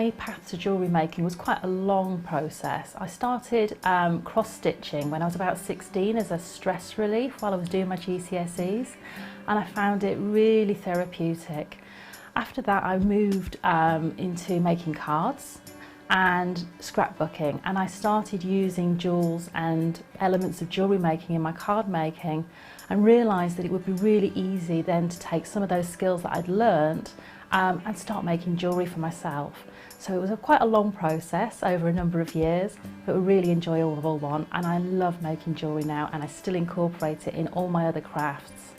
my path to jewellery making was quite a long process. I started cross-stitching when I was about 16 as a stress relief while I was doing my GCSEs, and I found it really therapeutic. After that I moved into making cards and scrapbooking, and I started using jewels and elements of jewellery making in my card making, and realised that it would be really easy then to take some of those skills that I'd learnt and start making jewellery for myself. So it was quite a long process over a number of years, but a really enjoyable one, and I love making jewellery now, and I still incorporate it in all my other crafts.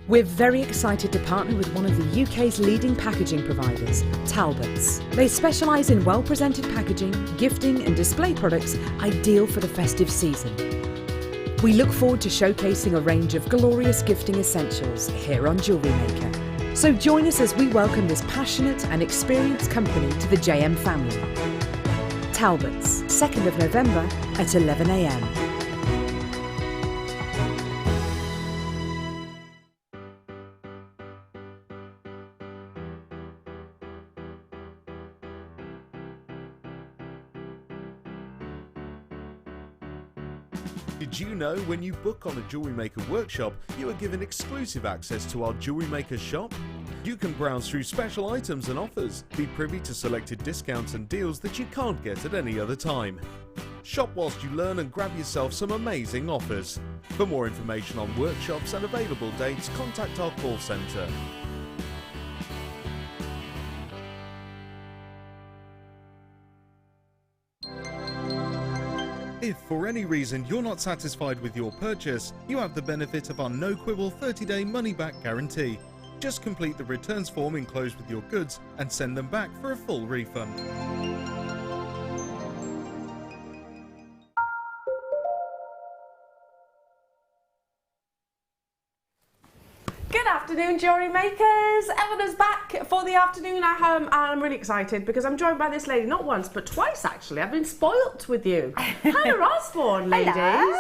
We're very excited to partner with one of the UK's leading packaging providers, Talbert's. They specialise in well-presented packaging, gifting and display products ideal for the festive season. We look forward to showcasing a range of glorious gifting essentials here on Jewellery Maker. So join us as we welcome this passionate and experienced company to the JM family. Talbert's, 2nd of November at 11 AM. Did you know when you book on a Jewellery Maker workshop, you are given exclusive access to our Jewellery Maker shop? You can browse through special items and offers, be privy to selected discounts and deals that you can't get at any other time. Shop whilst you learn and grab yourself some amazing offers. For more information on workshops and available dates, contact our call centre. If for any reason you're not satisfied with your purchase, you have the benefit of our no-quibble 30-day money-back guarantee. Just complete the returns form enclosed with your goods and send them back for a full refund. Good afternoon, Jewellery Makers. Eleanor's back for the afternoon at home, and I'm really excited because I'm joined by this lady not once but twice actually. I've been spoilt with you. Hannah Osborne, ladies. Hello.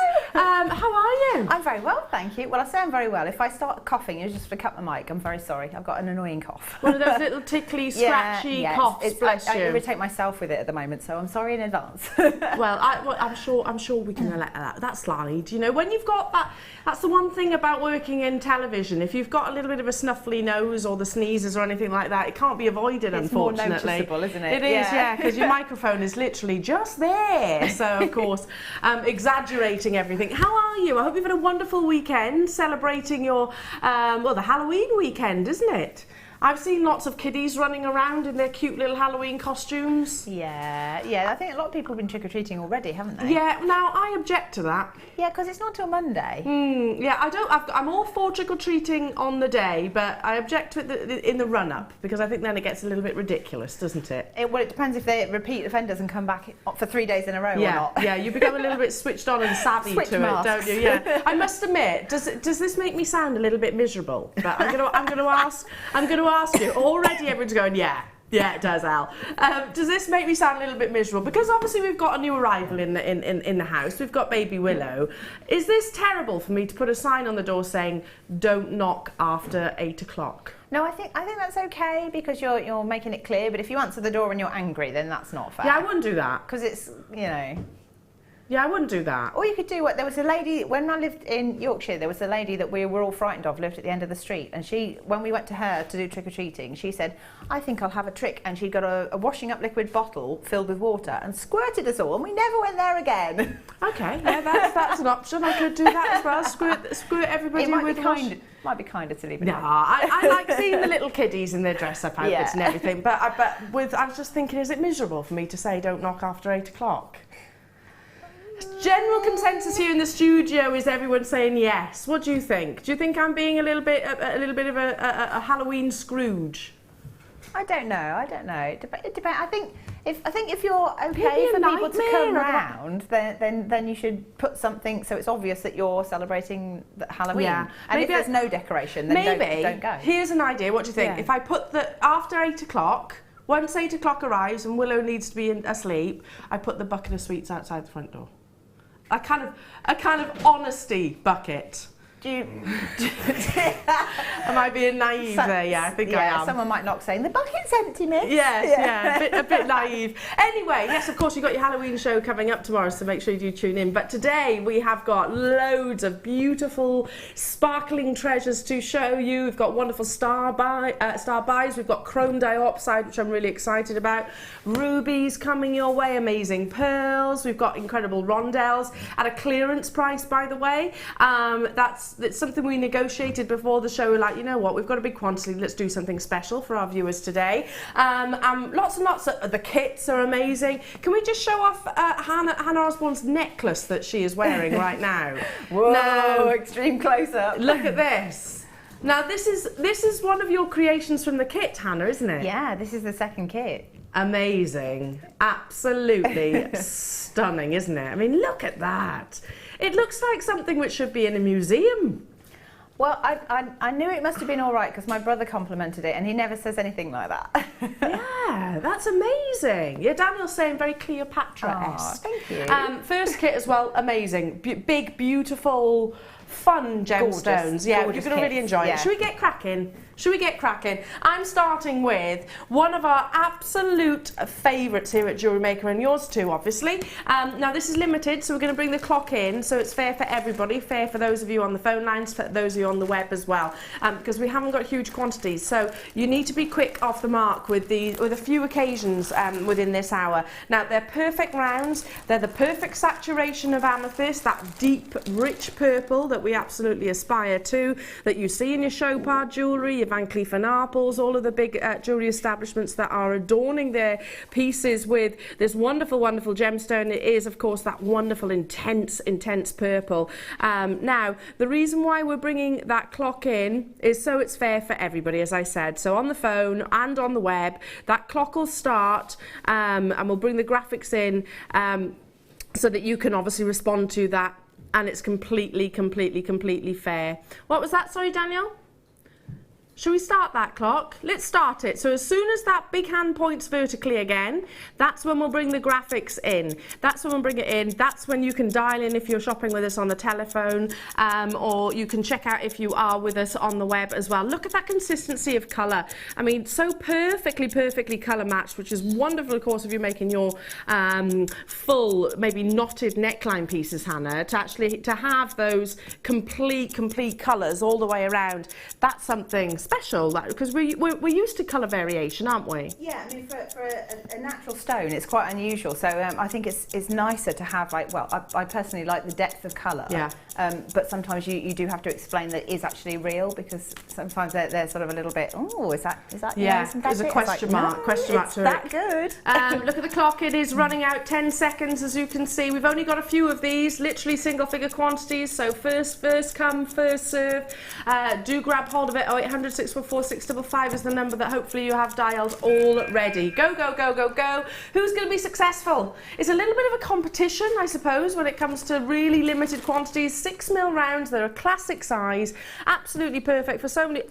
How are you? I'm very well, thank you. Well, I say I'm very well. If I start coughing, you just flick up the mic. I'm very sorry. I've got an annoying cough. One of those little tickly, scratchy coughs. Bless I you. irritate myself with it at the moment, so I'm sorry in advance. Well, I'm sure we can let that slide. You know, when you've got that, that's the one thing about working in television. If you've got a little bit of a snuffly nose or the sneezes or anything like that, it can't be avoided, it's unfortunately. It's more noticeable, isn't it? It is, yeah, because your microphone is literally just there. So, of course, exaggerating everything. How are you? I hope you've had a wonderful weekend celebrating your, well, the Halloween weekend, isn't it? I've seen lots of kiddies running around in their cute little Halloween costumes. Yeah, I think a lot of people have been trick-or-treating already, haven't they? Yeah, now I object to that. Yeah, because it's not till Monday. Yeah, I'm all for trick-or-treating on the day, but I object to it in the run-up, because I think then it gets a little bit ridiculous, doesn't it? Well, it depends if they're repeat offenders and come back for 3 days in a row or not. Yeah, you become a little bit switched on and savvy to it, don't you? Yeah. I must admit, does this make me sound a little bit miserable? But I'm going to ask you. Already everyone's going, yeah, it does, Elle. Does this make me sound a little bit miserable? Because obviously we've got a new arrival in the house. We've got baby Willow. Is this terrible for me to put a sign on the door saying, don't knock after 8 o'clock? No, I think that's okay because you're making it clear. But if you answer the door and you're angry, then that's not fair. Yeah, I wouldn't do that. Because it's, you know. Yeah, I wouldn't do that. Or you could do what, there was a lady, when I lived in Yorkshire, there was a lady that we were all frightened of, lived at the end of the street, and when we went to her to do trick-or-treating, she said, I think I'll have a trick, and she got a washing up liquid bottle filled with water and squirted us all, and we never went there again. Okay, yeah, that's an option. I could do that as well, squirt everybody with water. Might be kinder to leave it. No, I like seeing the little kiddies in their dress-up outfits and everything, but I was just thinking, is it miserable for me to say don't knock after 8 o'clock? General consensus here in the studio is everyone saying yes. What do you think? Do you think I'm being a little bit of a Halloween Scrooge? I don't know. It depends. I think if you're okay for people to come round, then you should put something so it's obvious that you're celebrating Halloween. Yeah. And maybe if there's no decoration, then don't go. Here's an idea. What do you think? Yeah. If I put after 8 o'clock, once 8 o'clock arrives and Willow needs to be asleep, I put the bucket of sweets outside the front door. A kind of honesty bucket. Am I being naive there? Yeah, I think I am. Someone might knock saying, the bucket's empty, miss. Yes, yeah, a bit naive. Anyway, yes, of course, you've got your Halloween show coming up tomorrow, so make sure you do tune in. But today, we have got loads of beautiful, sparkling treasures to show you. We've got wonderful star buys. We've got chrome diopside, which I'm really excited about. Rubies coming your way, amazing pearls. We've got incredible rondelles at a clearance price, by the way. That's something we negotiated before the show. We're like, you know what, we've got a big quantity, let's do something special for our viewers today. Lots and lots of the kits are amazing. Can we just show off Hannah Osborne's necklace that she is wearing right now? Whoa, no. Extreme close-up. Look at this. Now this is one of your creations from the kit, Hannah, isn't it? Yeah, this is the second kit. Amazing. Absolutely stunning, isn't it? I mean, look at that. It looks like something which should be in a museum. Well, I knew it must have been all right because my brother complimented it and he never says anything like that. Yeah, that's amazing. Yeah, Daniel's saying very Cleopatra-esque. Oh, thank you. First kit as well, amazing. Big, beautiful, fun gemstones. Gorgeous, yeah, gorgeous you're going to really enjoy it. Should we get cracking? Should we get cracking? I'm starting with one of our absolute favourites here at Jewellery Maker, and yours too, obviously. Now, this is limited, so we're going to bring the clock in, so it's fair for everybody, fair for those of you on the phone lines, for those of you on the web as well, because we haven't got huge quantities. So you need to be quick off the mark with a few occasions within this hour. Now, they're perfect rounds. They're the perfect saturation of amethyst, that deep, rich purple that we absolutely aspire to, that you see in your show part jewellery, Van Cleef & Arpels, all of the big jewellery establishments that are adorning their pieces with this wonderful, wonderful gemstone. It is, of course, that wonderful, intense purple. Now, the reason why we're bringing that clock in is so it's fair for everybody, as I said. So on the phone and on the web, that clock will start, and we'll bring the graphics in so that you can obviously respond to that, and it's completely fair. What was that? Sorry, Daniel? Shall we start that clock? Let's start it. So as soon as that big hand points vertically again, that's when we'll bring the graphics in. That's when we'll bring it in. That's when you can dial in if you're shopping with us on the telephone, or you can check out if you are with us on the web as well. Look at that consistency of colour. I mean, so perfectly colour matched, which is wonderful, of course, if you're making your full, maybe knotted neckline pieces, Hannah, to have those complete colours all the way around. That's something special, because we're used to colour variation, aren't we? Yeah, I mean, for a natural stone, it's quite unusual. So I think it's nicer to have, like, well, I personally like the depth of colour. Yeah. But sometimes you do have to explain that it is actually real, because sometimes they're sort of a little bit, oh, is that? Yeah, there's a question mark. Question mark to it. That good. Look at the clock. It is running out 10 seconds, as you can see. We've only got a few of these, literally single-figure quantities. So first come, first serve. Do grab hold of it. 0800 644 655 is the number that hopefully you have dialed already. Go. Who's going to be successful? It's a little bit of a competition, I suppose, when it comes to really limited quantities. 6mm rounds. They're a classic size. Absolutely perfect for so many.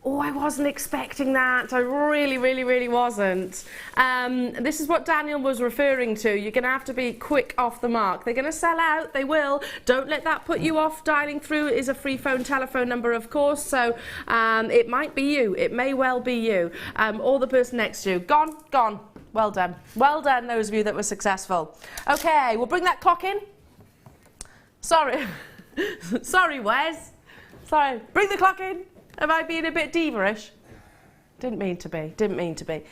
Oh, I wasn't expecting that. I really wasn't. This is what Daniel was referring to. You're going to have to be quick off the mark. They're going to sell out. They will. Don't let that put you off. Dialing through is a free phone telephone number, of course. So it might be you. It may well be you. Or the person next to you. Gone. Well done. Well done, those of you that were successful. Okay, we'll bring that clock in. Sorry. Sorry, Wes. Sorry. Bring the clock in. Am I being a bit diva-ish? Didn't mean to be.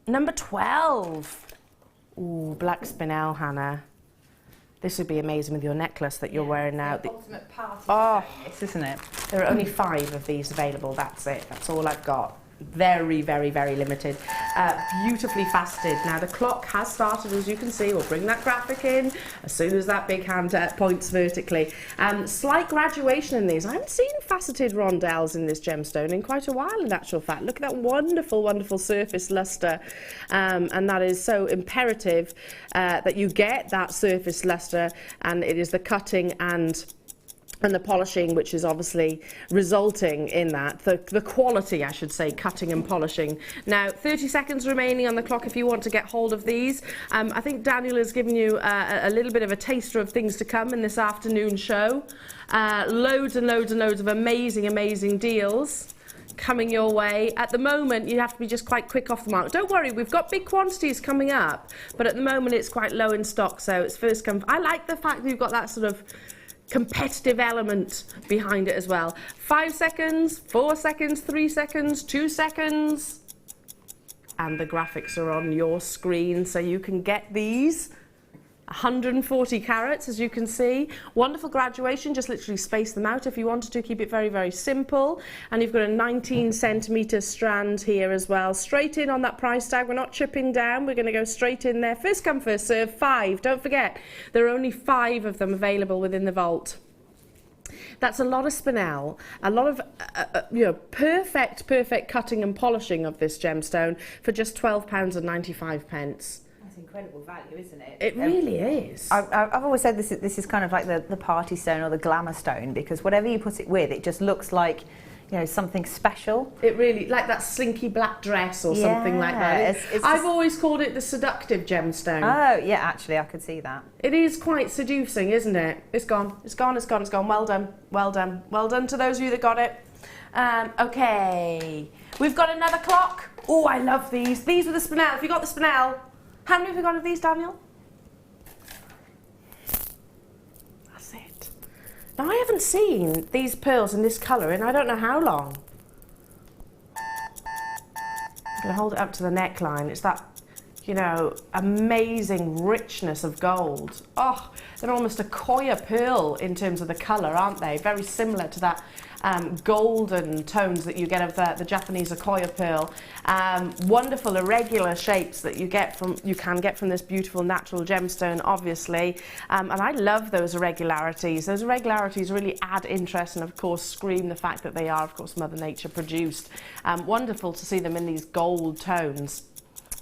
Number 12. Ooh, black spinel, Hannah. This would be amazing with your necklace that you're wearing now. The ultimate party piece, isn't it? There are only 5 of these available. That's it. That's all I've got. Very limited. Beautifully faceted. Now the clock has started, as you can see. We'll bring that graphic in as soon as that big hand points vertically. Slight graduation in these. I haven't seen faceted rondelles in this gemstone in quite a while, in actual fact. Look at that wonderful surface luster, and that is so imperative that you get that surface luster, and it is the cutting and and the polishing, which is obviously resulting in that, the quality, I should say, cutting and polishing. Now, 30 seconds remaining on the clock if you want to get hold of these. I think Daniel has given you a little bit of a taster of things to come in this afternoon show. Loads and loads and loads of amazing, amazing deals coming your way. At the moment, you have to be just quite quick off the mark. Don't worry, we've got big quantities coming up, but at the moment it's quite low in stock, so it's first come. I like the fact that you've got that sort of competitive element behind it as well. 5 seconds, 4 seconds, 3 seconds, 2 seconds, and the graphics are on your screen, so you can get these. 140 carats, as you can see. Wonderful graduation, just literally space them out if you wanted to, keep it very, very simple. And you've got a 19 centimetre strand here as well. Straight in on that price tag, we're not chipping down, we're going to go straight in there. First come, first serve, 5. Don't forget, there are only 5 of them available within the vault. That's a lot of spinel, a lot of you know, perfect cutting and polishing of this gemstone for just £12.95. Incredible value, isn't it? It really is. I've always said this is kind of like the party stone or the glamour stone, because whatever you put it with, it just looks like, you know, something special. It really, like that slinky black dress or something like that. I've always called it the seductive gemstone. Oh yeah, actually I could see that. It is quite seducing, isn't it? It's gone, it's gone, it's gone, it's gone. Well done, well done, well done to those of you that got it. Okay, we've got another clock. Oh, I love these. These are the spinel. If you got the spinel, how many have we got of these, Daniel? That's it. Now, I haven't seen these pearls in this colour in I don't know how long. I'm going to hold it up to the neckline. It's that, you know, amazing richness of gold. Oh, they're almost a koya pearl in terms of the colour, aren't they? Very similar to that golden tones that you get of the Japanese Akoya pearl. Wonderful irregular shapes that you can get from this beautiful natural gemstone, obviously. And I love those irregularities. Those irregularities really add interest and, of course, scream the fact that they are, of course, Mother Nature produced. Wonderful to see them in these gold tones,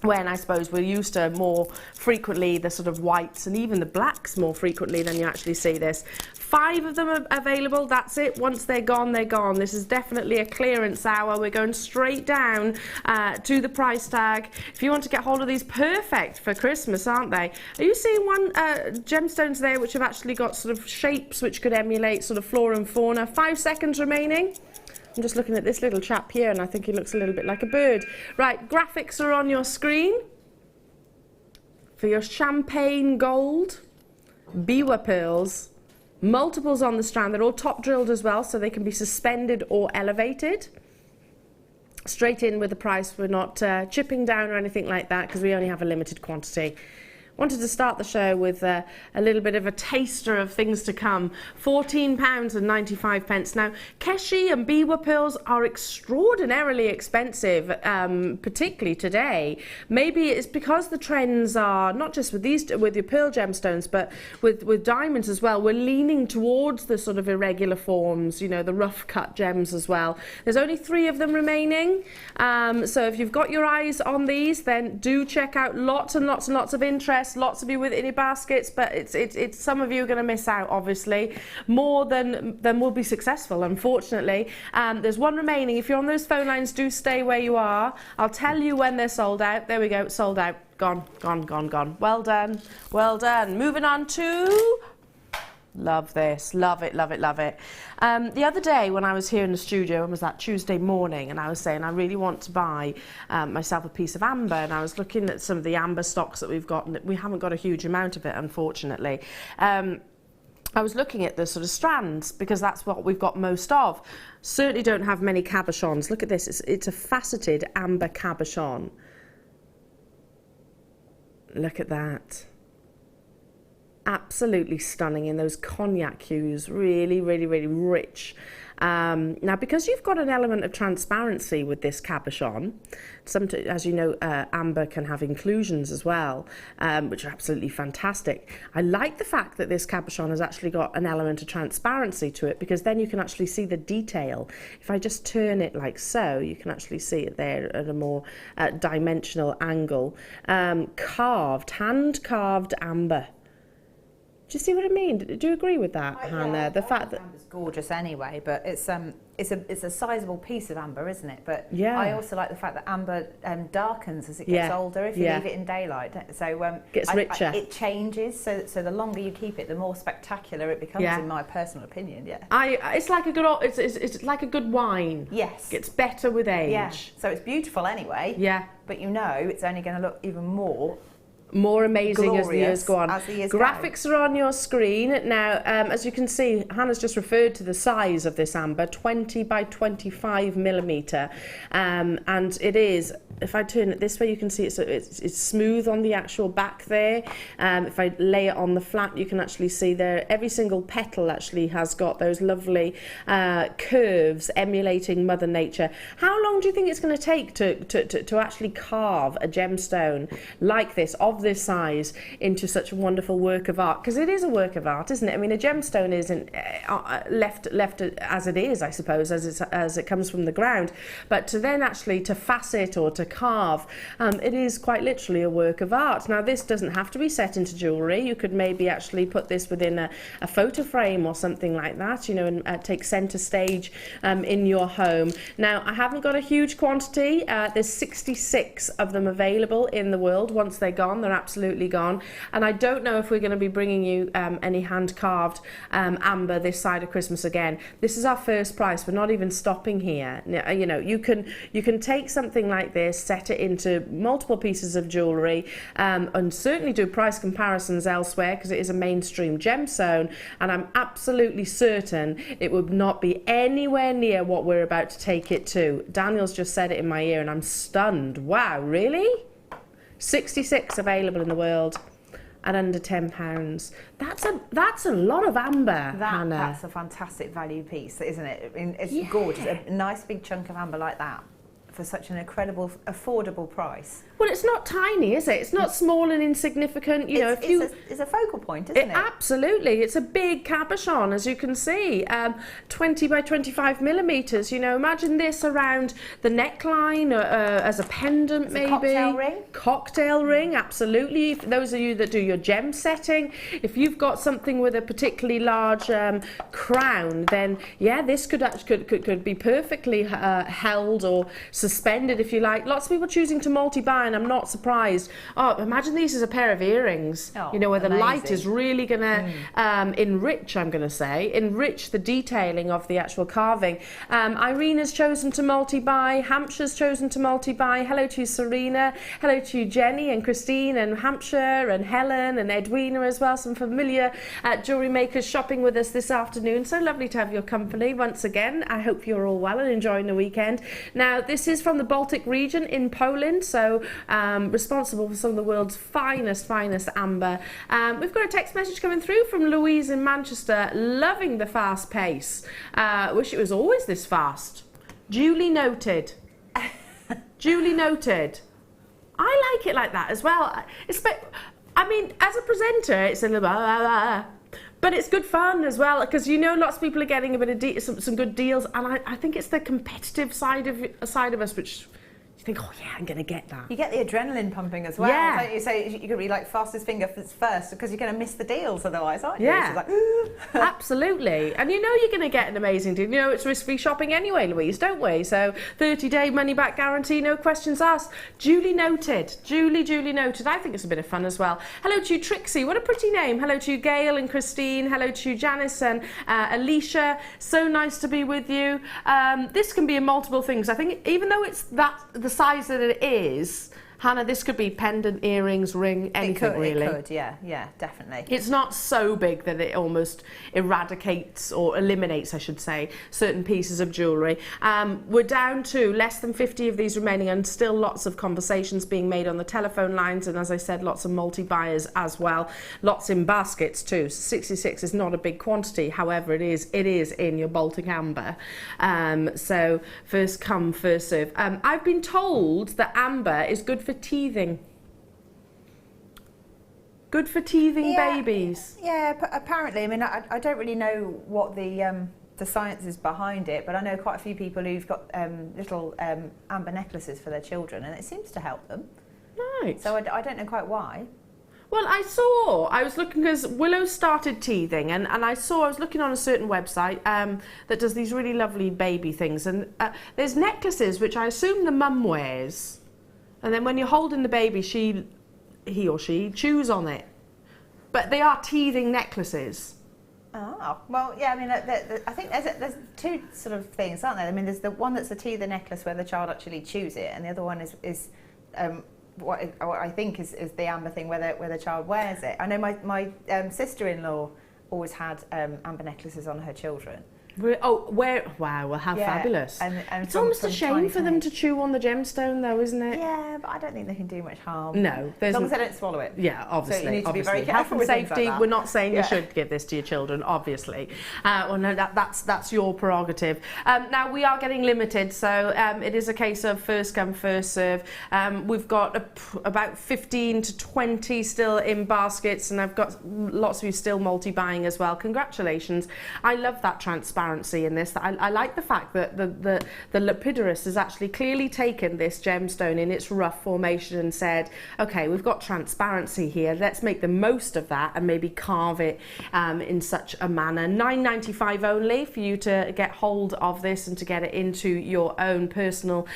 when I suppose we're used to more frequently the sort of whites and even the blacks more frequently than you actually see this. 5 of them are available, that's it. Once they're gone, they're gone. This is definitely a clearance hour. We're going straight down to the price tag. If you want to get hold of these, perfect for Christmas, aren't they? Are you seeing one gemstones there which have actually got sort of shapes which could emulate sort of flora and fauna? 5 seconds remaining. I'm just looking at this little chap here and I think he looks a little bit like a bird. Right, graphics are on your screen for your champagne gold, biwa pearls, multiples on the strand. They're all top drilled as well, so they can be suspended or elevated. Straight in with the price. We're not chipping down or anything like that because we only have a limited quantity. Wanted to start the show with a little bit of a taster of things to come. £14.95. Now, keshi and biwa pearls are extraordinarily expensive, particularly today. Maybe it's because the trends are not just with your pearl gemstones, but with diamonds as well. We're leaning towards the sort of irregular forms, you know, the rough cut gems as well. There's only 3 of them remaining. So if you've got your eyes on these, then do check out. Lots and lots and lots of interest. Lots of you with it in your baskets, but it's some of you are going to miss out, obviously. More than will be successful, unfortunately. There's 1 remaining. If you're on those phone lines, do stay where you are. I'll tell you when they're sold out. There we go, sold out. Gone, gone, gone, gone. Well done, well done. Moving on to... Love this, love it, love it, love it. The other day when I was here in the studio, it was that Tuesday morning, and I was saying I really want to buy myself a piece of amber, and I was looking at some of the amber stocks that we've got, and we haven't got a huge amount of it, unfortunately. I was looking at the sort of strands because that's what we've got most of. Certainly don't have many cabochons. Look at this, it's a faceted amber cabochon. Look at that. Absolutely stunning in those cognac hues, really, really, really rich. Now, because you've got an element of transparency with this cabochon, as you know, amber can have inclusions as well, which are absolutely fantastic. I like the fact that this cabochon has actually got an element of transparency to it, because then you can actually see the detail. If I just turn it like so, you can actually see it there at a more dimensional angle. Hand-carved amber. you see what I mean? Do you agree with that, Hannah? The fact that amber's gorgeous anyway, but it's a sizable piece of amber, isn't it? But yeah. I also like the fact that amber darkens as it gets older if you leave it in daylight. So gets richer. It changes. So the longer you keep it, the more spectacular it becomes, in my personal opinion. Yeah. It's like a good. It's like a good wine. Yes. Gets better with age. Yeah. So it's beautiful anyway. Yeah. But you know, it's only going to look even more amazing as the years go on. Graphics are on your screen now. As you can see, Hannah's just referred to the size of this amber, 20 by 25 millimetre, and it is. If I turn it this way, you can see it's smooth on the actual back there. If I lay it on the flat, you can actually see there every single petal actually has got those lovely curves emulating Mother Nature. How long do you think it's going to take to actually carve a gemstone like this, of this size, into such a wonderful work of art? Because it is a work of art, isn't it? I mean, a gemstone isn't left as it is, I suppose, as it comes from the ground, but to then actually to facet or to carve, it is quite literally a work of art. Now, this doesn't have to be set into jewellery. You could maybe actually put this within a photo frame or something like that, you know, and take centre stage in your home. Now, I haven't got a huge quantity. There's 66 of them available in the world. Once they're gone, they're absolutely gone. And I don't know if we're going to be bringing you any hand-carved amber this side of Christmas again. This is our first price. We're not even stopping here. You know, you can take something like this, set it into multiple pieces of jewellery, and certainly do price comparisons elsewhere, because it is a mainstream gemstone, and I'm absolutely certain it would not be anywhere near what we're about to take it to. Daniel's just said it in my ear and I'm stunned. Wow, really? 66 available in the world at under £10. That's a lot of amber, Hannah. That's a fantastic value piece, isn't it? I mean, it's gorgeous. A nice big chunk of amber like that for such an incredible, affordable price. Well, it's not tiny, is it? It's not small and insignificant. You know, if you... It's a focal point, isn't it? Absolutely. It's a big cabochon, as you can see. 20 by 25 millimetres. You know, imagine this around the neckline as a pendant, maybe. A cocktail ring. Cocktail ring, absolutely. For those of you that do your gem setting, if you've got something with a particularly large crown, then, yeah, this could be perfectly held or suspended, if you like. Lots of people choosing to multi-buy, and I'm not surprised. Oh, imagine these as a pair of earrings, you know, where the light is really going to enrich the detailing of the actual carving. Irene has chosen to multi-buy. Hampshire's chosen to multi-buy. Hello to you, Serena. Hello to you, Jenny and Christine and Hampshire and Helen and Edwina as well. Some familiar jewellery makers shopping with us this afternoon. So lovely to have your company once again. I hope you're all well and enjoying the weekend. Now, this is from the Baltic region in Poland, so responsible for some of the world's finest amber. We've got a text message coming through from Louise in Manchester, loving the fast pace. Wish it was always this fast. Duly noted. Duly noted. I like it like that as well. I mean, as a presenter, it's a little but it's good fun as well, because you know lots of people are getting a bit of some good deals, and I think it's the competitive side of us which you think, oh yeah, I'm going to get that. You get the adrenaline pumping as well. Yeah. So you could be like fastest finger first, because you're going to miss the deals otherwise, aren't you? Yeah. Like, absolutely. And you know you're going to get an amazing deal. You know it's risk-free shopping anyway, Louise, don't we? So 30-day money-back guarantee, no questions asked. Duly noted. Duly noted. I think it's a bit of fun as well. Hello to you, Trixie. What a pretty name. Hello to you, Gail and Christine. Hello to you, Janice and Alicia. So nice to be with you. This can be in multiple things. I think even though it's the size that it is, Hannah, this could be pendant, earrings, ring, anything really. It could, yeah, definitely. It's not so big that it almost eradicates or eliminates, I should say, certain pieces of jewellery. We're down to less than 50 of these remaining, and still lots of conversations being made on the telephone lines, and as I said, lots of multi-buyers as well. Lots in baskets too. 66 is not a big quantity, however, it is in your Baltic amber. So first come, first serve. I've been told that amber is good for teething. Good for teething babies. Yeah, apparently. I mean, I don't really know what the science is behind it, but I know quite a few people who've got little amber necklaces for their children, and it seems to help them. Right. So I don't know quite why. Well, I was looking because Willow started teething, and I was looking on a certain website that does these really lovely baby things, and there's necklaces which I assume the mum wears, and then when you're holding the baby, he or she chews on it, but they are teething necklaces. Oh, well, yeah, I mean, I think there's two sort of things, aren't there? I mean, there's the one that's the teether necklace where the child actually chews it, and the other one is what I think is the amber thing where the child wears it. I know my sister-in-law always had amber necklaces on her children. Oh, wow, well, how fabulous. And it's almost a shame for them to chew on the gemstone, though, isn't it? Yeah, but I don't think they can do much harm. No. As long as they don't swallow it. Yeah, obviously. So you need to be very careful Health and with things safety, like that. we're not saying you should give this to your children, obviously. Well, no, that's your prerogative. Now, we are getting limited, so it is a case of first come, first serve. We've got about 15 to 20 still in baskets, and I've got lots of you still multi-buying as well. Congratulations. I love that transparency in this. I like the fact that the lapidurus has actually clearly taken this gemstone in its rough formation and said, okay, we've got transparency here, let's make the most of that and maybe carve it in such a manner. $9.95 only for you to get hold of this and to get it into your own personal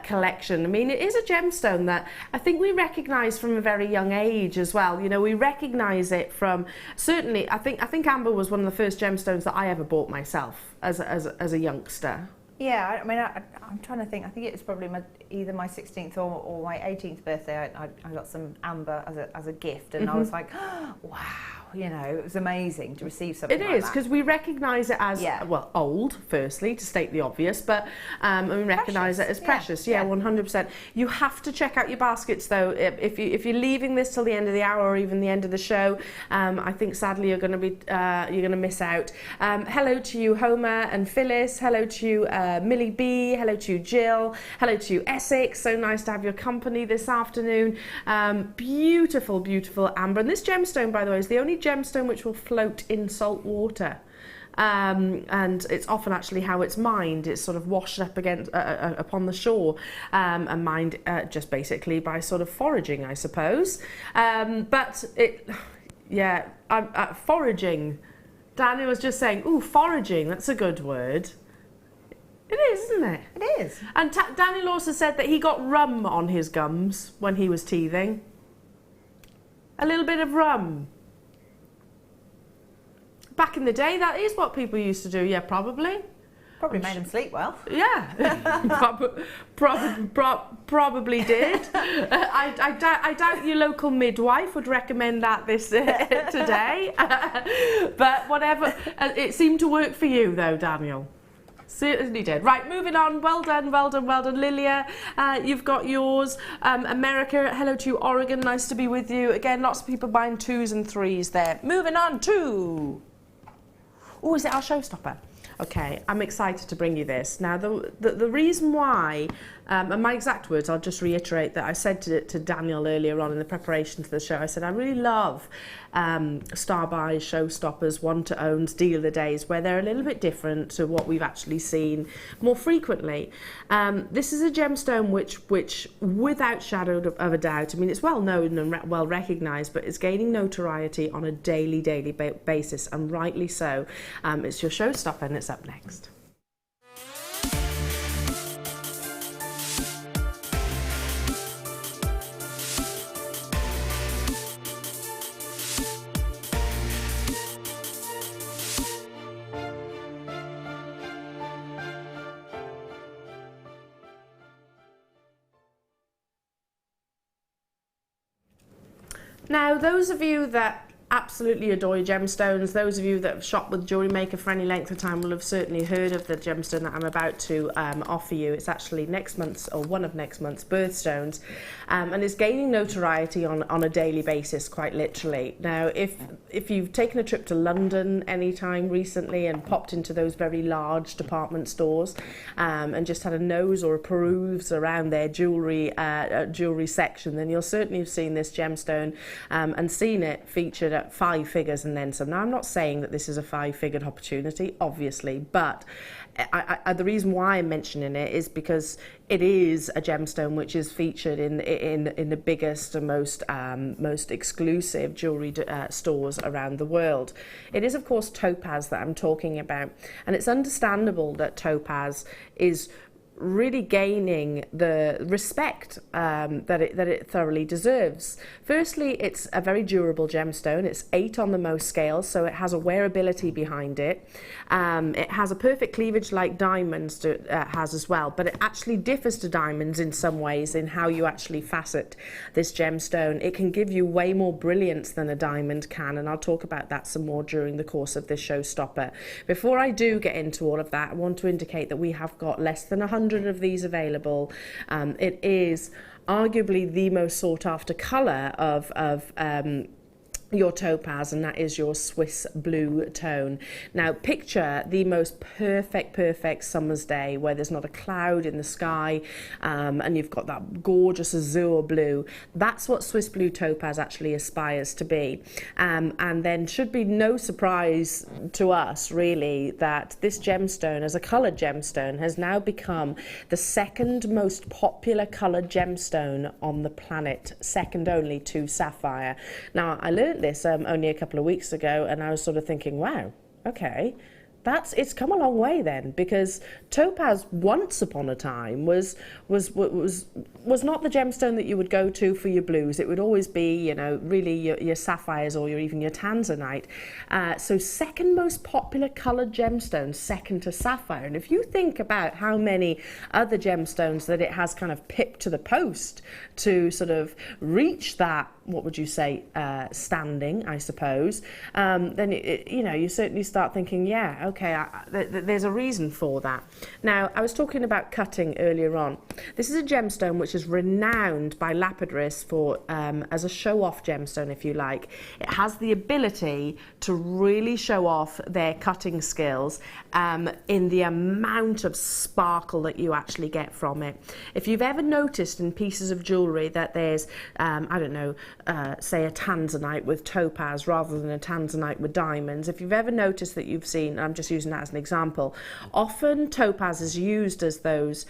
collection. I mean, it is a gemstone that I think we recognise from a very young age as well. You know, we recognise it from, certainly, I think amber was one of the first gemstones that I ever bought myself as a youngster. Yeah, I mean, I'm trying to think. I think it was probably either my 16th or my 18th birthday. I got some amber as a gift, and I was like, oh, wow, you know, it was amazing to receive something like that. It is, because we recognise it as, well, old, firstly, to state the obvious, but we recognise it as precious. Yeah, 100%. You have to check out your baskets, though. If you're leaving this till the end of the hour or even the end of the show, I think, sadly, you're going to miss out. Hello to you, Homer and Phyllis. Hello to you, Millie B. Hello to you, Jill. Hello to you, Essex. So nice to have your company this afternoon. Beautiful, beautiful amber. And this gemstone, by the way, is the only gemstone which will float in salt water. And it's often actually how it's mined. It's sort of washed up against upon the shore and mined just basically by sort of foraging, I suppose. But it, foraging. Daniel was just saying, ooh, foraging, that's a good word. It is, isn't it? It is. And Daniel also said that he got rum on his gums when he was teething. A little bit of rum. Back in the day, that is what people used to do, yeah, probably. Probably made them sleep well. Yeah, probably did. I doubt your local midwife would recommend that this today. But whatever, it seemed to work for you though, Daniel. Certainly did. Right, moving on. Well done, well done, well done. Lilia, you've got yours. America, hello to you. Oregon, nice to be with you. Again, lots of people buying 2s and 3s there. Moving on to... Oh, is it our showstopper? Okay, I'm excited to bring you this. Now, the reason why, and my exact words, I'll just reiterate that I said to Daniel earlier on in the preparation to the show, I said, I really love star buys, showstoppers, one-to-owns, deal of the days, where they're a little bit different to what we've actually seen more frequently. This is a gemstone which without shadow of a doubt, I mean, it's well known and well recognised, but it's gaining notoriety on a daily basis, and rightly so. It's your showstopper, and it's up next. Now, those of you that absolutely adore your gemstones, those of you that have shopped with Jewellery Maker for any length of time will have certainly heard of the gemstone that I'm about to offer you. It's actually next month's, or one of next month's birthstones, and it's gaining notoriety on a daily basis, quite literally. Now, if you've taken a trip to London anytime recently and popped into those very large department stores and just had a nose or a peruse around their jewellery section, then you'll certainly have seen this gemstone and seen it featured at 5 figures and then some. Now, I'm not saying that this is a 5-figured opportunity, obviously, but the reason why I'm mentioning it is because it is a gemstone which is featured in the biggest and most exclusive jewellery stores around the world. It is, of course, topaz that I'm talking about, and it's understandable that topaz is really gaining the respect that it thoroughly deserves. Firstly, it's a very durable gemstone. It's 8 on the Mohs scale, so it has a wearability behind it. It has a perfect cleavage like diamonds has as well, but it actually differs to diamonds in some ways in how you actually facet this gemstone. It can give you way more brilliance than a diamond can, and I'll talk about that some more during the course of this showstopper. Before I do get into all of that, I want to indicate that we have got less than 100 of these available. It is arguably the most sought after colour of your topaz, and that is your Swiss blue tone. Now picture the most perfect summer's day where there's not a cloud in the sky, and you've got that gorgeous azure blue. That's what Swiss blue topaz actually aspires to be, and then should be no surprise to us really that this gemstone as a coloured gemstone has now become the 2nd most popular coloured gemstone on the planet, second only to sapphire. Now I learned this only a couple of weeks ago, and I was sort of thinking, wow, okay, it's come a long way then, because topaz once upon a time was not the gemstone that you would go to for your blues. It would always be, you know, really your sapphires or even your tanzanite. So 2nd most popular coloured gemstone, second to sapphire. And if you think about how many other gemstones that it has kind of pipped to the post to sort of reach that, what would you say, standing, I suppose, then you know, you certainly start thinking, yeah, okay, there's a reason for that. Now, I was talking about cutting earlier on. This is a gemstone which is renowned by lapidarists for as a show-off gemstone, if you like. It has the ability to really show off their cutting skills in the amount of sparkle that you actually get from it. If you've ever noticed in pieces of jewellery that there's, I don't know, say a tanzanite with topaz rather than a tanzanite with diamonds, if you've ever noticed that you've seen, I'm just using that as an example, often topaz is used as those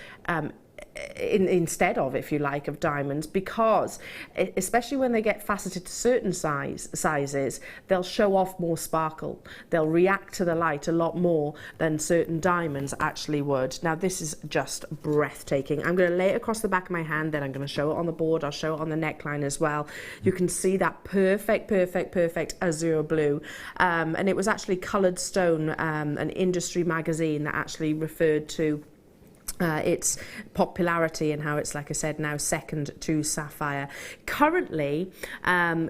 instead of, if you like, of diamonds, because especially when they get faceted to certain sizes, they'll show off more sparkle. They'll react to the light a lot more than certain diamonds actually would. Now this is just breathtaking. I'm going to lay it across the back of my hand, then I'm going to show it on the board. I'll show it on the neckline as well. You can see that perfect azure blue, and it was actually Coloured Stone, an industry magazine, that actually referred to its popularity and how it's, like I said, now second to sapphire. Currently,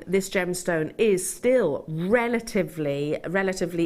this gemstone is still relatively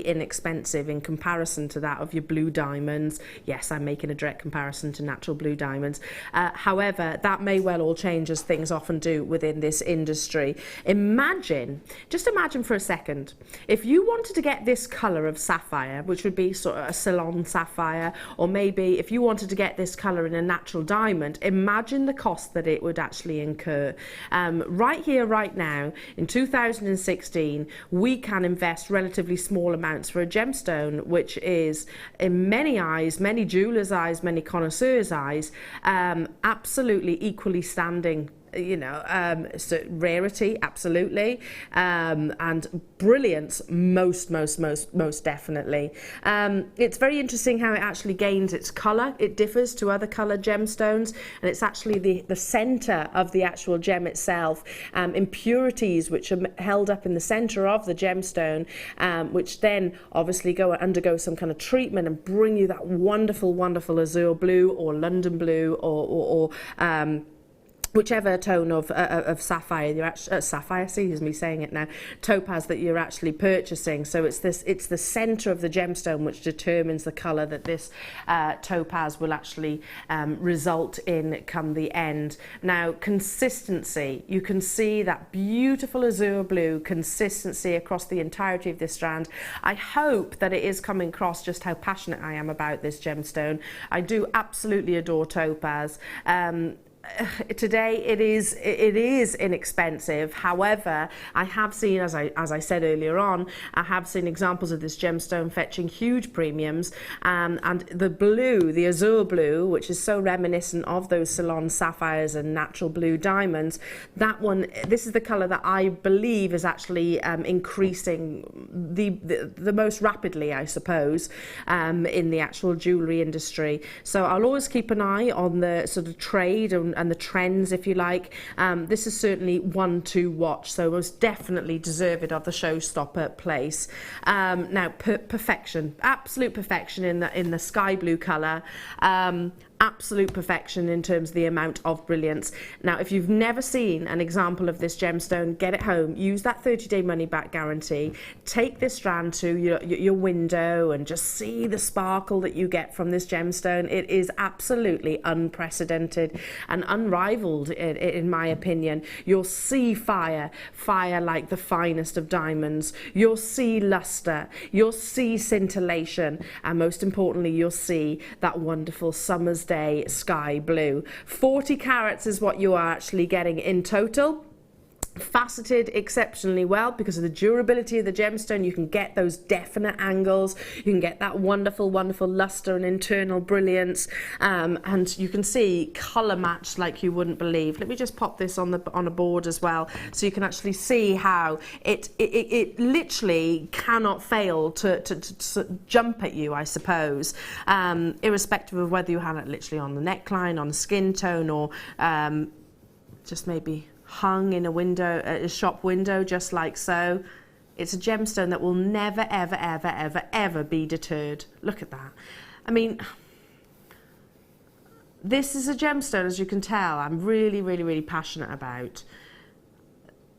inexpensive in comparison to that of your blue diamonds. Yes, I'm making a direct comparison to natural blue diamonds. However, that may well all change, as things often do within this industry. Just imagine for a second, if you wanted to get this colour of sapphire, which would be sort of a Ceylon sapphire, or maybe if you wanted to get this colour in a natural diamond, imagine the cost that it would actually incur. Right here, right now, in 2016, we can invest relatively small amounts for a gemstone, which is, in many eyes, many jewellers' eyes, many connoisseurs' eyes, absolutely equally standing. You know, so rarity, absolutely, and brilliance, most definitely. It's very interesting how it actually gains its colour. It differs to other coloured gemstones, and it's actually the centre of the actual gem itself. Impurities which are held up in the centre of the gemstone, which then obviously undergo some kind of treatment and bring you that wonderful azure blue or London blue or whichever tone of sapphire sapphire, excuse me saying it now, topaz that you're actually purchasing. So it's the centre of the gemstone which determines the colour that this topaz will actually result in come the end. Now, consistency, you can see that beautiful azure blue consistency across the entirety of this strand. I hope that it is coming across just how passionate I am about this gemstone. I do absolutely adore topaz. today it is inexpensive. However, I have seen, as I said earlier on, I have seen examples of this gemstone fetching huge premiums, and the blue, the azure blue, which is so reminiscent of those Ceylon sapphires and natural blue diamonds, that one, this is the colour that I believe is actually increasing the most rapidly, I suppose, in the actual jewellery industry. So I'll always keep an eye on the sort of trade and the trends, if you like. This is certainly one to watch, so most definitely deserved of the showstopper place. Now, perfection, absolute perfection in the sky blue colour. Absolute perfection in terms of the amount of brilliance. Now, if you've never seen an example of this gemstone, get it home, use that 30-day money-back guarantee, take this strand to your window and just see the sparkle that you get from this gemstone. It is absolutely unprecedented and unrivaled, in my opinion. You'll see fire like the finest of diamonds. You'll see luster, you'll see scintillation, and most importantly, you'll see that wonderful summer's day sky blue. 40 carats is what you are actually getting in total. Faceted exceptionally well because of the durability of the gemstone. You can get those definite angles, you can get that wonderful luster and internal brilliance, and you can see colour match like you wouldn't believe. Let me just pop this on a board as well, so you can actually see how it literally cannot fail to jump at you, I suppose, irrespective of whether you have it literally on the neckline, on a skin tone, or just maybe hung in a window, a shop window, just like so. It's a gemstone that will never, ever, ever, ever, ever be deterred. Look at that. I mean, this is a gemstone, as you can tell, I'm really, really, really passionate about.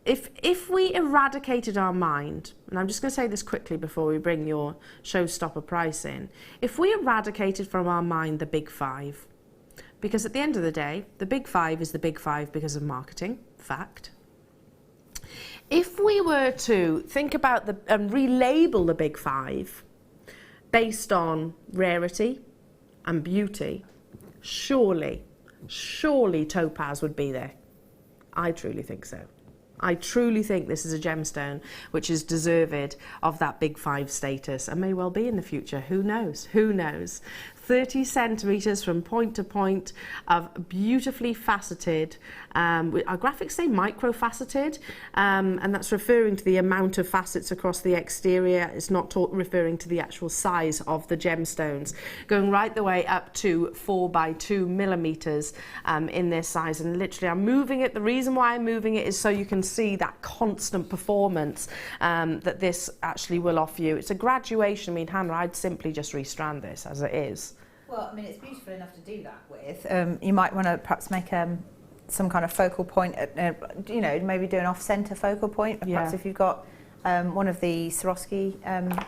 If we eradicated our mind, and I'm just going to say this quickly before we bring your showstopper price in, if we eradicated from our mind the big five, because at the end of the day, the big five is the big five because of marketing, fact. If we were to think about and relabel the big five based on rarity and beauty, surely topaz would be there. I truly think so. I truly think this is a gemstone which is deserved of that big five status, and may well be in the future. Who knows? Who knows? 30 centimetres from point to point of beautifully faceted, our graphics say micro-faceted, and that's referring to the amount of facets across the exterior. It's not referring to the actual size of the gemstones, going right the way up to 4 by 2 millimetres in this size. And literally I'm moving it, the reason why I'm moving it is so you can see that constant performance that this actually will offer you. It's a graduation. I mean, Hannah, I'd simply just restrand this as it is. Well, I mean, it's beautiful enough to do that with. You might want to perhaps make some kind of focal point, you know, maybe do an off-centre focal point. Perhaps if you've got one of the Swarovski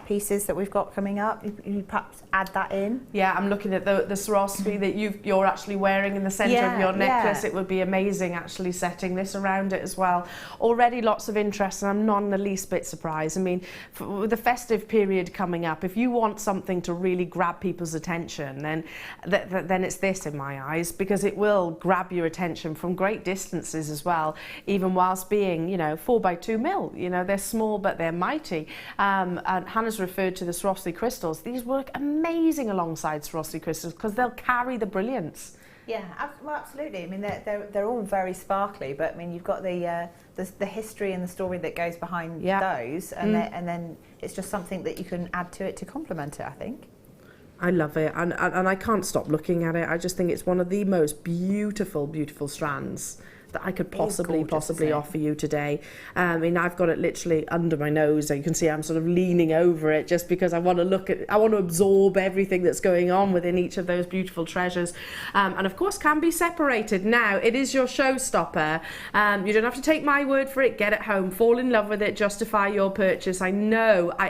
pieces that we've got coming up, you perhaps add that in. Yeah, I'm looking at the Swarovski that you're actually wearing in the centre of your necklace. It would be amazing actually setting this around it as well. Already lots of interest, and I'm not in the least bit surprised. I mean, with the festive period coming up, if you want something to really grab people's attention, then it's this in my eyes, because it will grab your attention from great distances as well, even whilst being, you know, 4 by 2 mil. You know, they're small, but they're mighty. And Hannah's referred to the Swarovski crystals. These work amazing alongside Swarovski crystals because they'll carry the brilliance. Yeah, well, absolutely. I mean, they're all very sparkly, but I mean, you've got the history and the story that goes behind those, and then it's just something that you can add to it to complement it, I think. I love it, and I can't stop looking at it. I just think it's one of the most beautiful, beautiful strands that I could possibly offer you today. I mean, I've got it literally under my nose, so you can see I'm sort of leaning over it just because I want to look at, I want to absorb everything that's going on within each of those beautiful treasures, and of course can be separated. Now, it is your showstopper. You don't have to take my word for it. Get it home, fall in love with it, justify your purchase. I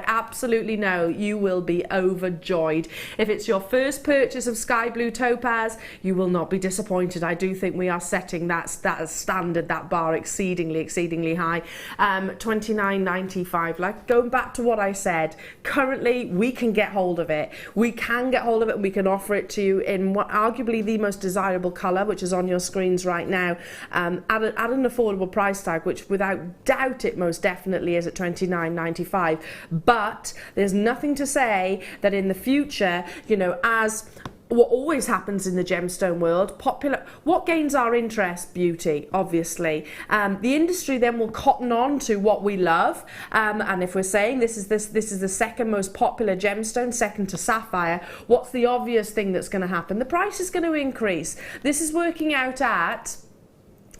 absolutely know you will be overjoyed. If it's your first purchase of sky blue topaz, you will not be disappointed. I do think we are setting that standard, that bar exceedingly high. $29.95. Like, going back to what I said, currently we can get hold of it. We can get hold of it and we can offer it to you in what arguably the most desirable colour, which is on your screens right now, at an affordable price tag, which without doubt it most definitely is at $29.95. But there's nothing to say that in the future, you know, as what always happens in the gemstone world, what gains our interest? Beauty, obviously. The industry then will cotton on to what we love, and if we're saying this is the second most popular gemstone, second to sapphire, what's the obvious thing that's going to happen? The price is going to increase. This is working out at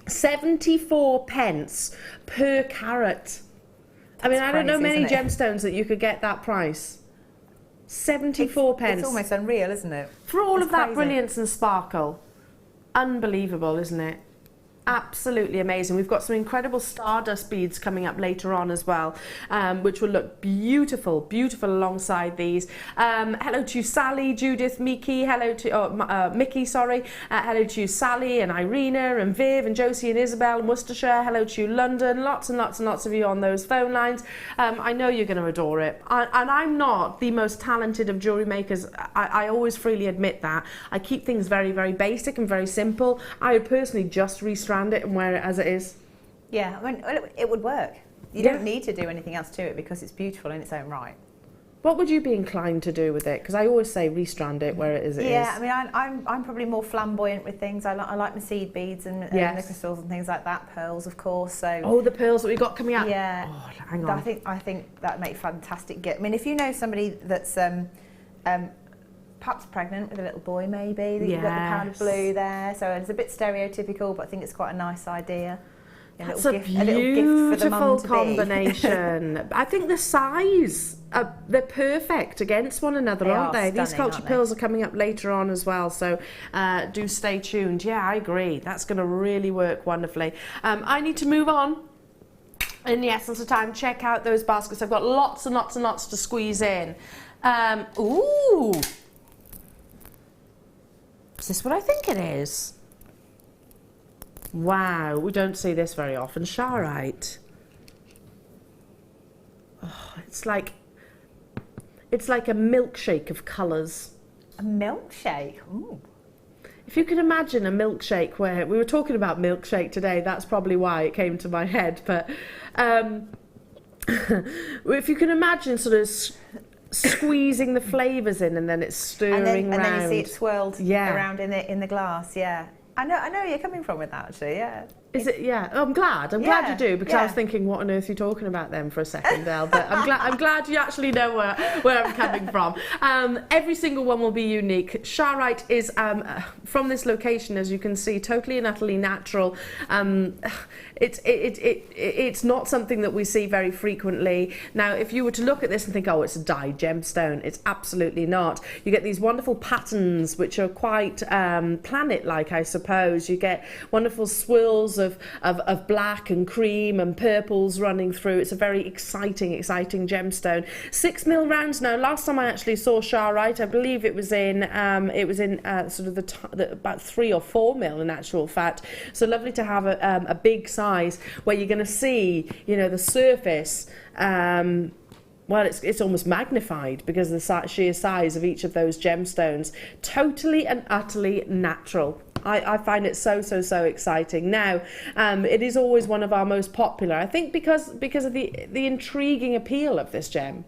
74 pence per carat. I mean, I don't know many gemstones that you could get that price. 74 pence. It's almost unreal, isn't it? For all of that brilliance and sparkle. Unbelievable, isn't it? Absolutely amazing. We've got some incredible Stardust beads coming up later on as well, which will look beautiful alongside these. Hello to Sally, Judith, Mickey, Mickey, sorry. Hello to Sally and Irina and Viv and Josie and Isabel and Worcestershire. Hello to you, London. Lots and lots of you on those phone lines. I know you're going to adore it. And I'm not the most talented of jewellery makers. I always freely admit that. I keep things very, very basic and very simple. I would personally just restrand it and wear it as it is. Yeah, I mean, it would work. You don't need to do anything else to it because it's beautiful in its own right. What would you be inclined to do with it? Because I always say restrand it where it is. Yeah, I mean, I'm probably more flamboyant with things. I like my seed beads and the crystals and things like that. Pearls, of course. So the pearls that we got coming out. Yeah, oh, hang on. I think that make fantastic gift. I mean, if you know somebody that's perhaps pregnant with a little boy, maybe. You've got the powder blue there, so it's a bit stereotypical, but I think it's quite a nice idea. That's a beautiful combination. I think the size, they're perfect against one another, aren't they? These sculpture pearls are coming up later on as well, so do stay tuned. Yeah, I agree. That's going to really work wonderfully. I need to move on. In the essence of time, check out those baskets. I've got lots and lots to squeeze in. Ooh. Is this what I think it is? Wow, we don't see this very often. Charite. Oh, it's like a milkshake of colours. A milkshake? Ooh. If you can imagine a milkshake where we were talking about milkshake today, that's probably why it came to my head. But if you can imagine sort of squeezing the flavours in and then it's stirring and round. then you see it swirled around in the glass. Yeah, I know where you're coming from with that, actually. Yeah. Is it? Yeah. I'm glad you do, because I was thinking, what on earth are you talking about then for a second, Elle? But I'm glad you actually know where I'm coming from. Every single one will be unique. Charite is from this location, as you can see, totally and utterly natural. It's not something that we see very frequently. Now, if you were to look at this and think, oh, it's a dyed gemstone, it's absolutely not. You get these wonderful patterns, which are quite planet-like, I suppose. You get wonderful swirls of black and cream and purples running through. It's a very exciting gemstone. 6mm rounds now. Last time I actually saw Charite, I believe it was in sort of about 3 or 4mm in actual fact. So lovely to have a big size where you're going to see, you know, the surface. Well, it's almost magnified because of the sheer size of each of those gemstones. Totally and utterly natural. I find it so exciting. Now, it is always one of our most popular, I think, because of the intriguing appeal of this gem.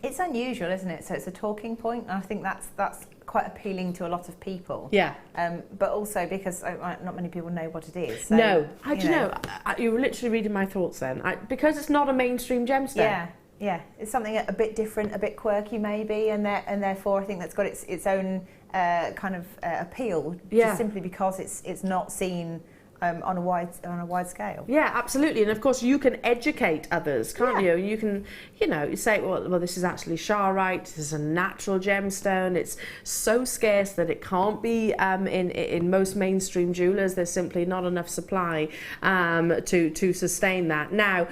It's unusual, isn't it? So it's a talking point, and I think that's quite appealing to a lot of people. Yeah. But also because not many people know what it is. So, no. You were literally reading my thoughts then. Because it's not a mainstream gemstone. Yeah. It's something a bit different, a bit quirky maybe, and therefore I think that's got its own kind of appeal, just simply because it's not seen on a wide scale. Yeah, absolutely. And of course you can educate others, can't you? You can, you say, well, this is actually Charite, this is a natural gemstone, it's so scarce that it can't be in most mainstream jewellers. There's simply not enough supply to sustain that. Now,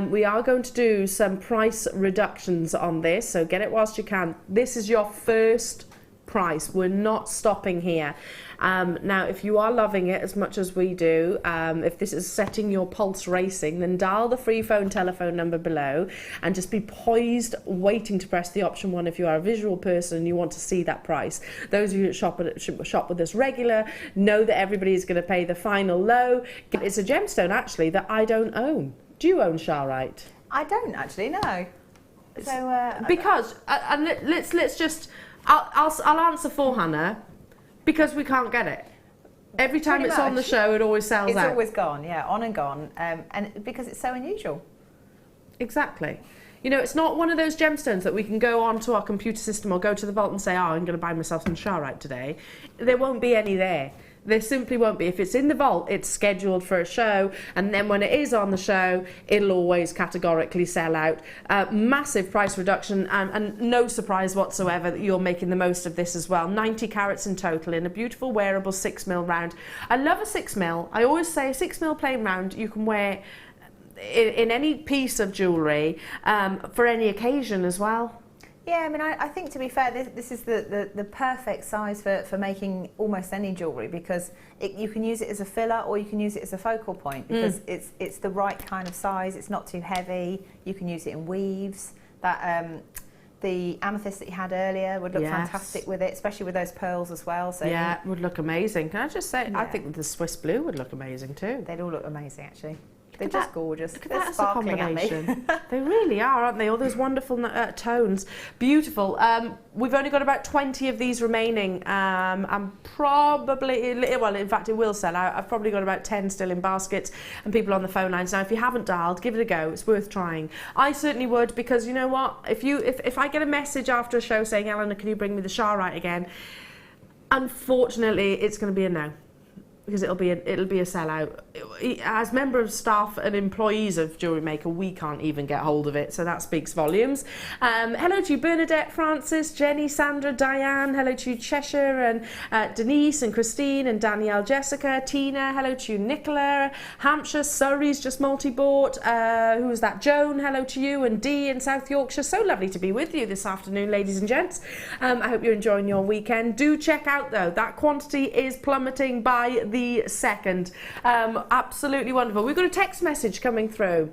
we are going to do some price reductions on this, so get it whilst you can. This is your first price. We're not stopping here. Now, if you are loving it as much as we do, if this is setting your pulse racing, then dial the free phone telephone number below and just be poised, waiting to press the option 1 if you are a visual person and you want to see that price. Those of you that shop with us regular know that everybody is going to pay the final low. It's a gemstone, actually, that I don't own. Do you own Charite? I don't actually, no. So because and let's just I'll answer for Hannah, because we can't get it. Every time Pretty it's on the much. show, it always sells out. It's always gone, yeah, on and gone, and because it's so unusual. Exactly. You know, it's not one of those gemstones that we can go onto our computer system or go to the vault and say, oh, I'm going to buy myself some Charite today. There won't be any there. There simply won't be. If it's in the vault, it's scheduled for a show, and then when it is on the show, it'll always categorically sell out. Massive price reduction, and no surprise whatsoever that you're making the most of this as well. 90 carats in total in a beautiful wearable 6mm round. I love a 6mm. I always say a 6mm plain round you can wear in any piece of jewellery for any occasion as well. Yeah, I mean, I think, to be fair, this is the perfect size for making almost any jewellery, because you can use it as a filler or you can use it as a focal point, because it's the right kind of size. It's not too heavy. You can use it in weaves. That the amethyst that you had earlier would look fantastic with it, especially with those pearls as well. So yeah, it would look amazing. Can I just say, I think the Swiss blue would look amazing too. They'd all look amazing, actually. They're just gorgeous. Look at They're that as a sparkling at me. combination. They really are, aren't they? All those wonderful tones. Beautiful. We've only got about 20 of these remaining. I'm probably, well, in fact, it will sell out. I've probably got about 10 still in baskets and people on the phone lines. Now, if you haven't dialed, give it a go. It's worth trying. I certainly would, because you know what? If I get a message after a show saying, Eleanor, can you bring me the Charite again? Unfortunately, it's going to be a no, because it'll be a sellout. As member of staff and employees of Jewellery Maker, we can't even get hold of it, so that speaks volumes. Hello to you, Bernadette, Francis, Jenny, Sandra, Diane. Hello to you, Cheshire, and Denise, and Christine, and Danielle, Jessica, Tina. Hello to you, Nicola, Hampshire, Surrey's just multi-bought. Who was that? Joan, hello to you, and Dee in South Yorkshire. So lovely to be with you this afternoon, ladies and gents. I hope you're enjoying your weekend. Do check out, though, that quantity is plummeting by the second. Absolutely wonderful. We've got a text message coming through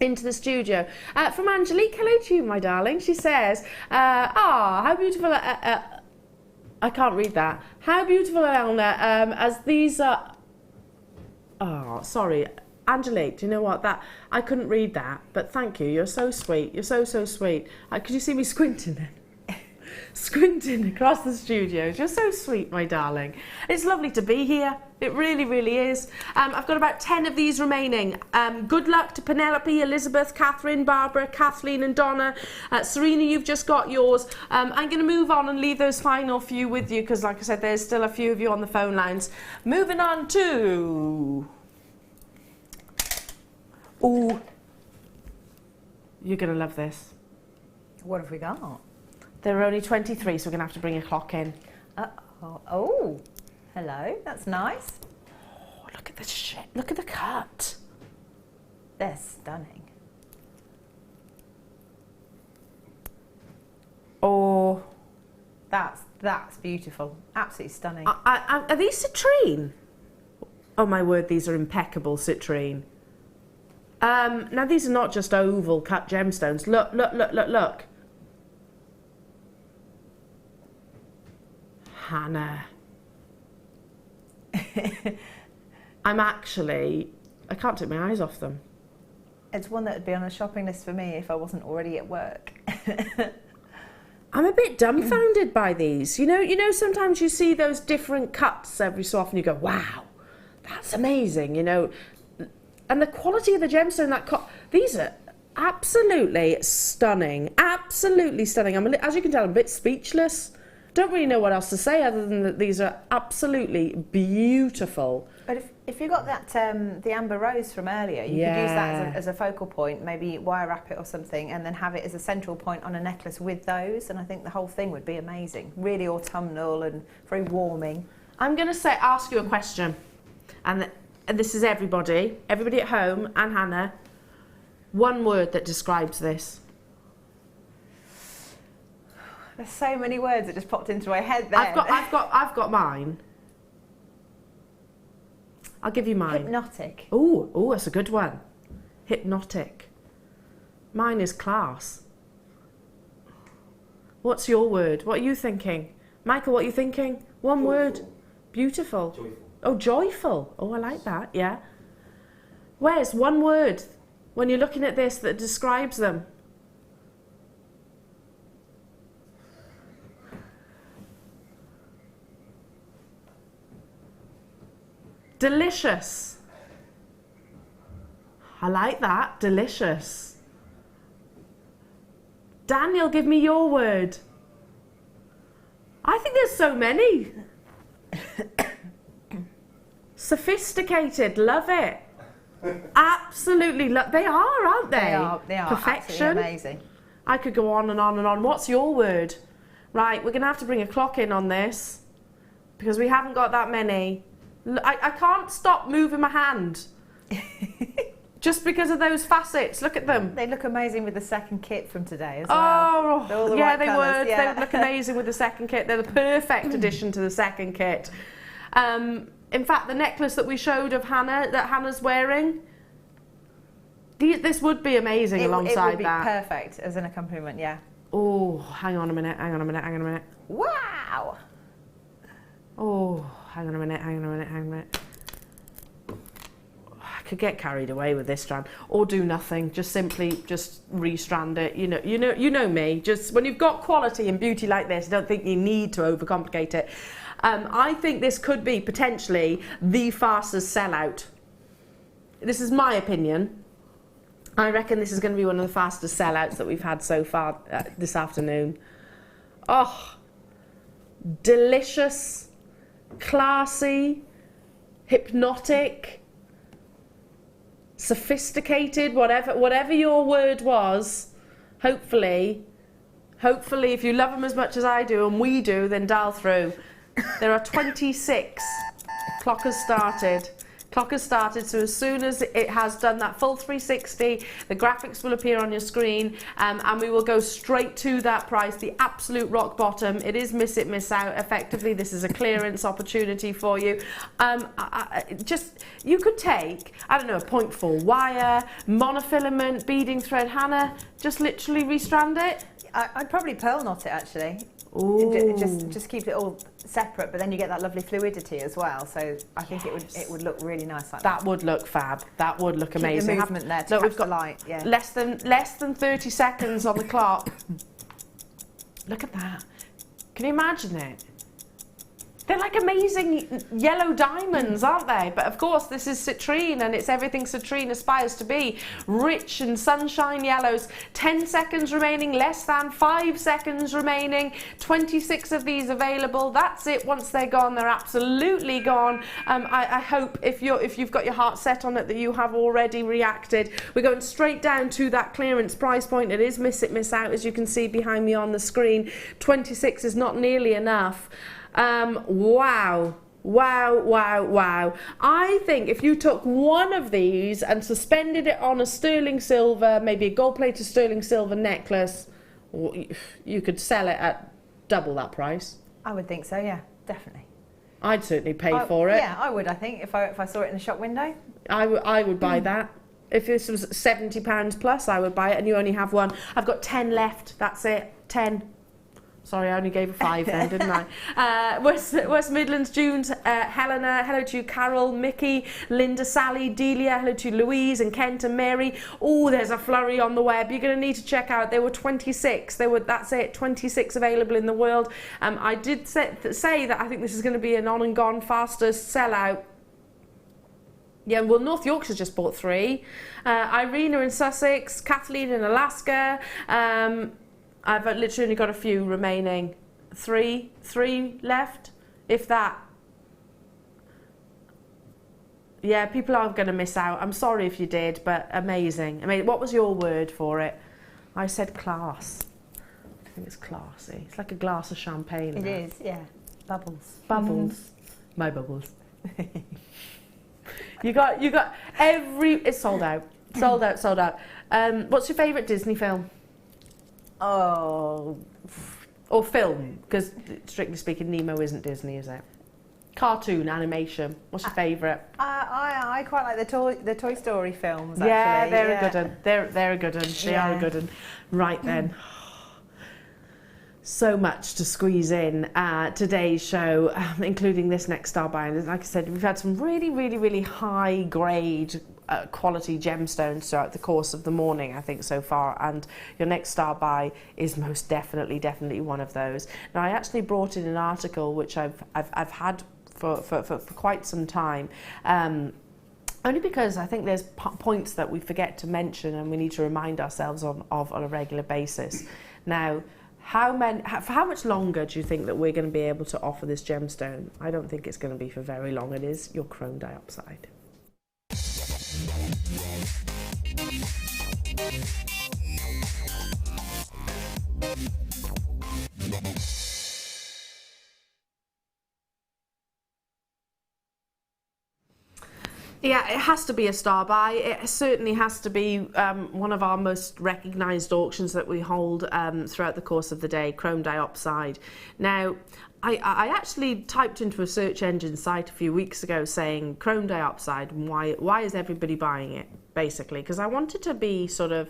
into the studio from Angelique. Hello to you, my darling. She says, how beautiful, I can't read that. How beautiful, Eleanor, as these are, sorry, Angelique, do you know what, that I couldn't read that, but thank you, you're so sweet, you're so sweet. Could you see me squinting then? Squinting across the studio. You're so sweet, my darling. It's lovely to be here. It really, really is. I've got about 10 of these remaining. Good luck to Penelope, Elizabeth, Catherine, Barbara, Kathleen and Donna. Serena, you've just got yours. I'm going to move on and leave those final few with you, because like I said, there's still a few of you on the phone lines. Moving on to... Ooh. You're going to love this. What have we got? There are only 23, so we're going to have to bring a clock in. Oh, hello. That's nice. Oh, look at the shit. Look at the cut. They're stunning. Oh, that's beautiful. Absolutely stunning. Are these citrine? Oh my word, these are impeccable citrine. Now these are not just oval cut gemstones. Look. Hannah. I can't take my eyes off them. It's one that would be on a shopping list for me if I wasn't already at work. I'm a bit dumbfounded by these. You know, sometimes you see those different cuts every so often, you go, wow, that's amazing, you know. And the quality of the gemstone, these are absolutely stunning. Absolutely stunning. As you can tell, I'm a bit speechless. Don't really know what else to say other than that these are absolutely beautiful. But if you got that the amber rose from earlier, you could use that as a focal point, maybe wire wrap it or something, and then have it as a central point on a necklace with those, and I think the whole thing would be amazing. Really autumnal and very warming. I'm going to ask you a question, and this is everybody at home, and Hannah. One word that describes this. There's so many words that just popped into my head there. I've got mine. I'll give you mine. Hypnotic. Oh, that's a good one. Hypnotic. Mine is class. What's your word? What are you thinking? Michael, what are you thinking? One word. Beautiful. Joyful. Oh, joyful. Oh, I like that, yeah. Where's one word when you're looking at this that describes them? Delicious. I like that. Delicious. Daniel, give me your word. I think there's so many. Sophisticated. Love it. Absolutely. They are, aren't they? They are. Perfection. Absolutely amazing. I could go on and on and on. What's your word? Right, we're going to have to bring a clock in on this because we haven't got that many. I can't stop moving my hand just because of those facets. Look at them. They look amazing with the second kit from today as well. Oh, yeah, they would. Yeah. They would look amazing with the second kit. They're the perfect addition to the second kit. In fact, the necklace that we showed of Hannah, that Hannah's wearing, this would be amazing alongside that. It would be perfect as an accompaniment, yeah. Oh, hang on a minute. Wow! Oh, hang on a minute. I could get carried away with this strand, or do nothing. Just simply restrand it. You know me. Just when you've got quality and beauty like this, I don't think you need to overcomplicate it. I think this could be potentially the fastest sellout. This is my opinion. I reckon this is going to be one of the fastest sellouts that we've had so far this afternoon. Oh, delicious. Classy, hypnotic, sophisticated, whatever your word was. Hopefully if you love them as much as I do and we do, then dial through. There are 26. Clock has started, so as soon as it has done that full 360, the graphics will appear on your screen, and we will go straight to that price, the absolute rock bottom. It is miss it, miss out. Effectively, this is a clearance opportunity for you. You could take, I don't know, a 0.4 wire, monofilament, beading thread. Hannah, just literally restrand it? I'd probably pearl knot it, actually. Ooh. Just keep it all separate, but then you get that lovely fluidity as well. So I think it would look really nice like that. That would look fab. That would look amazing. The movement there to we've got the light. Yeah. Less than 30 seconds on the clock. Look at that. Can you imagine it? They're like amazing yellow diamonds, aren't they? But of course, this is citrine, and it's everything citrine aspires to be. Rich and sunshine yellows. 10 seconds remaining, less than 5 seconds remaining. 26 of these available. That's it. Once they're gone, they're absolutely gone. I hope if you've got your heart set on it that you have already reacted. We're going straight down to that clearance price point. It is miss it, miss out, as you can see behind me on the screen. 26 is not nearly enough. Wow. I think if you took one of these and suspended it on a sterling silver, maybe a gold-plated sterling silver necklace, you could sell it at double that price. I would think so, yeah, definitely. I'd certainly pay for it. Yeah, I would, I think, if I saw it in the shop window. I would buy that. If this was £70 plus, I would buy it, and you only have one. I've got 10 left, that's it, 10. Sorry, I only gave a 5 then, didn't I? West Midlands, Junes, Helena, hello to you, Carol, Mickey, Linda, Sally, Delia, hello to Louise and Kent and Mary. Oh, there's a flurry on the web. You're going to need to check out. There were 26. That's it, 26 available in the world. I did say that I think this is going to be an on and gone fastest sellout. Yeah, well, North Yorkshire's just bought 3. Irina in Sussex, Kathleen in Alaska. I've literally only got a few remaining. 3 left, if that. Yeah, people are going to miss out. I'm sorry if you did, but amazing. I mean, what was your word for it? I said class. I think it's classy. It's like a glass of champagne. It is, yeah. Bubbles. Bubbles. My bubbles. You got every. It's sold out. Sold out. What's your favourite Disney film? Oh, Or film, because strictly speaking, Nemo isn't Disney, is it? Cartoon, animation. What's your favourite? I quite like the Toy Story films. Yeah, actually. they're a good one. They're a good one. They are a good one. Right then. So much to squeeze in today's show, including this next star buy. And like I said, we've had some really high grade quality gemstones throughout the course of the morning, I think, so far, and your next star buy is most definitely one of those. Now, I actually brought in an article which I've had for quite some time, only because I think there's points that we forget to mention and we need to remind ourselves of on a regular basis. Now, for how much longer do you think that we're going to be able to offer this gemstone? I don't think it's going to be for very long. It is your chrome diopside. Yeah, it has to be a star buy. It certainly has to be one of our most recognised auctions that we hold throughout the course of the day, chrome diopside. Now, I actually typed into a search engine site a few weeks ago saying chrome diopside, why is everybody buying it, basically, because I wanted to be sort of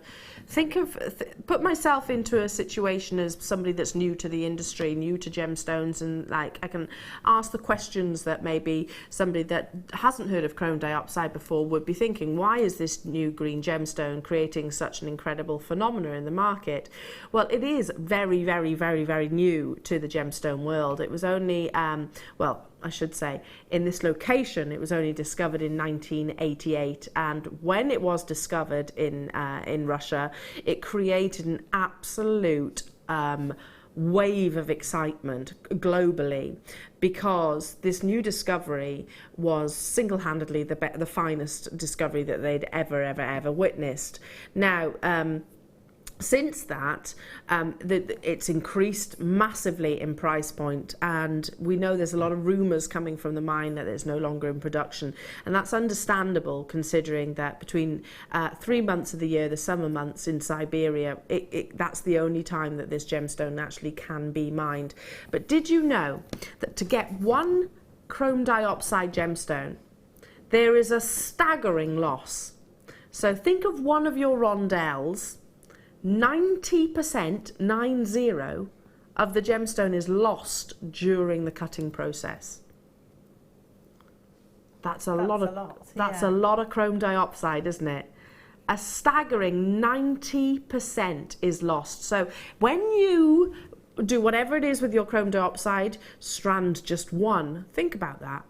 put myself into a situation as somebody that's new to the industry, new to gemstones, and like I can ask the questions that maybe somebody that hasn't heard of chrome diopside before would be thinking, why is this new green gemstone creating such an incredible phenomena in the market? Well, it is very new to the gemstone world. It was only well, I should say, in this location, it was only discovered in 1988, and when it was discovered in Russia, it created an absolute wave of excitement globally, because this new discovery was single-handedly the finest discovery that they'd ever witnessed. Now, since that, it's increased massively in price point, and we know there's a lot of rumours coming from the mine that it's no longer in production, and that's understandable considering that between 3 months of the year, the summer months in Siberia, that's the only time that this gemstone actually can be mined. But did you know that to get one chrome diopside gemstone, there is a staggering loss? So think of one of your rondelles. 90%, 90, of the gemstone is lost during the cutting process. That's a lot of chrome diopside, isn't it? A staggering 90% is lost. So when you do whatever it is with your chrome diopside, strand just one, think about that.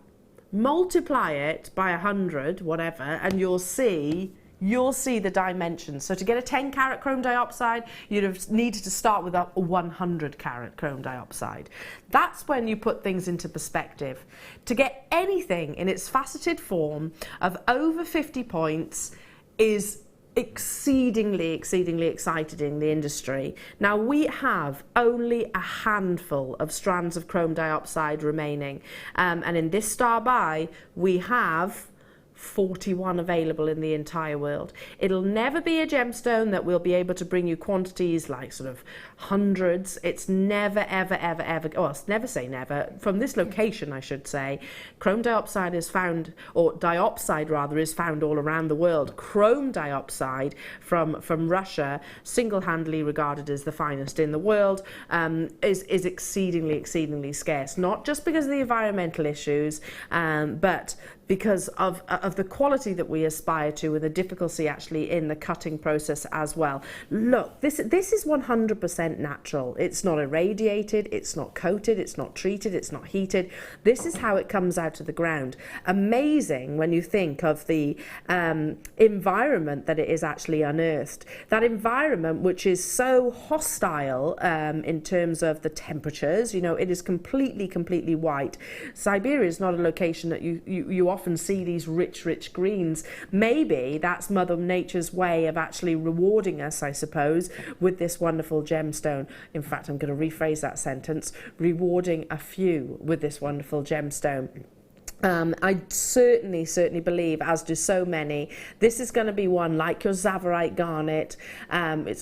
Multiply it by 100, whatever, and you'll see the dimensions. So to get a 10 carat chrome diopside, you'd have needed to start with a 100 carat chrome diopside. That's when you put things into perspective. To get anything in its faceted form of over 50 points is exceedingly excited in the industry. Now, we have only a handful of strands of chrome diopside remaining, and in this star buy we have 41 available in the entire world. It'll never be a gemstone that will be able to bring you quantities like sort of hundreds. It's never, ever, well, never say never. From this location, I should say, chrome diopside is found, or diopside rather, is found all around the world. Chrome diopside from Russia, single-handedly regarded as the finest in the world, is exceedingly scarce. Not just because of the environmental issues, but because of the quality that we aspire to, and the difficulty actually in the cutting process as well. Look, this is 100% natural. It's not irradiated, it's not coated, it's not treated, it's not heated. This is how it comes out of the ground. Amazing when you think of the environment that it is actually unearthed. That environment which is so hostile in terms of the temperatures. You know, it is completely white. Siberia is not a location that you often see these rich greens. Maybe that's Mother Nature's way of actually rewarding us, I suppose, with this wonderful gemstone. In fact, I'm going to rephrase that sentence, rewarding a few with this wonderful gemstone. I certainly believe, as do so many, this is going to be one like your Zavarite garnet,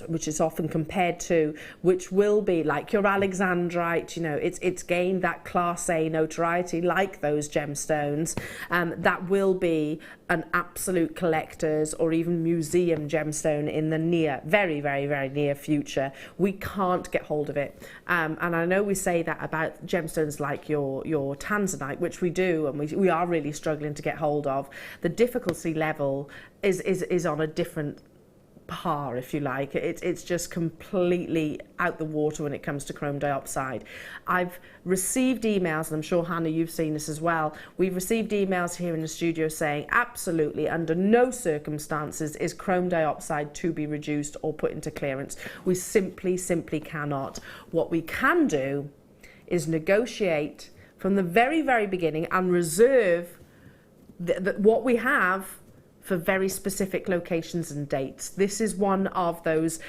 which is often compared to, which will be like your Alexandrite. You know, it's gained that Class A notoriety like those gemstones. That will be an absolute collector's or even museum gemstone in the very near future. We can't get hold of it, and I know we say that about gemstones like your tanzanite, which we do, and we are really struggling to get hold of. The difficulty level is on a different par, if you like. It's just completely out the water when it comes to chrome diopside. I've received emails, and I'm sure, Hannah, you've seen this as well. We've received emails here in the studio saying absolutely under no circumstances is chrome diopside to be reduced or put into clearance. We simply cannot. What we can do is negotiate from the very beginning and reserve what we have for very specific locations and dates. This is one of those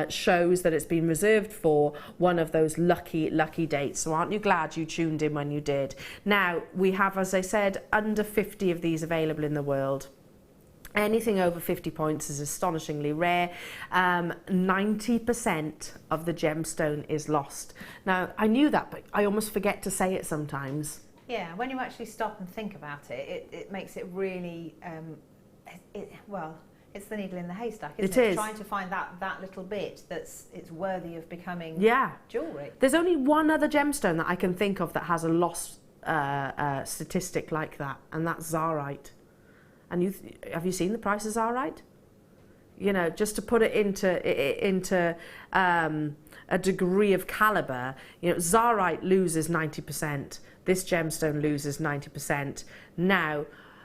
shows that it's been reserved for, one of those lucky dates. So aren't you glad you tuned in when you did? Now, we have, as I said, under 50 of these available in the world. Anything over 50 points is astonishingly rare. 90% of the gemstone is lost. Now, I knew that, but I almost forget to say it sometimes. Yeah, when you actually stop and think about it, it makes it really... well, it's the needle in the haystack, isn't it? Trying to find that little bit it's worthy of becoming jewellery. There's only one other gemstone that I can think of that has a lost statistic like that, and that's Charite. And have you seen the price of Charite? You know, just to put it into a degree of calibre, you know, Charite loses 90%. This gemstone loses 90%. Now,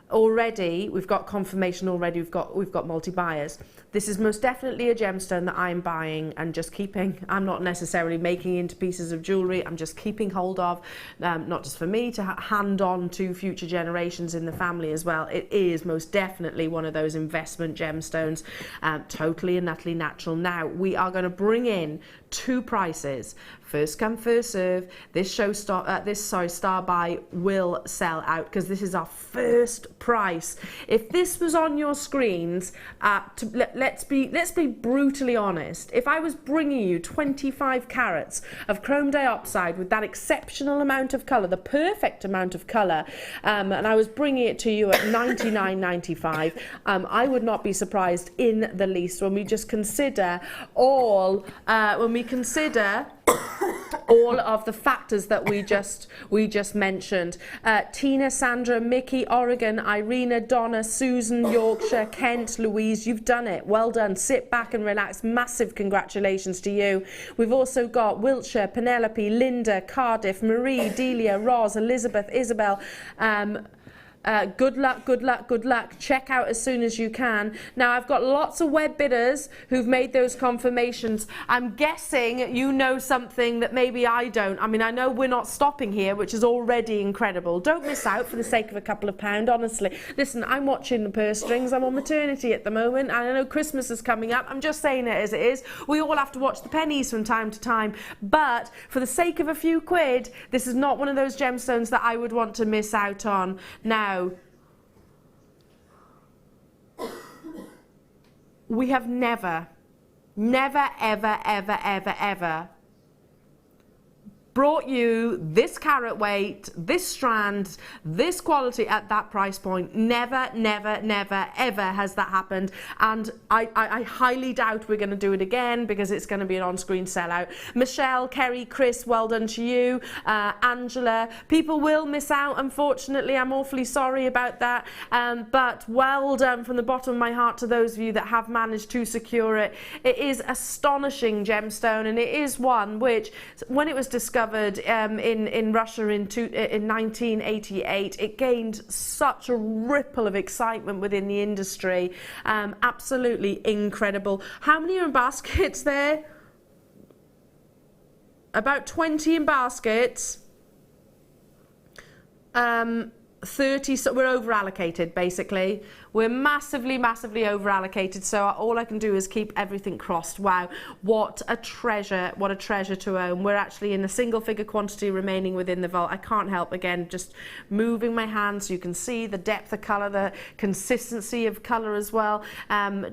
already we've got confirmation. Already we've got multi-buyers. This is most definitely a gemstone that I'm buying and just keeping. I'm not necessarily making into pieces of jewellery. I'm just keeping hold of, not just for me to hand on to future generations in the family as well. It is most definitely one of those investment gemstones, totally and utterly natural. Now we are going to bring in two prices. First come, first serve. This star buy will sell out because this is our first price. If this was on your screens, let's be brutally honest. If I was bringing you 25 carats of chrome diopside with that exceptional amount of colour, the perfect amount of colour, and I was bringing it to you at $99.95, I would not be surprised in the least when we just consider all all of the factors that we just mentioned. Tina, Sandra, Mickey, Oregon, Irina, Donna, Susan, Yorkshire, Kent, Louise, you've done it. Well done. Sit back and relax. Massive congratulations to you. We've also got Wiltshire, Penelope, Linda, Cardiff, Marie, Delia, Roz, Elizabeth, Isabel, good luck. Check out as soon as you can. Now, I've got lots of web bidders who've made those confirmations. I'm guessing you know something that maybe I don't. I mean, I know we're not stopping here, which is already incredible. Don't miss out for the sake of a couple of pounds, honestly. Listen, I'm watching the purse strings. I'm on maternity at the moment. I know Christmas is coming up. I'm just saying it as it is. We all have to watch the pennies from time to time. But for the sake of a few quid, this is not one of those gemstones that I would want to miss out on. Now, we have never, ever brought you this carat weight, this strand, this quality at that price point. Never, ever has that happened. And I highly doubt we're going to do it again because it's going to be an on-screen sellout. Michelle, Kerry, Chris, well done to you. Angela, people will miss out, unfortunately. I'm awfully sorry about that. But well done from the bottom of my heart to those of you that have managed to secure it. It is astonishing gemstone, and it is one which, when it was discovered in Russia in 1988, it gained such a ripple of excitement within the industry. Absolutely incredible. How many are in baskets there? About 20 in baskets. 30, so we're over allocated basically. We're massively over allocated, so all I can do is keep everything crossed. Wow, what a treasure to own. We're actually in a single figure quantity remaining within the vault. I can't help, again, just moving my hand so you can see the depth of colour, the consistency of colour as well.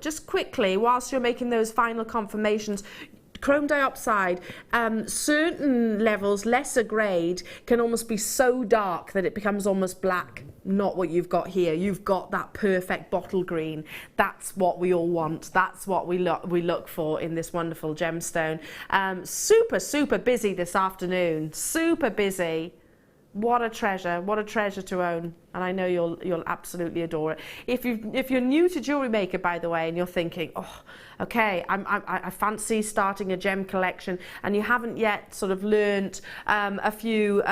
Just quickly, whilst you're making those final confirmations, chrome diopside, certain levels, lesser grade, can almost be so dark that it becomes almost black. Not what you've got here. You've got that perfect bottle green. That's what we all want. That's what we look for in this wonderful gemstone. Super busy this afternoon. Super busy. What a treasure to own, and I know you'll absolutely adore it. If you're new to Jewellery Maker, by the way, and you're thinking, oh, okay, I fancy starting a gem collection, and you haven't yet sort of learnt a few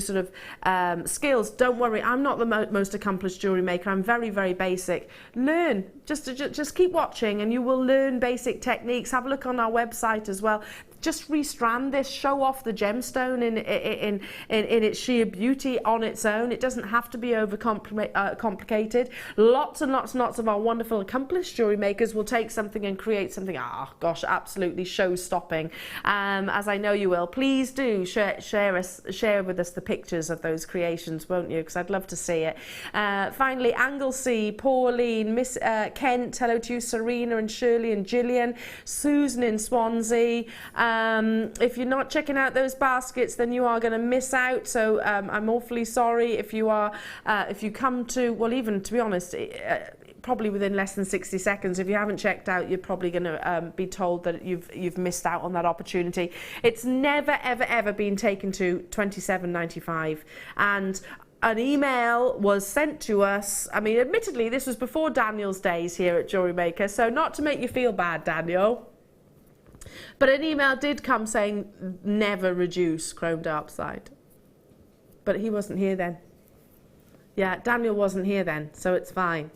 sort of skills, don't worry. I'm not the most accomplished jewellery maker. I'm very basic. Learn. Just keep watching, and you will learn basic techniques. Have a look on our website as well. Just restrand this, show off the gemstone in its sheer beauty on its own. It doesn't have to be over complicated. Lots and lots of our wonderful accomplished jewellery makers will take something and create something, gosh, absolutely show-stopping. As I know you will. Please do share with us the pictures of those creations, won't you? Because I'd love to see it. Finally, Anglesey, Pauline, Miss Kent, hello to you, Serena and Shirley and Gillian, Susan in Swansea. If you're not checking out those baskets, then you are going to miss out. So I'm awfully sorry if you are, if you come to, well, even to be honest, probably within less than 60 seconds. If you haven't checked out, you're probably going to be told that you've missed out on that opportunity. It's never ever been taken to $27.95, and an email was sent to us. I mean, admittedly, this was before Daniel's days here at Jewellery Maker, so not to make you feel bad, Daniel, but an email did come saying never reduce chrome diopside. But he wasn't here then. Yeah, Daniel wasn't here then, so it's fine.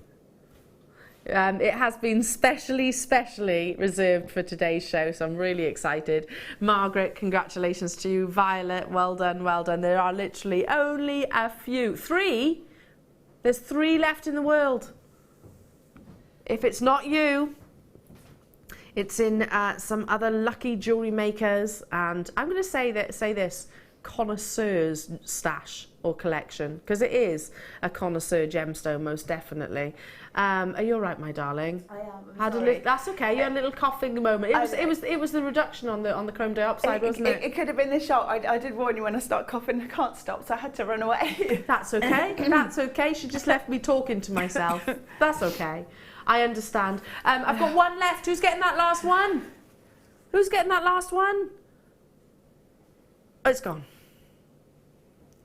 It has been specially reserved for today's show, so I'm really excited. Margaret, congratulations to you. Violet, well done. There are literally only a few. 3? There's 3 left in the world. If it's not you, it's in some other lucky jewellery makers, and I'm going to say this, connoisseur's stash or collection, because it is a connoisseur gemstone, most definitely. Are you all right, my darling? I am. That's okay. You had a little coughing moment. It was the reduction on the chrome diopside, wasn't it? It could have been the shock. I did warn you when I start coughing, I can't stop, so I had to run away. That's okay. That's okay. She just left me talking to myself. That's okay. I understand. I've got one left. Who's getting that last one? Who's getting that last one? Oh, it's gone.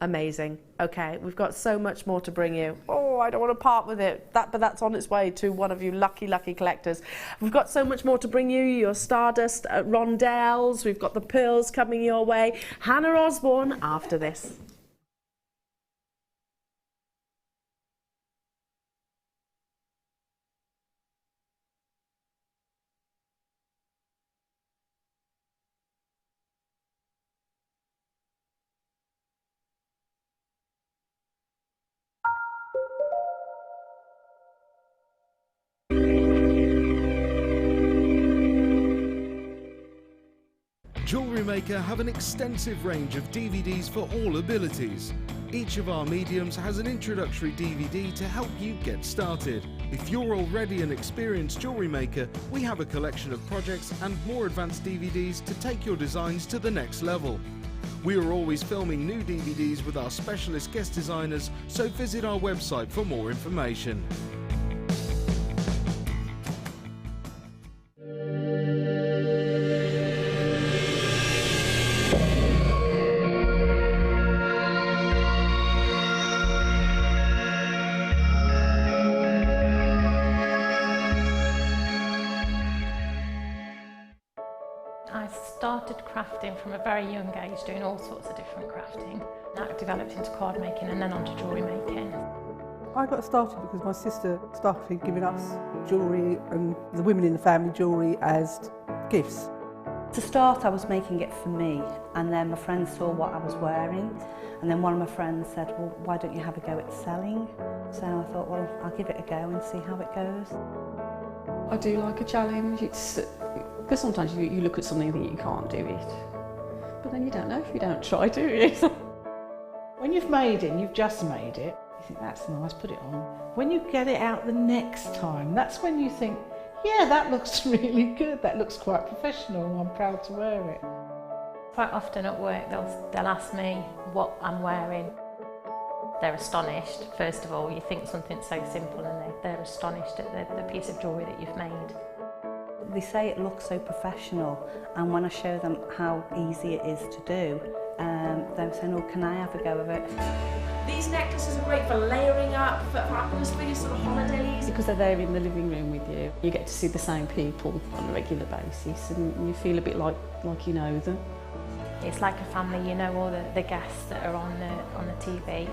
Amazing. Okay, we've got so much more to bring you. Oh, I don't want to part with it. But that's on its way to one of you lucky collectors. We've got so much more to bring you. Your Stardust rondelles. We've got the pearls coming your way. Hannah Osborne after this. Jewellery Maker have an extensive range of DVDs for all abilities. Each of our mediums has an introductory DVD to help you get started. If you're already an experienced jewellery maker, we have a collection of projects and more advanced DVDs to take your designs to the next level. We are always filming new DVDs with our specialist guest designers, so visit our website for more information. I started crafting from a very young age, doing all sorts of different crafting. That developed into card making and then onto jewellery making. I got started because my sister started giving us jewellery and the women in the family jewellery as gifts. To start, I was making it for me, and then my friends saw what I was wearing, and then one of my friends said, well, why don't you have a go at selling? So I thought, well, I'll give it a go and see how it goes. I do like a challenge. Because sometimes you look at something and think you can't do it, but then you don't know if you don't try, do you? When you've made it, and you've just made it, you think that's nice, put it on. When you get it out the next time, that's when you think, yeah, that looks really good, that looks quite professional, I'm proud to wear it. Quite often at work they'll ask me what I'm wearing. They're astonished, first of all. You think something so simple and they're astonished at the piece of jewellery that you've made. They say it looks so professional, and when I show them how easy it is to do, they're saying, oh, can I have a go of it? These necklaces are great for layering up, for atmosphere, sort of holidays. Because they're there in the living room with you. You get to see the same people on a regular basis, and you feel a bit like you know them. It's like a family, you know all the guests that are on the TV.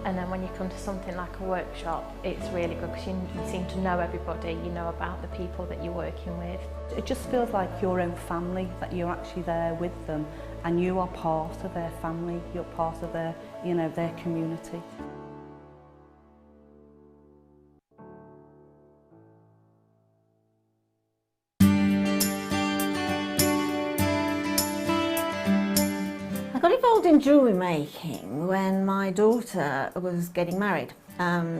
And then when you come to something like a workshop, it's really good because you seem to know everybody, you know about the people that you're working with. It just feels like your own family, that you're actually there with them, and you are part of their family, you're part of their, you know, their community. I got involved in jewellery making when my daughter was getting married.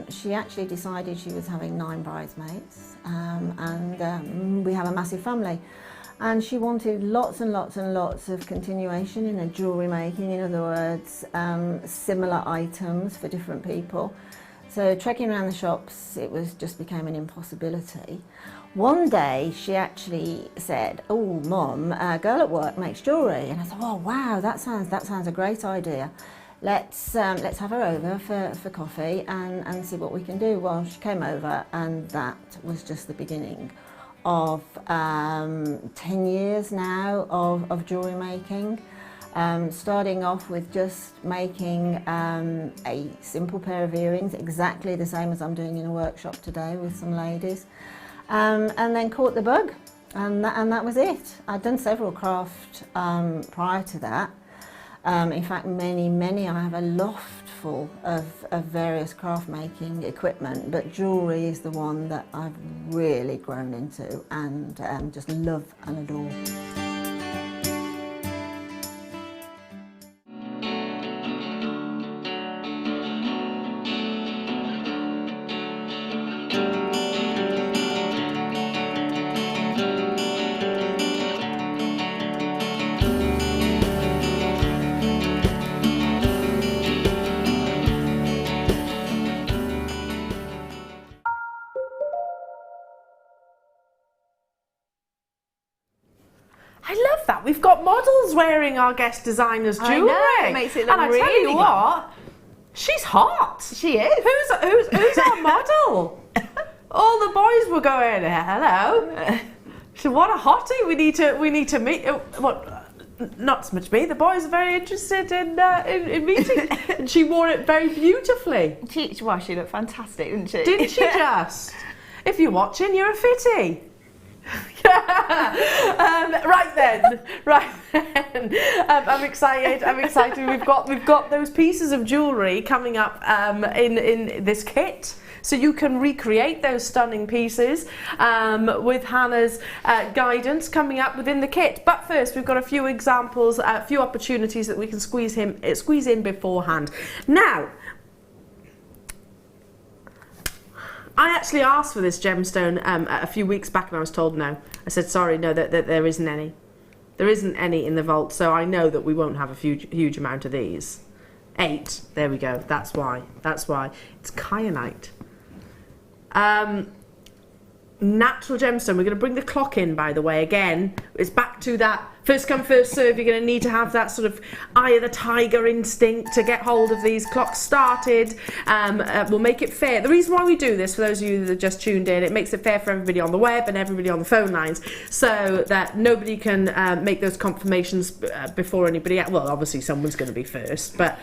She actually decided she was having 9 bridesmaids, and we have a massive family. And she wanted lots and lots and lots of continuation in her jewellery making, in other words, similar items for different people. So trekking around the shops, just became an impossibility. One day she actually said, oh Mum, a girl at work makes jewellery. And I thought, oh wow, that sounds a great idea. Let's have her over for coffee and see what we can do. Well, she came over, and that was just the beginning of 10 years now of jewellery making. Starting off with just making a simple pair of earrings, exactly the same as I'm doing in a workshop today with some ladies. And then caught the bug, and that was it. I'd done several craft prior to that. In fact, many. I have a loft full of various craft making equipment, but jewellery is the one that I've really grown into and just love and adore. I love that. We've got models wearing our guest designer's jewellery. I know, it makes it look and I really tell you good. what, she's hot. She is. Who's our model? All the boys were going, hello. So what a hottie. We need to meet. Not so much me. The boys are very interested in meeting. And she wore it very beautifully. She looked fantastic, didn't she? Didn't she just? If you're watching, you're a fitty. Right then. I'm excited. We've got those pieces of jewellery coming up in this kit. So you can recreate those stunning pieces with Hannah's guidance coming up within the kit. But first, we've got a few examples, a few opportunities that we can squeeze in beforehand. Now, I actually asked for this gemstone a few weeks back, and I was told no. I said, sorry, no, that there isn't any. There isn't any in the vault, so I know that we won't have a huge amount of these. 8, there we go, that's why. It's kyanite. Natural gemstone. We're going to bring the clock in, by the way. Again, it's back to that first come first serve. You're going to need to have that sort of eye of the tiger instinct to get hold of these clocks started. We'll make it fair. The reason why we do this, for those of you that just tuned in, it makes it fair for everybody on the web and everybody on the phone lines, so that nobody can make those confirmations before anybody else. Well, obviously someone's going to be first, but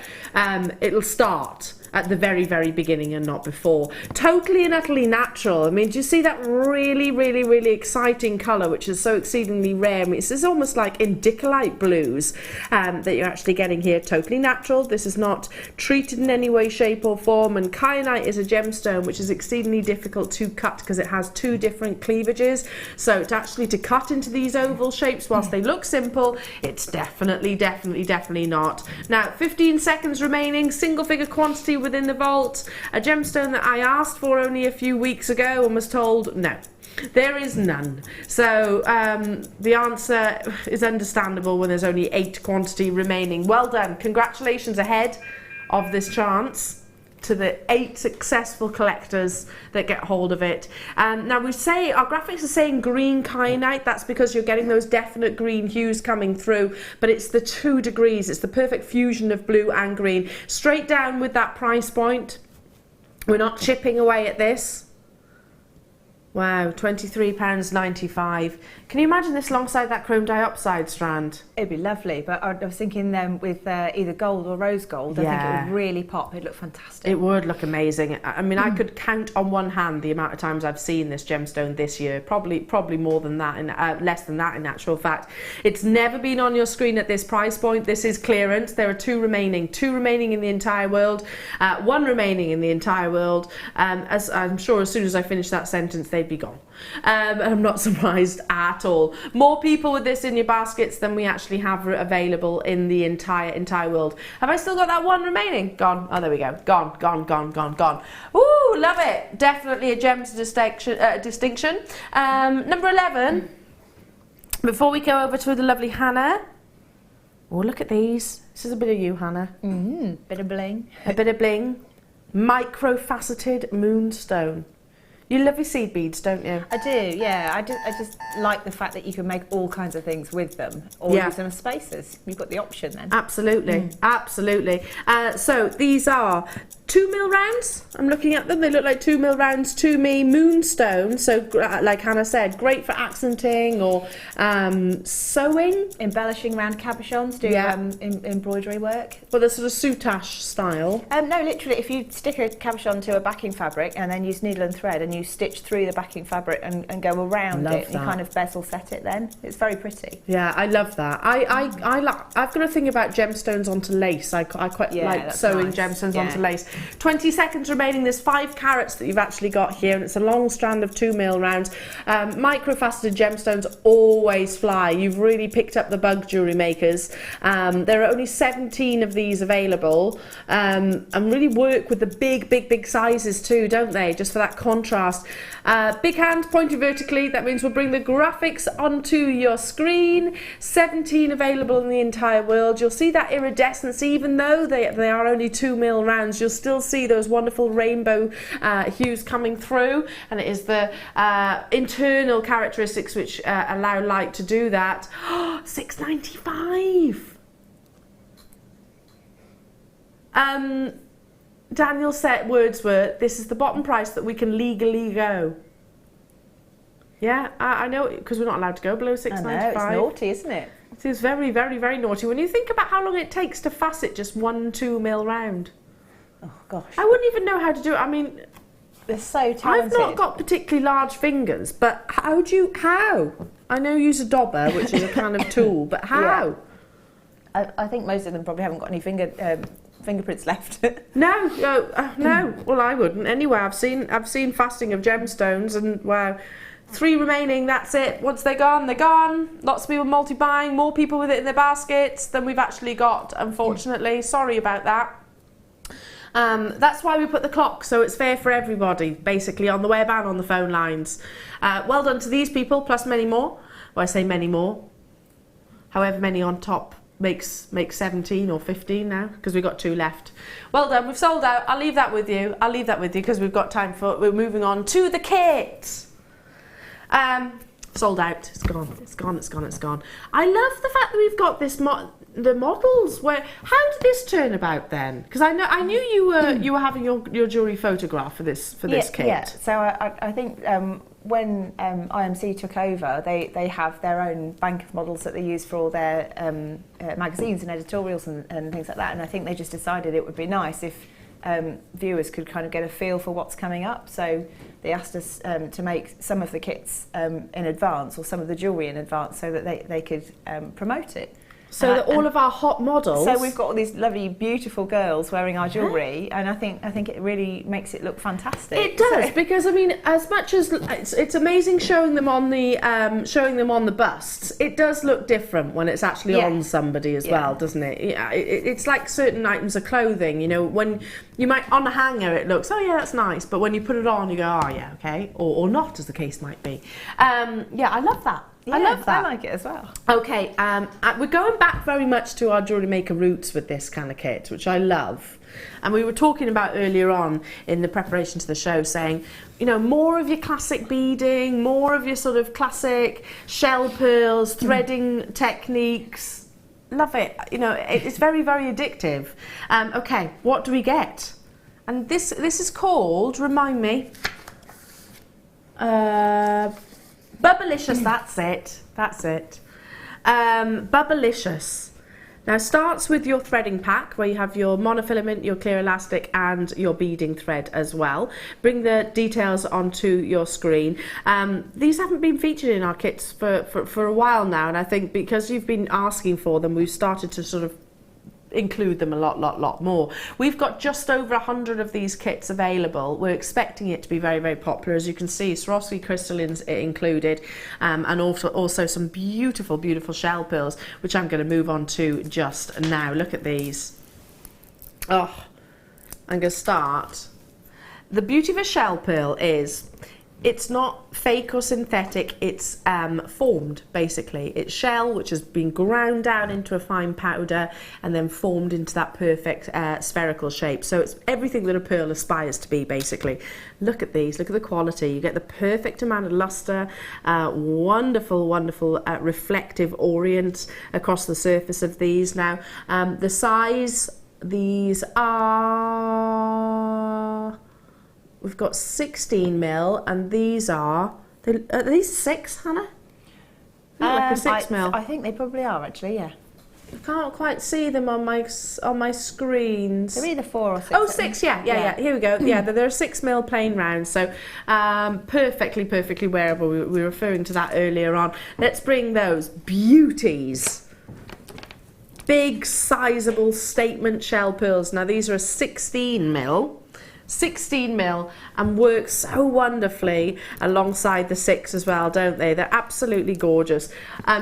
it'll start at the very, very beginning and not before. Totally and utterly natural. I mean, do you see that really, really, really exciting colour, which is so exceedingly rare? I mean, it's almost like like indicolite blues that you're actually getting here. Totally natural. This is not treated in any way, shape or form, and kyanite is a gemstone which is exceedingly difficult to cut because it has 2 different cleavages. So to cut into these oval shapes, whilst they look simple, it's definitely not. Now 15 seconds remaining, single figure quantity within the vault, a gemstone that I asked for only a few weeks ago and was told no. There is none. So the answer is understandable when there's only 8 quantity remaining. Well done. Congratulations ahead of this chance to the 8 successful collectors that get hold of it. Now we say, our graphics are saying green kyanite, that's because you're getting those definite green hues coming through, but it's the 2 degrees, it's the perfect fusion of blue and green. Straight down with that price point. We're not chipping away at this. Wow, £23.95. Can you imagine this alongside that chrome diopside strand? It'd be lovely, but I was thinking then with either gold or rose gold, I think it would really pop. It'd look fantastic. It would look amazing. I mean, I could count on one hand the amount of times I've seen this gemstone this year. Probably more than that, and less than that in actual fact. It's never been on your screen at this price point. This is clearance. There are 2 remaining. 2 remaining in the entire world. 1 remaining in the entire world. As I'm sure as soon as I finish that sentence, they'd be gone. I'm not surprised at all. More people with this in your baskets than we actually have available in the entire world. Have I still got that 1 remaining? Gone. Oh, there we go. Gone. Ooh, love it. Definitely a gem to distinction. Number 11. Before we go over to the lovely Hannah. Oh, look at these. This is a bit of you, Hannah. Bit of bling. A bit of bling. Micro-faceted Moonstone. You love your seed beads, don't you? I do, yeah. I just like the fact that you can make all kinds of things with them, or use them as spaces. You've got the option then. Absolutely, absolutely. So these are 2mm rounds. I'm looking at them. They look like 2mm rounds to me. Moonstone. So, like Hannah said, great for accenting or sewing, embellishing around cabochons. Do embroidery work. Well, the sort of soutache style. No, literally, if you stick a cabochon to a backing fabric and then use needle and thread and you stitch through the backing fabric and go around it, you kind of bezel set it. Then it's very pretty. Yeah, I love that. I've got a thing about gemstones onto lace. I quite like sewing gemstones onto lace. 20 seconds remaining. There's 5 carats that you've actually got here, and it's a long strand of 2mm rounds. Micro-faceted gemstones always fly. You've really picked up the bug, jewellery makers. There are only 17 of these available, and really work with the big sizes too, don't they? Just for that contrast. Big hand pointed vertically. That means we'll bring the graphics onto your screen. 17 available in the entire world. You'll see that iridescence, even though they are only 2mm rounds. You'll still see those wonderful rainbow hues coming through, and it is the internal characteristics which allow light to do that. £6.95. Daniel said words were, this is the bottom price that we can legally go. Yeah, I know, because we're not allowed to go below £6.95. I know, it's naughty, isn't it? It is very naughty. When you think about how long it takes to facet just 1 2mm round. Oh gosh. I wouldn't even know how to do it. I mean, they're so talented. I've not got particularly large fingers, but how? I know you use a dauber, which is a kind of tool, but how? Yeah. I think most of them probably haven't got any fingerprints left. No. Well, I wouldn't. Anyway, I've seen fasting of gemstones, and wow. 3 remaining, that's it. Once they're gone, they're gone. Lots of people multi-buying, more people with it in their baskets than we've actually got, unfortunately. Sorry about that. That's why we put the clock, so it's fair for everybody, basically, on the web and on the phone lines. Well done to these people, plus many more. Well, I say many more. However many on top makes 17 or 15 now, because we've got 2 left. Well done, we've sold out. I'll leave that with you. Because we've got time for, we're moving on to the kit. Sold out. It's gone. I love the fact that we've got this the models. How did this turn about then? Because I knew you were having your jewellery photograph for this kit. Yeah. So I think when IMC took over, they have their own bank of models that they use for all their magazines and editorials and things like that. And I think they just decided it would be nice if viewers could kind of get a feel for what's coming up. So they asked us to make some of the kits in advance, or some of the jewellery in advance, so that they could promote it. So that all of our hot models. So we've got all these lovely, beautiful girls wearing our jewellery, and I think it really makes it look fantastic. It does, because I mean, as much as it's amazing showing them on the busts, it does look different when it's actually on somebody as well, doesn't it? Yeah, it's like certain items of clothing. You know, when you might on a hanger, it looks, oh yeah, that's nice, but when you put it on, you go, oh yeah, okay, or not, as the case might be. Yeah, I love that. Yeah, I love that. I like it as well. Okay, we're going back very much to our Jewellery Maker roots with this kind of kit, which I love. And we were talking about earlier on in the preparation to the show, saying, you know, more of your classic beading, more of your sort of classic shell pearls, threading techniques. Love it. You know, it's very, very addictive. Okay, what do we get? And this is called, remind me, Bubblicious, that's it. Bubblicious. Now starts with your threading pack, where you have your monofilament, your clear elastic, and your beading thread as well. Bring the details onto your screen. These haven't been featured in our kits for a while now, and I think because you've been asking for them, we've started to sort of include them a lot more. We've got just over 100 of these kits available. We're expecting it to be very, very popular. As you can see, Swarovski crystal included, and also some beautiful, beautiful shell pearls, which I'm going to move on to just now. Look at these. Oh, I'm going to start. The beauty of a shell pearl is it's not fake or synthetic, it's formed, basically. It's shell, which has been ground down into a fine powder and then formed into that perfect spherical shape. So it's everything that a pearl aspires to be, basically. Look at these, look at the quality. You get the perfect amount of luster, wonderful, wonderful reflective orient across the surface of these. Now, the size, these are... We've got 16mm, and these are these 6, Hannah? They look like a 6mm. I think they probably are, actually, yeah. I can't quite see them on my screens. They're either 4 or 6. Oh, 6, yeah. Here we go. Yeah, they're 6mm plain round, so perfectly wearable. We were referring to that earlier on. Let's bring those beauties. Big, sizable statement shell pearls. Now, these are a 16mm. 16mm, and work so wonderfully alongside the 6 as well, don't they? They're absolutely gorgeous.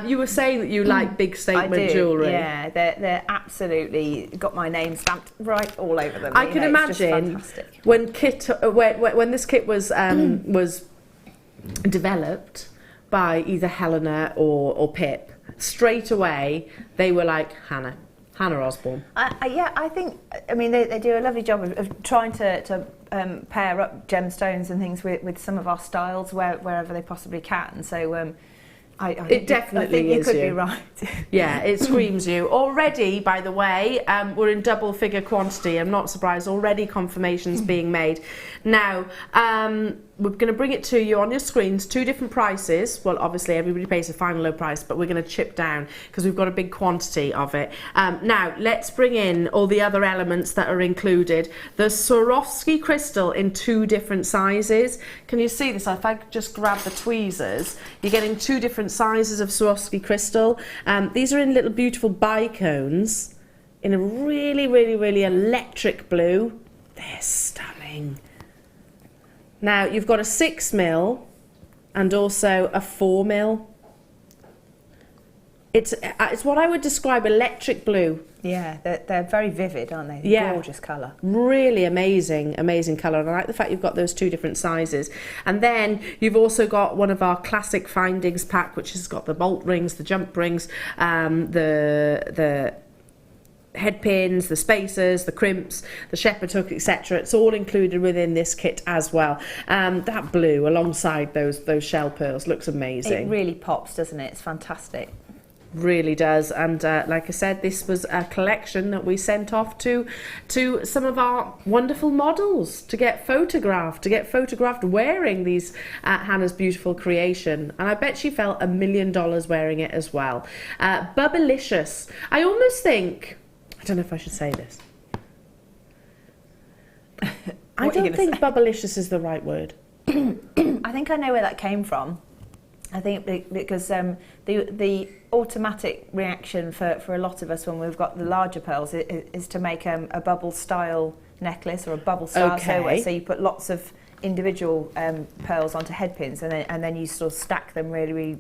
You were saying that you like big statement jewellery. Yeah, they're absolutely got my name stamped right all over them. I can imagine when this kit was developed by either Helena or Pip, straight away they were like, Hannah Osborne. Yeah, I think, I mean, they do a lovely job of trying to pair up gemstones and things with some of our styles wherever they possibly can. So it definitely is. You could be right. Yeah, it screams you. Already, by the way, we're in double figure quantity. I'm not surprised. Already confirmations being made. Now, we're going to bring it to you on your screens, 2 different prices. Well, obviously everybody pays a final low price, but we're going to chip down because we've got a big quantity of it. Now, let's bring in all the other elements that are included. The Swarovski crystal in 2 different sizes. Can you see this? If I just grab the tweezers, you're getting 2 different sizes of Swarovski crystal. These are in little beautiful bicones in a really, really, really electric blue. They're stunning. Now, you've got a 6mm and also a 4mm. It's what I would describe electric blue. Yeah, they're very vivid, aren't they? Yeah. Gorgeous colour. Really amazing colour. And I like the fact you've got those 2 different sizes. And then you've also got one of our classic findings pack, which has got the bolt rings, the jump rings, the head pins, the spacers, the crimps, the shepherd hook, etc. It's all included within this kit as well. That blue alongside those shell pearls looks amazing. It really pops, doesn't it? It's fantastic. Really does. And like I said, this was a collection that we sent off to some of our wonderful models to get photographed wearing these Hannah's beautiful creation, and I bet she felt $1 million wearing it as well. Bubblicious. I almost think, I don't know if I should say this, I don't think bubblicious is the right word. I think I know where that came from. I think because the automatic reaction for a lot of us when we've got the larger pearls is to make a bubble style necklace or a bubble style sewwear. So you put lots of individual pearls onto head pins and then you sort of stack them really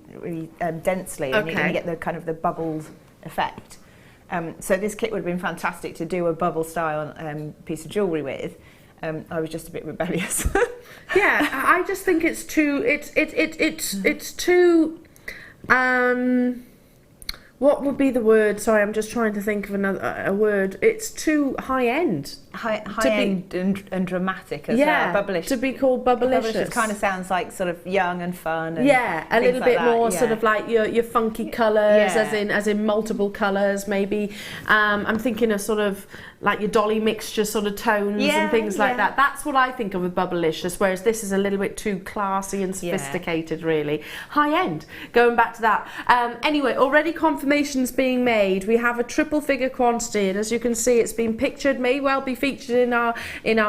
densely and you get the kind of the bubbled effect. So this kit would have been fantastic to do a bubble style piece of jewellery with. I was just a bit rebellious. Yeah, I just think it's too. It's too. What would be the word? Sorry, I'm just trying to think of a word. It's too high end. High end and dramatic as well. Bubblicious. To be called bubblicious. Bubblicious kind of sounds like sort of young and fun. And a little bit more sort of like your funky colours, as in multiple colours maybe. I'm thinking of sort of like your dolly mixture sort of tones and things like that. That's what I think of with bubblicious, whereas this is a little bit too classy and sophisticated really. High end, going back to that. Anyway, already confirmations being made. We have a triple figure quantity and as you can see it's been pictured, may well be featured in our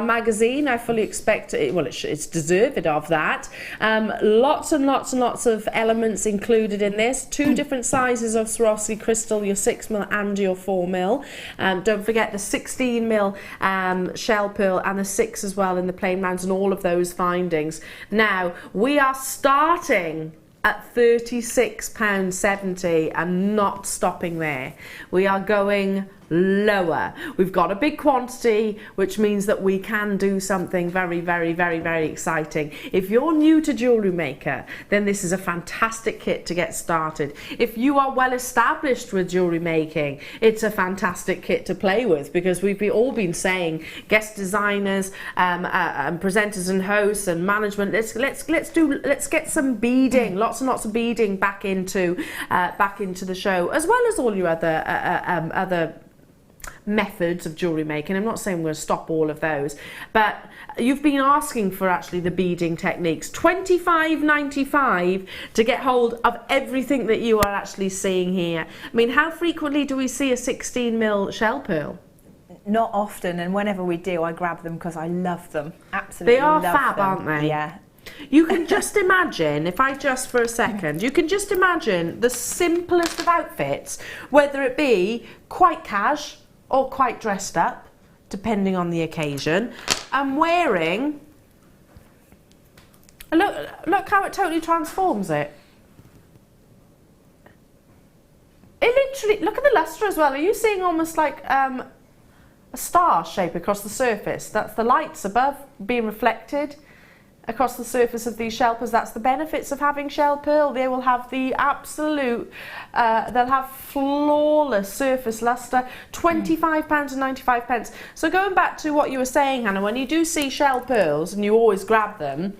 magazine. I fully expect it, well it's deserved of that. Lots and lots and lots of elements included in this. 2 different sizes of Swarovski crystal, your 6mm and your 4mm. Don't forget the 16mm shell pearl and the 6 as well in the plain rounds and all of those findings. Now we are starting at £36.70 and not stopping there. We are going lower. We've got a big quantity, which means that we can do something very, very, very, very exciting. If you're new to Jewellery Maker, then this is a fantastic kit to get started. If you are well established with jewellery making, it's a fantastic kit to play with because we've all been saying guest designers, and presenters and hosts and management. Let's get some beading, lots and lots of beading back into the show, as well as all your other methods of jewellery making. I'm not saying we're going to stop all of those, but you've been asking for actually the beading techniques. $25.95 to get hold of everything that you are actually seeing here. I mean, how frequently do we see a 16mm shell pearl? Not often, and whenever we do, I grab them because I love them. Absolutely, they are love fab, them. aren't they? Yeah. You can just imagine, if I just for a second, you can just imagine the simplest of outfits, whether it be quite cash or quite dressed up, depending on the occasion. I'm wearing, look how it totally transforms it. It literally, look at the lustre as well. Are you seeing almost like a star shape across the surface? That's the lights above being reflected across the surface of these shell pearls. That's the benefits of having shell pearl. They will have the absolute, they'll have flawless surface luster. £25.95. So going back to what you were saying, Hannah, when you do see shell pearls and you always grab them,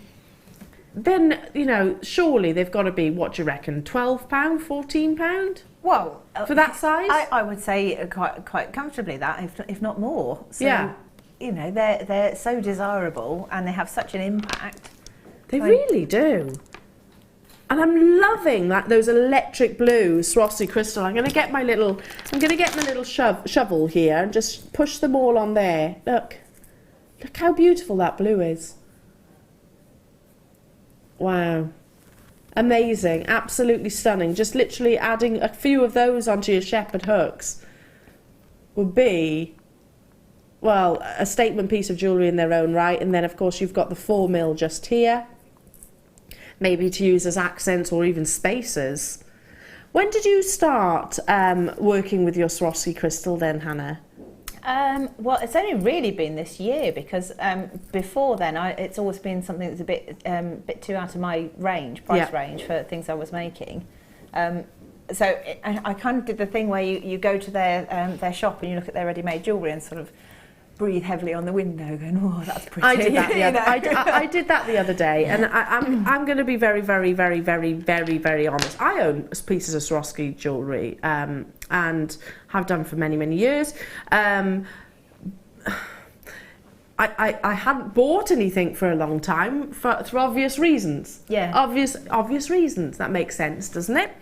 then, you know, surely they've got to be, what do you reckon, £12, £14? Well, for that size? I would say quite comfortably that, if not more. So, yeah. You know, they're so desirable and they have such an impact. They really do. And I'm loving that those electric blue Swarovski crystal. I'm going to get my little shovel here and just push them all on there. Look how beautiful that blue is. Wow. Amazing, absolutely stunning. Just literally adding a few of those onto your shepherd hooks would be, well, a statement piece of jewellery in their own right. And then, of course, you've got the 4mm just here, maybe to use as accents or even spacers. When did you start working with your Swarovski crystal then, Hannah? Well, it's only really been this year because before then it's always been something that's a bit too out of my price range for things I was making. So I kind of did the thing where you go to their shop and you look at their ready-made jewellery and sort of breathe heavily on the window going, oh, that's pretty. I did that I did that the other day, and I'm going to be very, very, very, very, very, very honest. I own pieces of Swarovski jewellery and have done for many, many years. I I hadn't bought anything for a long time for obvious reasons. Yeah. Obvious reasons. That makes sense, doesn't it?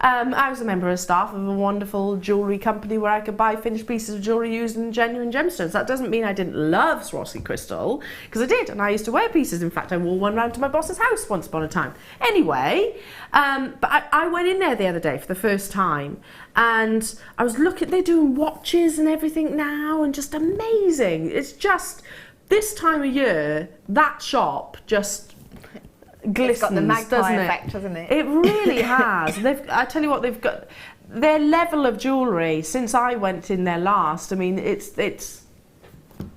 I was a member of staff of a wonderful jewellery company where I could buy finished pieces of jewellery using genuine gemstones. That doesn't mean I didn't love Swarovski crystal, because I did, and I used to wear pieces. In fact, I wore one round to my boss's house once upon a time. Anyway, but I went in there the other day for the first time, and I was looking, they're doing watches and everything now, and just amazing. It's just, this time of year, that shop just glistens, it's got the magpie doesn't effect, hasn't it? It really has. I tell you what, they've got their level of jewellery since I went in there last. I mean, it's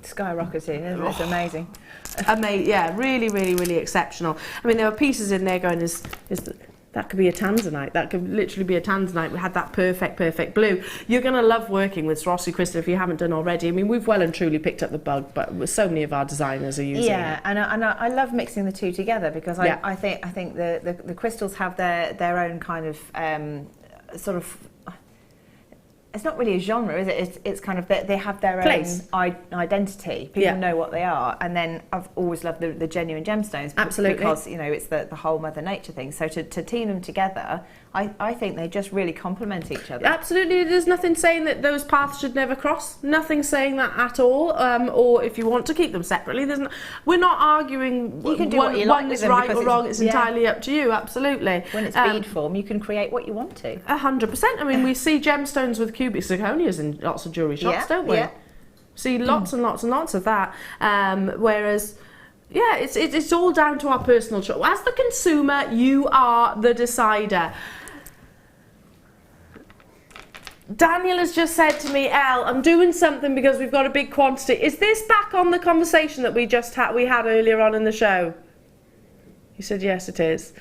skyrocketing, isn't it? It's amazing. Yeah, really, really, really exceptional. I mean, there were pieces in there going, that could be a tanzanite. That could literally be a tanzanite. We had that perfect blue. You're going to love working with Swarovski crystal if you haven't done already. I mean, we've well and truly picked up the bug, but so many of our designers are using it. Yeah, and I love mixing the two together, because I think the crystals have their own kind of sort of. It's not really a genre, is it? It's kind of they have their own identity. People know what they are, and then I've always loved the genuine gemstones. Absolutely, because it's the whole Mother Nature thing. So to team them together, I think they just really complement each other. Absolutely, there's nothing saying that those paths should never cross. Nothing saying that at all. Or if you want to keep them separately, we're not arguing. You can do what you like with is them, right or wrong. It's entirely up to you. Absolutely. When it's bead form, you can create what you want to. 100%. I mean, we see gemstones with cubic zirconias in lots of jewellery shops, don't we? Yeah. See lots and lots and lots of that. Whereas, yeah, it's all down to our personal choice. As the consumer, you are the decider. Daniel has just said to me, Elle, I'm doing something because we've got a big quantity. Is this back on the conversation that we had earlier on in the show? He said, yes, it is.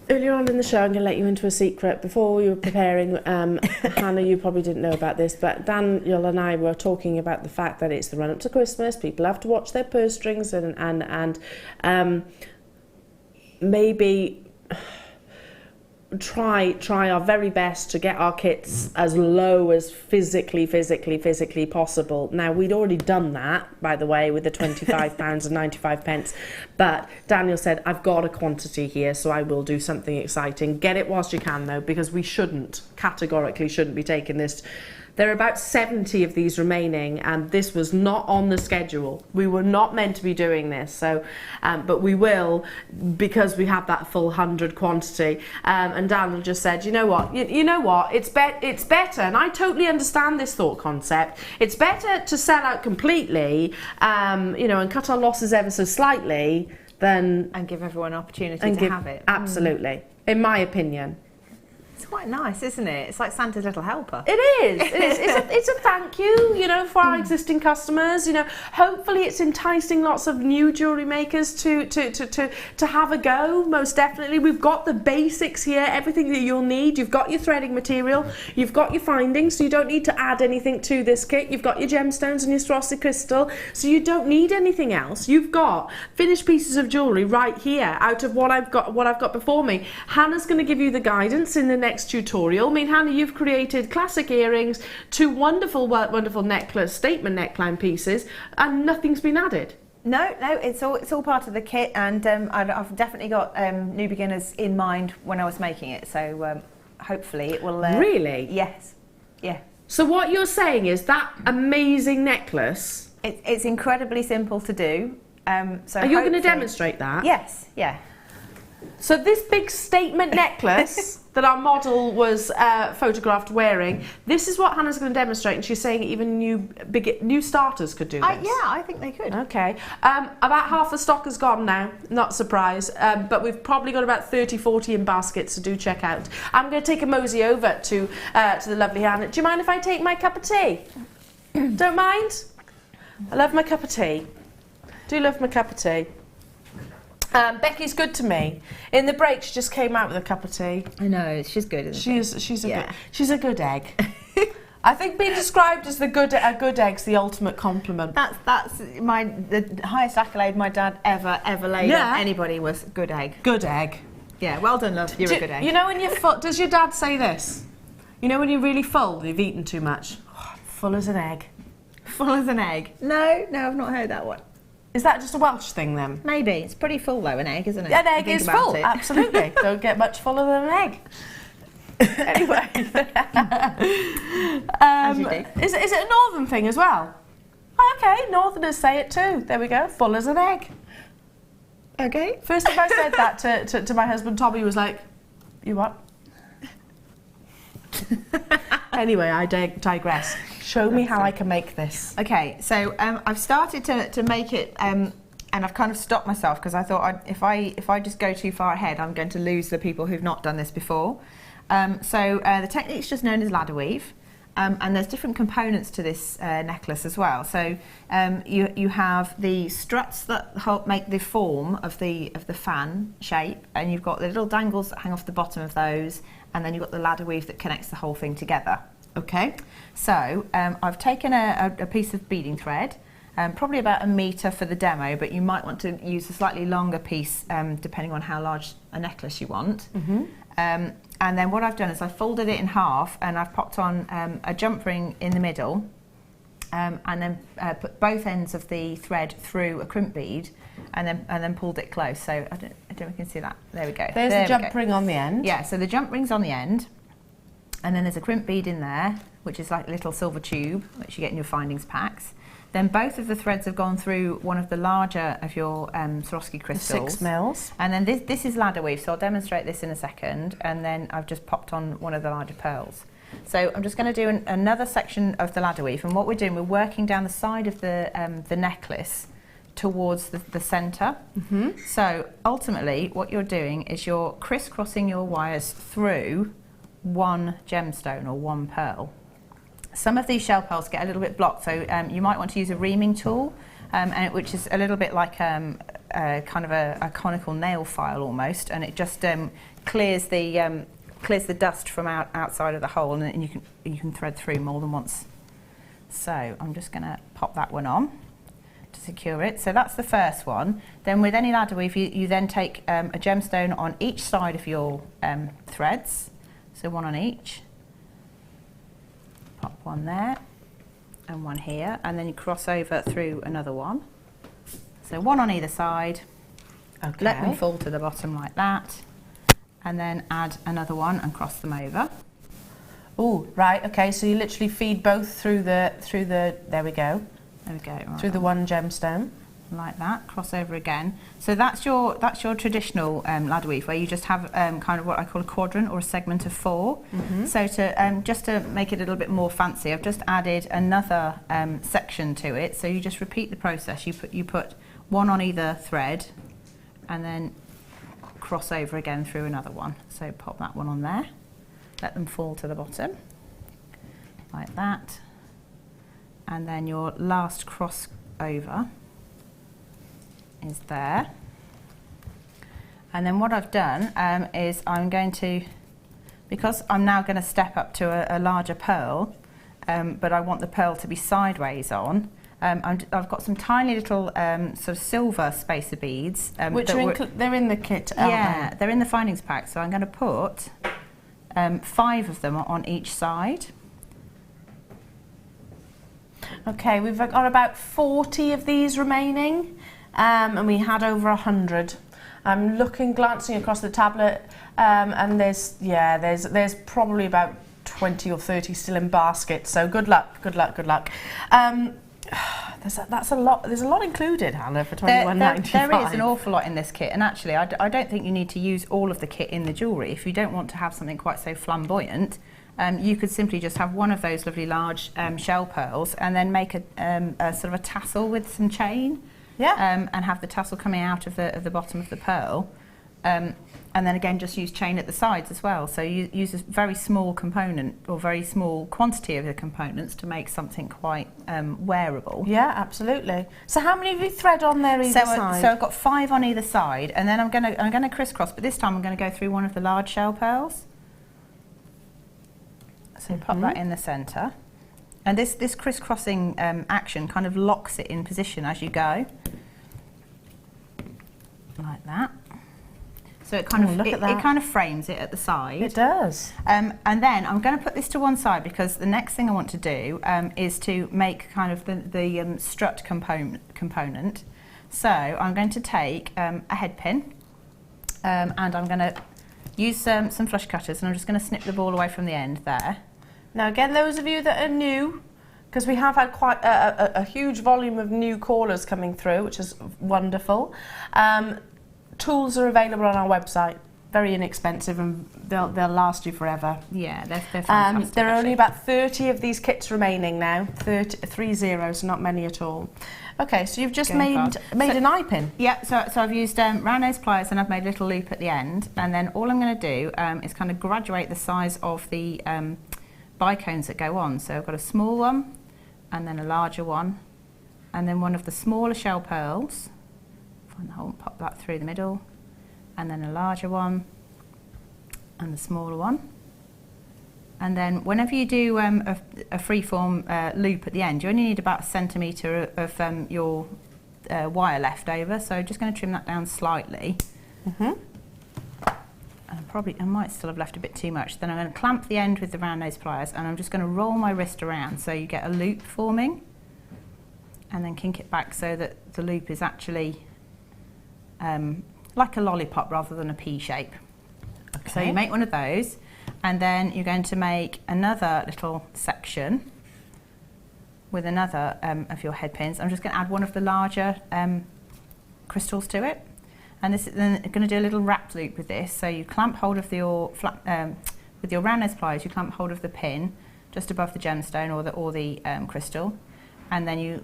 Earlier on in the show, I'm going to let you into a secret. Before we were preparing, Hannah, you probably didn't know about this, but Daniel and I were talking about the fact that it's the run-up to Christmas. People have to watch their purse strings and maybe try our very best to get our kits as low as physically possible. Now, we'd already done that, by the way, with the £25 and 95 pence, but Daniel said, I've got a quantity here, so I will do something exciting. Get it whilst you can, though, because we categorically shouldn't be taking this. There are about 70 of these remaining, and this was not on the schedule. We were not meant to be doing this, so but we will, because we have that full 100 quantity. And Daniel just said, you know what? You know what? It's better, and I totally understand this thought concept. It's better to sell out completely, and cut our losses ever so slightly than and give everyone an opportunity to have it. Absolutely, in my opinion. It's quite nice, isn't it? It's like Santa's little helper. It is. It's a thank you, for our existing customers. Hopefully it's enticing lots of new jewellery makers to have a go. Most definitely, we've got the basics here, everything that you'll need. You've got your threading material, you've got your findings, so you don't need to add anything to this kit. You've got your gemstones and your Swarovski crystal, so you don't need anything else. You've got finished pieces of jewellery right here out of what I've got before me. Hannah's going to give you the guidance in the next tutorial. I mean, Hannah, you've created classic earrings, 2 wonderful necklace, statement neckline pieces, and nothing's been added. No, it's all part of the kit, and I've definitely got new beginners in mind when I was making it. So hopefully it will. Really? Yes. Yeah. So what you're saying is that amazing necklace. It's incredibly simple to do. So are you going to demonstrate that? Yes. Yeah. So this big statement necklace that our model was photographed wearing, this is what Hannah's going to demonstrate, and she's saying even new starters could do this. Yeah, I think they could. Okay. About half the stock is gone now, not surprised, but we've probably got about 30-40 in baskets, so do check out. I'm going to take a mosey over to the lovely Hannah. Do you mind if I take my cup of tea? Don't mind? I love my cup of tea. Do love my cup of tea. Becky's good to me. In the break, she just came out with a cup of tea. I know, she's good, isn't she? She's a good egg. I think being described as a good egg's the ultimate compliment. That's the highest accolade my dad ever laid on anybody was good egg. Good egg. Yeah, well done, love. You're a good egg. You know when you're full, does your dad say this? You know when you're really full, you've eaten too much? Oh, full as an egg. Full as an egg. No, I've not heard that one. Is that just a Welsh thing then? Maybe. It's pretty full though, an egg, isn't it? An egg is full, absolutely. Don't get much fuller than an egg. Anyway. Is it a northern thing as well? Okay, northerners say it too. There we go, full as an egg. Okay. First time I said that to my husband Tommy was like, you what? Anyway, I digress. Show me how I can make this. Okay, so I've started to make it, and I've kind of stopped myself because I thought if I just go too far ahead, I'm going to lose the people who've not done this before. The technique's just known as ladder weave, and there's different components to this necklace as well. So you have the struts that help make the form of the fan shape, and you've got the little dangles that hang off the bottom of those, and then you've got the ladder weave that connects the whole thing together. Okay, so I've taken a piece of beading thread, probably about 1 metre for the demo, but you might want to use a slightly longer piece depending on how large a necklace you want. And then what I've done is I've folded it in half and I've popped on a jump ring in the middle, and then put both ends of the thread through a crimp bead, and then pulled it close. So I don't know if you can see that. There we go. There's the jump ring on the end. Yeah, so the jump ring's on the end, and then there's a crimp bead in there, which is like a little silver tube, which you get in your findings packs. Then both of the threads have gone through one of the larger of your Swarovski crystals. 6 mils. And then this is ladder weave, so I'll demonstrate this in a second. And then I've just popped on one of the larger pearls. So I'm just going to do another section of the ladder weave. And what we're doing, we're working down the side of the necklace towards the centre. So ultimately, what you're doing is you're crisscrossing your wires through one gemstone or one pearl. Some of these shell pearls get a little bit blocked, so you might want to use a reaming tool, which is a little bit like kind of a conical nail file almost, and it just clears the dust from outside of the hole, and you can thread through more than once. So I'm just going to pop that one on to secure it. So that's the first one. Then with any ladder weave, you then take a gemstone on each side of your threads, so one on each. Pop one there and one here, and then you cross over through another one. So one on either side. Okay. Let them fall to the bottom like that, and then add another one and cross them over. Oh, right. Okay. So you literally feed both through the. There we go. Right through the one gemstone. Like that. Cross over again. So that's your traditional ladder weave, where you just have kind of what I call a quadrant or a segment of 4. So just to make it a little bit more fancy, I've just added another section to it. So you just repeat the process. You put one on either thread, and then cross over again through another one. So pop that one on there. Let them fall to the bottom like that, and then your last cross over is there. And then what I've done is I'm going to, because I'm now going to step up to a larger pearl, but I want the pearl to be sideways on, I've got some tiny little sort of silver spacer beads. Which they're in the kit, aren't yeah, they? They're in the findings pack, so I'm going to put 5 of them on each side. Okay, we've got about 40 of these remaining. And we had over 100. I'm glancing across the tablet, and there's probably about 20 or 30 still in baskets. So good luck. That's a lot. There's a lot included, Hannah, for $21.95. There is an awful lot in this kit, and actually, I don't think you need to use all of the kit in the jewellery. If you don't want to have something quite so flamboyant, you could simply just have one of those lovely large shell pearls, and then make a sort of a tassel with some chain. Yeah. And have the tassel coming out of the bottom of the pearl, and then again just use chain at the sides as well. So you use a very small component or very small quantity of the components to make something quite wearable. Yeah, absolutely. So how many of you thread on there either side? So I've got 5 on either side, and then I'm gonna crisscross, but this time I'm gonna go through one of the large shell pearls. So pop that in the centre. And this crisscrossing action kind of locks it in position as you go, like that. So it kind it kind of frames it at the side. It does. And then I'm going to put this to one side because the next thing I want to do is to make kind of the strut component. So I'm going to take a head pin and I'm going to use some flush cutters, and I'm just going to snip the ball away from the end there. Now again, those of you that are new, because we have had quite a huge volume of new callers coming through, which is wonderful. Tools are available on our website, very inexpensive, and they'll last you forever. Yeah, they're fantastic. There are only about 30 of these kits remaining now, 30, so not many at all. Okay, so you've just made an eye pin. Yeah, so I've used round nose pliers, and I've made a little loop at the end, and then all I'm going to do is kind of graduate the size of the bicones that go on. So I've got a small one, and then a larger one, and then one of the smaller shell pearls. Find the hole and pop that through the middle, and then a larger one and the smaller one. And then whenever you do a freeform loop at the end, you only need about 1 centimetre of your wire left over, so just going to trim that down slightly. And I might still have left a bit too much. Then I'm going to clamp the end with the round nose pliers, and I'm just going to roll my wrist around so you get a loop forming, and then kink it back so that the loop is actually like a lollipop rather than a pea shape. Okay. So you make one of those, and then you're going to make another little section with another of your head pins. I'm just going to add one of the larger crystals to it, and then I'm going to do a little wrap loop with this. So you clamp hold of your with your round nose pliers, you clamp hold of the pin just above the gemstone or the crystal, and then you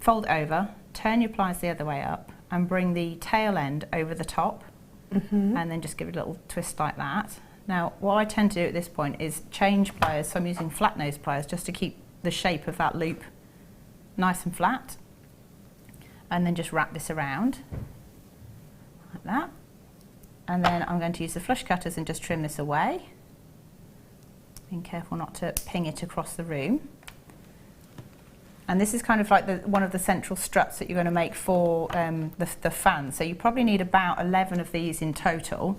fold it over, turn your pliers the other way up, and bring the tail end over the top, and then just give it a little twist like that. Now, what I tend to do at this point is change pliers, so I'm using flat nose pliers just to keep the shape of that loop nice and flat, and then just wrap this around like that. And then I'm going to use the flush cutters and just trim this away, being careful not to ping it across the room. And this is kind of like one of the central struts that you're going to make for the fan. So you probably need about 11 of these in total.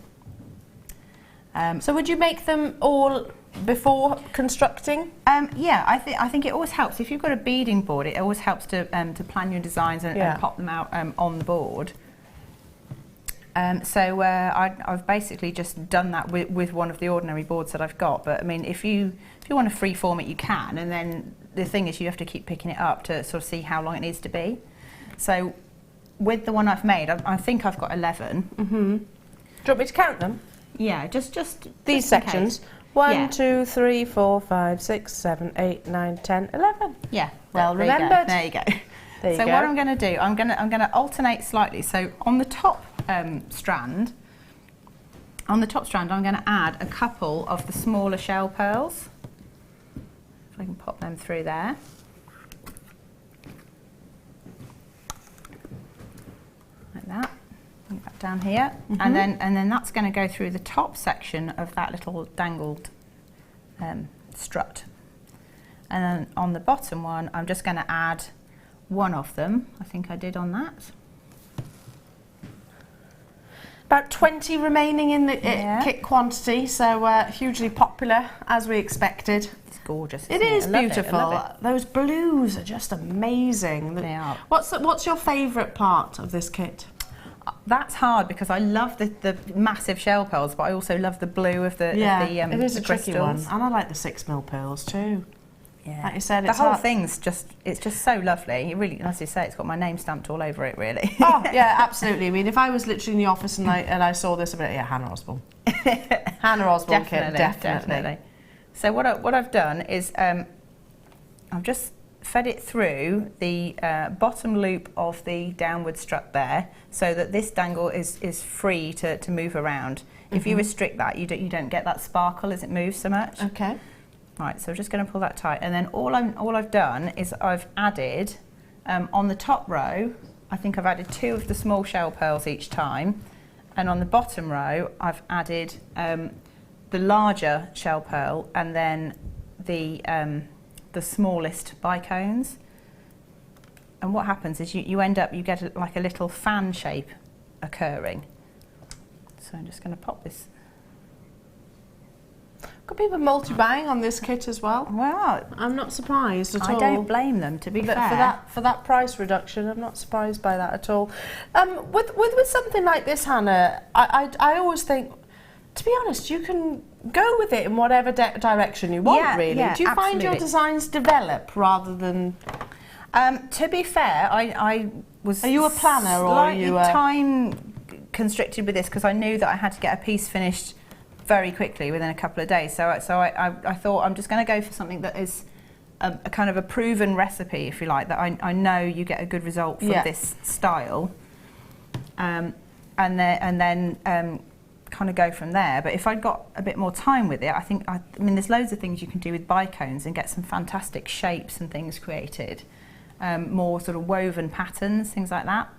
So would you make them all before constructing? Yeah, I think it always helps. If you've got a beading board, it always helps to plan your designs and pop them out on the board. So I've basically just done that with one of the ordinary boards that I've got. But I mean, if you want to freeform it, you can. And then the thing is, you have to keep picking it up to sort of see how long it needs to be. So with the one I've made, I think I've got 11. Do you want me to count them? Yeah, just these sections. 1, 2, 3, 4, 5, 6, 7, 8, 9, 10, 11. Yeah, well remembered. There you go. There you so go. What I'm going to do, I'm going to alternate slightly. So on the top strand, I'm going to add a couple of the smaller shell pearls. If I can pop them through there. Like that. Bring it back down here. And then that's going to go through the top section of that little dangled strut. And then on the bottom one, I'm just going to add one of them. I think I did on that. About 20 remaining in the kit quantity, so hugely popular as we expected. It's gorgeous. It is beautiful. I love it. Those blues are just amazing. They are. What's your favourite part of this kit? That's hard because I love the massive shell pearls, but I also love the blue of the it is a tricky crystals. one, and I like the 6mm pearls too. Yeah, like you said, the whole thing's just so lovely. It really, as you say, it's got my name stamped all over it, really. Oh yeah, absolutely. I mean, if I was literally in the office and I saw this, I'd be like, yeah, Hannah Osborne. Hannah Osborne kit, definitely. So what I've done is I've just fed it through the bottom loop of the downward strut there, so that this dangle is free to move around. If you restrict that, you don't get that sparkle as it moves so much. Okay. Right, so I'm just going to pull that tight, and then all I've done is I've added on the top row, I think I've added 2 of the small shell pearls each time, and on the bottom row I've added the larger shell pearl, and then the smallest bicones. And what happens is you end up, you get like a little fan shape occurring. So I'm just going to pop this. Got people multi-buying on this kit as well. Well, I'm not surprised at all. I don't blame them, to be fair. For that price reduction, I'm not surprised by that at all. With something like this, Hannah, I always think, to be honest, you can go with it in whatever direction you want, really. Yeah, do you find your designs develop rather than... to be fair, I was... Are you a planner or are you a... time constricted with this because I knew that I had to get a piece finished very quickly within a couple of days. So I thought I'm just going to go for something that is a kind of a proven recipe, if you like, that I know you get a good result from this style. And then kind of go from there. But if I'd got a bit more time with it, I mean, there's loads of things you can do with bicones and get some fantastic shapes and things created. More sort of woven patterns, things like that.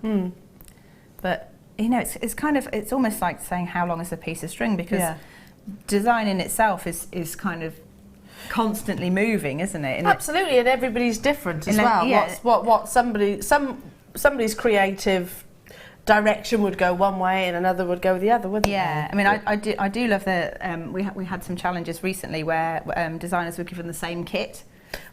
But you know, it's almost like saying how long is a piece of string, because design in itself is kind of constantly moving, isn't it? And absolutely, and everybody's different as well. Yeah. What somebody's creative direction would go one way and another would go the other, wouldn't they? I mean, I do love the we had some challenges recently where designers were given the same kit.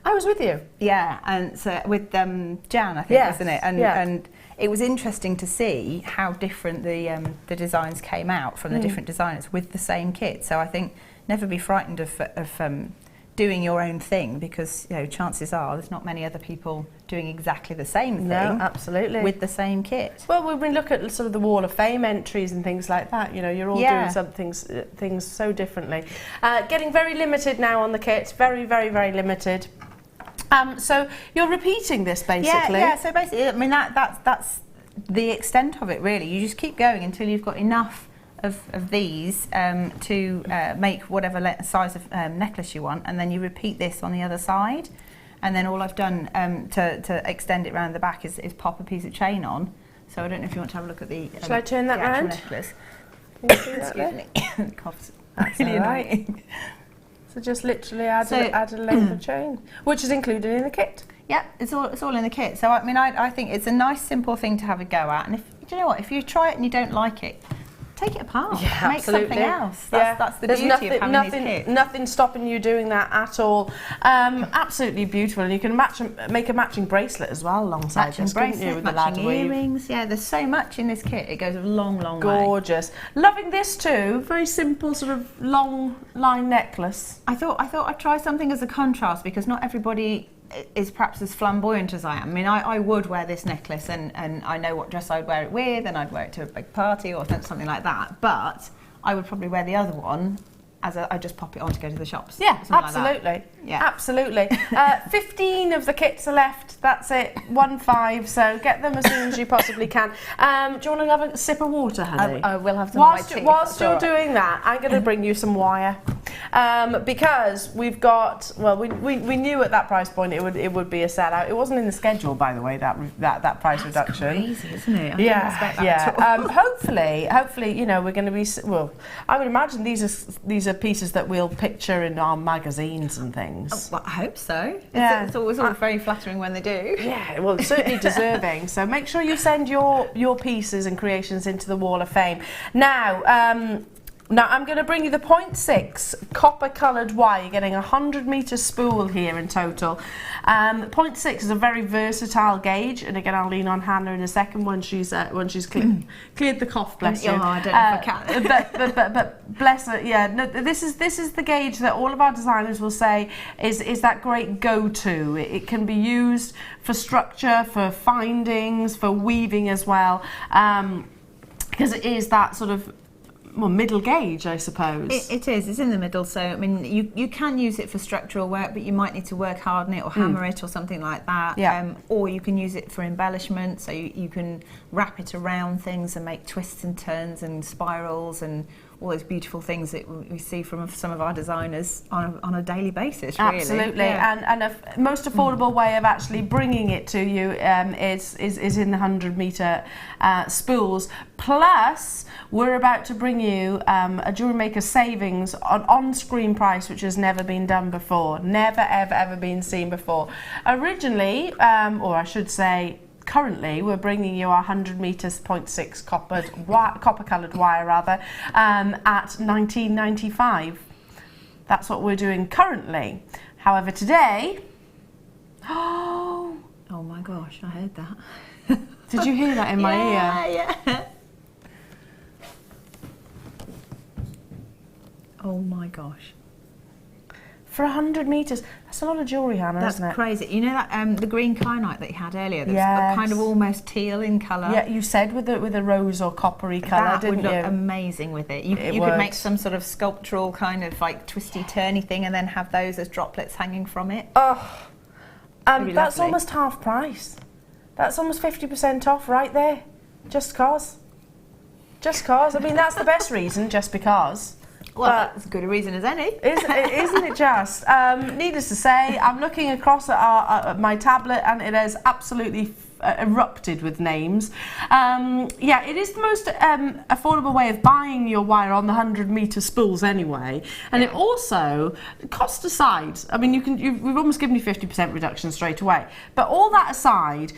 I was with you. Yeah, and so with Jan, I think, wasn't it? And it was interesting to see how different the designs came out from the different designers with the same kit. So I think never be frightened of doing your own thing, because you know, chances are there's not many other people doing exactly the same thing. No, absolutely. With the same kit. Well, when we look at sort of the Wall of Fame entries and things like that, you know, you're all doing some things so differently. Getting very limited now on the kit, very, very, very limited. So you're repeating this basically? Yeah. So basically, I mean, that's the extent of it, really. You just keep going until you've got enough of these to make whatever size of necklace you want, and then you repeat this on the other side. And then all I've done to extend it around the back is pop a piece of chain on. So I don't know if you want to have a look at the Shall I turn that round? Necklace. Excuse me. Coughs. That's really right. annoying. So just literally add a length of chain, which is included in the kit. Yeah, it's all in the kit. So I mean, I think it's a nice, simple thing to have a go at. And do you know what? If you try it and you don't like it, take it apart. Yeah, make something else. That's the beauty of having these kits. Nothing stopping you doing that at all. Absolutely beautiful, and you can make a matching bracelet as well alongside matching this, bracelet, you, with the matching ladder earrings. Yeah, there's so much in this kit. It goes a long, long way. Gorgeous. Loving this too. Very simple, sort of long line necklace. I thought I'd try something as a contrast, because not everybody is perhaps as flamboyant as I am. I mean, I would wear this necklace and I know what dress I'd wear it with, and I'd wear it to a big party or something like that, but I would probably wear the other one as I just pop it on to go to the shops. Yeah, absolutely. Like absolutely. 15 of the kits are left. That's it. 15. So get them as soon as you possibly can. Do you want to have a sip of water, honey? I will have some whilst white tea. Whilst you're doing that, I'm going to bring you some wire, because we've got. Well, we knew at that price point it would be a sellout. It wasn't in the schedule, by the way. That price reduction. Crazy, isn't it? I didn't expect that at all. Hopefully, you know, we're going to be. Well, I would imagine these are pieces that we'll picture in our magazines and things. Well, I hope so. Yeah. It's always very flattering when they do. Yeah, well, it's certainly deserving. So make sure you send your pieces and creations into the Wall of Fame. Now, I'm going to bring you the 0.6 copper coloured wire. You're getting a 100-metre spool here in total. 0.6 is a very versatile gauge, and again, I'll lean on Hannah in a second when she's cleared the cough. Bless you. Oh, I don't know if I can. but bless her. Yeah, no, this is the gauge that all of our designers will say is that great go-to. It can be used for structure, for findings, for weaving as well, because it is that sort of middle gauge, I suppose. It is. It's in the middle. So I mean, you can use it for structural work, but you might need to work hard on it or hammer it or something like that. Yeah. Or you can use it for embellishment. So you can wrap it around things and make twists and turns and spirals and all those beautiful things that we see from some of our designers on a daily basis. Really. Absolutely, and a most affordable way of actually bringing it to you is in the 100-metre spools. Plus, we're about to bring you a Jewellery Maker savings on-screen price, which has never been done before, never ever been seen before. Originally, or I should say, currently we're bringing you our 100 meters 0.6 copper coloured wire rather, at $19.95. That's what we're doing currently. However, today, oh my gosh, I heard that. Did you hear that in my ear? Yeah. Oh my gosh. For 100 metres, that's a lot of jewellery, Hannah, isn't it? That's crazy. You know that the green kyanite that you had earlier? That's kind of almost teal in colour. Yeah, you said with a rose or coppery colour, didn't you? That would look amazing with it. You could make some sort of sculptural kind of like twisty-turny thing and then have those as droplets hanging from it. Oh, that's almost half price. That's almost 50% off right there. Just cause. Just cause. I mean, that's the best reason, just because. Well, that's as good a reason as any. Isn't it just? Needless to say, I'm looking across at my tablet and it has absolutely erupted with names. Yeah, it is the most affordable way of buying your wire on the 100-metre spools anyway. And it also, cost aside, I mean, we've almost given you 50% reduction straight away. But all that aside,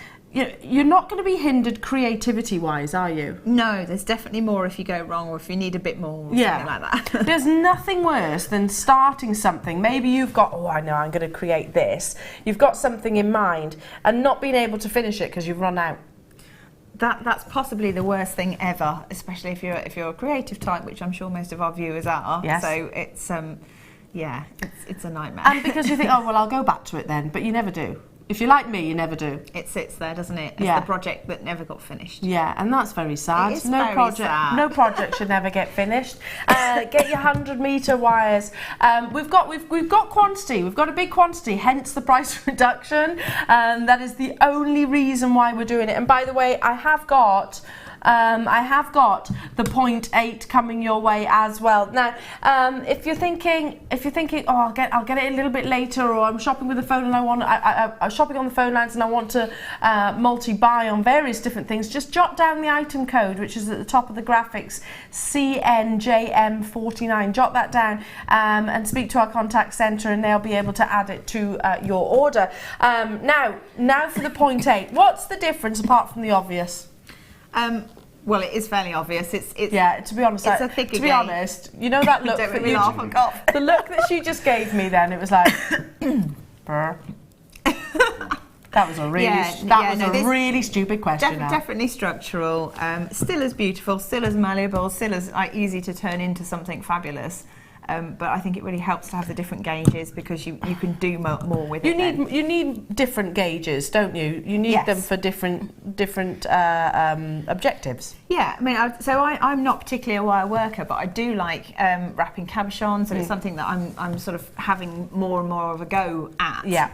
you're not going to be hindered creativity-wise, are you? No, there's definitely more if you go wrong or if you need a bit more or something like that. There's nothing worse than starting something. Maybe you've got, oh, I know, I'm going to create this. You've got something in mind and not being able to finish it because you've run out. That's possibly the worst thing ever, especially if you're a creative type, which I'm sure most of our viewers are. Yes. So it's yeah, it's a nightmare. And because you think, oh well, I'll go back to it then, but you never do. If you're like me, you never do. It sits there, doesn't it? It's the project that never got finished. Yeah, and that's very sad. It is very sad. No project should never get finished. Get your 100-metre wires. We've got quantity. We've got a big quantity, hence the price reduction. That is the only reason why we're doing it. And by the way, I have got the 0.8 coming your way as well. Now, if you're thinking, oh, I'll get it a little bit later, or I'm shopping with the phone and I'm shopping on the phone lines and I want to multi-buy on various different things, just jot down the item code, which is at the top of the graphics, CNJM49. Jot that down and speak to our contact centre, and they'll be able to add it to your order. Now for the 0.8. What's the difference apart from the obvious? Well, it is fairly obvious. It's yeah. To be honest, it's a thicker to be honest, you know that look. Don't make me laugh. The look that she just gave me, then it was like, brr. That was a really really stupid question. Definitely structural. Still as beautiful, still as malleable, still as easy to turn into something fabulous. But I think it really helps to have the different gauges because you can do more with it. You need different gauges, don't you? You need them for different objectives. Yeah, I mean, I'm not particularly a wire worker, but I do like wrapping cabochons, and it's something that I'm sort of having more and more of a go at. Yeah.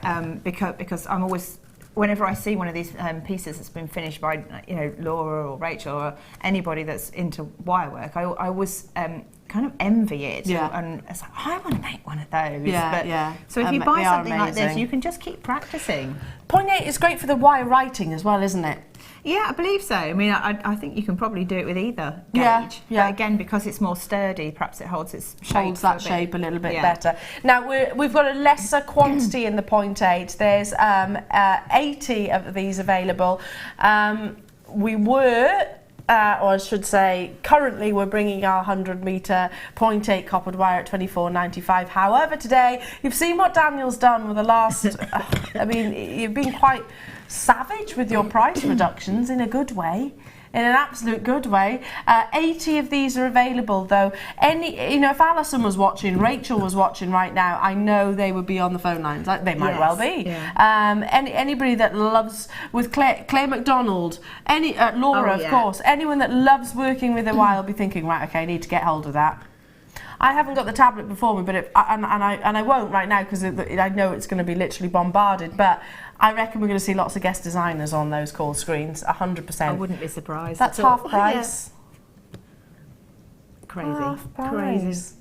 Because I'm always, whenever I see one of these pieces that's been finished by Laura or Rachel or anybody that's into wire work, I always kind of envy it. And it's like, I want to make one of those. So if you buy something like this, you can just keep practicing. 0.8 is great for the wire writing as well, isn't it? Yeah, I believe so. I mean, I think you can probably do it with either gauge. Yeah. But again, because it's more sturdy, perhaps it holds its shape. Holds that shape a little bit better. Now, we've got a lesser quantity in the 0.8. There's 80 of these available. We were... or I should say, currently we're bringing our 100-metre 0.8 coppered wire at $24.95. However, today, you've seen what Daniel's done with the last... I mean, you've been quite savage with your price reductions in a good way. In an absolute good way. 80 of these are available, though. If Alison was watching, Rachel was watching right now, I know they would be on the phone lines. They might well be. Yeah. Anybody that loves, with Claire McDonald, Laura, of course, anyone that loves working with a wire will be thinking, right, okay, I need to get hold of that. I haven't got the tablet before me, but I won't right now because I know it's going to be literally bombarded. But I reckon we're going to see lots of guest designers on those call screens, 100%. I wouldn't be surprised. That's half price. Crazy. Half price. Crazy.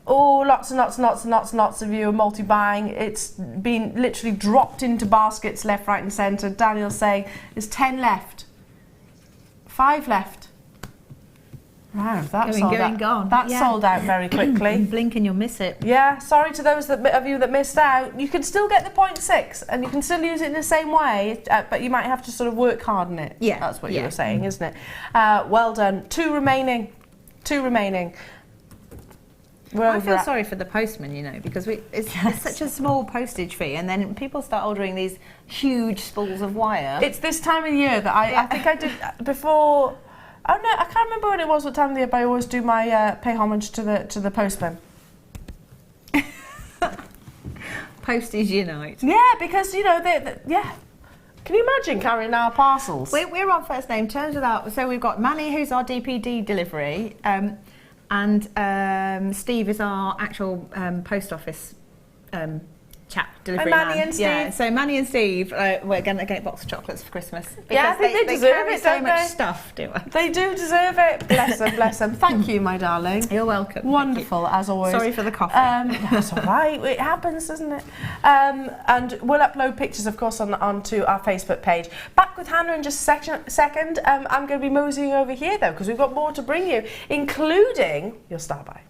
Oh, lots and lots and lots and lots and lots of you are multi-buying. It's been literally dropped into baskets left, right and centre. Daniel's saying there's 10 left. 5 left. Wow, that's gone. That sold out very quickly. Blink and you'll miss it. Yeah, sorry to those of you that missed out. You can still get the 0.6 and you can still use it in the same way, but you might have to sort of work hard on it. Yeah. That's what you were saying, isn't it? Well done. 2 remaining. 2 remaining. I feel sorry for the postman, you know, because it's such a small postage fee, and then people start ordering these huge spools of wire. It's this time of year that I think I did before. Oh no, I can't remember when it was, what time of the year, but I always do my pay homage to the postman. Postage unite. Yeah, because, you know, yeah. Can you imagine carrying our parcels? We're on first name terms with our, so we've got Manny, who's our DPD delivery, and Steve is our actual post office chap, delivery man. Manny and Steve. Yeah, so Manny and Steve, we're going to get a box of chocolates for Christmas. Yeah, I think they deserve it, so don't much they? Stuff, do they do deserve it. Bless them, bless them. Thank you, my darling. You're welcome. Wonderful, as always. Sorry for the coffee. That's all right. It happens, doesn't it? And we'll upload pictures, of course, onto our Facebook page. Back with Hannah in just a second. I'm going to be moseying over here, though, because we've got more to bring you, including your star buy.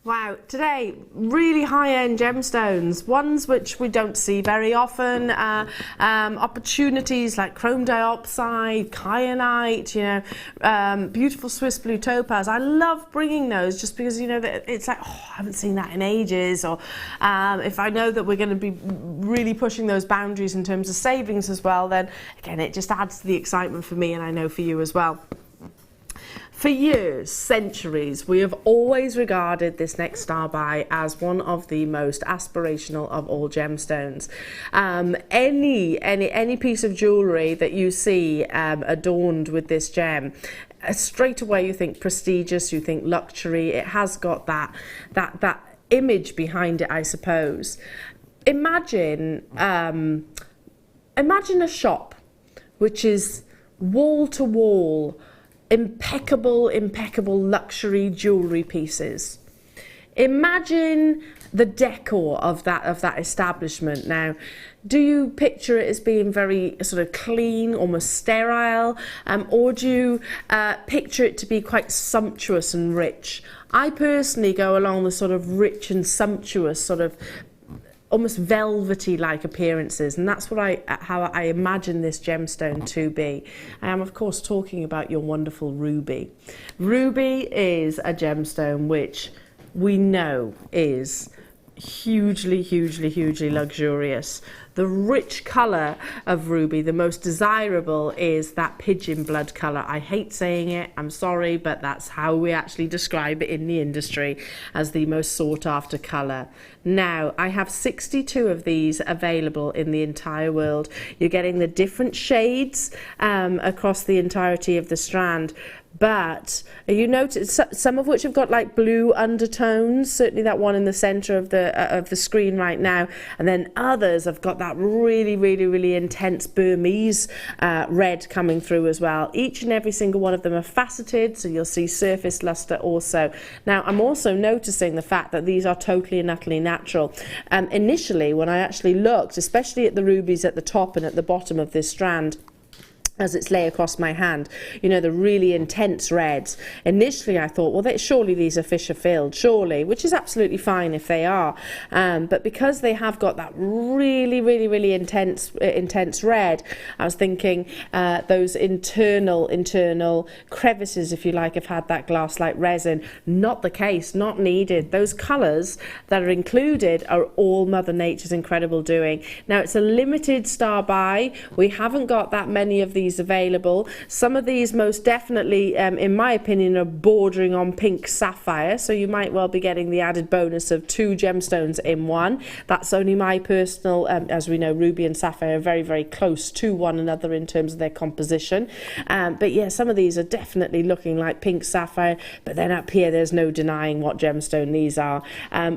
Wow, today, really high-end gemstones, ones which we don't see very often, opportunities like chrome diopside, kyanite, you know, beautiful Swiss blue topaz. I love bringing those just because, you know, it's like, oh, I haven't seen that in ages, or if I know that we're going to be really pushing those boundaries in terms of savings as well, then again, it just adds to the excitement for me, and I know for you as well. For years, centuries, we have always regarded this next star buy as one of the most aspirational of all gemstones. Any piece of jewellery that you see adorned with this gem, straight away you think prestigious, you think luxury. It has got that image behind it, I suppose. Imagine a shop which is wall to wall, impeccable luxury jewellery pieces. Imagine the decor of that establishment. Now, do you picture it as being very sort of clean, almost sterile, or do you picture it to be quite sumptuous and rich? I personally go along the sort of rich and sumptuous, sort of almost velvety like appearances, and that's what how I imagine this gemstone to be. I am of course talking about your wonderful ruby. Ruby is a gemstone which we know is hugely luxurious. The rich colour of ruby, the most desirable, is that pigeon blood colour. I hate saying it, I'm sorry, but that's how we actually describe it in the industry, as the most sought after colour. Now, I have 62 of these available in the entire world. You're getting the different shades across the entirety of the strand. But you notice some of which have got like blue undertones, certainly that one in the centre of the screen right now, and then others have got that really intense Burmese red coming through as well. Each and every single one of them are faceted, so you'll see surface lustre also. Now, I'm also noticing the fact that these are totally and utterly natural. Initially, when I actually looked, especially at the rubies at the top and at the bottom of this strand, as it's lay across my hand, you know, the really intense reds. Initially I thought, well, surely these are Fisher filled, surely, which is absolutely fine if they are. But because they have got that really intense red, I was thinking those internal crevices, if you like, have had that glass-like resin. Not the case, not needed. Those colours that are included are all Mother Nature's incredible doing. Now, it's a limited star buy. We haven't got that many of these available. Some of these most definitely, in my opinion, are bordering on pink sapphire, so you might well be getting the added bonus of 2 gemstones in one. That's only my personal, as we know, ruby and sapphire are very close to one another in terms of their composition. But yeah, some of these are definitely looking like pink sapphire, but then up here there's no denying what gemstone these are.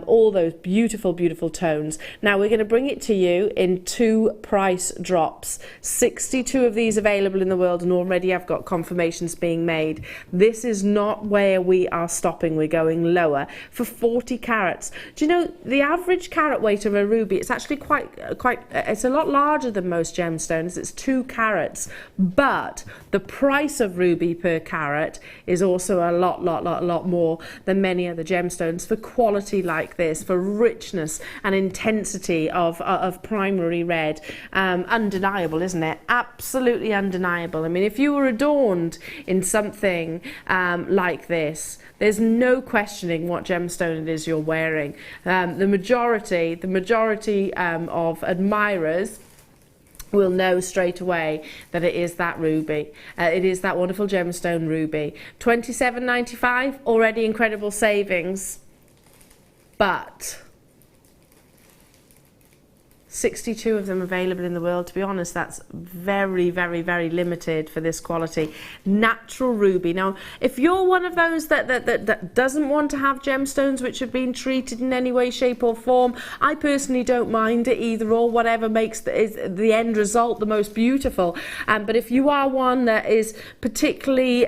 All those beautiful tones. Now we're going to bring it to you in 2 price drops. 62 of these available available in the world, and already I've got confirmations being made. This is not where we are stopping. We're going lower for 40 carats. Do you know the average carat weight of a ruby? It's actually quite. It's a lot larger than most gemstones. It's 2 carats, but the price of ruby per carat is also a lot more than many other gemstones for quality like this, for richness and intensity of primary red. Undeniable, isn't it? Absolutely undeniable. I mean, if you were adorned in something like this, there's no questioning what gemstone it is you're wearing. The majority of admirers will know straight away that it is that ruby. It is that wonderful gemstone ruby. $27.95, already incredible savings, but 62 of them available in the world. To be honest, that's very limited for this quality. Natural ruby. Now, if you're one of those that doesn't want to have gemstones which have been treated in any way, shape or form, I personally don't mind it either or, whatever makes the end result the most beautiful. But if you are one that is particularly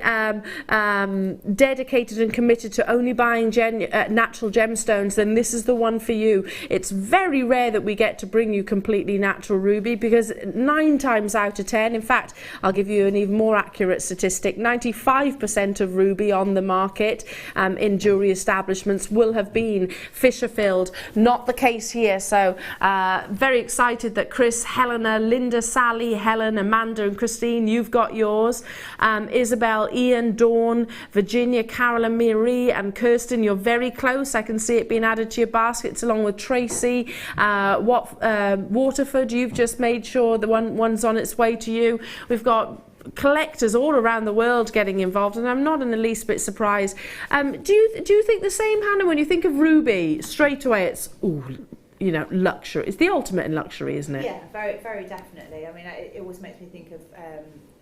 dedicated and committed to only buying natural gemstones, then this is the one for you. It's very rare that we get to bring you completely natural ruby, because 9 times out of 10, in fact, I'll give you an even more accurate statistic, 95% of ruby on the market in jewellery establishments will have been fissure filled. Not the case here. So very excited that Chris, Helena, Linda, Sally, Helen, Amanda and Christine, you've got yours. Isabel, Ian, Dawn, Virginia, Carolyn, Marie and Kirsten, you're very close. I can see it being added to your baskets along with Tracy. Waterford, you've just made sure the one's on its way to you. We've got collectors all around the world getting involved, and I'm not in the least bit surprised. Do you think the same, Hannah? When you think of ruby, straight away it's luxury. It's the ultimate in luxury, isn't it? Yeah, very definitely. I mean, it always makes me think of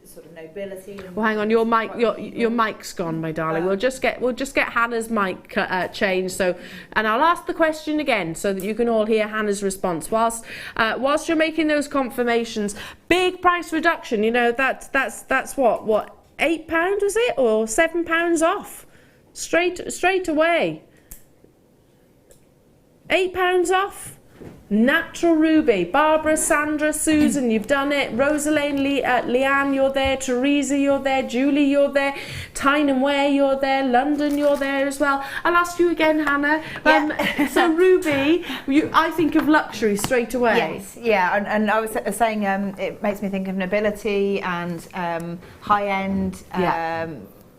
sort of nobility. And well, hang on, your mic's gone, my darling. We'll just get Hannah's mic changed. So, and I'll ask the question again so that you can all hear Hannah's response whilst you're making those confirmations. Big price reduction. You know, that's what £8 was it, or £7 off straight away. £8 off. Natural ruby. Barbara, Sandra, Susan, you've done it. Rosaline, Leanne, you're there. Teresa, you're there. Julie, you're there. Tyne Ware, you're there. London, you're there as well. I'll ask you again, Hannah. So ruby, I think of luxury straight away. Yes, yeah, and I was saying it makes me think of nobility and high end.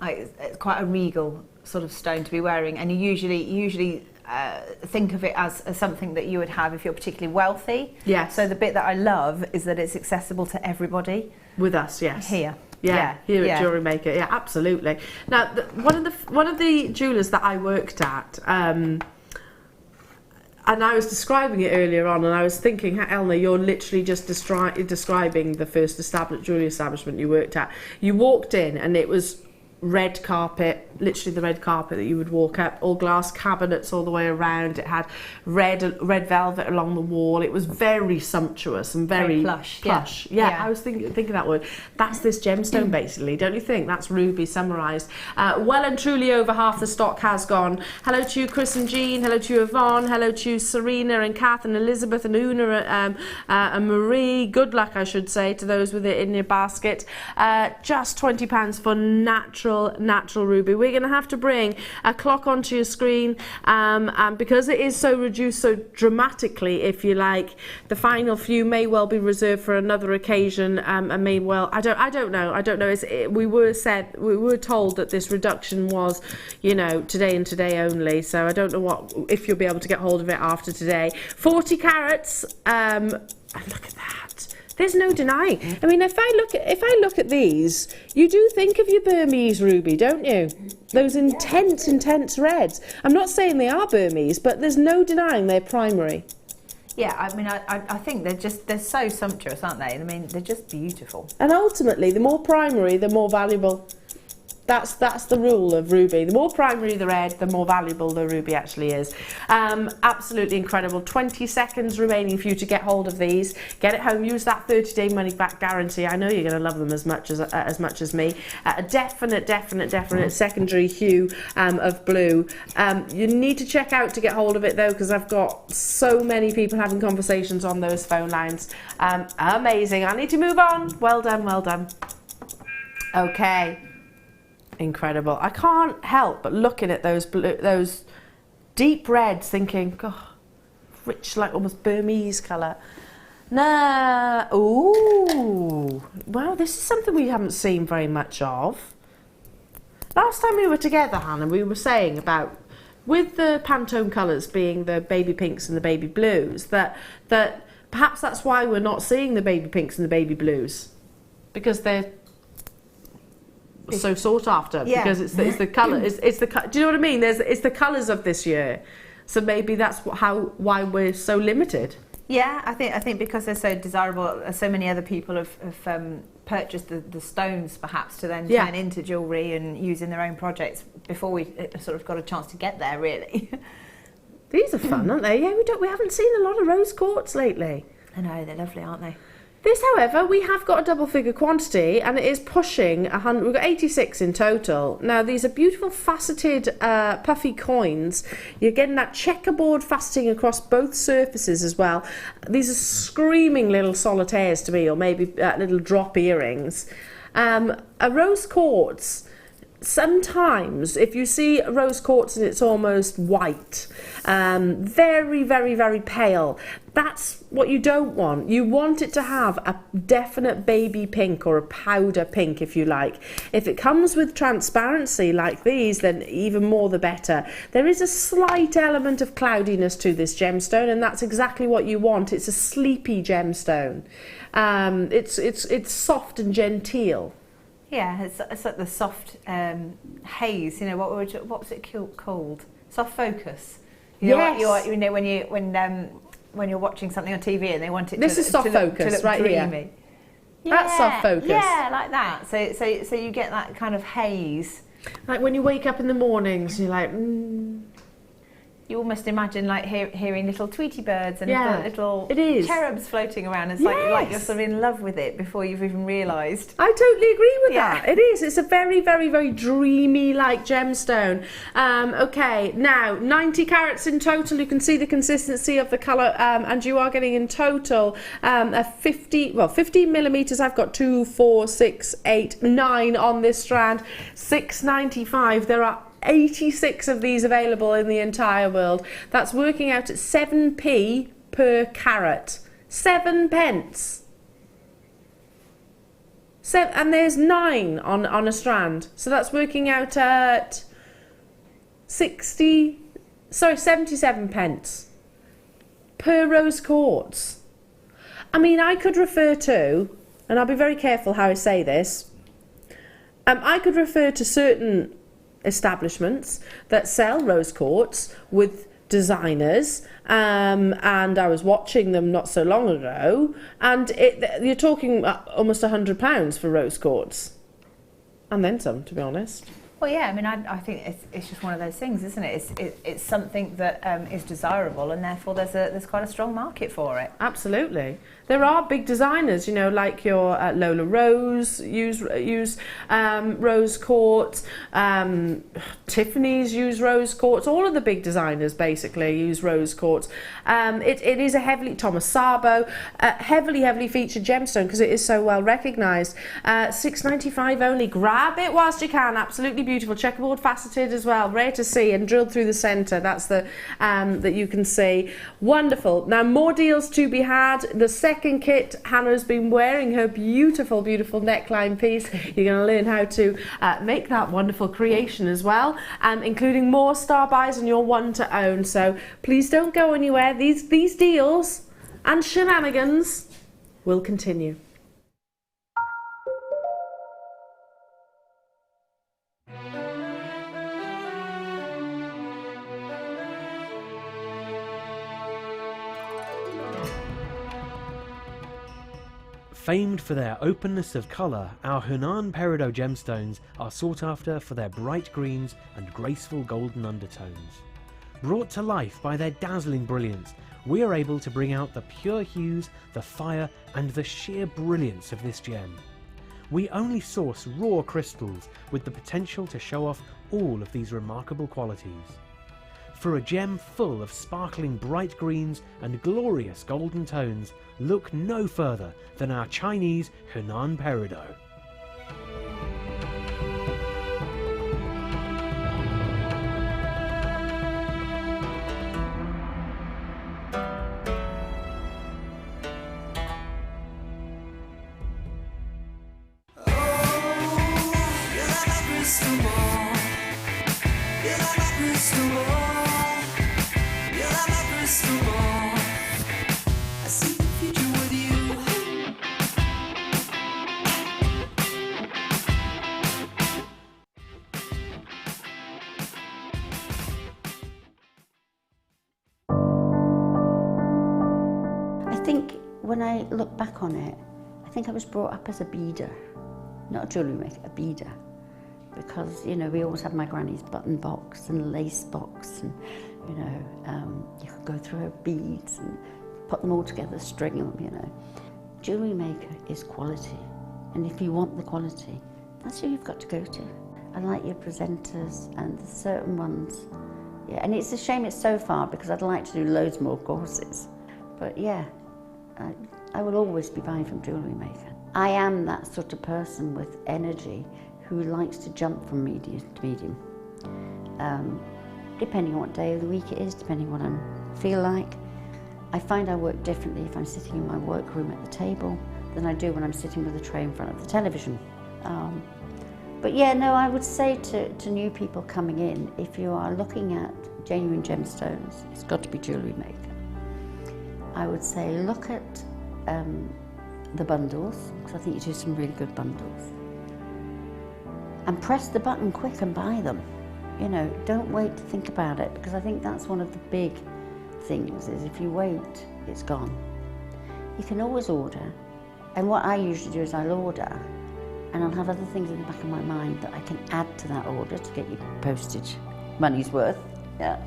It's quite a regal sort of stone to be wearing, and you usually think of it as something that you would have if you're particularly wealthy. Yes. So the bit that I love is that it's accessible to everybody. With us, yes. Here. Here at Jewellery Maker. Yeah, absolutely. Now, one of the jewellers that I worked at, and I was describing it earlier on, and I was thinking, Elna, you're literally just describing the first jewellery establishment you worked at. You walked in and it was red carpet, literally the red carpet that you would walk up, all glass cabinets all the way around. It had red velvet along the wall. It was very sumptuous and very plush. Yeah, I was thinking that word. That's this gemstone basically, don't you think? That's ruby summarised. Well and truly over half the stock has gone. Hello to you, Chris and Jean. Hello to you, Yvonne. Hello to you, Serena and Kath and Elizabeth and Una and Marie. Good luck, I should say, to those with it in your basket. Just £20 for natural ruby. We're going to have to bring a clock onto your screen, and because it is so reduced so dramatically, if you like, the final few may well be reserved for another occasion, and may well, I don't know. We were told that this reduction was, today and today only, so I don't know if you'll be able to get hold of it after today. 40 carats, and look at that. There's no denying. I mean, if I look at these, you do think of your Burmese ruby, don't you? Those intense reds. I'm not saying they are Burmese, but there's no denying they're primary. Yeah, I mean, I think they're so sumptuous, aren't they? I mean, they're just beautiful. And ultimately, the more primary, the more valuable. That's the rule of ruby. The more primary the red, the more valuable the ruby actually is. Absolutely incredible. 20 seconds remaining for you to get hold of these. Get it home. Use that 30-day money-back guarantee. I know you're going to love them as much as me. A definite secondary hue of blue. You need to check out to get hold of it though, because I've got so many people having conversations on those phone lines. Amazing. I need to move on. Well done, well done. Okay. Incredible. I can't help but looking at those blue, those deep reds, thinking, God, rich, like almost Burmese colour. Nah. Ooh. Wow, this is something we haven't seen very much of. Last time we were together, Hannah, we were saying about, with the Pantone colours being the baby pinks and the baby blues, that perhaps that's why we're not seeing the baby pinks and the baby blues, because they're so sought after. Yeah. Because it's the colour. It's the. Do you know what I mean? It's the colours of this year, so maybe that's why we're so limited. Yeah, I think because they're so desirable, so many other people have purchased the stones perhaps to then turn into jewellery and use in their own projects before we sort of got a chance to get there, really. These are fun, aren't they? Yeah, we haven't seen a lot of rose quartz lately. I know, they're lovely, aren't they? This, however, we have got a double figure quantity and it is pushing 100. We've got 86 in total. Now, these are beautiful faceted puffy coins. You're getting that checkerboard faceting across both surfaces as well. These are screaming little solitaires to me, or maybe little drop earrings. A rose quartz. Sometimes, if you see rose quartz and it's almost white, very, very, very pale, that's what you don't want. You want it to have a definite baby pink or a powder pink, if you like. If it comes with transparency like these, then even more the better. There is a slight element of cloudiness to this gemstone, and that's exactly what you want. It's a sleepy gemstone. It's soft and genteel. Yeah, it's like the soft haze. You know, what was it called? Soft focus. Yes. You know, when you're watching something on TV and they want it. This is soft focus, look right dreamy. here. Yeah, that's soft focus. Yeah, like that. So you get that kind of haze. Like when you wake up in the mornings, you're like. You almost imagine like hearing little Tweety birds and little cherubs floating around. It's like you're sort of in love with it before you've even realised. I totally agree with that. It is. It's a very, very, very dreamy like gemstone. Okay, now 90 carats in total. You can see the consistency of the colour, and you are getting in total a 15 millimetres. I've got 2, 4, 6, 8, 9 on this strand. $6.95. There are 86 of these available in the entire world. That's working out at 7p per carat. 7 pence. And there's 9 on a strand. So that's working out at 77 pence per rose quartz. I mean, I could refer to, and I'll be very careful how I say this, I could refer to certain establishments that sell rose quartz with designers, and I was watching them not so long ago, and you're talking almost £100 for rose quartz, and then some, to be honest. Well, yeah, I mean, I think it's just one of those things, isn't it? It's something that is desirable, and therefore there's quite a strong market for it. Absolutely. There are big designers, you know, like your Lola Rose use rose quartz, Tiffany's use rose quartz. All of the big designers basically use rose quartz. It is a heavily, Thomas Sabo, heavily featured gemstone because it is so well recognised. $6.95 only. Grab it whilst you can. Absolutely beautiful. Checkerboard faceted as well. Rare to see and drilled through the centre. That's the that you can see. Wonderful. Now more deals to be had. The second kit, Hannah's been wearing her beautiful neckline piece. You're going to learn how to make that wonderful creation as well, including more star buys and your one to own. So please don't go anywhere. These deals and shenanigans will continue. Famed for their openness of colour, our Hunan parido gemstones are sought after for their bright greens and graceful golden undertones. Brought to life by their dazzling brilliance, we are able to bring out the pure hues, the fire and the sheer brilliance of this gem. We only source raw crystals with the potential to show off all of these remarkable qualities. For a gem full of sparkling bright greens and glorious golden tones, look no further than our Chinese Hunan parido. When I look back on it, I think I was brought up as a beader, not a jewellery maker, a beader. Because, you know, we always had my granny's button box and lace box and, you know, you could go through her beads and put them all together, string them, you know. Jewellery maker is quality, and if you want the quality, that's who you've got to go to. I like your presenters and the certain ones. Yeah, and it's a shame it's so far because I'd like to do loads more courses. But yeah, I will always be buying from Jewellery Maker. I am that sort of person with energy who likes to jump from medium to medium. Depending on what day of the week it is, depending on what I feel like. I find I work differently if I'm sitting in my workroom at the table than I do when I'm sitting with a tray in front of the television. But yeah, no, I would say to new people coming in, if you are looking at genuine gemstones, it's got to be Jewellery Maker. I would say look at the bundles, because I think you do some really good bundles. And press the button quick and buy them. You know, don't wait to think about it, because I think that's one of the big things, is if you wait, it's gone. You can always order, and what I usually do is I'll order, and I'll have other things in the back of my mind that I can add to that order to get you postage money's worth. Yeah.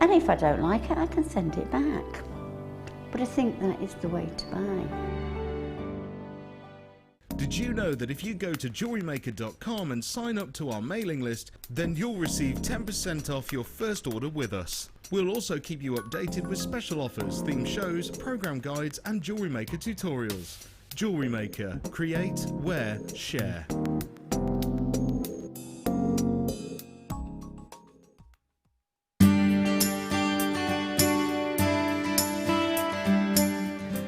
And if I don't like it, I can send it back. But I think that is the way to buy. Did you know that if you go to JewelleryMaker.com and sign up to our mailing list, then you'll receive 10% off your first order with us. We'll also keep you updated with special offers, theme shows, program guides and Jewellery Maker tutorials. Jewellery Maker. Create, wear, share.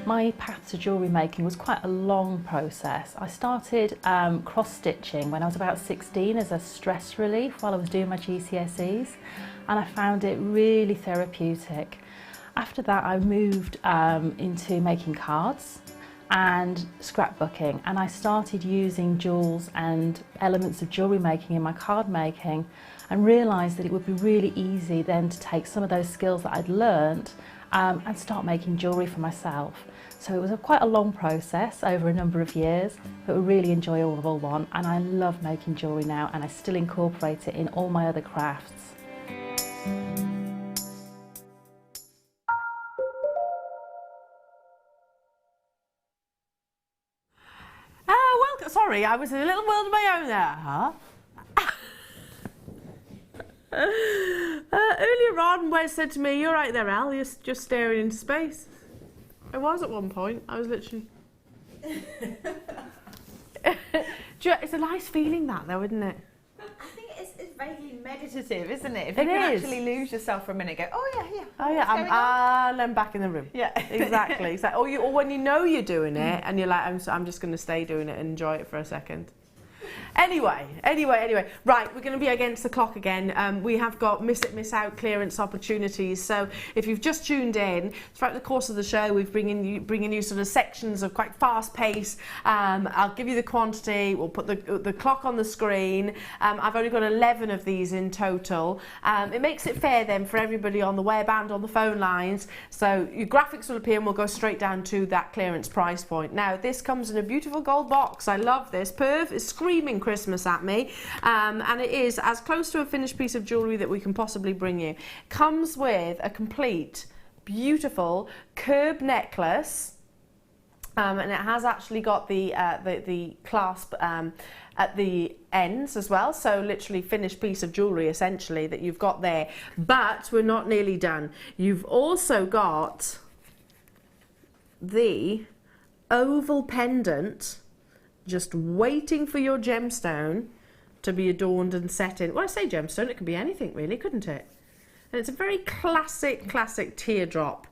My path to jewellery making was quite a long process. I started cross-stitching when I was about 16 as a stress relief while I was doing my GCSEs, and I found it really therapeutic. After that I moved into making cards and scrapbooking, and I started using jewels and elements of jewellery making in my card making, and realised that it would be really easy then to take some of those skills that I'd learnt and start making jewellery for myself. So it was quite a long process over a number of years, but a really enjoyable one, and I love making jewellery now, and I still incorporate it in all my other crafts. Well, sorry, I was in a little world of my own there, huh? Earlier on, Wes said to me, "You're right there, Elle, you're just staring into space." I was at one point. I was literally... It's a nice feeling, that, though, isn't it? I think it's vaguely meditative, isn't it? If you can actually lose yourself for a minute and go, oh yeah, oh yeah, and I'm back in the room. Yeah, exactly. Or when you know you're doing it and you're like, I'm just going to stay doing it and enjoy it for a second. Anyway. Right, we're going to be against the clock again. We have got miss out clearance opportunities. So if you've just tuned in, throughout the course of the show, we've bringing you sort of sections of quite fast pace. I'll give you the quantity. We'll put the clock on the screen. I've only got 11 of these in total. It makes it fair then for everybody on the web and on the phone lines. So your graphics will appear and we'll go straight down to that clearance price point. Now this comes in a beautiful gold box. I love this. Perf is screaming Christmas at me, and it is as close to a finished piece of jewellery that we can possibly bring you. Comes with a complete beautiful curb necklace, and it has actually got the clasp at the ends as well, so literally finished piece of jewellery essentially that you've got there. But we're not nearly done. You've also got the oval pendant just waiting for your gemstone to be adorned and set in. Well, I say gemstone, it could be anything really, couldn't it? And it's a very classic teardrop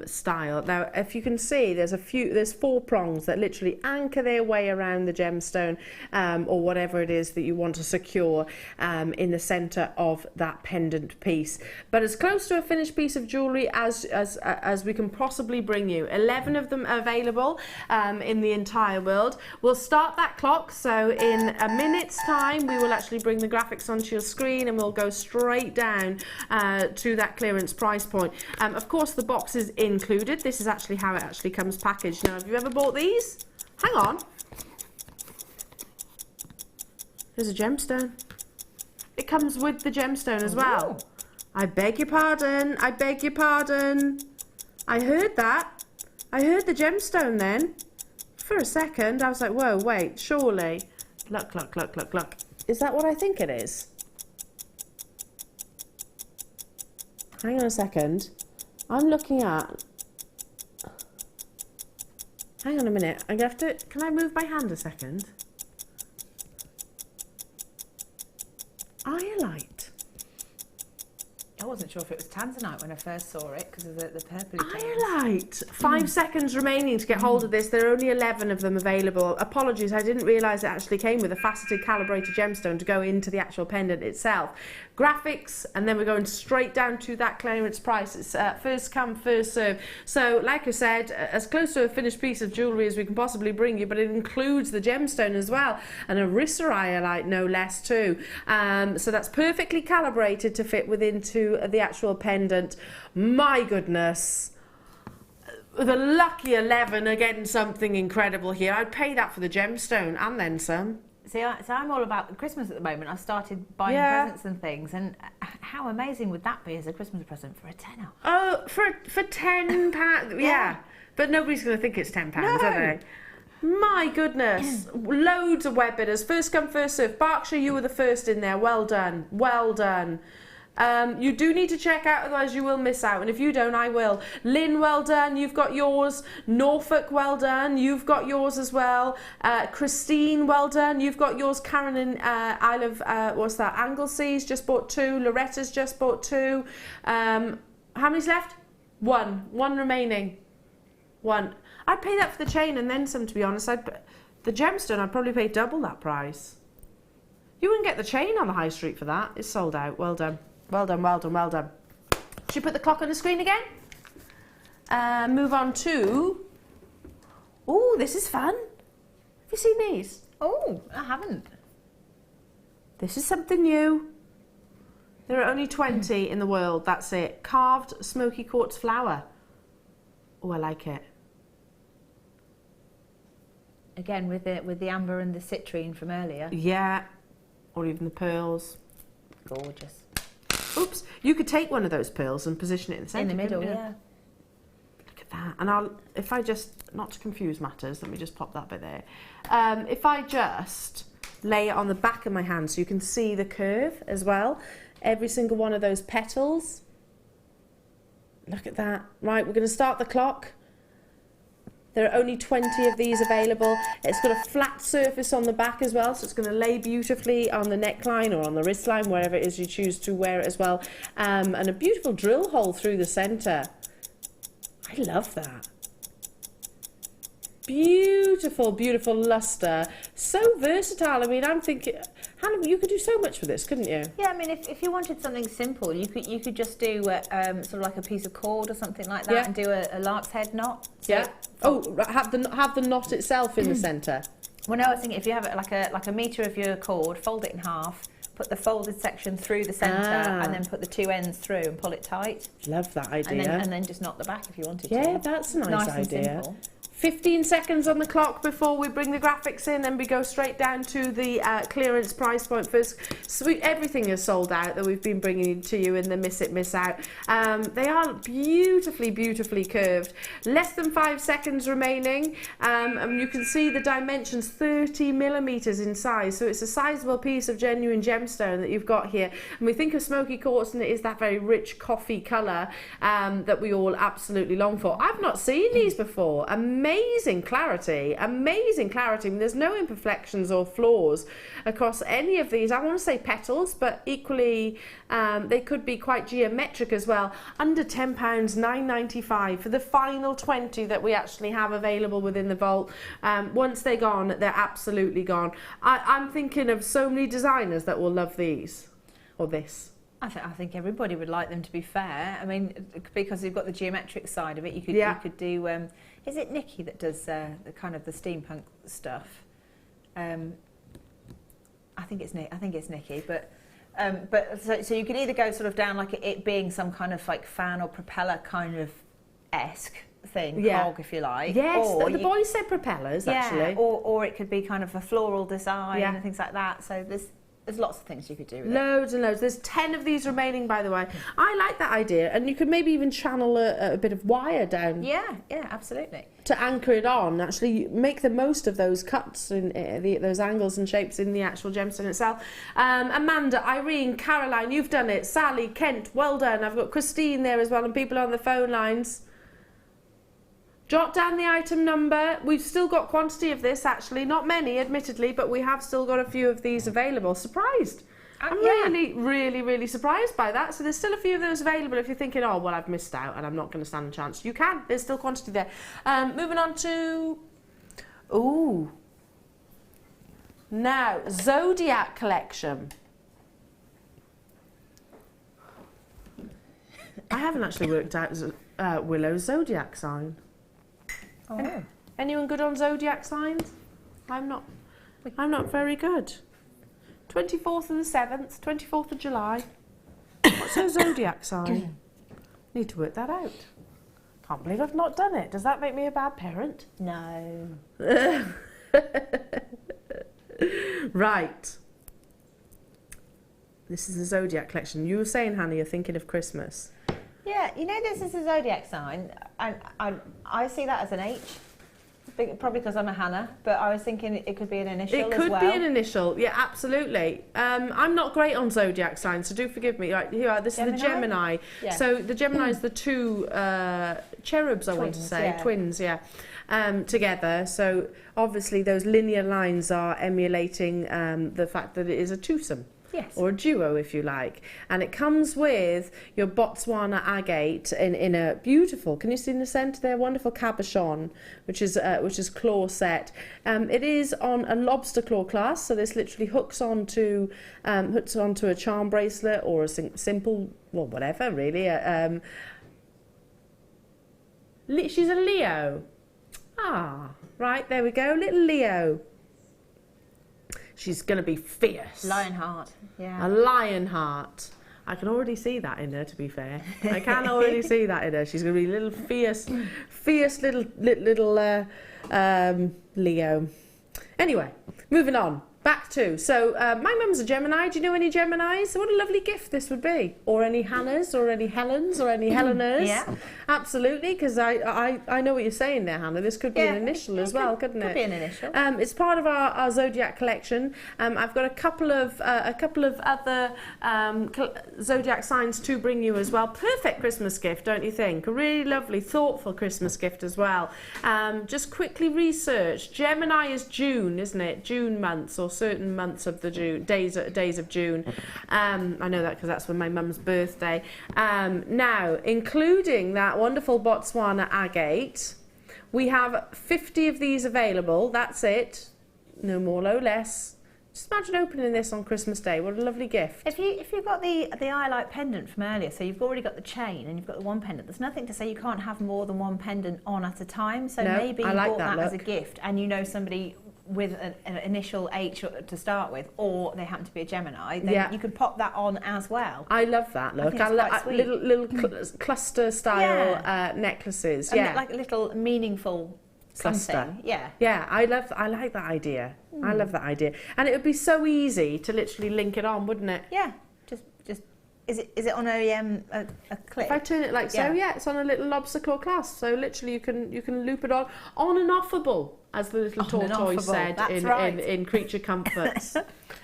style. Now, if you can see, there's 4 prongs that literally anchor their way around the gemstone or whatever it is that you want to secure in the centre of that pendant piece. But as close to a finished piece of jewellery as we can possibly bring you. 11 of them available in the entire world. We'll start that clock, so in a minute's time we will actually bring the graphics onto your screen and we'll go straight down to that clearance price point. Of course, the box is included. This is actually how it actually comes packaged. Now, have you ever bought these? Hang on. There's a gemstone. It comes with the gemstone as well. Ooh. I beg your pardon. I beg your pardon. I heard that. I heard the gemstone then. For a second, I was like, whoa, wait, surely. Look. Is that what I think it is? Hang on a second. I'm looking at... Hang on a minute. I'm going to have to... Can I move my hand a second? Iolite. I wasn't sure if it was tanzanite when I first saw it because of the purpley tones. Iolite. 5 seconds remaining to get hold of this. There are only 11 of them available. Apologies, I didn't realise it actually came with a faceted calibrated gemstone to go into the actual pendant itself. Graphics, and then we're going straight down to that clearance price. It's first come, first serve. So, like I said, as close to a finished piece of jewellery as we can possibly bring you, but it includes the gemstone as well, and a Rissa iolite no less too. So that's perfectly calibrated to fit within the actual pendant. My goodness. The lucky 11 are getting something incredible here. I'd pay that for the gemstone and then some. See, so I'm all about Christmas at the moment. I started buying presents and things, and how amazing would that be as a Christmas present for a tenner? Oh, for £10, yeah. But nobody's going to think it's £10, are they? My goodness, loads of web bidders. First come, first serve. Berkshire, you were the first in there. Well done, well done. You do need to check out, otherwise you will miss out. And if you don't, I will. Lynn, well done. You've got yours. Norfolk, well done. You've got yours as well. Christine, well done. You've got yours. Karen in Isle of, what's that? Anglesea's just bought 2. Loretta's just bought 2. How many's left? 1. 1 remaining. 1. I'd pay that for the chain and then some, to be honest. The gemstone, I'd probably pay double that price. You wouldn't get the chain on the high street for that. It's sold out. Well done. Well done, well done, well done. Should you put the clock on the screen again? Move on to... Oh, this is fun. Have you seen these? Oh, I haven't. This is something new. There are only 20 in the world, that's it. Carved smoky quartz flower. Oh, I like it. Again, with the amber and the citrine from earlier. Yeah, or even the pearls. Gorgeous. Oops, you could take one of those pearls and position it in the centre. In the middle, yeah. Look at that. And if I just, not to confuse matters, let me just pop that bit there. If I just lay it on the back of my hand so you can see the curve as well. Every single one of those petals. Look at that. Right, we're going to start the clock. There are only 20 of these available. It's got a flat surface on the back as well, so it's going to lay beautifully on the neckline or on the wrist line, wherever it is you choose to wear it as well. And a beautiful drill hole through the centre. I love that. beautiful, beautiful luster. So versatile. I mean, I'm thinking, Hannah, you could do so much with this, couldn't you? Yeah, I mean, if you wanted something simple, you could just do sort of like a piece of cord or something like that, and do a lark's head knot. So have the knot itself in the centre. Well, no, I was thinking if you have it like a metre of your cord, fold it in half, put the folded section through the centre, and then put the two ends through and pull it tight. Love that idea. And then just knot the back if you wanted to. Yeah, that's a nice idea. And simple. 15 seconds on the clock before we bring the graphics in and we go straight down to the clearance price point. First, everything is sold out that we've been bringing to you in the Miss It, Miss Out. They are beautifully, beautifully curved. Less than 5 seconds remaining. And you can see the dimensions, 30 millimetres in size. So it's a sizable piece of genuine gemstone that you've got here. And we think of smoky quartz, and it is that very rich coffee colour that we all absolutely long for. I've not seen these before. Amazing clarity, amazing clarity. I mean, there's no imperfections or flaws across any of these. I want to say petals, but equally they could be quite geometric as well. Under £10, £9.95 for the final 20 that we actually have available within the vault. Once they're gone, they're absolutely gone. I'm thinking of so many designers that will love these or this. I think everybody would like them, to be fair. I mean, because you've got the geometric side of it, you could do. Is it Nikki that does the kind of the steampunk stuff? I think it's Nikki, but so you could either go sort of down like it being some kind of like fan or propeller kind of esque thing, hog if you like. Yes, or the boys said propellers actually. Or it could be kind of a floral design and things like that. So there's lots of things you could do with loads and loads. There's 10 of these remaining, by the way. I like that idea, and you could maybe even channel a bit of wire down. Yeah, absolutely. To anchor it on, actually make the most of those cuts in those angles and shapes in the actual gemstone itself. Amanda, Irene, Caroline, you've done it. Sally, Kent, well done. I've got Christine there as well, and people on the phone lines. Jot down the item number. We've still got quantity of this, actually. Not many, admittedly, but we have still got a few of these available. Surprised. I'm really, really, really surprised by that. So there's still a few of those available if you're thinking, oh, well, I've missed out and I'm not going to stand a chance. You can. There's still quantity there. Moving on to... Ooh. Now, Zodiac collection. I haven't actually worked out Willow's Zodiac sign. Oh. Anyone good on Zodiac signs? I'm not very good. 24th of the 7th, 24th of July. What's her Zodiac sign? Need to work that out. Can't believe I've not done it. Does that make me a bad parent? No. Right. This is the Zodiac collection. You were saying, Hannah, you're thinking of Christmas. Yeah, you know, this is a Zodiac sign. I see that as an H, probably because I'm a Hannah, but I was thinking it could be an initial as well. It could be an initial, yeah, absolutely. I'm not great on Zodiac signs, so do forgive me. Right, here, this is the Gemini. Yeah. So the Gemini is the two cherubs, I want to say, twins, together. So obviously those linear lines are emulating the fact that it is a twosome. Yes. Or a duo, if you like. And it comes with your Botswana agate in a beautiful, can you see in the centre there, wonderful cabochon, which is claw set. It is on a lobster claw clasp, so this literally hooks onto a charm bracelet or a simple, well, whatever, really. She's a Leo. Ah, right, there we go, little Leo. She's going to be fierce. Lionheart, yeah. A lionheart. I can already see that in her, to be fair. I can already see that in her. She's going to be a little fierce little Leo. Anyway, moving on. Back to, so my mum's a Gemini. Do you know any Geminis? What a lovely gift this would be. Or any Hannahs, or any Helens, or any Heleners. Yeah. Absolutely, because I know what you're saying there, Hannah. This could be an initial as well, couldn't it? Could be an initial. It's part of our Zodiac collection. I've got a couple of other Zodiac signs to bring you as well. Perfect Christmas gift, don't you think? A really lovely, thoughtful Christmas gift as well. Just quickly research. Gemini is June, isn't it? June months, or certain months of the days of June. I know that because that's when my mum's birthday. Now, including that wonderful Botswana agate, We have 50 of these available. That's it. No more, no less. Just imagine opening this on Christmas Day. What a lovely gift. If you've got the eye-light pendant from earlier, so you've already got the chain and you've got the one pendant, there's nothing to say you can't have more than one pendant on at a time. So no, maybe you like bought that look. as a gift and you know somebody with an initial H to start with, or they happen to be a Gemini, then you could pop that on as well. I love that look. I love little cluster style necklaces. And like a little meaningful cluster. Something. Yeah. Yeah, I like that idea. I love that idea. And it would be so easy to literally link it on, wouldn't it? Yeah. Just is it on a clip? If I turn it like so, it's on a little lobster claw clasp. So literally you can loop it on and offable, as the little tortoise said in Creature Comforts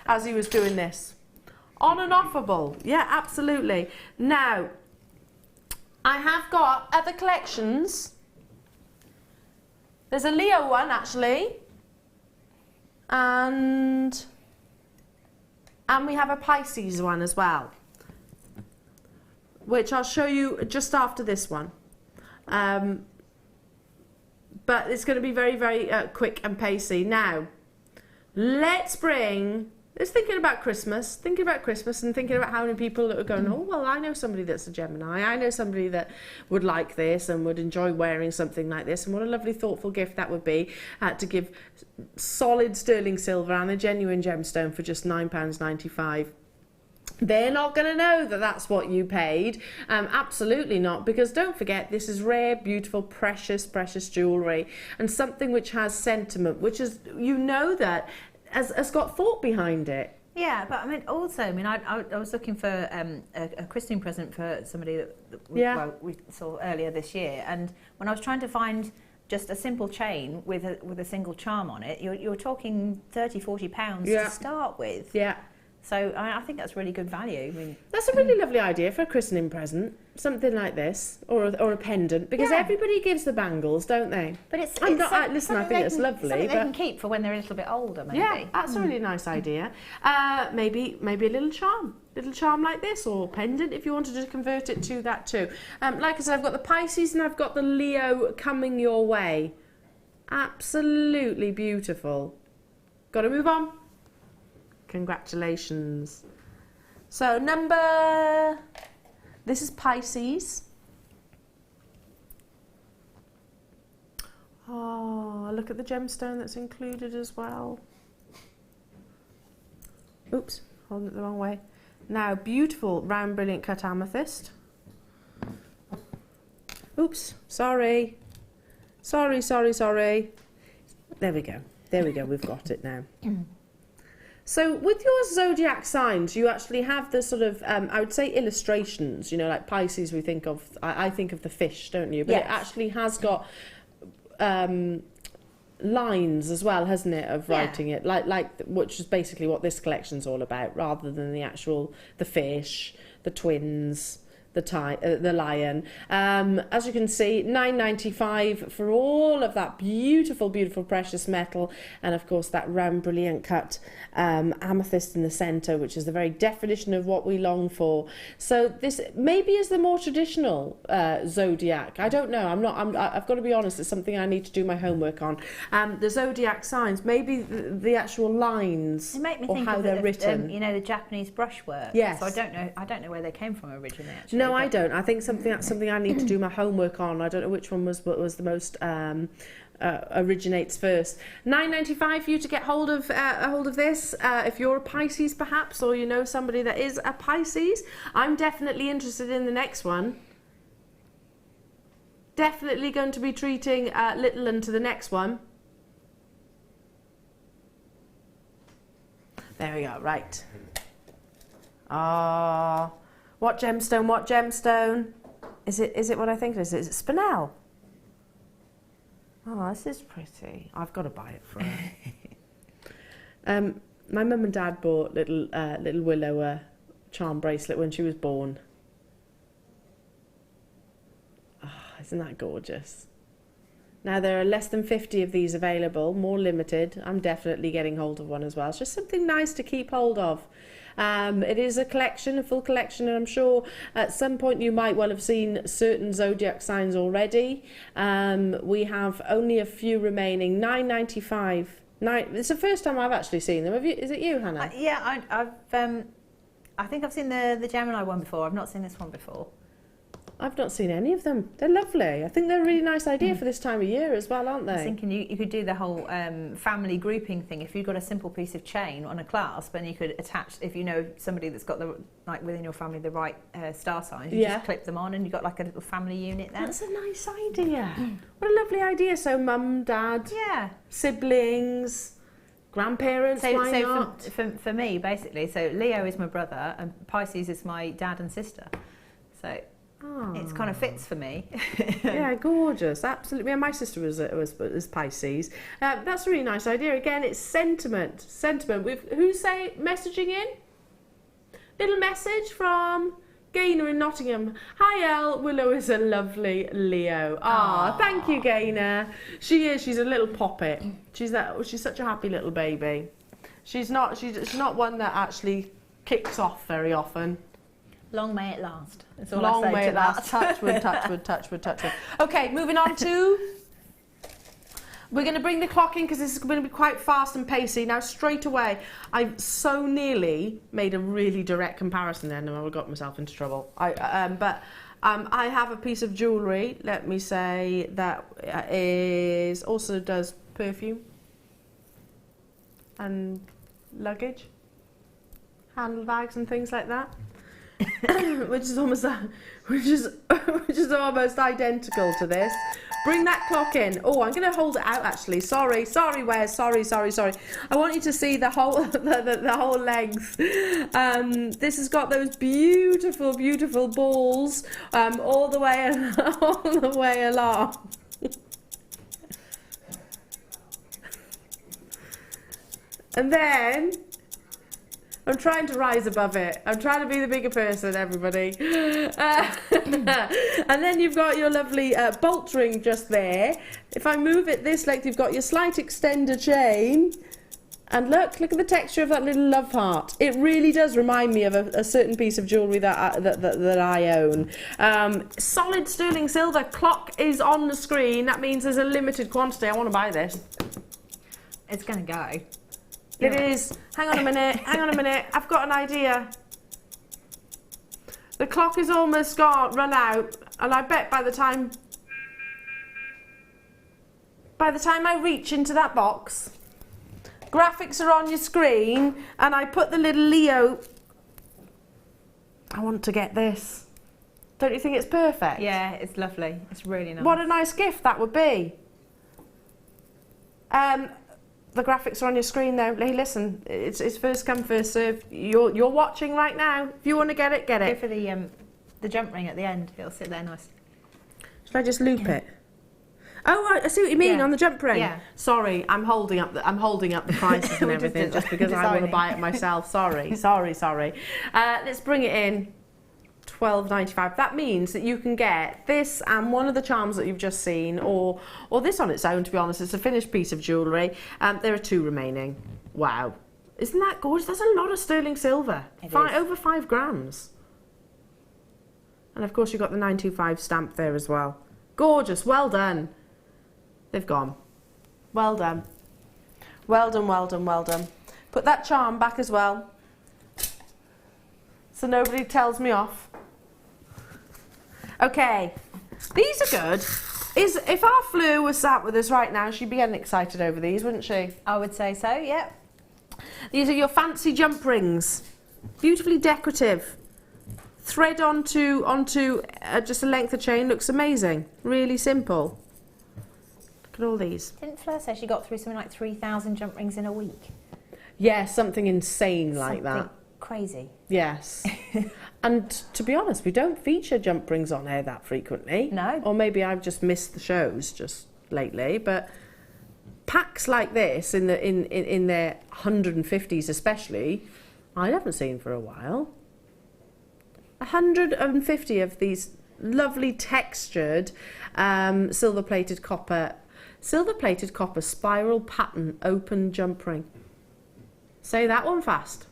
as he was doing this. On and offable. Yeah, absolutely. Now, I have got other collections. There's a Leo one actually, and we have a Pisces one as well, which I'll show you just after this one. But it's going to be very, very quick and pacey. Now, let's thinking about Christmas and thinking about how many people that are going, oh, well, I know somebody that's a Gemini. I know somebody that would like this and would enjoy wearing something like this. And what a lovely, thoughtful gift that would be to give solid sterling silver and a genuine gemstone for just £9.95. They're not going to know that that's what you paid. Absolutely not, because don't forget, this is rare, beautiful, precious jewellery, and something which has sentiment, which is, that has got thought behind it. Yeah, but I was looking for a christening present for somebody that we saw earlier this year, and when I was trying to find just a simple chain with a single charm on it, you're talking £30–40 to start with. Yeah. So I think that's really good value. That's a really lovely idea for a christening present, something like this, or a pendant, because everybody gives the bangles, don't they? But it's I think it's lovely. Something they can keep for when they're a little bit older, maybe. Yeah, that's a really nice idea. Maybe a little charm like this, or pendant if you wanted to convert it to that too. Like I said, I've got the Pisces and I've got the Leo coming your way. Absolutely beautiful. Got to move on. Congratulations. So this is Pisces. Oh, look at the gemstone that's included as well. Oops, holding it the wrong way. Now, beautiful round brilliant cut amethyst. Oops, sorry. Sorry. There we go, we've got it now. So with your zodiac signs, you actually have the sort of, I would say illustrations, like Pisces we think of, I think of the fish, don't you? But it actually has got lines as well, hasn't it, of writing it, like which is basically what this collection's all about, rather than the fish, the twins, the lion. As you can see, £9.95 for all of that beautiful precious metal, and of course that round brilliant cut amethyst in the centre, which is the very definition of what we long for. So this maybe is the more traditional zodiac. I don't know. I've got to be honest. It's something I need to do my homework on. The zodiac signs, maybe the actual lines, they make me or think how of they're written. The Japanese brushwork. Yes. So I don't know where they came from originally. Actually. No, I don't. I think that's something I need to do my homework on. I don't know which one was the most originates first. £9.95 for you to get hold of this. If you're a Pisces perhaps, or you know somebody that is a Pisces. I'm definitely interested in the next one. Definitely going to be treating Little Un to the next one. There we go. Right. What gemstone? Is it what I think it is? Is it spinel? Oh, this is pretty. I've got to buy it for her. My mum and dad bought little Willow charm bracelet when she was born. Oh, isn't that gorgeous? Now, there are less than 50 of these available, more limited. I'm definitely getting hold of one as well. It's just something nice to keep hold of. It is a collection, a full collection, and I'm sure at some point you might well have seen certain Zodiac signs already. We have only a few remaining, $9.95. It's the first time I've actually seen them. Have you? Is it you, Hannah? Yeah, I think I've seen the Gemini one before. I've not seen this one before. I've not seen any of them. They're lovely. I think they're a really nice idea for this time of year as well, aren't they? I was thinking you could do the whole family grouping thing. If you've got a simple piece of chain on a clasp, and you could attach, if you know somebody that's got the, like within your family, the right star signs, you just clip them on and you've got like a little family unit there. That's a nice idea. What a lovely idea. So mum, dad, siblings, grandparents, why not? For me, basically, so Leo is my brother and Pisces is my dad and sister. So it kind of fits for me. Yeah, gorgeous, absolutely. Yeah, my sister was Pisces. That's a really nice idea. Again, it's sentiment. With who's messaging in? Little message from Gaynor in Nottingham. Hi Elle, Willow is a lovely Leo. Thank you, Gaynor. She is. She's a little poppet. She's such a happy little baby. She's not one that actually kicks off very often. Long may it last. That's all Long I say may to it that. last. Touch wood, touch wood, touch wood, touch wood. Okay, moving on to... We're going to bring the clock in because this is going to be quite fast and pacey. Now, straight away, I've so nearly made a really direct comparison then, and I got myself into trouble. I have a piece of jewellery, let me say, that also does perfume and luggage, handbags and things like that. which is almost identical to this. Bring that clock in. Oh, I'm going to hold it out actually. Sorry, Wes. Sorry. I want you to see the whole the whole length. This has got those beautiful balls all the way along. And then I'm trying to rise above it. I'm trying to be the bigger person, everybody. And then you've got your lovely bolt ring just there. If I move it this length, you've got your slight extender chain. And look at the texture of that little love heart. It really does remind me of a certain piece of jewellery that I own. Solid sterling silver. Clock is on the screen. That means there's a limited quantity. I want to buy this. It's going to go. It is. Hang on a minute. I've got an idea. The clock is almost run out, and I bet by the time I reach into that box, graphics are on your screen, and I put the little Leo. I want to get this. Don't you think it's perfect? Yeah, it's lovely. It's really nice. What a nice gift that would be. The graphics are on your screen though. Hey, listen, it's first come, first serve. You're watching right now. If you want to get it, get it. Go for the jump ring at the end. It'll sit there nice. Should I just loop it? Oh, right, I see what you mean on the jump ring. Yeah. Sorry, I'm holding up the prices and everything just because I want to buy it myself. Sorry. Let's bring it in. $12.95. That means that you can get this and one of the charms that you've just seen, or this on its own. To be honest, it's a finished piece of jewellery. There are two remaining. Wow, isn't that gorgeous? That's a lot of sterling silver. Over 5 grams. And of course, you've got the 925 stamp there as well. Gorgeous. Well done. They've gone. Well done. Well done. Put that charm back as well, so nobody tells me off. Okay, these are good. If our Fleur was sat with us right now, she'd be getting excited over these, wouldn't she? I would say so, yeah. These are your fancy jump rings. Beautifully decorative. Thread onto just a length of chain. Looks amazing. Really simple. Look at all these. Didn't Fleur say she got through something like 3,000 jump rings in a week? Yeah, something insane like that. Crazy. Yes. And to be honest, we don't feature jump rings on here that frequently. No. Or maybe I've just missed the shows just lately. But packs like this in their 150s especially, I haven't seen for a while. 150 of these lovely textured silver-plated copper spiral pattern open jump ring. Say that one fast.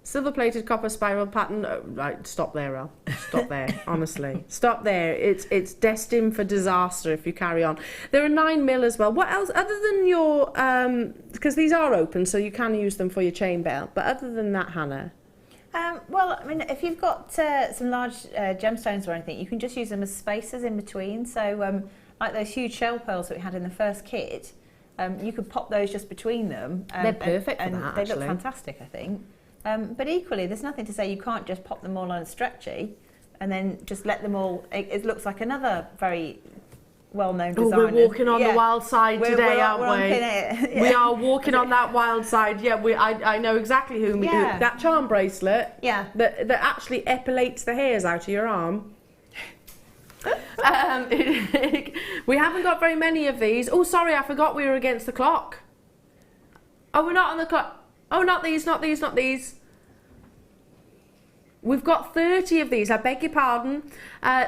Silver-plated copper spiral pattern. Oh, right, stop there, Elle. Stop there, honestly. Stop there. It's destined for disaster if you carry on. There are 9mm as well. What else, other than your, because these are open, so you can use them for your chain belt, but other than that, Hannah? Well, I mean, if you've got some large gemstones or anything, you can just use them as spacers in between. So, like those huge shell pearls that we had in the first kit, you could pop those just between them. They're perfect for that, they actually. look fantastic, I think. But equally, there's nothing to say you can't just pop them all on stretchy and then just let them all... It looks like another very well-known designer. We're walking on the wild side today, aren't we? Yeah. We are walking on that wild side. Yeah, I know exactly who that charm bracelet. Yeah. That actually epilates the hairs out of your arm. We haven't got very many of these. Oh, sorry, I forgot we were against the clock. Oh, we're not on the clock. Oh, not these, not these, not these. We've got 30 of these. I beg your pardon.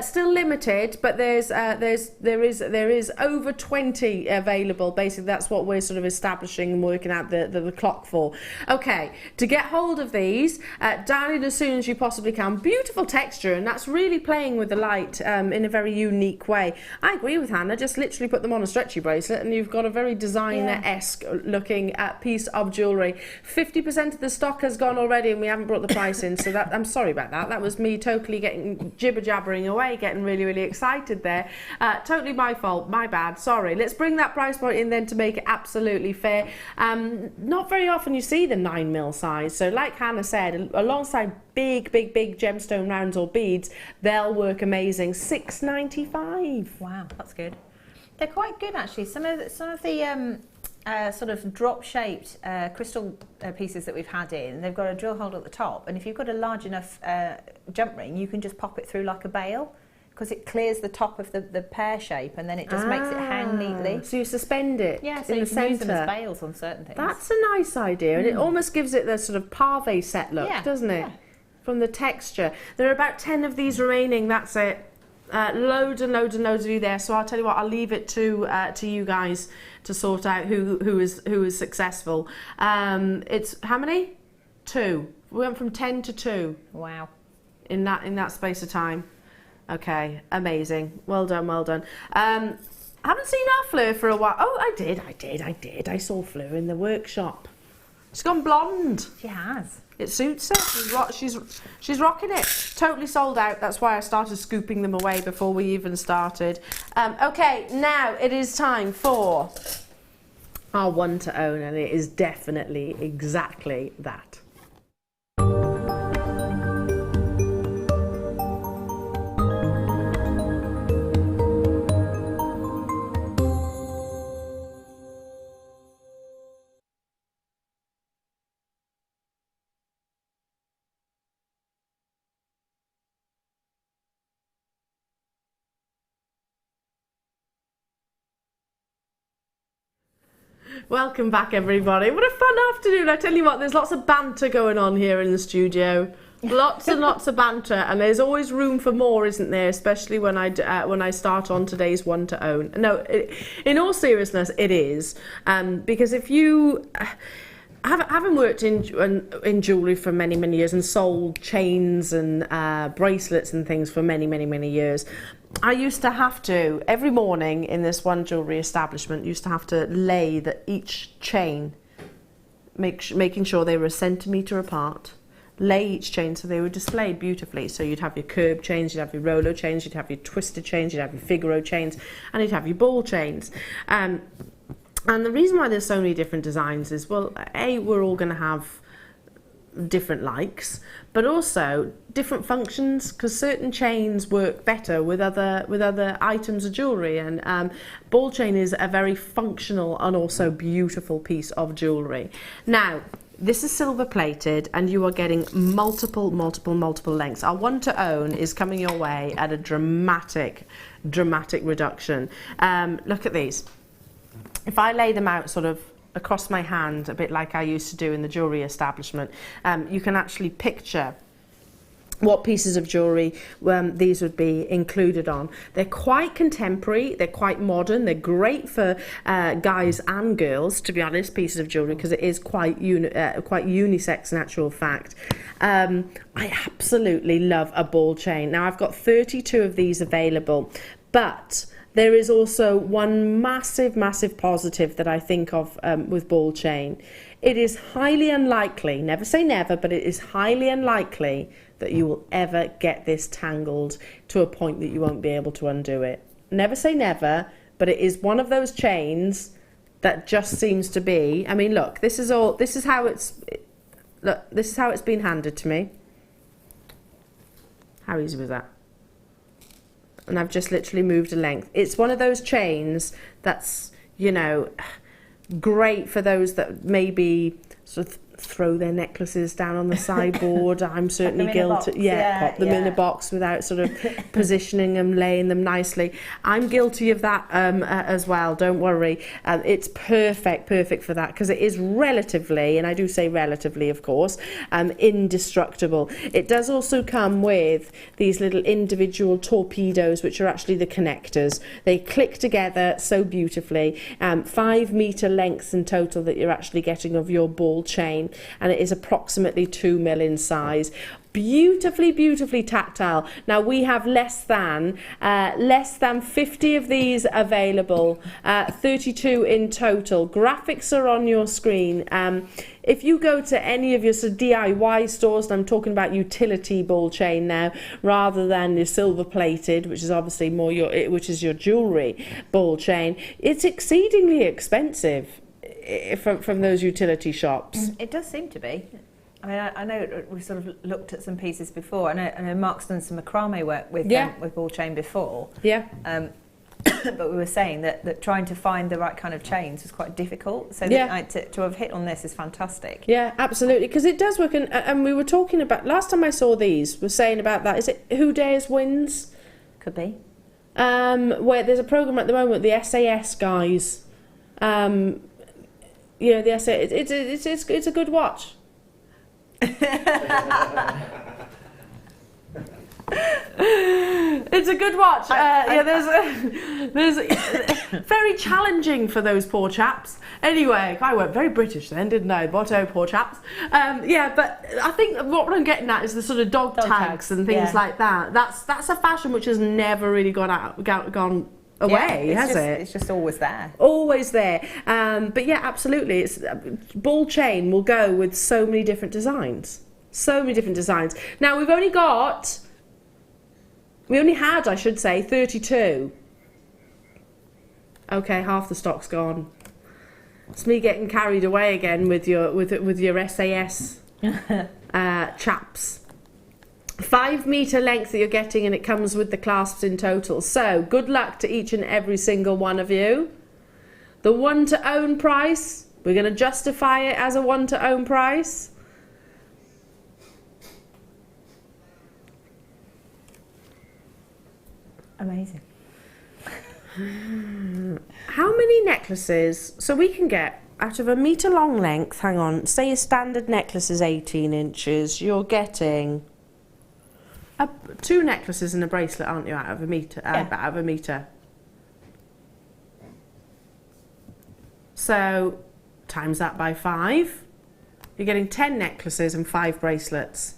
Still limited, but there is over 20 available. Basically, that's what we're sort of establishing and working out the clock for. Okay, to get hold of these, down it as soon as you possibly can. Beautiful texture, and that's really playing with the light in a very unique way. I agree with Hannah. Just literally put them on a stretchy bracelet, and you've got a very designer-esque looking piece of jewellery. 50% of the stock has gone already, and we haven't brought the price in. So that I'm sorry about that. That was me totally getting jibber-jabbering away, getting really, really excited there. Totally my fault, my bad, sorry. Let's bring that price point in then to make it absolutely fair. Not very often you see the 9mm size, so like Hannah said, alongside big gemstone rounds or beads, they'll work amazing. $6.95. Wow, that's good. They're quite good actually. Some of the sort of drop-shaped crystal pieces that we've had in, they've got a drill hole at the top, and if you've got a large enough jump ring, you can just pop it through like a bail, because it clears the top of the pear shape, and then it just makes it hang neatly. So you suspend it yeah, so in you the can use them as centre. bails on certain things. That's a nice idea, and it almost gives it the sort of pave set look, doesn't it? Yeah. From the texture. There are about 10 of these remaining, that's it. Loads and loads and loads of you there, so I'll tell you what, I'll leave it to you guys to sort out who is successful. It's how many? 2. We went from 10 to 2. Wow. In that space of time. Okay, amazing. Well done, well done. I haven't seen our Fleur for a while. Oh, I did. I saw Fleur in the workshop. She's gone blonde. She has. It suits her. She's rocking it. Totally sold out. That's why I started scooping them away before we even started. Okay, now it is time for our one to own, and it is definitely exactly that. Welcome back, everybody. What a fun afternoon. I tell you what, there's lots of banter going on here in the studio. Lots and lots of banter, and there's always room for more, isn't there? Especially when I start on today's one to own. No, in all seriousness, it is. Because if you... Having worked in jewellery for many years and sold chains and bracelets and things for many years, I used to have to, every morning in this one jewellery establishment, used to have to lay each chain, making sure they were a centimetre apart, lay each chain so they were displayed beautifully. So you'd have your curb chains, you'd have your Rolo chains, you'd have your twisted chains, you'd have your Figaro chains, and you'd have your ball chains. And the reason why there's so many different designs is, well, A, we're all going to have different likes, but also different functions, because certain chains work better with other items of jewellery, and ball chain is a very functional and also beautiful piece of jewellery. Now, this is silver plated, and you are getting multiple lengths. Our one to own is coming your way at a dramatic reduction. Look at these. If I lay them out sort of across my hand, a bit like I used to do in the jewellery establishment, you can actually picture what pieces of jewellery these would be included on. They're quite contemporary, they're quite modern, they're great for guys and girls, to be honest, pieces of jewellery, because it is quite unisex in actual fact. I absolutely love a ball chain. Now I've got 32 of these available, but there is also one massive positive that I think of with ball chain. It is highly unlikely, never say never, but it is highly unlikely that you will ever get this tangled to a point that you won't be able to undo it. Never say never, but it is one of those chains that just seems to be, I mean, look, this is how it's been handed to me. How easy was that? And I've just literally moved a length. It's one of those chains that's, you know, great for those that maybe sort of throw their necklaces down on the sideboard. I'm certainly guilty. Pop them in a box without sort of positioning them, laying them nicely. I'm guilty of that as well, don't worry. It's perfect for that, because it is relatively, and I do say relatively of course, indestructible. It does also come with these little individual torpedoes, which are actually the connectors. They click together so beautifully. 5 metre lengths in total that you're actually getting of your ball chain, and it is approximately 2 mil in size. Beautifully tactile. Now we have less than 50 of these available, 32 in total. Graphics are on your screen. If you go to any of your sort of DIY stores, and I'm talking about utility ball chain now, rather than your silver plated, which is obviously more your jewellery ball chain, it's exceedingly expensive from those utility shops. It does seem to be. I mean, I know we sort of looked at some pieces before. I know Mark's done some macrame work with ball chain before. Yeah. But we were saying that trying to find the right kind of chains was quite difficult. So to have hit on this is fantastic. Yeah, absolutely, because it does work. And we were talking about, last time I saw these, was saying about that. Is it Who Dares Wins? Could be. Where there's a program at the moment, the SAS guys. You know, the SAS. It's a good watch. It's a good watch. There's very challenging for those poor chaps. Anyway, I went very British then, didn't I? But oh, poor chaps. But I think what I'm getting at is the sort of dog tags and things like that. That's a fashion which has never really gone away, has it? It's just always there. Always there. But yeah, absolutely. It's ball chain will go with so many different designs. So many different designs. Now we only had, I should say, 32. Okay, half the stock's gone. It's me getting carried away again with your SAS chaps. 5 metre length that you're getting, and it comes with the clasps in total. So good luck to each and every single one of you. The one to own price, we're going to justify it as a one to own price. Amazing. How many necklaces? So we can get out of a metre long length, hang on, say your standard necklace is 18 inches, you're getting 2 necklaces and a bracelet, aren't you, out of a metre? Out of a metre. So times that by 5, you're getting 10 necklaces and 5 bracelets,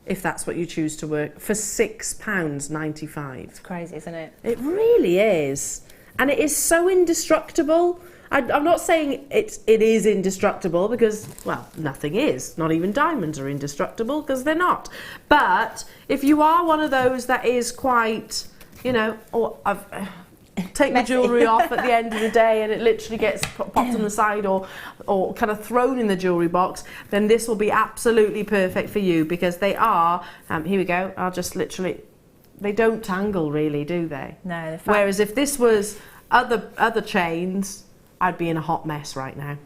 if that's what you choose to work, for £6.95. It's crazy, isn't it? It really is. And it is so indestructible. I'm not saying it is indestructible, because, well, nothing is. Not even diamonds are indestructible, because they're not. But if you are one of those that is quite, you know, take the jewellery off at the end of the day and it literally gets popped on the side or kind of thrown in the jewellery box, then this will be absolutely perfect for you, because they are, here we go, I'll just literally, they don't tangle really, do they? No. Whereas if this was other chains, I'd be in a hot mess right now.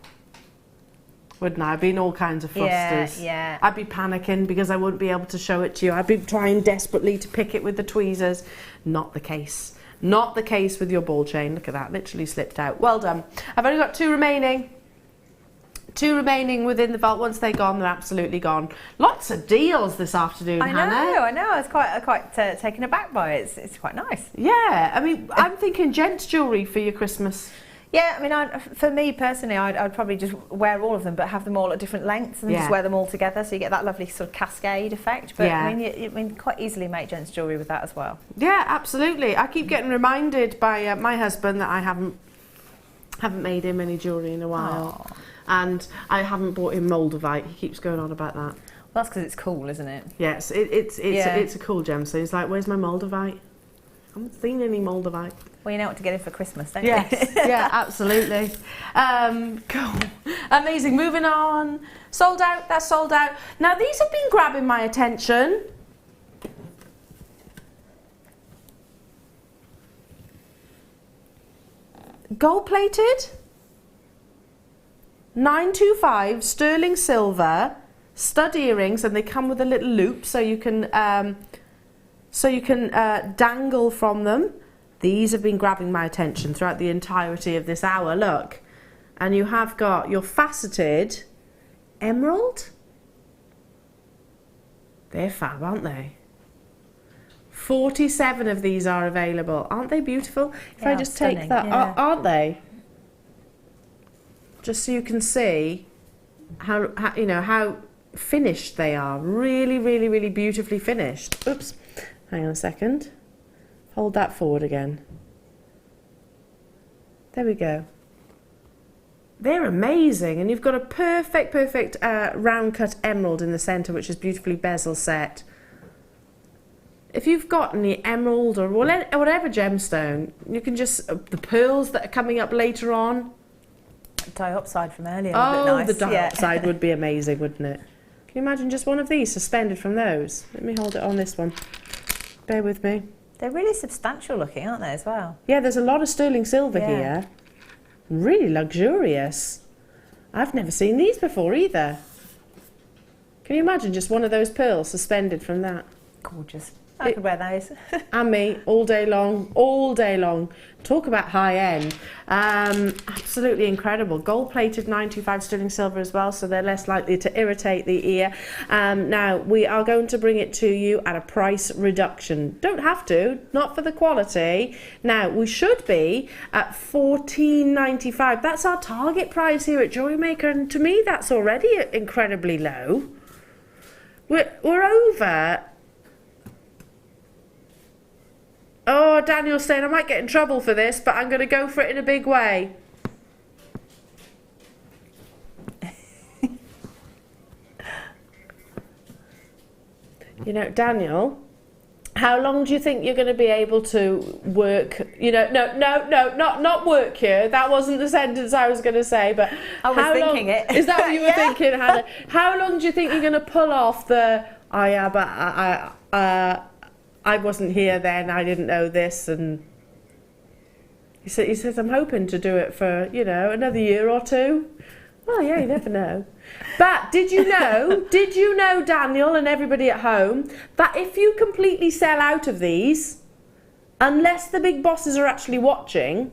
Wouldn't I? I'd be in all kinds of flusters. Yeah. I'd be panicking because I wouldn't be able to show it to you. I'd be trying desperately to pick it with the tweezers. Not the case. Not the case with your ball chain. Look at that, literally slipped out. Well done. I've only got 2 remaining. 2 remaining within the vault. Once they're gone, they're absolutely gone. Lots of deals this afternoon, Hannah. I know. I was quite taken aback by it. It's quite nice. Yeah, I mean, I'm thinking gents jewellery for your Christmas. Yeah, I mean, for me personally, I'd probably just wear all of them, but have them all at different lengths and just wear them all together, so you get that lovely sort of cascade effect. But I mean, quite easily make gents jewellery with that as well. Yeah, absolutely. I keep getting reminded by my husband that I haven't made him any jewellery in a while. Aww. And I haven't bought him moldavite. He keeps going on about that. Well, that's because it's cool, isn't it? Yes, it's a cool gemstone. He's like, where's my moldavite? I haven't seen any moldavite. Well, you know what to get in for Christmas, don't you? Yes, yeah, absolutely. Cool. Amazing. Moving on. Sold out, that's sold out. Now, these have been grabbing my attention. Gold plated. 925 sterling silver stud earrings, and they come with a little loop so you can dangle from them. These have been grabbing my attention throughout the entirety of this hour. Look, and you have got your faceted emerald. They're fab, aren't they? 47 of these are available. Aren't they beautiful? If I just take that, aren't they? Just so you can see how finished they are. Really, really, really beautifully finished. Oops, hang on a second. Hold that forward again. There we go. They're amazing, and you've got a perfect round cut emerald in the centre, which is beautifully bezel set. If you've got any emerald or whatever gemstone, you can just the pearls that are coming up later on. Diopside from earlier. Oh, nice. The diopside would be amazing, wouldn't it? Can you imagine just one of these suspended from those? Let me hold it on this one. Bear with me. They're really substantial looking, aren't they, as well? Yeah, there's a lot of sterling silver here. Really luxurious. I've never seen these before either. Can you imagine just one of those pearls suspended from that? Gorgeous. I could wear those. And me, all day long, all day long. Talk about high end. Absolutely incredible. Gold plated 925 sterling silver as well, so they're less likely to irritate the ear. Now, we are going to bring it to you at a price reduction. Don't have to, not for the quality. Now, we should be at $14.95. That's our target price here at Jewellery Maker, and to me, that's already incredibly low. We're over... Oh, Daniel's saying I might get in trouble for this, but I'm going to go for it in a big way. You know, Daniel, how long do you think you're going to be able to work? You know, not work here. That wasn't the sentence I was going to say, but I was thinking it. Is that what you were thinking, Hannah? How long do you think you're going to pull off the? I wasn't here then, I didn't know this, and he says I'm hoping to do it for, another year or two. Well, yeah, you never know. But did you know, Daniel and everybody at home, that if you completely sell out of these, unless the big bosses are actually watching,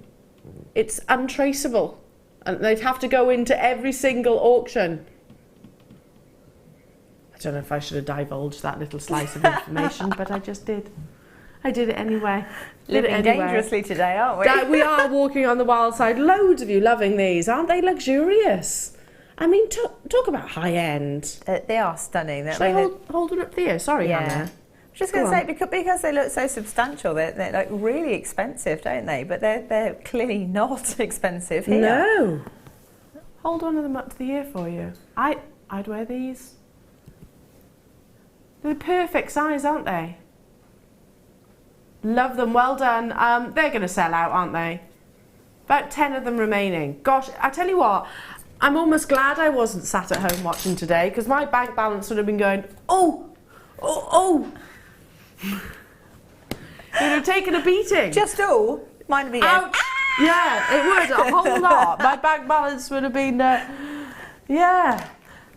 it's untraceable. And they'd have to go into every single auction. I don't know if I should have divulged that little slice of information, but I just did. I did it anyway. Living dangerously today, aren't we? We are walking on the wild side. Loads of you loving these. Aren't they luxurious? I mean, talk about high end. They are stunning. Should I hold one up there? Sorry, Hannah. I was just going to say, because they look so substantial, they're like really expensive, don't they? But they're clearly not expensive here. No. Hold one of them up to the ear for you. I'd wear these. They're the perfect size, aren't they? Love them, well done. They're going to sell out, aren't they? About 10 of them remaining. Gosh, I tell you what, I'm almost glad I wasn't sat at home watching today, because my bank balance would have been going, oh. It would have taken a beating. Just all? Mine would be ouch. Yeah, it would, a whole lot. My bank balance would have been, yeah.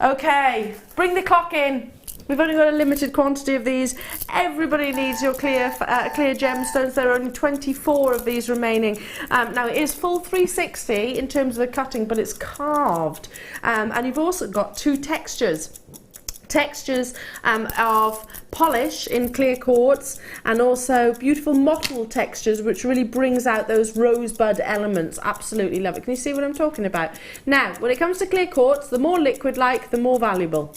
Okay, bring the clock in. We've only got a limited quantity of these. Everybody needs your clear gemstones. There are only 24 of these remaining. Now it is full 360 in terms of the cutting, but it's carved. And you've also got two textures of polish in clear quartz, and also beautiful mottled textures, which really brings out those rosebud elements. Absolutely love it. Can you see what I'm talking about? Now, when it comes to clear quartz, the more liquid-like, the more valuable.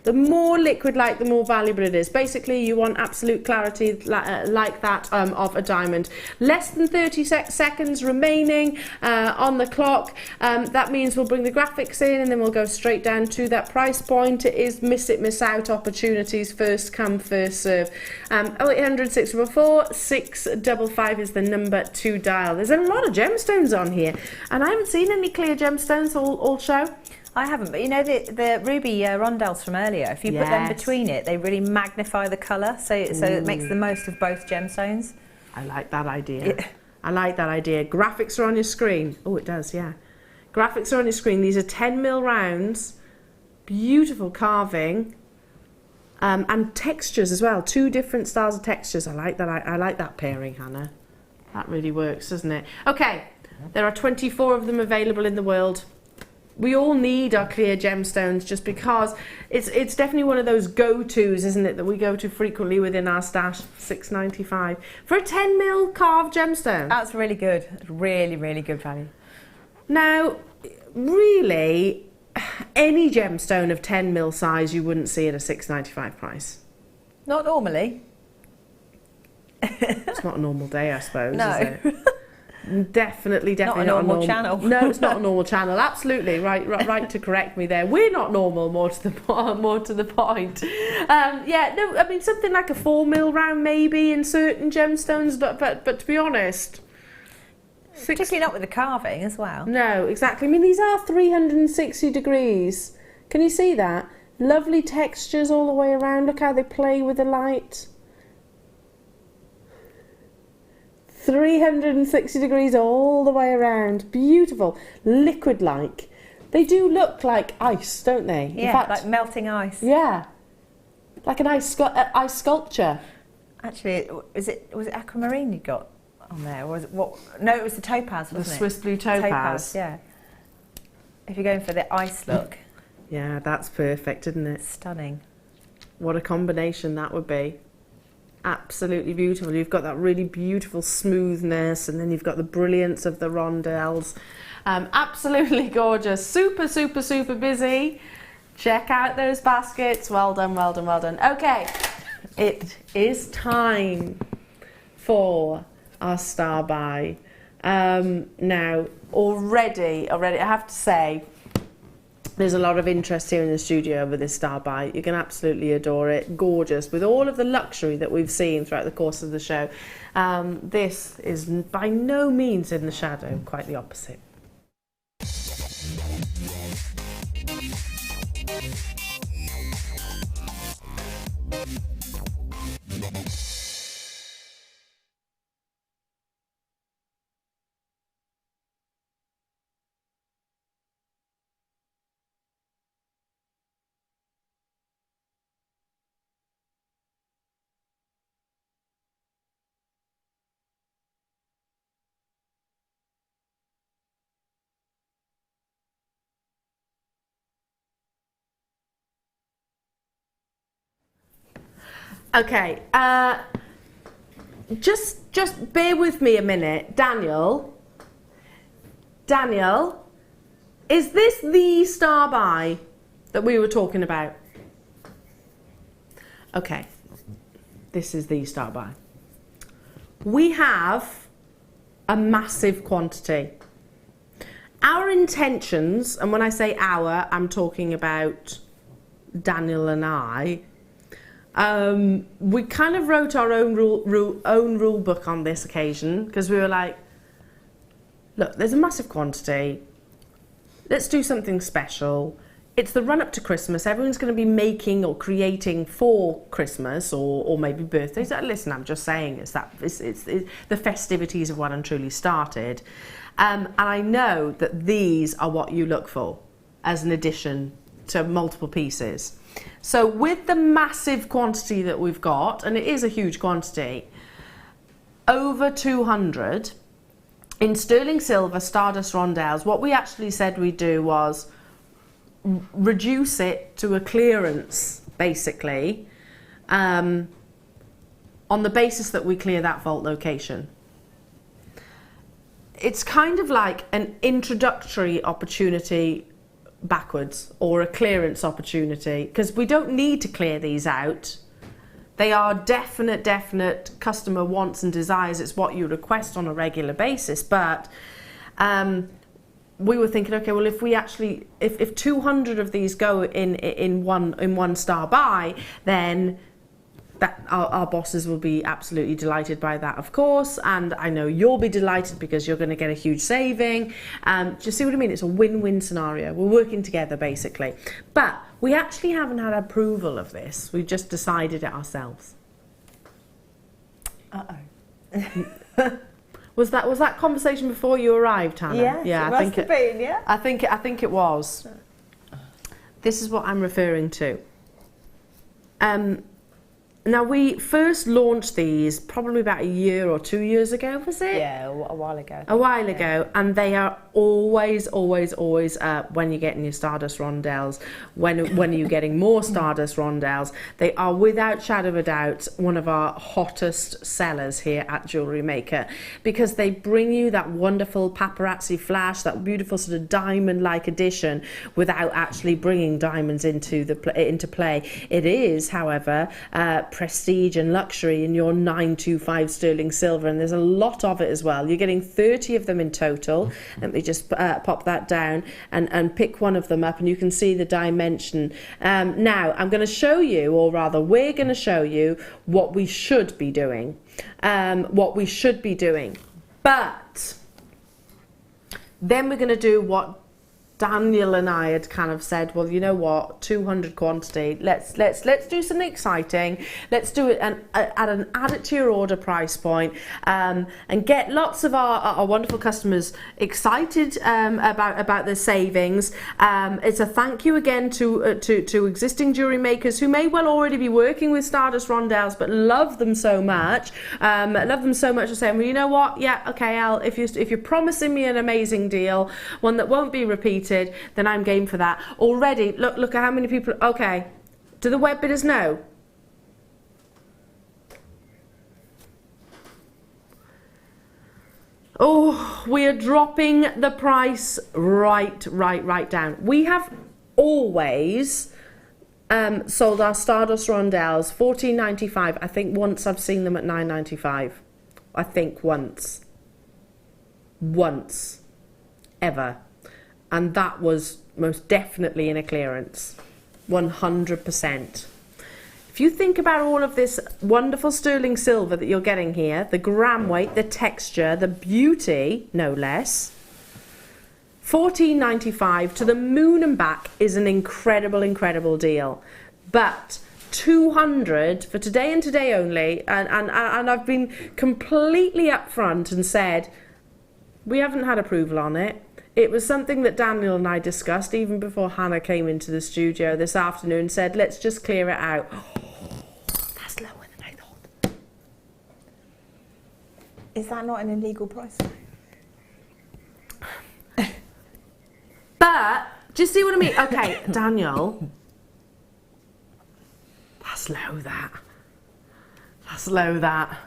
The more liquid-like, the more valuable it is. Basically, you want absolute clarity like that of a diamond. Less than 30 seconds remaining on the clock. That means we'll bring the graphics in and then we'll go straight down to that price point. It is miss it, miss out opportunities. First come, first serve. 0800 644 655 is the number to dial. There's a lot of gemstones on here, and I haven't seen any clear gemstones all show. I haven't, but you know the ruby rondelles from earlier, if you put them between it, they really magnify the colour, so it makes the most of both gemstones. I like that idea. Yeah. I like that idea. Graphics are on your screen. Oh, it does, yeah. Graphics are on your screen. These are 10mm rounds, beautiful carving, and textures as well. Two different styles of textures. I like that. I like that pairing, Hannah. That really works, doesn't it? Okay, there are 24 of them available in the world. We all need our clear gemstones just because it's definitely one of those go-tos, isn't it, that we go to frequently within our stash. $6.95 for a 10mm carved gemstone. That's really good. Really, really good value. Now, really, any gemstone of 10mm size you wouldn't see at a $6.95 price. Not normally. It's not a normal day, I suppose, no. Is it? Definitely not a normal channel. No, it's not a normal channel. Absolutely right to correct me there. We're not normal. More to the point. Yeah, no, I mean something like a 4mm round maybe in certain gemstones, but to be honest, particularly not with the carving as well. No, exactly. I mean these are 360 degrees. Can you see that? Lovely textures all the way around. Look how they play with the light. 360 degrees all the way around. Beautiful. Liquid-like. They do look like ice, don't they? Yeah, in fact, like melting ice. Yeah. Like an ice sculpture. Actually, was it aquamarine you got on there? Or was it what? No, it was the topaz, wasn't it? The Swiss blue topaz. Yeah. If you're going for the ice look. Yeah, that's perfect, isn't it? Stunning. What a combination that would be. Absolutely beautiful. You've got that really beautiful smoothness, and then you've got the brilliance of the rondelles. Absolutely gorgeous. Super, super, super busy. Check out those baskets. Well done, well done, well done. Okay, it is time for our star buy. Now, already, I have to say, there's a lot of interest here in the studio over this star buy. You can absolutely adore it. Gorgeous. With all of the luxury that we've seen throughout the course of the show, this is by no means in the shadow, quite the opposite. Okay, just bear with me a minute. Daniel, is this the star buy that we were talking about? Okay, this is the star buy. We have a massive quantity. Our intentions, and when I say our, I'm talking about Daniel and I, we kind of wrote our own rule book on this occasion, because we were like, look, there's a massive quantity, let's do something special. It's the run up to Christmas. Everyone's going to be making or creating for Christmas or maybe birthdays. Listen, I'm just saying it's the festivities have well and truly started, and I know that these are what you look for as an addition to multiple pieces. So with the massive quantity that we've got, and it is a huge quantity, over 200, in sterling silver Stardust rondelles, what we actually said we'd do was reduce it to a clearance, basically, on the basis that we clear that vault location. It's kind of like an introductory opportunity backwards, or a clearance opportunity, because we don't need to clear these out. They are definite customer wants and desires. It's what you request on a regular basis. But we were thinking, okay, well, if we actually, if 200 of these go in one star buy, then that our bosses will be absolutely delighted by that, of course, and I know you'll be delighted because you're going to get a huge saving. Do you see what I mean? It's a win-win scenario. We're working together, basically. But we actually haven't had approval of this. We've just decided it ourselves. Uh-oh. Was that conversation before you arrived, Hannah? Yes, yeah, it must have been, yeah. I think it was. This is what I'm referring to. Now, we first launched these probably about a year or 2 years ago, was it? Yeah, a while ago. A while ago, and they are always when you're getting your Stardust rondelles, when are you getting more Stardust rondelles, they are without shadow of a doubt one of our hottest sellers here at Jewellery Maker, because they bring you that wonderful paparazzi flash, that beautiful sort of diamond-like addition without actually bringing diamonds into play. It is, however, prestige and luxury in your 925 sterling silver, and there's a lot of it as well. You're getting 30 of them in total. Let me just pop that down and pick one of them up, and you can see the dimension. Now I'm going to show you, or rather we're going to show you what we should be doing, but then we're going to do what Daniel and I had kind of said, well, you know what, 200 quantity, let's do something exciting. Let's do it and add it to your order price point, and get lots of our wonderful customers excited about the savings. It's a thank you again to existing jewellery makers who may well already be working with Stardust rondelles but love them so much. Are saying, well, you know what, yeah, okay, Elle, if you're promising me an amazing deal, one that won't be repeated, then I'm game for that. Already, look at how many people. Okay, do the web bidders know? Oh, we are dropping the price right down. We have always sold our Stardust rondelles $14.95. I think once I've seen them at $9.95. I think once ever. And that was most definitely in a clearance, 100%. If you think about all of this wonderful sterling silver that you're getting here, the gram weight, the texture, the beauty, no less, $14.95 to the moon and back is an incredible deal. But 200 for today and today only, and I've been completely upfront and said, we haven't had approval on it. It was something that Daniel and I discussed even before Hannah came into the studio this afternoon, said, let's just clear it out. Oh, that's lower than I thought. Is that not an illegal price? But, do you see what I mean? Okay, Daniel. That's low, that. That's low, that.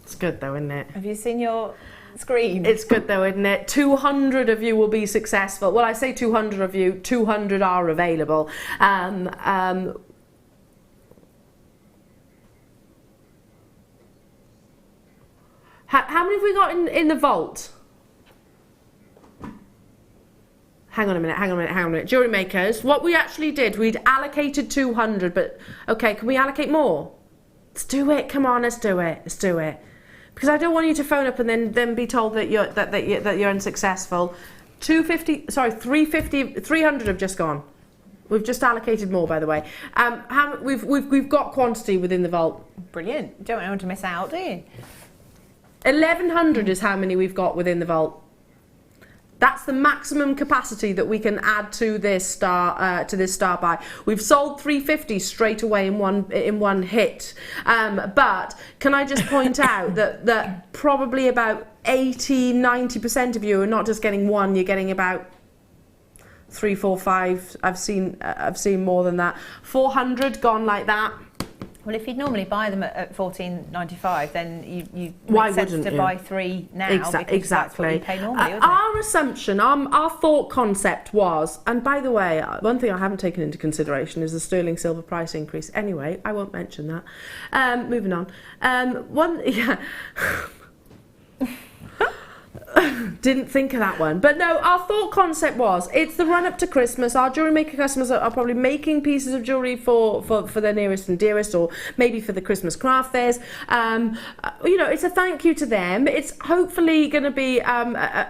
It's good though, isn't it? Have you seen your screen? It's good though, isn't it? 200 of you will be successful. Well, I say 200 of you, 200 are available. How many have we got in the vault? Hang on a minute. Jewellery makers, what we actually did, we'd allocated 200, but okay, can we allocate more? Let's do it. Come on, let's do it. Because I don't want you to phone up and then be told that you're unsuccessful. 300 have just gone. We've just allocated more, by the way. We've got quantity within the vault. Brilliant. You don't want to miss out, do you? 1100 is how many we've got within the vault. That's the maximum capacity that we can add to this star buy. We've sold 350 straight away in one hit. But can I just point out that probably about 80-90% of you are not just getting one, you're getting about 3, 4, 5. I've seen more than that. 400 gone like that. Well, if you'd normally buy them at $14.95, then you Why make sense wouldn't to you? buy 3 now because Exactly. that's what you pay normally, isn't Our assumption, our thought concept was, and by the way, one thing I haven't taken into consideration is the sterling silver price increase. Anyway, I won't mention that. Moving on. Didn't think of that one, but no, our thought concept was it's the run up to Christmas. Our Jewellery Maker customers are probably making pieces of jewellery for their nearest and dearest, or maybe for the Christmas craft fairs. You know, it's a thank you to them. It's hopefully going to be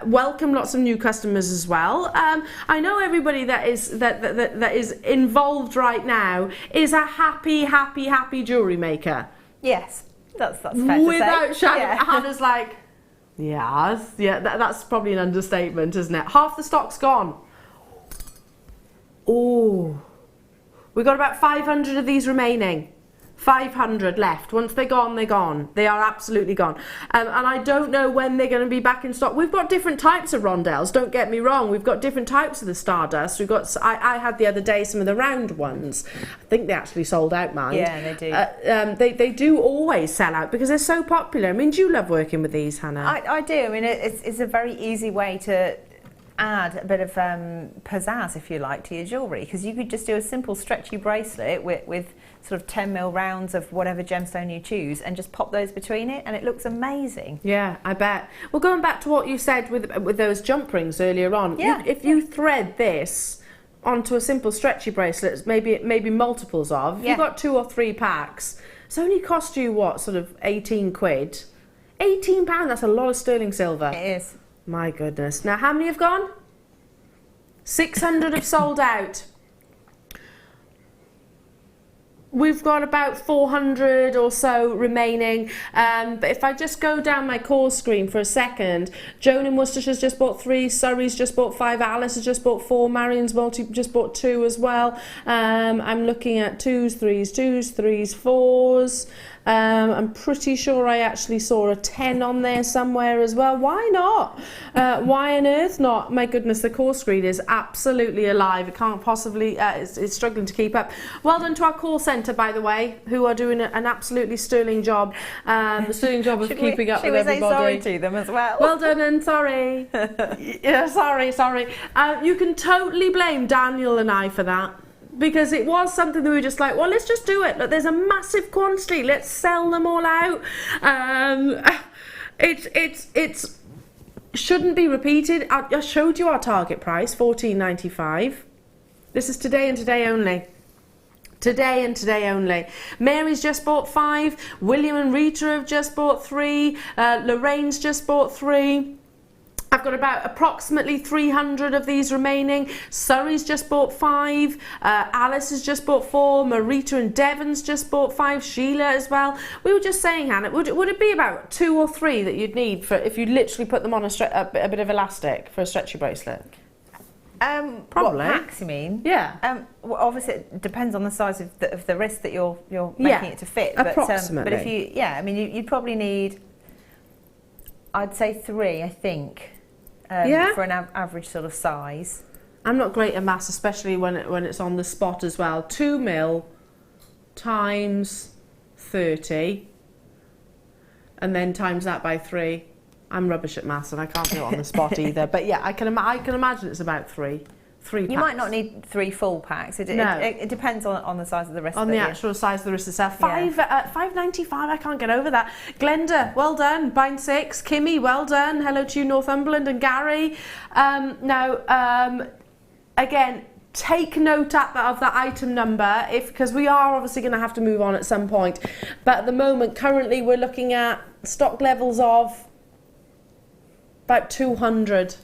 welcome lots of new customers as well. I know everybody that is involved right now is a happy jewellery maker. Yes, that's fair to say. Without shadow, Hannah's like. Yes, yeah, that's probably an understatement, isn't it? Half the stock's gone. Oh, we've got about 500 of these remaining. 500 left. Once they're gone, they're gone. They are absolutely gone. And I don't know when they're going to be back in stock. We've got different types of rondelles, don't get me wrong. We've got different types of the Stardust. We've got, I had the other day some of the round ones. I think they actually sold out, mind. Yeah, they do. They do always sell out because they're so popular. I mean, do you love working with these, Hannah? I do. I mean, it's a very easy way to add a bit of pizzazz, if you like, to your jewellery, because you could just do a simple stretchy bracelet with sort of 10mm rounds of whatever gemstone you choose and just pop those between it and it looks amazing. Yeah, I bet. Well, going back to what you said with those jump rings earlier on, if you thread this onto a simple stretchy bracelet, maybe multiples of, you've got 2 or 3 packs, it's only cost you what, sort of 18 quid? £18, that's a lot of sterling silver. It is. My goodness. Now, how many have gone? 600 have sold out. We've got about 400 or so remaining, but if I just go down my call screen for a second, Joan in Worcestershire's just bought 3, Surrey's just bought 5, Alice has just bought 4, Marion's just bought 2 as well. I'm looking at 2s, 3s, 4s. I'm pretty sure I actually saw a 10 on there somewhere as well. Why not? Why on earth not? My goodness, the call screen is absolutely alive. It can't possibly, it's struggling to keep up. Well done to our call centre, by the way, who are doing an absolutely sterling job. The sterling job of keeping up with everybody. Should we say sorry to them as well? Well done and sorry. Yeah, sorry. You can totally blame Daniel and I for that. Because it was something that we were just like, well, let's just do it. Look, there's a massive quantity. Let's sell them all out. It's shouldn't be repeated. I showed you our target price, $14.95. This is today and today only. Today and today only. Mary's just bought 5. William and Rita have just bought 3. Lorraine's just bought 3. I've got about approximately 300 of these remaining. Surrey's just bought 5. Alice has just bought 4. Marita and Devon's just bought 5. Sheila as well. We were just saying, Hannah, would it be about 2 or 3 that you'd need for if you literally put them on a bit of elastic for a stretchy bracelet? Probably. What packs you mean? Yeah. Well, obviously it depends on the size of the wrist that you're making it to fit. Approximately. But if you'd probably need, I'd say 3, I think. For an average sort of size. I'm not great at maths, especially when it's on the spot as well. 2mm times 30, and then times that by 3. I'm rubbish at maths, and I can't do it on the spot either. But yeah, I can imagine it's about 3 packs. You might not need 3 full packs. It depends on the size of the wrist. On the actual size of the wrist itself. $5.95. I can't get over that. Glenda, well done. Buying 6. Kimmy, well done. Hello to you, Northumberland and Gary. Again, take note of that item number because we are obviously going to have to move on at some point. But at the moment, currently, we're looking at stock levels of about 200.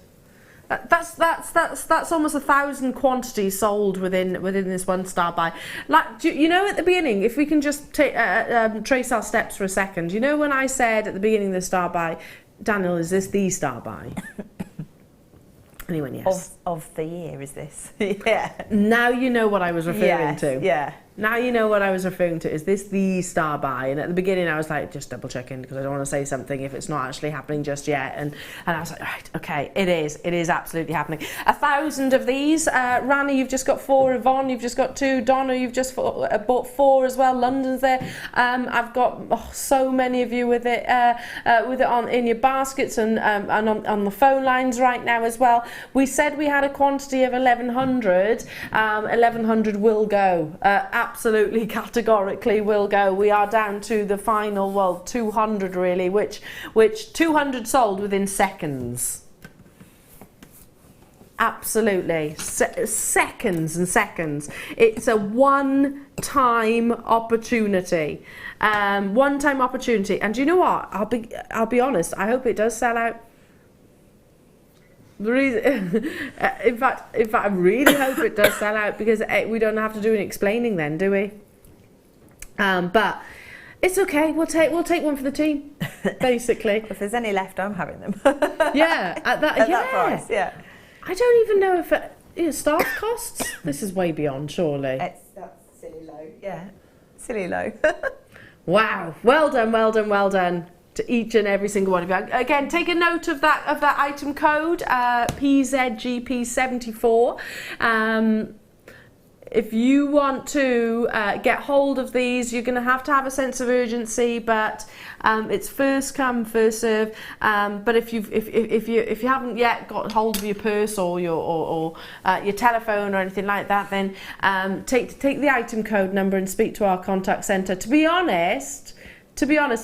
That's almost 1,000 quantities sold within this one star buy. Like, you know, at the beginning, if we can just trace our steps for a second. You know when I said at the beginning of the star buy, Daniel, is this the star buy? Anyone, yes. Of the year, is this? Yeah. Now you know what I was referring to. Yeah. Now you know what I was referring to. Is this the star buy? And at the beginning I was like, just double checking because I don't want to say something if it's not actually happening just yet. And I was like, right, okay, it is absolutely happening. 1,000 of these. Rani, you've just got 4. Yvonne, you've just got 2. Donna, you've just bought 4 as well. London's there. I've got so many of you with it on in your baskets and on the phone lines right now as well. We said we had a quantity of 1,100. 1,100 will go. Absolutely, categorically will go. We are down to the final, well, 200 really, which 200 sold within seconds. Absolutely, seconds and seconds. It's a one-time opportunity, one-time opportunity. And do you know what? I'll be honest. I hope it does sell out. The reason, in fact, I really hope it does sell out because we don't have to do any explaining then, do we? But it's okay. We'll take one for the team, basically. If there's any left, I'm having them. Yeah, at that price. Yeah. I don't even know if staff costs. This is way beyond, surely. That's silly low. Yeah, silly low. Wow. Well done. Well done. Well done. To each and every single one of you. Again, take a note of that item code, PZGP74. If you want to get hold of these, you're going to have a sense of urgency, but it's first come, first serve. But if you haven't yet got hold of your purse or your telephone or anything like that, then take the item code number and speak to our contact centre. To be honest,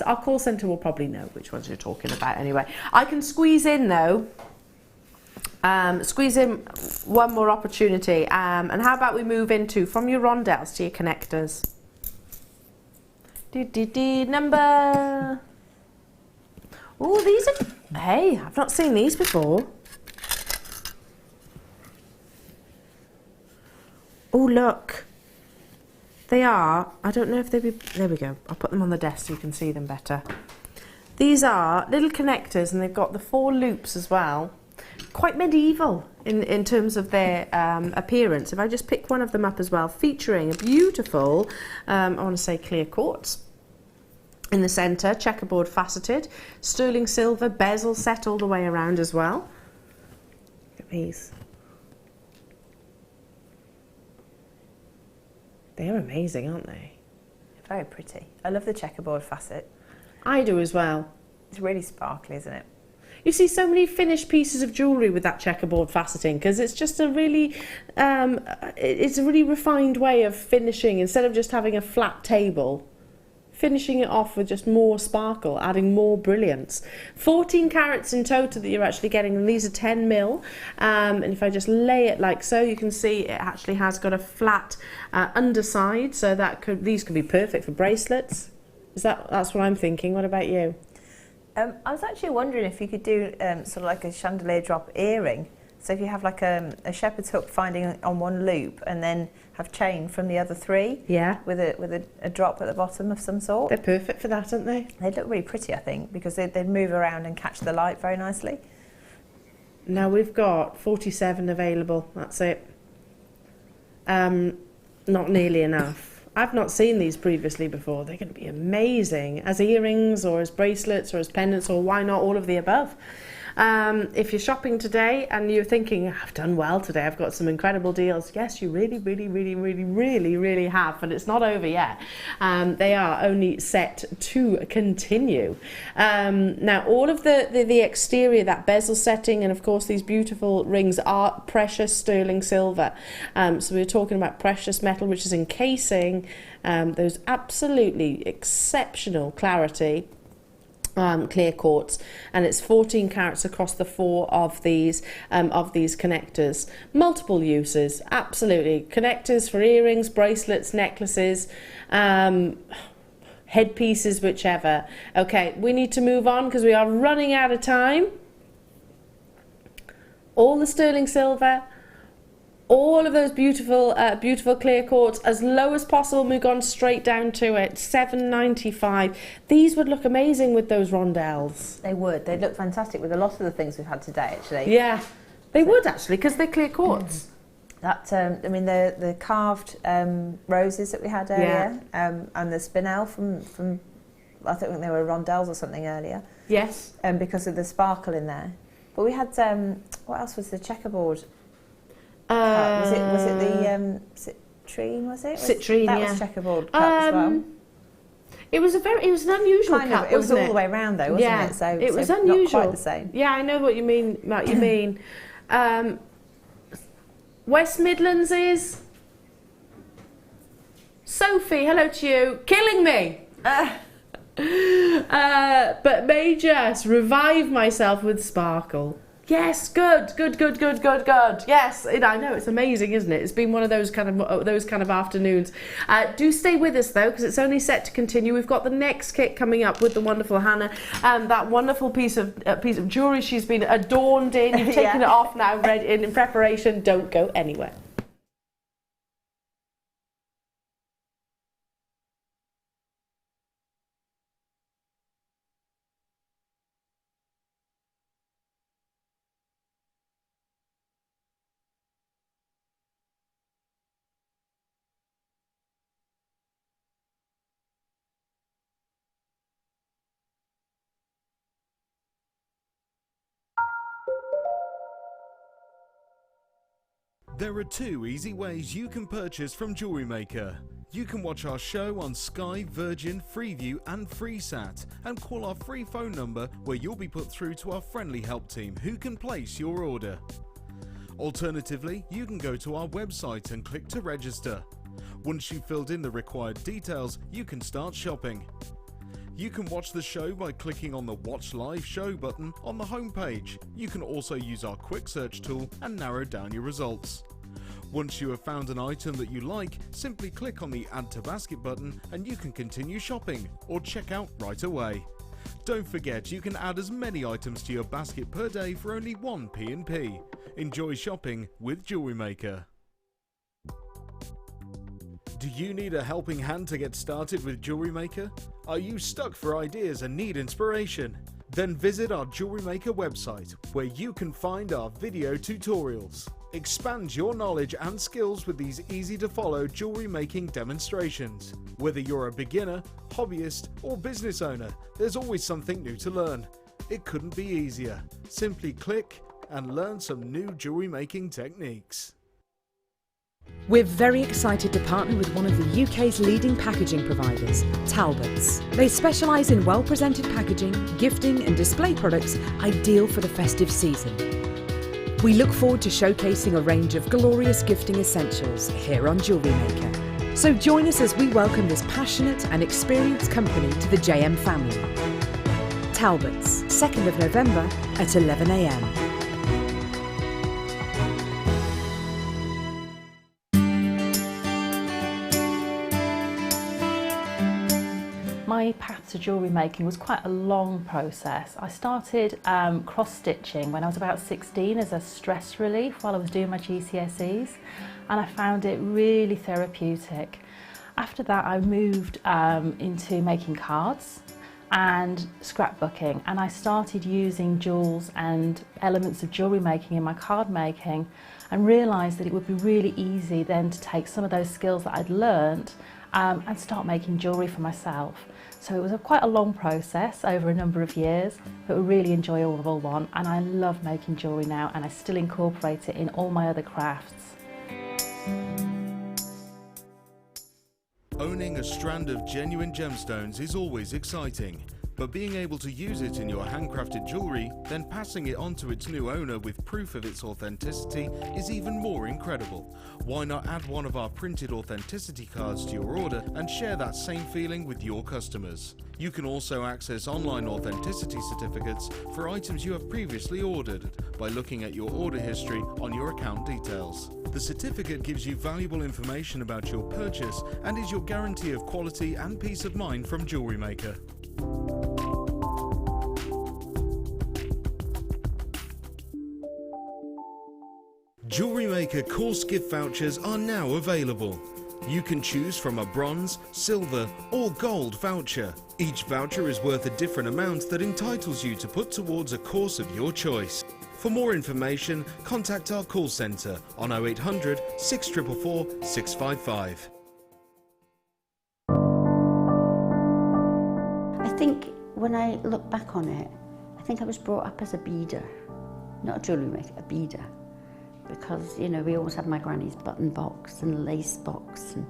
our call centre will probably know which ones you're talking about anyway. I can squeeze in though. Squeeze in one more opportunity. And how about we move into from your rondelles to your connectors. Number. Oh, these are. Hey, I've not seen these before. Oh, look. They are, I don't know if they'd be, there we go, I'll put them on the desk so you can see them better. These are little connectors and they've got the 4 loops as well. Quite medieval in terms of their appearance. If I just pick one of them up as well, featuring a beautiful, I want to say clear quartz in the centre, checkerboard faceted, sterling silver, bezel set all the way around as well. Look at these. They're amazing, aren't they? Very pretty. I love the checkerboard facet. I do as well. It's really sparkly, isn't it? You see so many finished pieces of jewellery with that checkerboard faceting because it's just a really, it's a really refined way of finishing instead of just having a flat table. Finishing it off with just more sparkle, adding more brilliance. 14 carats in total that you're actually getting, and these are 10 mil. And if I just lay it like so, you can see it actually has got a flat underside, so these could be perfect for bracelets. That's what I'm thinking. What about you? I was actually wondering if you could do sort of like a chandelier drop earring. So if you have like a shepherd's hook finding on one loop and then have chain from the other 3, yeah, with a drop at the bottom of some sort. They're perfect for that, aren't they? They look really pretty, I think, because they'd move around and catch the light very nicely. Now we've got 47 available. That's it. Not nearly enough. I've not seen these previously before. They're going to be amazing as earrings or as bracelets or as pendants, or why not all of the above. If you're shopping today and you're thinking, I've done well today, I've got some incredible deals. Yes, you really, really, really, really, really, really have, but it's not over yet. They are only set to continue. Now, all of the exterior, that bezel setting, and of course these beautiful rings are precious sterling silver. So we're talking about precious metal, which is encasing those absolutely exceptional clarity. Clear quartz, and it's 14 carats across the 4 of these connectors. Multiple uses, absolutely. Connectors for earrings, bracelets, necklaces, headpieces, whichever. Okay, we need to move on because we are running out of time. All the sterling silver, all of those beautiful beautiful clear quartz, as low as possible. We've gone straight down to it, $7.95. These would look amazing with those rondelles. They would. They'd look fantastic with a lot of the things we've had today, actually. Yeah. They would actually, because they're clear quartz. That I mean the carved roses that we had earlier, and the spinel from I think they were rondelles or something earlier. Yes. Because of the sparkle in there. But we had what else was the checkerboard? Was it the Citrine? Was it? Citrine, that was checkerboard cut as well. It was an unusual cut. It was all the way around though, wasn't it? So it was unusual. Not quite the same. Yeah, I know what you mean. West Midlands is Sophie. Hello to you. Killing me. But may just revive myself with sparkle. Yes, good. Yes, I know, it's amazing, isn't it? It's been one of those kind of afternoons. Do stay with us though, because it's only set to continue. We've got the next kit coming up with the wonderful Hannah, that wonderful piece of jewellery she's been adorned in. You've taken it off now, ready in preparation. Don't go anywhere. There are 2 easy ways you can purchase from Jewellery Maker. You can watch our show on Sky, Virgin, Freeview and FreeSat and call our free phone number where you'll be put through to our friendly help team who can place your order. Alternatively, you can go to our website and click to register. Once you've filled in the required details, you can start shopping. You can watch the show by clicking on the Watch Live Show button on the homepage. You can also use our quick search tool and narrow down your results. Once you have found an item that you like, simply click on the Add to Basket button and you can continue shopping or check out right away. Don't forget, you can add as many items to your basket per day for only 1 P&P. Enjoy shopping with Jewellery Maker. Do you need a helping hand to get started with Jewellery Maker? Are you stuck for ideas and need inspiration? Then visit our Jewellery Maker website, where you can find our video tutorials. Expand your knowledge and skills with these easy to follow jewellery making demonstrations. Whether you're a beginner, hobbyist or business owner, there's always something new to learn. It couldn't be easier. Simply click and learn some new jewellery making techniques. We're very excited to partner with one of the UK's leading packaging providers, Talbert's. They specialise in well-presented packaging, gifting and display products ideal for the festive season. We look forward to showcasing a range of glorious gifting essentials here on Jewellery Maker. So join us as we welcome this passionate and experienced company to the JM family. Talbert's, 2nd of November at 11 AM. My path to jewellery making was quite a long process. I started cross-stitching when I was about 16 as a stress relief while I was doing my GCSEs, and I found it really therapeutic. After that I moved into making cards and scrapbooking, and I started using jewels and elements of jewellery making in my card making, and realised that it would be really easy then to take some of those skills that I'd learnt and start making jewellery for myself. So it was quite a long process over a number of years, but a really enjoyable one, and I love making jewellery now, and I still incorporate it in all my other crafts. Owning a strand of genuine gemstones is always exciting, but being able to use it in your handcrafted jewellery, then passing it on to its new owner with proof of its authenticity is even more incredible. Why not add one of our printed authenticity cards to your order and share that same feeling with your customers? You can also access online authenticity certificates for items you have previously ordered by looking at your order history on your account details. The certificate gives you valuable information about your purchase and is your guarantee of quality and peace of mind from Jewellery Maker. Jewellery Maker course gift vouchers are now available. You can choose from a bronze, silver or gold voucher. Each voucher is worth a different amount that entitles you to put towards a course of your choice. For more information, contact our call centre on 0800 644 655. I think when I look back on it, I think I was brought up as a beader, not a jewellery maker, a beader. Because, you know, we always had my granny's button box and lace box, and,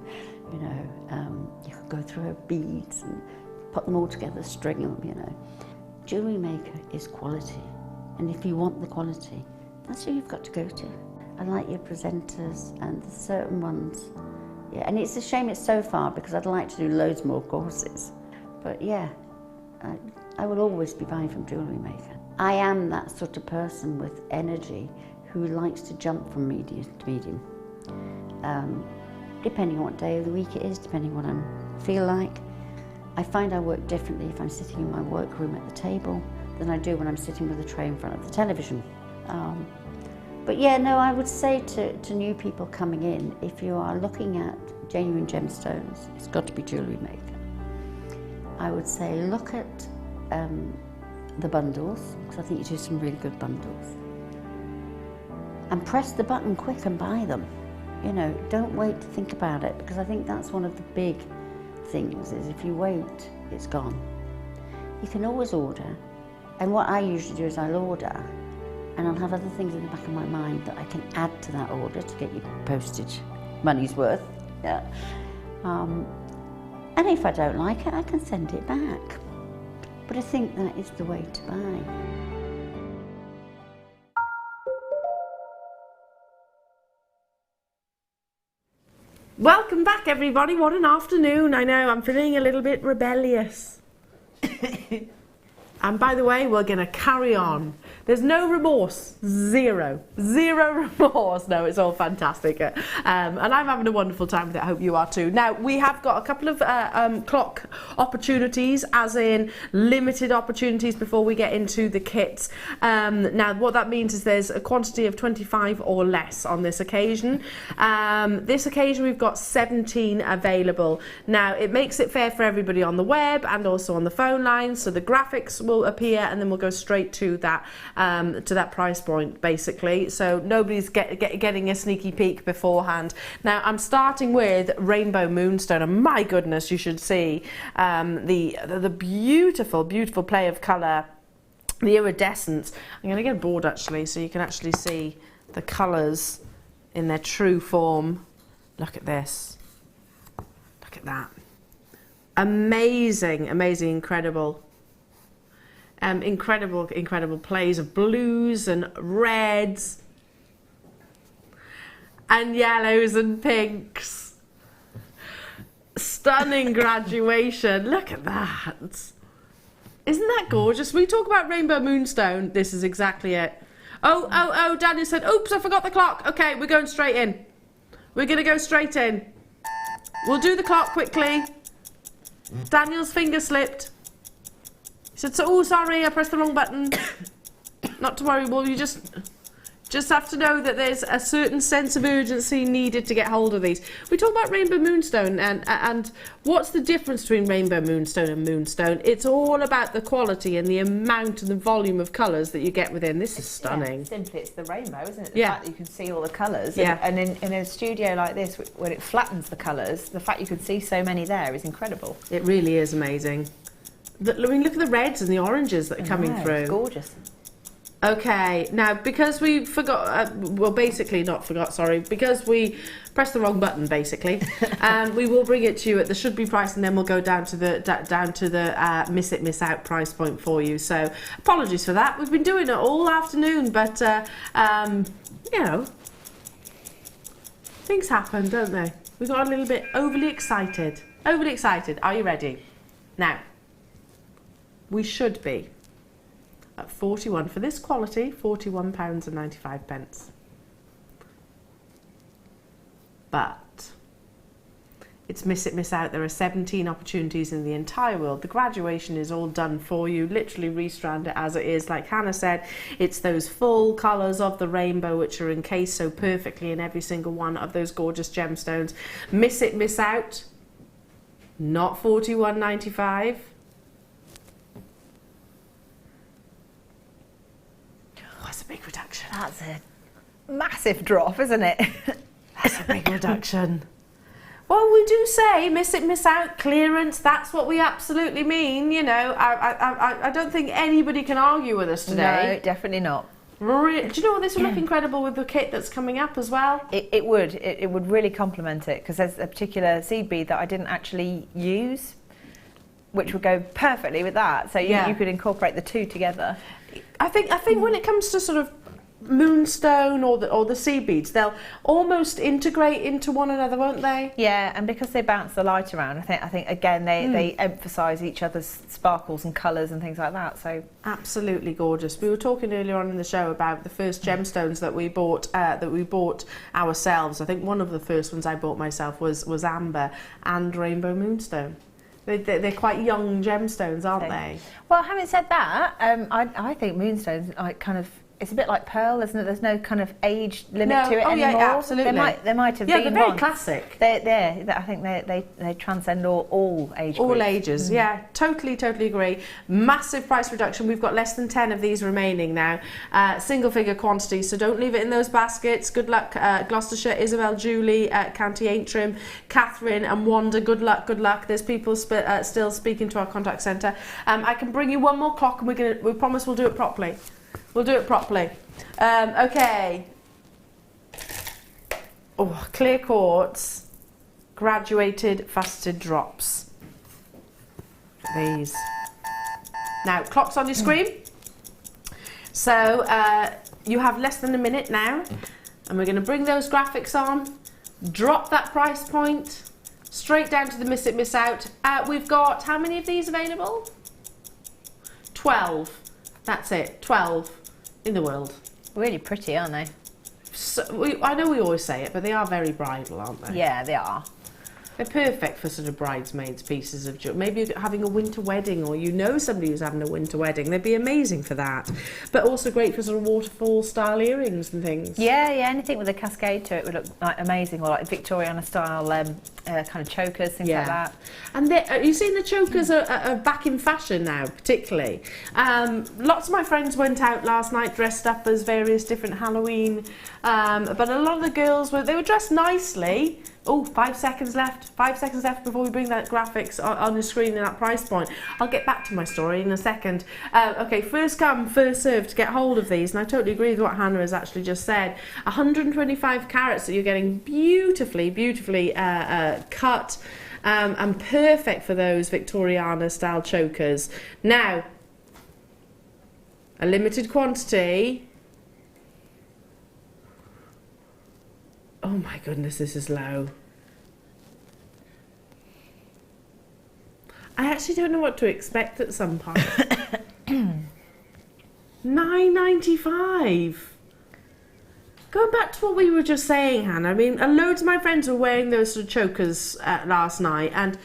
you know, you could go through her beads and put them all together, string them, you know. Jewellery maker is quality, and if you want the quality, that's who you've got to go to. I like your presenters and the certain ones. Yeah, and it's a shame it's so far because I'd like to do loads more courses. But yeah, I will always be buying from Jewellery Maker. I am that sort of person with energy who likes to jump from medium to medium. Depending on what day of the week it is, depending on what I feel like. I find I work differently if I'm sitting in my workroom at the table than I do when I'm sitting with a tray in front of the television. But yeah, no, I would say to new people coming in, if you are looking at genuine gemstones, it's got to be Jewellery Maker. I would say look at the bundles, because I think you do some really good bundles. And press the button quick and buy them. You know, don't wait to think about it, because I think that's one of the big things, is if you wait, it's gone. You can always order, and what I usually do is I'll order, and I'll have other things in the back of my mind that I can add to that order to get you postage money's worth. Yeah. And if I don't like it, I can send it back. But I think that is the way to buy. Welcome back, everybody. What an afternoon. I know, I'm feeling a little bit rebellious. And by the way, we're going to carry on. There's no remorse. Zero remorse. No, it's all fantastic. And I'm having a wonderful time with it. I hope you are too. Now, we have got a couple of clock opportunities, as in limited opportunities before we get into the kits. Now, what that means is there's a quantity of 25 or less on this occasion. This occasion, we've got 17 available. Now, it makes it fair for everybody on the web and also on the phone lines. So the graphics will appear, and then we'll go straight to that price point, basically. So nobody's getting a sneaky peek beforehand. Now, I'm starting with Rainbow Moonstone, and my goodness, you should see the beautiful, beautiful play of colour, the iridescence. I'm going to get a board actually, so you can actually see the colours in their true form. Look at this. Look at that. Amazing, amazing, incredible. Incredible plays of blues and reds and yellows and pinks. Stunning graduation. Look at that. Isn't that gorgeous? We talk about Rainbow Moonstone. This is exactly it. Oh, Daniel said, oops, I forgot the clock. Okay, we're going straight in. We're going to go straight in. We'll do the clock quickly. Daniel's finger slipped. He said, oh, sorry, I pressed the wrong button. Not to worry, well, you just have to know that there's a certain sense of urgency needed to get hold of these. We talk about Rainbow Moonstone, and what's the difference between Rainbow Moonstone and Moonstone? It's all about the quality and the amount and the volume of colours that you get within. This is stunning. Yeah, simply, it's the rainbow, isn't it? The fact that you can see all the colours. Yeah. And in a studio like this, when it flattens the colours, the fact you can see so many there is incredible. It really is amazing. I mean, look at the reds and the oranges that are coming through. It's gorgeous. Okay, now because we forgot, well, basically not forgot, sorry, because we pressed the wrong button, basically, we will bring it to you at the should be price, and then we'll go down to the miss it, miss out price point for you. So apologies for that. We've been doing it all afternoon, but you know, things happen, don't they? We got a little bit overly excited. Overly excited. Are you ready? Now, we should be at 41 for this quality, £41.95. But it's miss it, miss out. There are 17 opportunities in the entire world. The graduation is all done for you. Literally restrand it as it is. Like Hannah said, it's those full colours of the rainbow which are encased so perfectly in every single one of those gorgeous gemstones. Miss it, miss out. Not £41.95. That's a big reduction. That's a massive drop, isn't it? That's a big reduction. Well, we do say miss it, miss out, clearance. That's what we absolutely mean. You know, I don't think anybody can argue with us today. No, definitely not. Do you know what? This would look incredible with the kit that's coming up as well. It would really complement it, because there's a particular seed bead that I didn't actually use, which would go perfectly with that. So you could incorporate the two together. I think when it comes to sort of Moonstone or the seed beads, they'll almost integrate into one another, won't they? Yeah, and because they bounce the light around, I think again they emphasise each other's sparkles and colours and things like that. So absolutely gorgeous. We were talking earlier on in the show about the first gemstones that we bought ourselves. I think one of the first ones I bought myself was amber and rainbow moonstone. They're quite young gemstones, aren't they? Well, having said that, I think moonstones like kind of. It's a bit like pearl, isn't it? There's no kind of age limit to it anymore. Yeah, absolutely. They might have been. Yeah, they're very once. classic. I think they transcend all age groups. All ages, yeah. Totally agree. Massive price reduction. We've got less than 10 of these remaining now. Single figure quantity, so don't leave it in those baskets. Good luck, Gloucestershire, Isabel, Julie, County Antrim, Catherine and Wanda. Good luck. There's people still speaking to our contact centre. I can bring you one more clock and we promise we'll do it properly. Okay. Oh, clear quartz, graduated faceted drops. These. Now, clock's on your screen. So you have less than a minute now, and we're going to bring those graphics on, drop that price point, straight down to the miss it, miss out. We've got how many of these available? 12. That's it, 12 in the world. Really pretty, aren't they? So, I know we always say it, but they are very bridal, aren't they? Yeah, they are. They're perfect for sort of bridesmaids pieces of jewellery. Maybe you're having a winter wedding, or you know somebody who's having a winter wedding. They'd be amazing for that. But also great for sort of waterfall style earrings and things. Yeah, anything with a cascade to it would look like amazing, or like Victoriana style kind of chokers, things like that. And you've seen the chokers are back in fashion now, particularly. Lots of my friends went out last night dressed up as various different Halloween, but a lot of the girls were dressed nicely. Oh, 5 seconds left. 5 seconds left before we bring that graphics on the screen and that price point. I'll get back to my story in a second. Okay, first come, first served to get hold of these. And I totally agree with what Hannah has actually just said. 125 carats that you're getting beautifully cut and perfect for those Victoriana style chokers. Now, a limited quantity. Oh my goodness, this is low. I actually don't know what to expect at some point. £9.95. Going back to what we were just saying, Hannah, I mean, loads of my friends were wearing those sort of chokers last night, and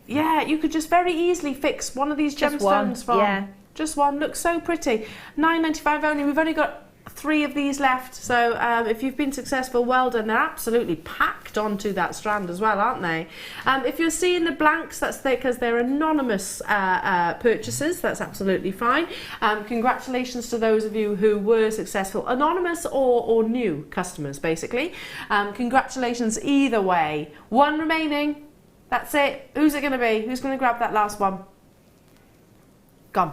yeah, you could just very easily fix one of these gemstones from. Yeah. Just one. Looks so pretty. £9.95 only. We've only got 3 of these left, so if you've been successful, well done. They're absolutely packed onto that strand as well, aren't they? If you're seeing the blanks, that's because they're anonymous purchases. That's absolutely fine. Congratulations to those of you who were successful, anonymous or new customers, basically. Congratulations either way. 1 remaining. That's it. Who's it going to be? Who's going to grab that last one? Gone.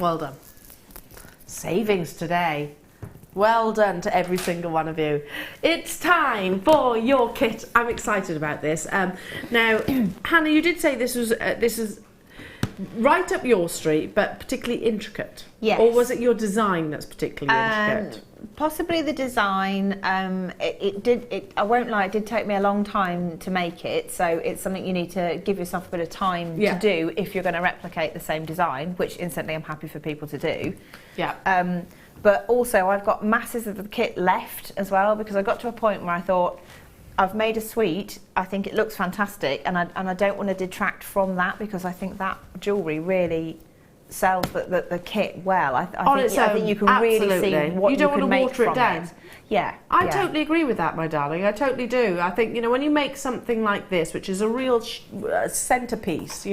Well done. Savings today. Well done to every single one of you. It's time for your kit. I'm excited about this. Now, Hannah, you did say this is right up your street, but particularly intricate. Yes. Or was it your design that's particularly intricate? Possibly the design. I won't lie, it did take me a long time to make it, so it's something you need to give yourself a bit of time to do if you're going to replicate the same design, which instantly I'm happy for people to do. Yeah. But also I've got masses of the kit left as well, because I got to a point where I thought, I've made a suite, I think it looks fantastic, and I don't want to detract from that, because I think that jewellery really sells the kit well. I think you can really see what you can make from it. You don't want to water it down. Yeah. I totally agree with that, my darling. I totally do. I think, when you make something like this, which is a real centrepiece,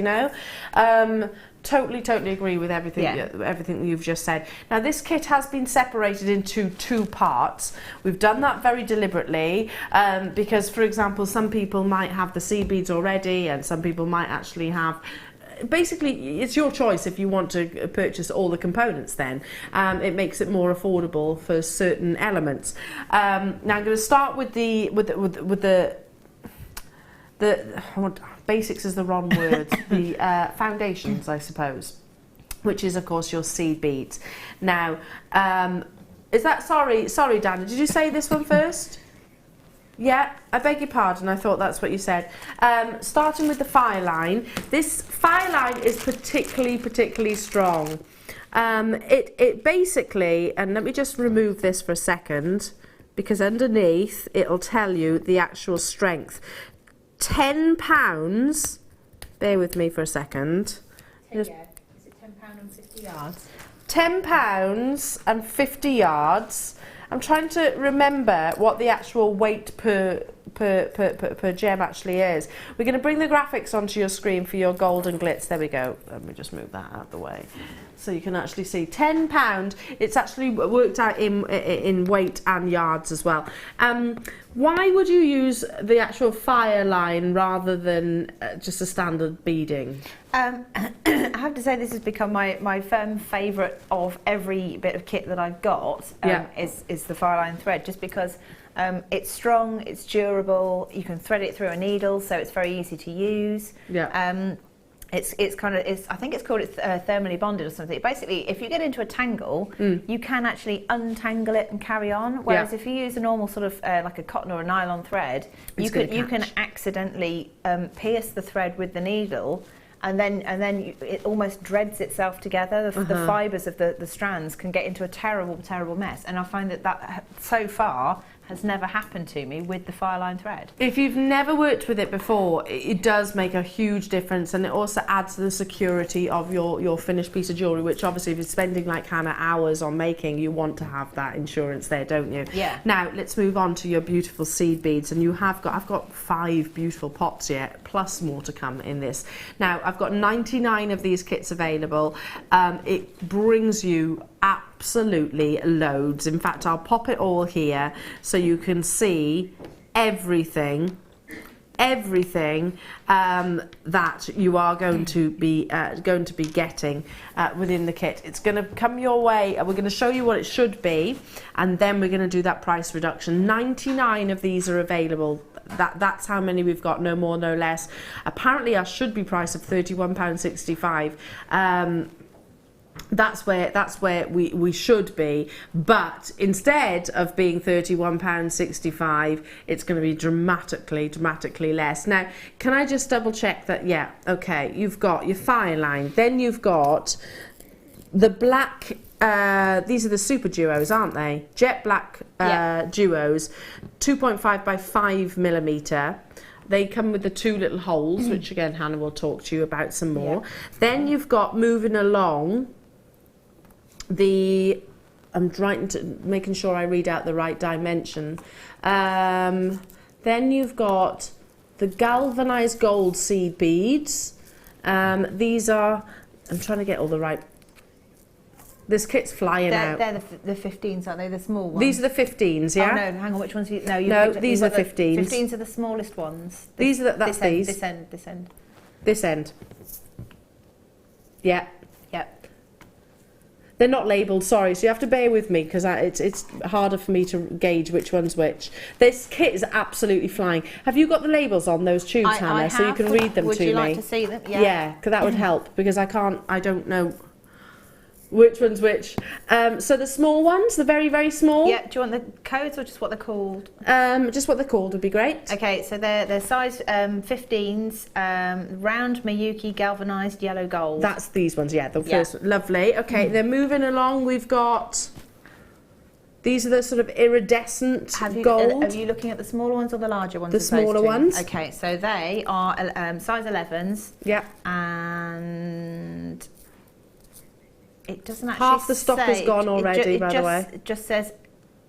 Totally agree with everything everything that you've just said. Now this kit has been separated into 2 parts. We've done that very deliberately because, for example, some people might have the seed beads already and some people might actually have. Basically, it's your choice if you want to purchase all the components. Then it makes it more affordable for certain elements. Now I'm going to start with the basics is the wrong word. The foundations, I suppose, which is of course your seed beads. Now, is that sorry, Dana? Did you say this one first? Yeah, I beg your pardon, I thought that's what you said. Starting with the fire line. This fire line is particularly strong. It basically, and let me just remove this for a second, because underneath it'll tell you the actual strength. £10, bear with me for a second. Is it £10 and 50 yards? £10 and 50 yards. I'm trying to remember what the actual weight per gem actually is. We're going to bring the graphics onto your screen for your gold and glitz. There we go. Let me just move that out of the way. So you can actually see £10. It's actually worked out in weight and yards as well. Why would you use the actual fire line rather than just a standard beading? I have to say this has become my firm favourite of every bit of kit that I've got. Is the fire line thread, just because it's strong, it's durable. You can thread it through a needle, so it's very easy to use. It's I think it's called thermally bonded or something. Basically, if you get into a tangle, you can actually untangle it and carry on. Whereas if you use a normal sort of like a cotton or a nylon thread, you can accidentally pierce the thread with the needle, and then it almost dreads itself together. The fibres of the strands can get into a terrible mess. And I find that so far has never happened to me with the fireline thread. If you've never worked with it before, it does make a huge difference, and it also adds to the security of your finished piece of jewellery, which obviously if you're spending like Hannah hours on making, you want to have that insurance there, don't you? Yeah. Now let's move on to your beautiful seed beads, and I've got 5 beautiful pots here, plus more to come in this. Now I've got 99 of these kits available. It brings you absolutely loads. In fact, I'll pop it all here so you can see everything that you are going to be getting within the kit. It's going to come your way. We're going to show you what it should be, and then we're going to do that price reduction. 99 of these are available. That's how many we've got, no more, no less. Apparently, our should be price of £31.65. That's where we should be, but instead of being £31.65, it's going to be dramatically less. Now, can I just double check that? Yeah, okay, you've got your fire line, then you've got the black. These are the super duos, aren't they? Jet black duos, 2.5 by 5 millimeter. They come with the 2 little holes, which again Hannah will talk to you about some more. Then you've got, moving along, I'm trying to making sure I read out the right dimension. Then you've got the galvanized gold seed beads. These are, I'm trying to get all the right. This kit's flying out. They're the 15s, aren't they? The small ones. These are the 15s, yeah? Oh, no, hang on, which ones? No, these are the 15s. 15s are the smallest ones. These are that's these. This end. This end. Yeah. Yep. They're not labelled, sorry, so you have to bear with me because it's harder for me to gauge which one's which. This kit is absolutely flying. Have you got the labels on those tubes, Hannah, so you can read them to me? Would you like to see them? Yeah, because that would help, because I don't know which one's which. So the small ones, the very small. Yeah. Do you want the codes or just what they're called? Just what they're called would be great. Okay, so they're size 15s, round Miyuki galvanized yellow gold. That's these ones, yeah. The first one. Lovely. Okay, they're moving along. We've got. These are the sort of iridescent gold. Are you looking at the smaller ones or the larger ones? The smaller ones. Okay, so they are size 11s. Yeah. And it doesn't actually half the stock is gone already, by the way. It just says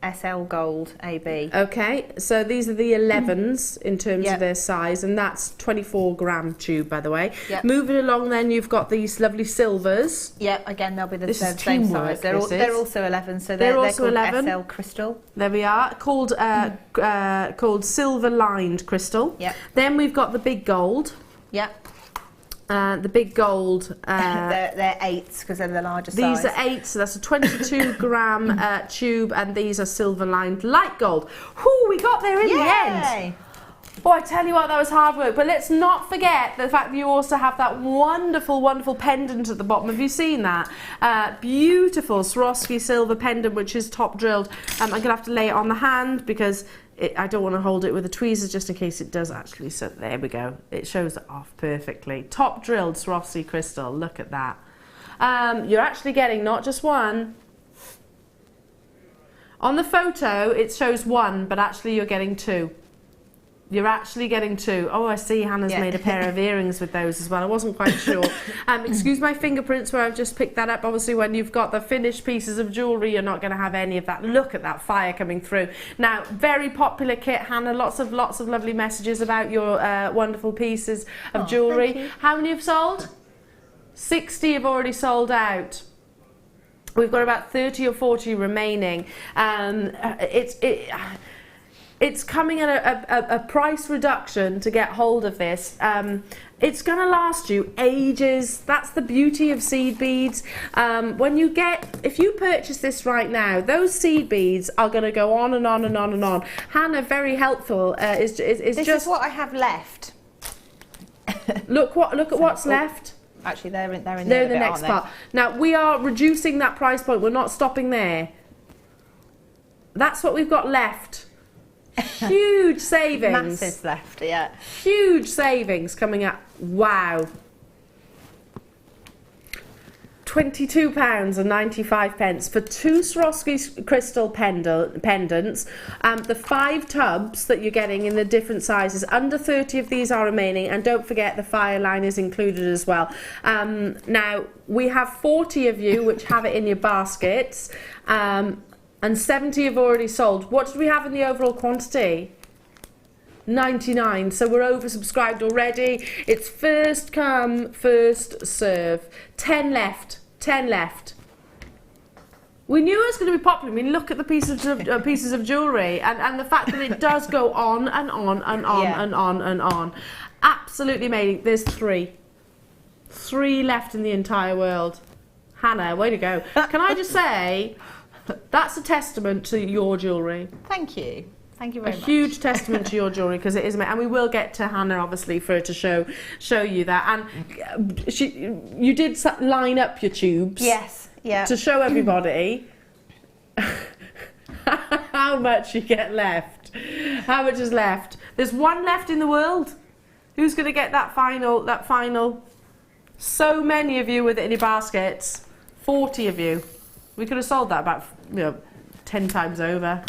SL Gold AB. Okay, so these are the 11s in terms of their size, and that's 24 gram tube, by the way. Yep. Moving along, then you've got these lovely silvers. Yep, again they'll be the same teamwork, size. They're also 11, so they're also called 11. SL Crystal. There we are, called silver lined crystal. Yep. Then we've got the big gold. Yep. The big gold. They're 8s because they're the larger size. These are 8, so that's a 22 gram tube, and these are silver lined light gold. Whoo, we got there in the end. Oh, I tell you what, that was hard work. But let's not forget the fact that you also have that wonderful, wonderful pendant at the bottom. Have you seen that? Beautiful Swarovski silver pendant, which is top drilled. I'm going to have to lay it on the hand because I don't want to hold it with the tweezers just in case it does actually. So there we go. It shows it off perfectly. Top drilled Swarovski crystal. Look at that. You're actually getting not just one. On the photo, it shows 1, but actually you're getting 2. You're actually getting 2. Oh, I see Hannah's made a pair of earrings with those as well. I wasn't quite sure. Excuse my fingerprints where I've just picked that up. Obviously, when you've got the finished pieces of jewellery, you're not going to have any of that. Look at that fire coming through. Now, very popular kit, Hannah. Lots of lovely messages about your wonderful pieces of jewellery. How many have sold? 60 have already sold out. We've got about 30 or 40 remaining. It's coming at a price reduction to get hold of this. It's going to last you ages. That's the beauty of seed beads. If you purchase this right now, those seed beads are going to go on and on and on and on. Hannah, very helpful. This is what I have left. Look at what's left. Actually, they're in the next part. Now we are reducing that price point. We're not stopping there. That's what we've got left. Huge savings. Masses left, yeah. Huge savings coming up. Wow. £22.95 for 2 Swarovski crystal pendants. The 5 tubs that you're getting in the different sizes. Under 30 of these are remaining, and don't forget the fire line is included as well. Now we have 40 of you which have it in your baskets. And 70 have already sold. What did we have in the overall quantity? 99. So we're oversubscribed already. It's first come, first serve. 10 left. 10 left. We knew it was going to be popular. I mean, look at the pieces of jewellery and the fact that it does go on and on and on and on and on. Absolutely amazing. There's 3. 3 left in the entire world. Hannah, way to go. Can I just say... That's a testament to your jewellery. Thank you. Thank you very much. A huge testament to your jewellery because it is amazing. And we will get to Hannah, obviously, for her to show you that. And you did line up your tubes. Yes, yeah. To show everybody how much you get left. How much is left. There's 1 left in the world. Who's going to get that final? So many of you with it in your baskets. 40 of you. We could have sold that about 10 times over.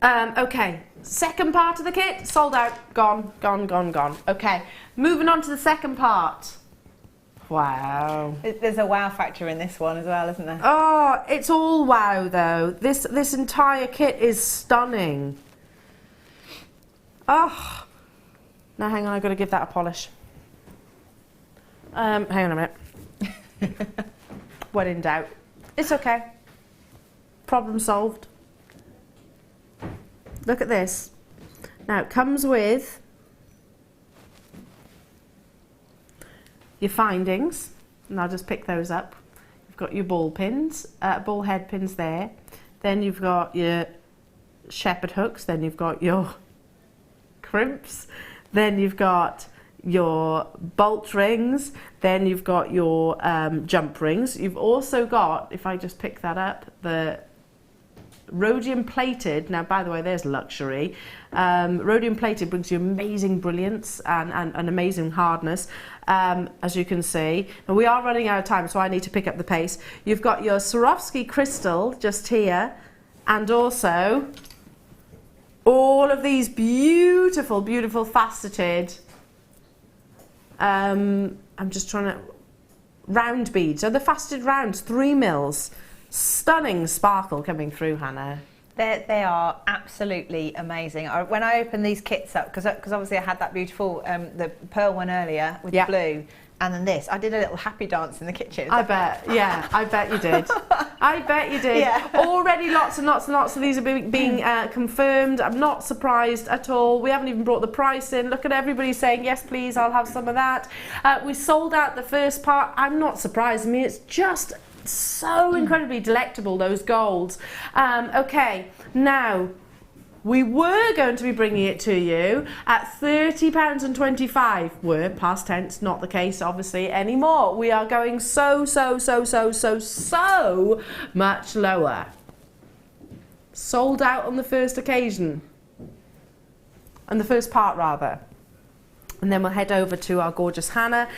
Okay, second part of the kit, sold out, gone. Okay, moving on to the second part. Wow. There's a wow factor in this one as well, isn't there? Oh, it's all wow though. This entire kit is stunning. Oh. Now hang on, I've got to give that a polish. Hang on a minute. When in doubt. It's okay. Problem solved. Look at this. Now it comes with your findings, and I'll just pick those up. You've got your ball pins, ball head pins there. Then you've got your shepherd hooks. Then you've got your crimps. Then you've got your bolt rings, then you've got your jump rings. You've also got, if I just pick that up, the rhodium plated. Now, by the way, there's luxury. Rhodium plated brings you amazing brilliance and amazing hardness, as you can see. Now, we are running out of time, so I need to pick up the pace. You've got your Swarovski crystal just here, and also all of these beautiful, beautiful faceted I'm just trying to round beads. So the faceted rounds, 3 mils. Stunning sparkle coming through, Hannah. They are absolutely amazing. When I opened these kits up, because obviously I had that beautiful, the pearl one earlier with the blue, and then this, I did a little happy dance in the kitchen. I bet, yeah, I bet you did. I bet you did. Yeah. Already lots and lots and lots of these are being confirmed. I'm not surprised at all. We haven't even brought the price in. Look at everybody saying, yes, please, I'll have some of that. We sold out the first part. I'm not surprised. I mean, it's just so incredibly delectable, those golds. Okay, now, we were going to be bringing it to you at £30.25. Were, past tense, not the case obviously anymore. We are going so much lower. Sold out on the first occasion. On the first part rather. And then we'll head over to our gorgeous Hannah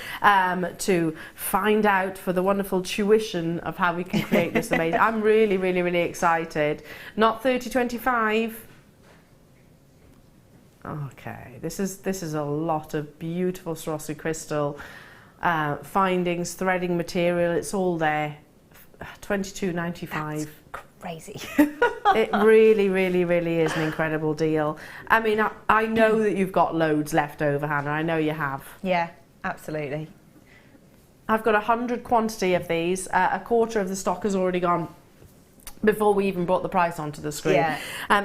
to find out for the wonderful tuition of how we can create this amazing. I'm really excited. Not 30.25. Okay, this is a lot of beautiful Swarovski crystal findings, threading material. It's all there. 22.95. That's crazy. It really is an incredible deal. I mean, I know that you've got loads left over, Hannah. I know you have. Yeah, absolutely. I've got 100 quantity of these. A quarter of the stock has already gone before we even brought the price onto the screen. Yeah.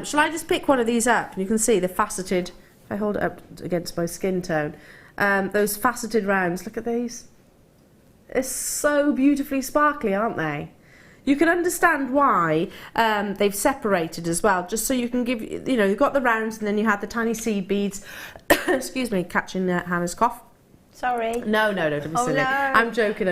Shall I just pick one of these up? You can see the faceted, if I hold it up against my skin tone, those faceted rounds, look at these. They're so beautifully sparkly, aren't they? You can understand why they've separated as well, just so you can give, you know, you've got the rounds and then you had the tiny seed beads. Excuse me, catching Hannah's cough. Sorry. No, don't be silly. No. I'm joking.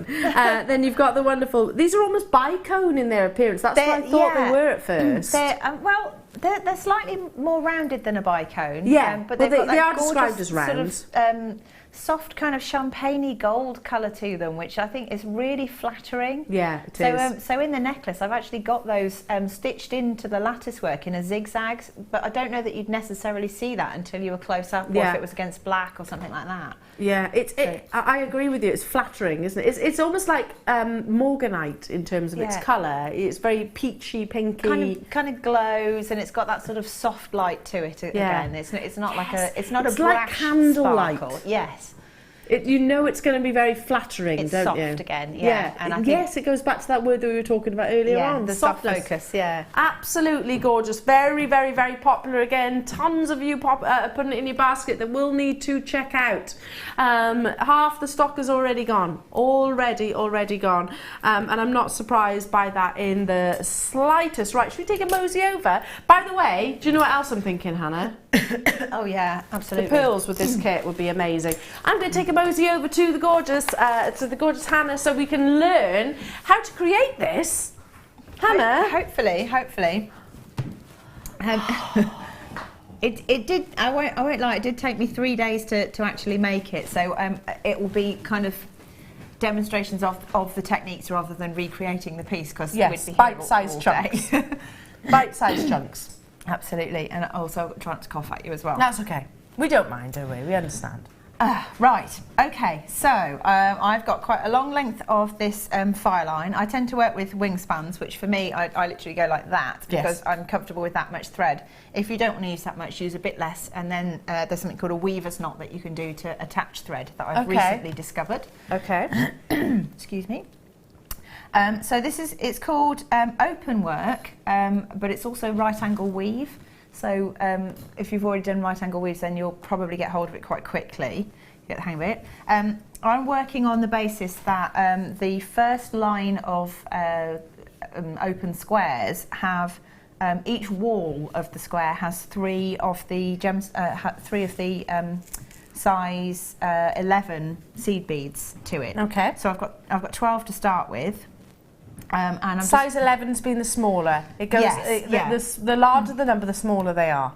Then you've got the wonderful, these are almost bicone in their appearance. That's what I thought they were at first. They're slightly more rounded than a bicone. Yeah, but they got that are gorgeous described as rounds. Sort of, soft kind of champagne-y gold colour to them, which I think is really flattering. Yeah, it is. So in the necklace, I've actually got those stitched into the lattice work in a zigzag, but I don't know that you'd necessarily see that until you were close up, or if it was against black or something like that. Yeah, I agree with you. It's flattering, isn't it? It's almost like morganite in terms of its colour. It's very peachy, pinky. Kind of glows, and it's got that sort of soft light to it again. It's not like it's not a like brash candlelight. sparkle. Yes. You know it's going to be very flattering, it's don't soft you? Again, yeah. And I think yes, it goes back to that word that we were talking about earlier on. The soft focus, yeah. Absolutely gorgeous. Very popular again. Tons of you putting it in your basket that we'll need to check out. Half the stock is already gone. Already gone. And I'm not surprised by that in the slightest. Right, should we take a mosey over? By the way, do you know what else I'm thinking, Hannah? Oh yeah, absolutely. The pearls with this kit would be amazing. I'm going to take a mosey over to the gorgeous Hannah, so we can learn how to create this. Hannah, hopefully. It did. I won't lie. It did take me 3 days to actually make it. So it will be kind of demonstrations of the techniques rather than recreating the piece, because yes, we'd be bite-sized chunks. Bite-sized chunks. Absolutely, and also trying to cough at you as well. That's okay. We don't mind, do we? We understand. Right, okay, so I've got quite a long length of this file line. I tend to work with wingspans, which for me, I literally go like that because I'm comfortable with that much thread. If you don't want to use that much, use a bit less, and then there's something called a weaver's knot that you can do to attach thread that I've recently discovered. Okay. Excuse me. So it's called open work, but it's also right angle weave. So if you've already done right angle weaves, then you'll probably get hold of it quite quickly, get the hang of it. I'm working on the basis that the first line of open squares have, each wall of the square has three of the size 11 seed beads to it. Okay. So I've got 12 to start with. And I'm size 11's been the smaller. It goes. The larger the number, the smaller they are.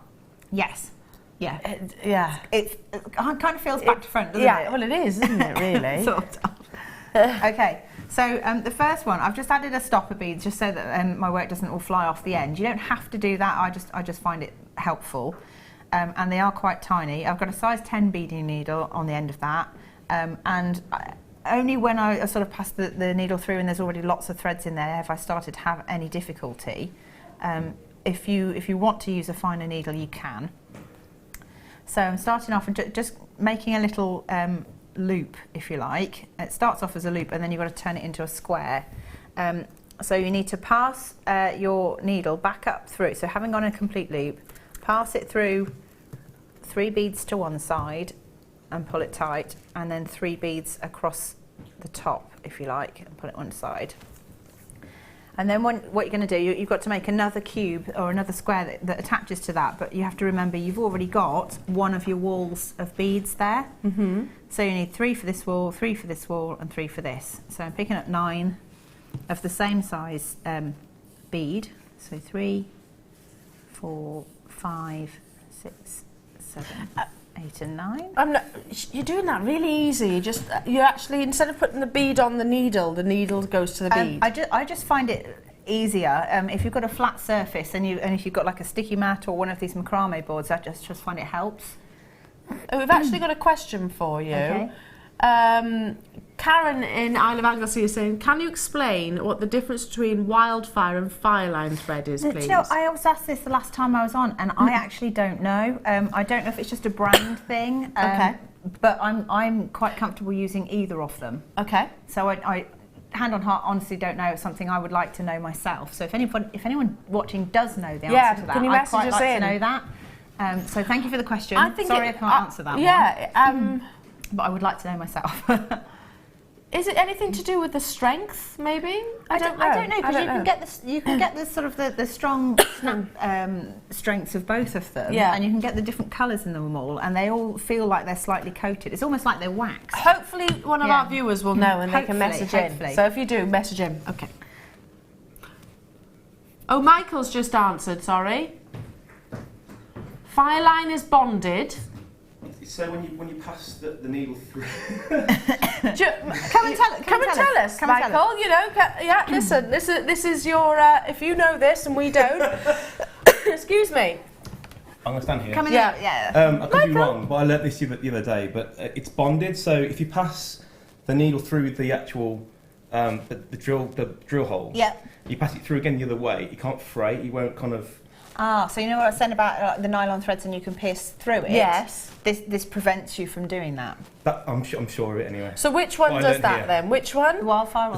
Yes. Yeah. It kind of feels back to front, doesn't it? Yeah. Well, it is, isn't it? Really. Sort of. Okay. So the first one, I've just added a stopper bead just so that my work doesn't all fly off the end. You don't have to do that. I just find it helpful, and they are quite tiny. I've got a size 10 beading needle on the end of that, and only when I sort of pass the needle through and there's already lots of threads in there have I started to have any difficulty. If you want to use a finer needle, you can. So I'm starting off and just making a little loop, if you like. It starts off as a loop and then you've got to turn it into a square. So you need to pass your needle back up through. So having gone a complete loop, pass it through 3 beads to one side and pull it tight, and then 3 beads across the top, if you like, and pull it one side. And then what you're going to do, you've got to make another cube or another square that attaches to that, but you have to remember you've already got one of your walls of beads there. Mm-hmm. So you need 3 for this wall, 3 for this wall, and 3 for this. So I'm picking up 9 of the same size bead. So 3, 4, 5, 6, 7, 8 and 9. You're doing that really easy. You actually, instead of putting the bead on the needle goes to the bead. I just find it easier if you've got a flat surface and if you've got like a sticky mat or one of these macrame boards. I just find it helps. We've actually got a question for you. Okay. Karen in Isle of Anglesey is saying, can you explain what the difference between wildfire and fireline thread is, please? You know, I was asked this the last time I was on, and I actually don't know. I don't know if it's just a brand thing. Okay. But I'm quite comfortable using either of them. Okay. So I hand on heart, honestly don't know. It's something I would like to know myself. So if anyone watching does know the answer to that, can you message I'd quite us like in? to know that. So thank you for the question. Sorry I can't answer that one. But I would like to know myself. Is it anything to do with the strength, maybe? I don't know, because you can get the sort of the strong strengths of both of them, and you can get the different colours in them all, and they all feel like they're slightly coated. It's almost like they're waxed. Hopefully one of our viewers will know and they can message in. So if you do, message in. Okay. Oh, Michael's just answered, sorry. Fireline is bonded. So when you pass the needle through, come and tell us, Michael. You know, listen. This is your. If you know this and we don't, excuse me. I'm going to stand here. Come in. Yeah. I could be wrong, but I learnt this the other day. But it's bonded. So if you pass the needle through the actual the drill hole, you pass it through again the other way. You can't fray. You won't kind of. So you know what I was saying about the nylon threads and you can pierce through it? Yes. This prevents you from doing that. I'm sure of it anyway. So which one does that then? Which one? The wildfire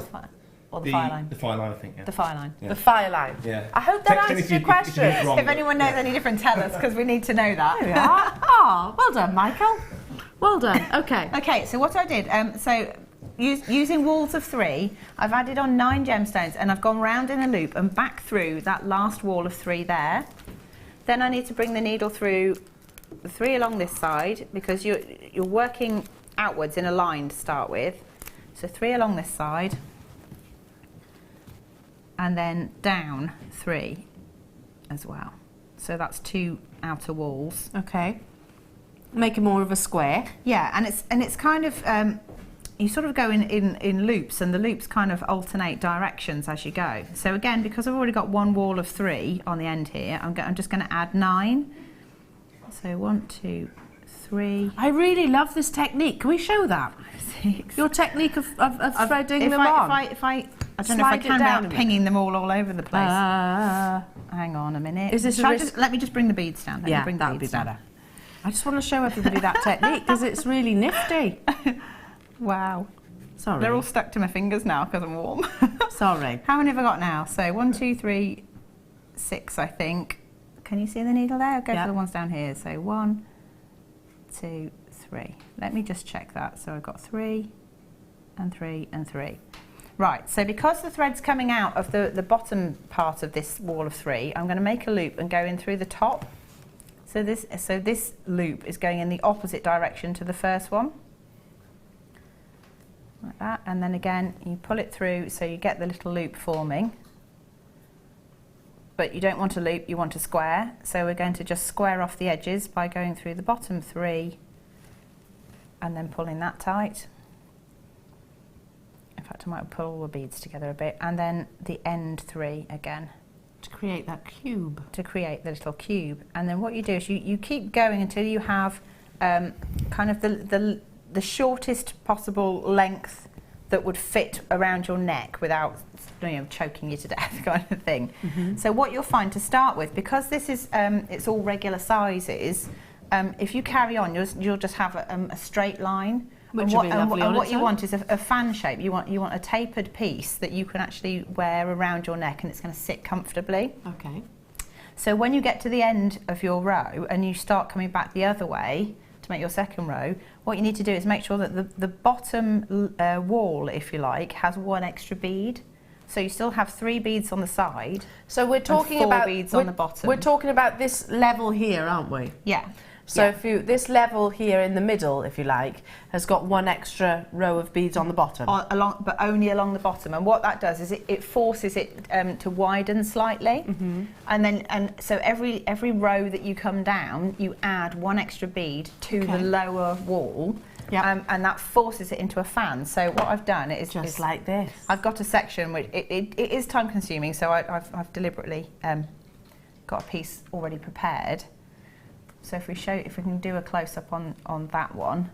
or the fireline? The fireline, I think, yeah. The fireline. Yeah. The fireline. Yeah. I hope that answers your question. If anyone knows any different, tell us, because we need to know that. There we are. Oh, well done, Michael. Well done. Okay. Okay, so what I did, using walls of 3, I've added on 9 gemstones and I've gone round in a loop and back through that last wall of 3 there. Then I need to bring the needle through the 3 along this side, because you're working outwards in a line to start with. So 3 along this side and then down 3 as well. So that's 2 outer walls. Okay. Making more of a square. Yeah, and it's kind of you sort of go in loops, and the loops kind of alternate directions as you go. So again, because I've already got one wall of 3 on the end here, I'm just going to add 9. So 1, 2, 3. I really love this technique. Can we show that? 6. Your technique of threading them on. I don't know if I can without pinging them all over the place. Hang on a minute. Is this let me just bring the beads down. That would be better. I just want to show everybody that technique because it's really nifty. Wow. Sorry. They're all stuck to my fingers now because I'm warm. Sorry. How many have I got now? So 1, 2, 3, 6, I think. Can you see the needle there? I'll go for the ones down here. So 1, 2, 3. Let me just check that. So I've got 3 and 3 and 3. Right, so because the thread's coming out of the bottom part of this wall of 3, I'm going to make a loop and go in through the top. So this loop is going in the opposite direction to the first one. Like that, and then again you pull it through so you get the little loop forming. But you don't want a loop, you want a square. So we're going to just square off the edges by going through the bottom 3 and then pulling that tight. In fact, I might pull all the beads together a bit, and then the end 3 again. To create that cube. To create the little cube. And then what you do is you keep going until you have kind of the shortest possible length that would fit around your neck without, you know, choking you to death, kind of thing. So what you'll find to start with, because this is it's all regular sizes, if you carry on, you'll just have a straight line. Which would be lovely and on what its you own. want is a fan shape. You want a tapered piece that you can actually wear around your neck, and it's going to sit comfortably. Okay. So when you get to the end of your row and you start coming back the other way to make your second row, what you need to do is make sure that the bottom wall, if you like, has one extra bead. So you still have 3 beads on the side. So we're talking and 4 about beads on the bottom. We're talking about this level here, aren't we? Yeah. So if this level here in the middle, if you like, has got 1 extra row of beads on the bottom. But only along the bottom. And what that does is it forces it to widen slightly. And so every row that you come down, you add 1 extra bead to the lower wall. And that forces it into a fan. So what I've done is just like this. I've got a section which it is time consuming, so I've deliberately got a piece already prepared. So if we can do a close up on that one,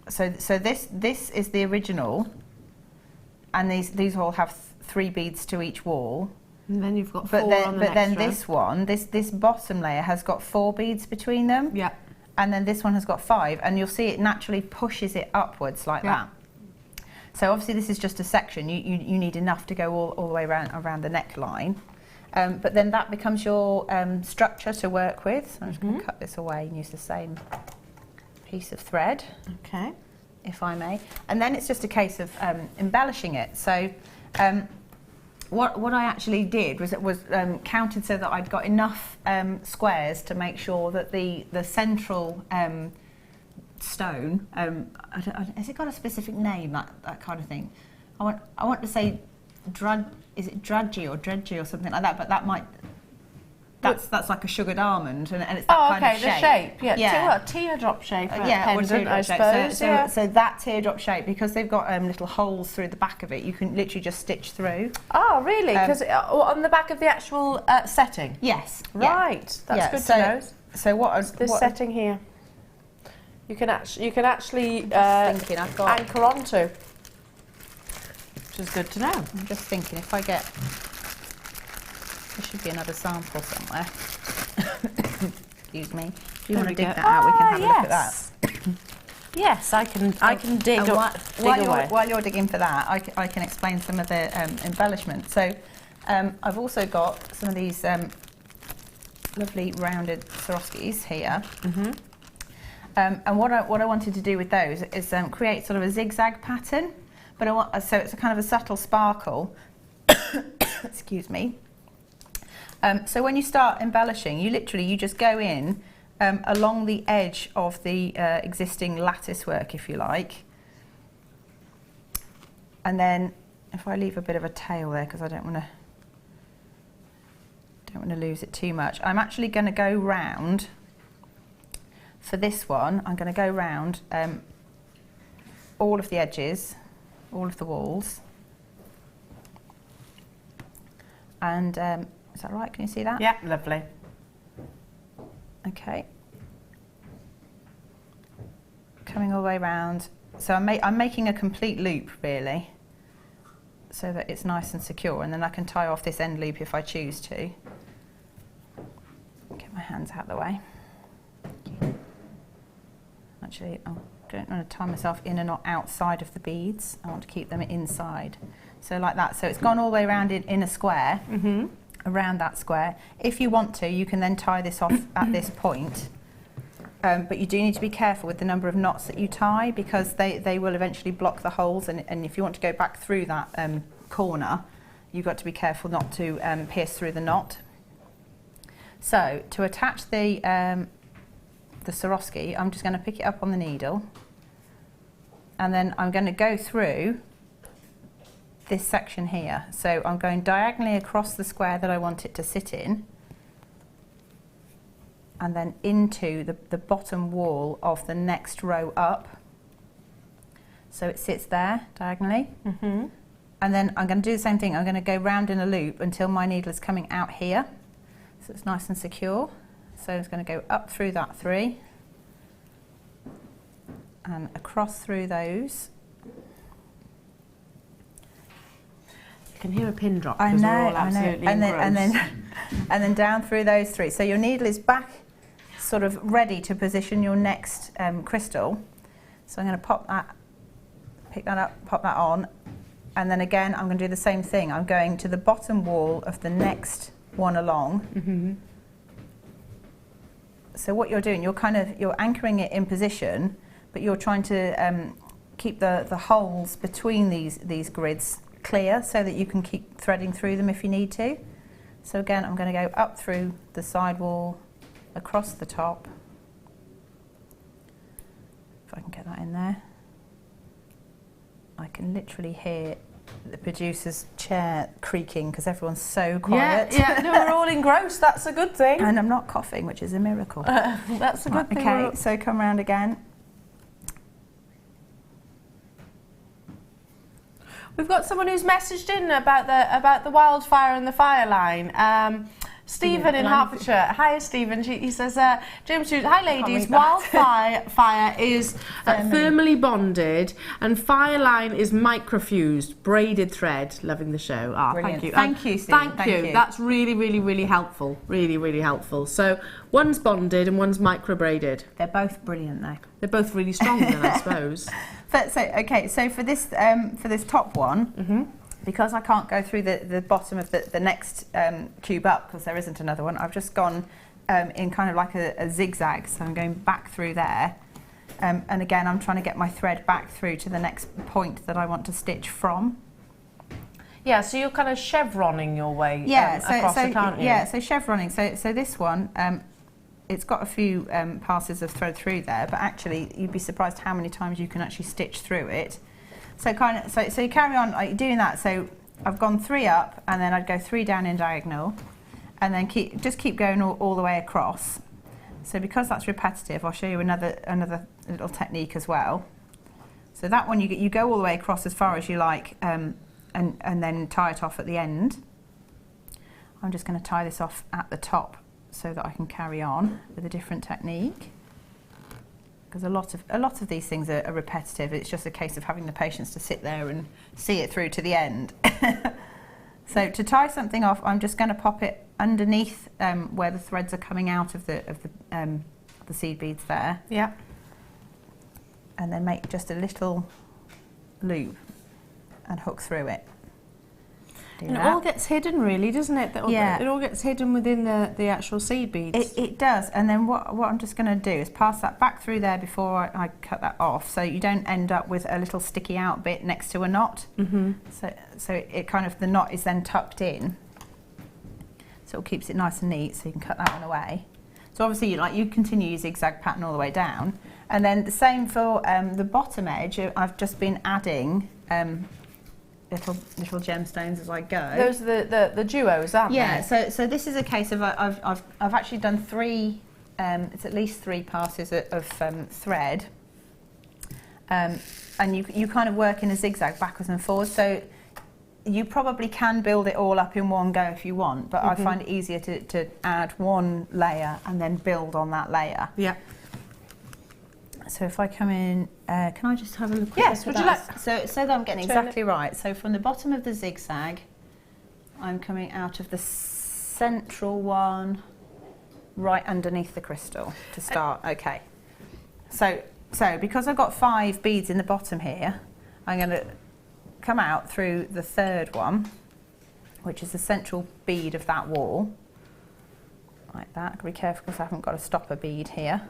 so this is the original, and these all have 3 beads to each wall. And then you've got 4 on the next row. But then this one, this bottom layer has got 4 beads between them. Yeah. And then this one has got 5, and you'll see it naturally pushes it upwards like that. So obviously this is just a section. You need enough to go all the way around the neckline. But then that becomes your structure to work with. So I'm just going to cut this away and use the same piece of thread. Okay. If I may. And then it's just a case of embellishing it. So what I actually did was counted so that I'd got enough squares to make sure that the central stone, has it got a specific name, that kind of thing? I want to say is it drudgy or dredgy or something like that? But that might. That's like a sugared almond, and it's that kind of shape. The shape, yeah. Teardrop shape, pendant, I suppose. So that teardrop shape, because they've got little holes through the back of it, you can literally just stitch through. Oh, really? Because on the back of the actual setting? Yes. Right. That's good to know. So what this setting here? You can actually anchor onto. Which is good to know. I'm just thinking if I get, there should be another sample somewhere. Excuse me. If you want to dig that out, we can have a look at that. Yes, I can dig away. While you're digging for that, I can explain some of the embellishment. So I've also got some of these lovely rounded Swarovskis here. And what I wanted to do with those is create sort of a zigzag pattern. But so it's a kind of a subtle sparkle. Excuse me. So when you start embellishing, you just go in along the edge of the existing lattice work, if you like. And then, if I leave a bit of a tail there, because I don't want to lose it too much, I'm actually going to go round. For this one, I'm going to go round all of the edges. All of the walls. And is that right? Can you see that? Yeah, lovely. Okay. Coming all the way around. So I'm making a complete loop, really, so that it's nice and secure, and then I can tie off this end loop if I choose to. Get my hands out of the way. Actually, I don't want to tie myself in and not outside of the beads. I want to keep them inside. So like that. So it's gone all the way around in a square, around that square. If you want to, you can then tie this off at this point. But you do need to be careful with the number of knots that you tie, because they will eventually block the holes. And if you want to go back through that corner, you've got to be careful not to pierce through the knot. So to attach the Swarovski, I'm just going to pick it up on the needle, and then I'm going to go through this section here. So I'm going diagonally across the square that I want it to sit in, and then into the bottom wall of the next row up. So it sits there diagonally. And then I'm going to do the same thing. I'm going to go round in a loop until my needle is coming out here, so it's nice and secure. So it's going to go up through that 3 and across through those, can hear a pin drop. I know, We're all absolutely and then down through those 3. So your needle is back, sort of ready to position your next crystal. So I'm going to pick that up, pop that on, and then again I'm going to do the same thing. I'm going to the bottom wall of the next one along. So what you're doing, you're anchoring it in position, but you're trying to keep the holes between these grids clear so that you can keep threading through them if you need to. So again, I'm going to go up through the side wall, across the top. If I can get that in there. I can literally hear the producer's chair creaking because everyone's so quiet. Yeah, no, we're all engrossed. That's a good thing. And I'm not coughing, which is a miracle. That's a good thing. Okay, so come round again. We've got someone who's messaged in about the wildfire and the fire line. Stephen in Hertfordshire. Hi, Stephen. He says, James, hi ladies, wildfire is thermally bonded and fire line is microfused, braided thread. Loving the show. Thank you. Thank you, Stephen. Thank you. That's really, really, really helpful. Really, really helpful. So one's bonded and one's micro braided. They're both brilliant though. They're both really strong then, I suppose. So for this top one, because I can't go through the bottom of the next cube up because there isn't another one, I've just gone in kind of like a zigzag, so I'm going back through there, and again I'm trying to get my thread back through to the next point that I want to stitch from. Yeah, so you're kind of chevroning your way across it, aren't you? Yeah, so chevroning. So this one, it's got a few passes of thread through there, but actually you'd be surprised how many times you can actually stitch through it. So so you carry on like doing that. So I've gone 3 up, and then I'd go 3 down in diagonal, and then just keep going all the way across. So because that's repetitive, I'll show you another little technique as well. So that one you go all the way across as far as you like, and then tie it off at the end. I'm just going to tie this off at the top so that I can carry on with a different technique. Because a lot of these things are repetitive. It's just a case of having the patience to sit there and see it through to the end. So to tie something off, I'm just going to pop it underneath where the threads are coming out of the seed beads there. Yeah. And then make just a little loop and hook through it. And it all gets hidden, really, doesn't it? Yeah. It all gets hidden within the actual seed beads. It does, and then what I'm just going to do is pass that back through there before I cut that off, so you don't end up with a little sticky out bit next to a knot. So it kind of, the knot is then tucked in, so it keeps it nice and neat, so you can cut that one away. So obviously you continue your zigzag pattern all the way down, and then the same for the bottom edge. I've just been adding little gemstones as I go. Those are the duos, aren't they? Yeah. So this is a case of I've actually done 3. It's at least 3 passes of thread, and you kind of work in a zigzag backwards and forwards. So you probably can build it all up in one go if you want, but I find it easier to add one layer and then build on that layer. Yeah. So if I come in, can I just have a look? Yes, would you like? So that I'm getting exactly right. So from the bottom of the zigzag, I'm coming out of the central one, right underneath the crystal to start. Okay. So because I've got 5 beads in the bottom here, I'm going to come out through the 3rd one, which is the central bead of that wall, like that. I've got to be careful because I haven't got a stopper bead here.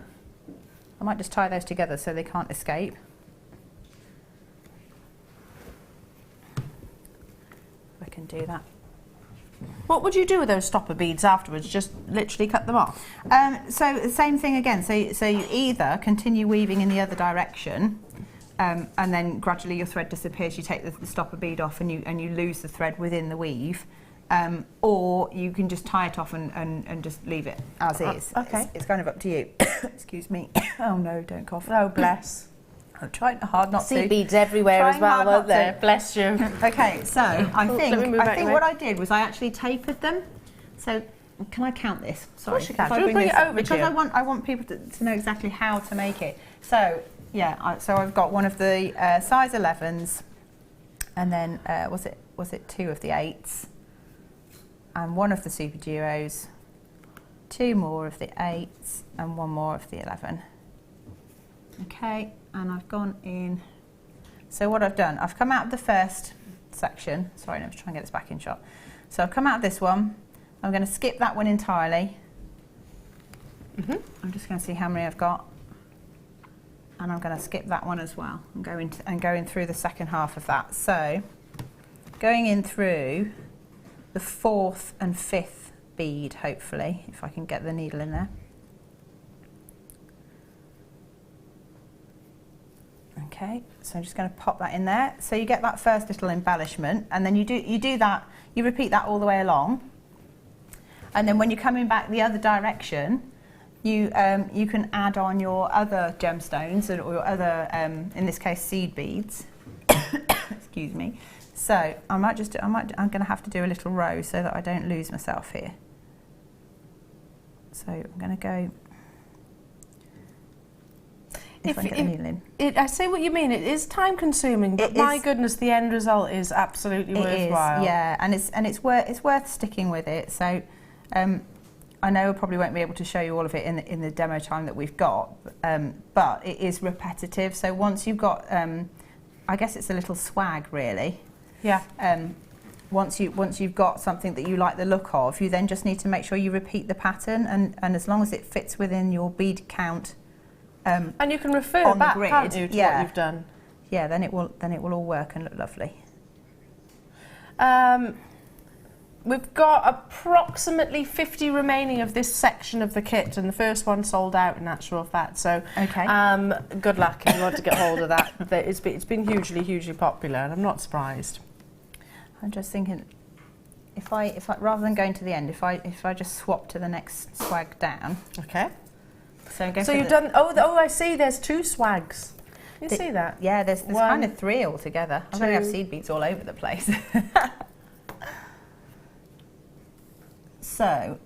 I might just tie those together so they can't escape. If I can do that. What would you do with those stopper beads afterwards? Just literally cut them off? So the same thing again. So you either continue weaving in the other direction, and then gradually your thread disappears. You take the stopper bead off and you lose the thread within the weave. Or you can just tie it off and just leave it as is. Okay. It's kind of up to you. Excuse me. Oh no, don't cough. Oh, bless. I'm trying hard not to. Seed beads everywhere as well, aren't there? Bless you. Okay, so I think what I did was I actually tapered them. So can I count this? Sorry. Of course you can. Do you bring it over because I want people to know exactly how to make it. So yeah, so I've got one of the size 11s. and then was it 2 of the 8s, and 1 of the super duos, 2 more of the 8s, and 1 more of the 11. Okay, and I've gone in. So what I've done, I've come out of the first section. Sorry, let me try and get this back in shot. So I've come out of this one. I'm going to skip that one entirely. I'm just going to see how many I've got, and I'm going to skip that one as well. I'm going through the second half of that. So going in through the 4th and 5th bead, hopefully, if I can get the needle in there. Okay, so I'm just going to pop that in there. So you get that first little embellishment, and then you do that. You repeat that all the way along, and then when you're coming back the other direction, you can add on your other gemstones or your other, in this case, seed beads. Excuse me. So I'm going to have to do a little row so that I don't lose myself here. So I'm going to go. If I get the needle in. I see what you mean. It is time consuming, but my goodness, the end result is absolutely worthwhile. Yeah, and it's worth sticking with it. So I know I probably won't be able to show you all of it in the demo time that we've got, but it is repetitive. So once you've got, I guess it's a little swag really. Yeah. Once you've got something that you like the look of, you then just need to make sure you repeat the pattern, and as long as it fits within your bead count. And you can refer back, can't you, to what you've done? Yeah, then it will all work and look lovely. We've got approximately 50 remaining of this section of the kit, and the first one sold out in actual fact. So, good luck if you want to get hold of that. It's been hugely popular, and I'm not surprised. I'm just thinking, if I rather than going to the end, if I just swap to the next swag down. Okay. So you've done. Oh, I see. There's 2 swags. You see that? Yeah. There's kind of 3 altogether. I'm going to have seed beads all over the place. So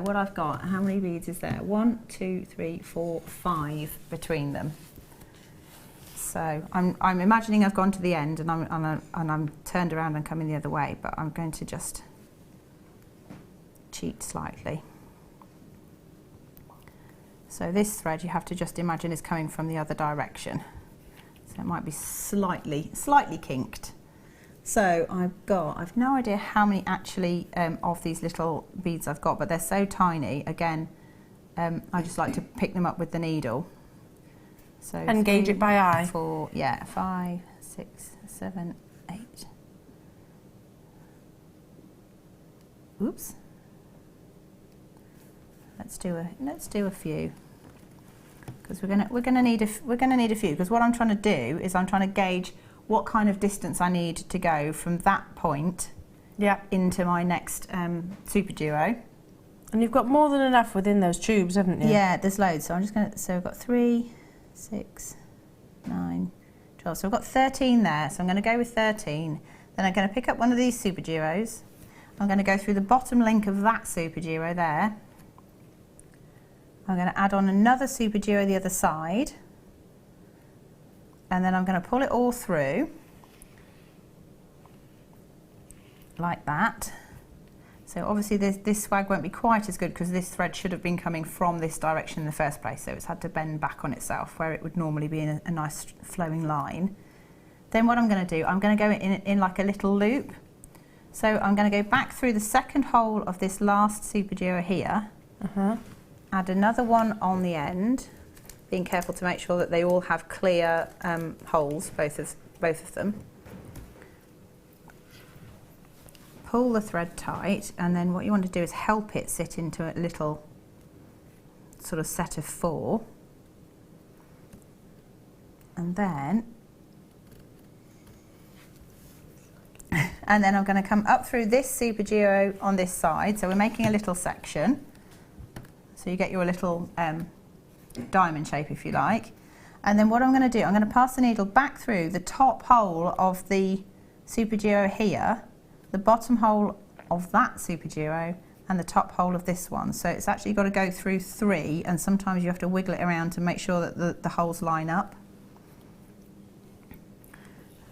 what I've got, how many beads is there? 1, 2, 3, 4, 5 between them. So I'm imagining I've gone to the end, and I'm turned around and coming the other way, but I'm going to just cheat slightly. So this thread you have to just imagine is coming from the other direction. So it might be slightly kinked. So I've no idea how many actually of these little beads I've got, but they're so tiny. Again, I just like to pick them up with the needle. So and gauge it by eye. 4, yeah, 5, 6, 7, 8. Oops. Let's do a few, because we're gonna need a few. Because what I'm trying to do is I'm trying to gauge what kind of distance I need to go from that point into my next super duo. And you've got more than enough within those tubes, haven't you? Yeah, there's loads. So I'm just gonna. So I've got 3, 6, 9, 12. So I've got 13 there. So I'm going to go with 13. Then I'm going to pick up one of these super duos. I'm going to go through the bottom link of that super duo there. I'm going to add on another super duo the other side, and then I'm going to pull it all through like that. So obviously this swag won't be quite as good because this thread should have been coming from this direction in the first place, so it's had to bend back on itself where it would normally be in a nice flowing line. Then what I'm going to do, I'm going to go in like a little loop. So I'm going to go back through the second hole of this last super duo here. Add another one on the end, being careful to make sure that they all have clear holes, both of them. Pull the thread tight, and then what you want to do is help it sit into a little sort of set of 4. And then I'm going to come up through this super duo on this side, so we're making a little section. So you get your little diamond shape, if you like. And then what I'm going to do, I'm going to pass the needle back through the top hole of the super duo here, the bottom hole of that super duo, and the top hole of this one. So it's actually got to go through 3, and sometimes you have to wiggle it around to make sure that the holes line up.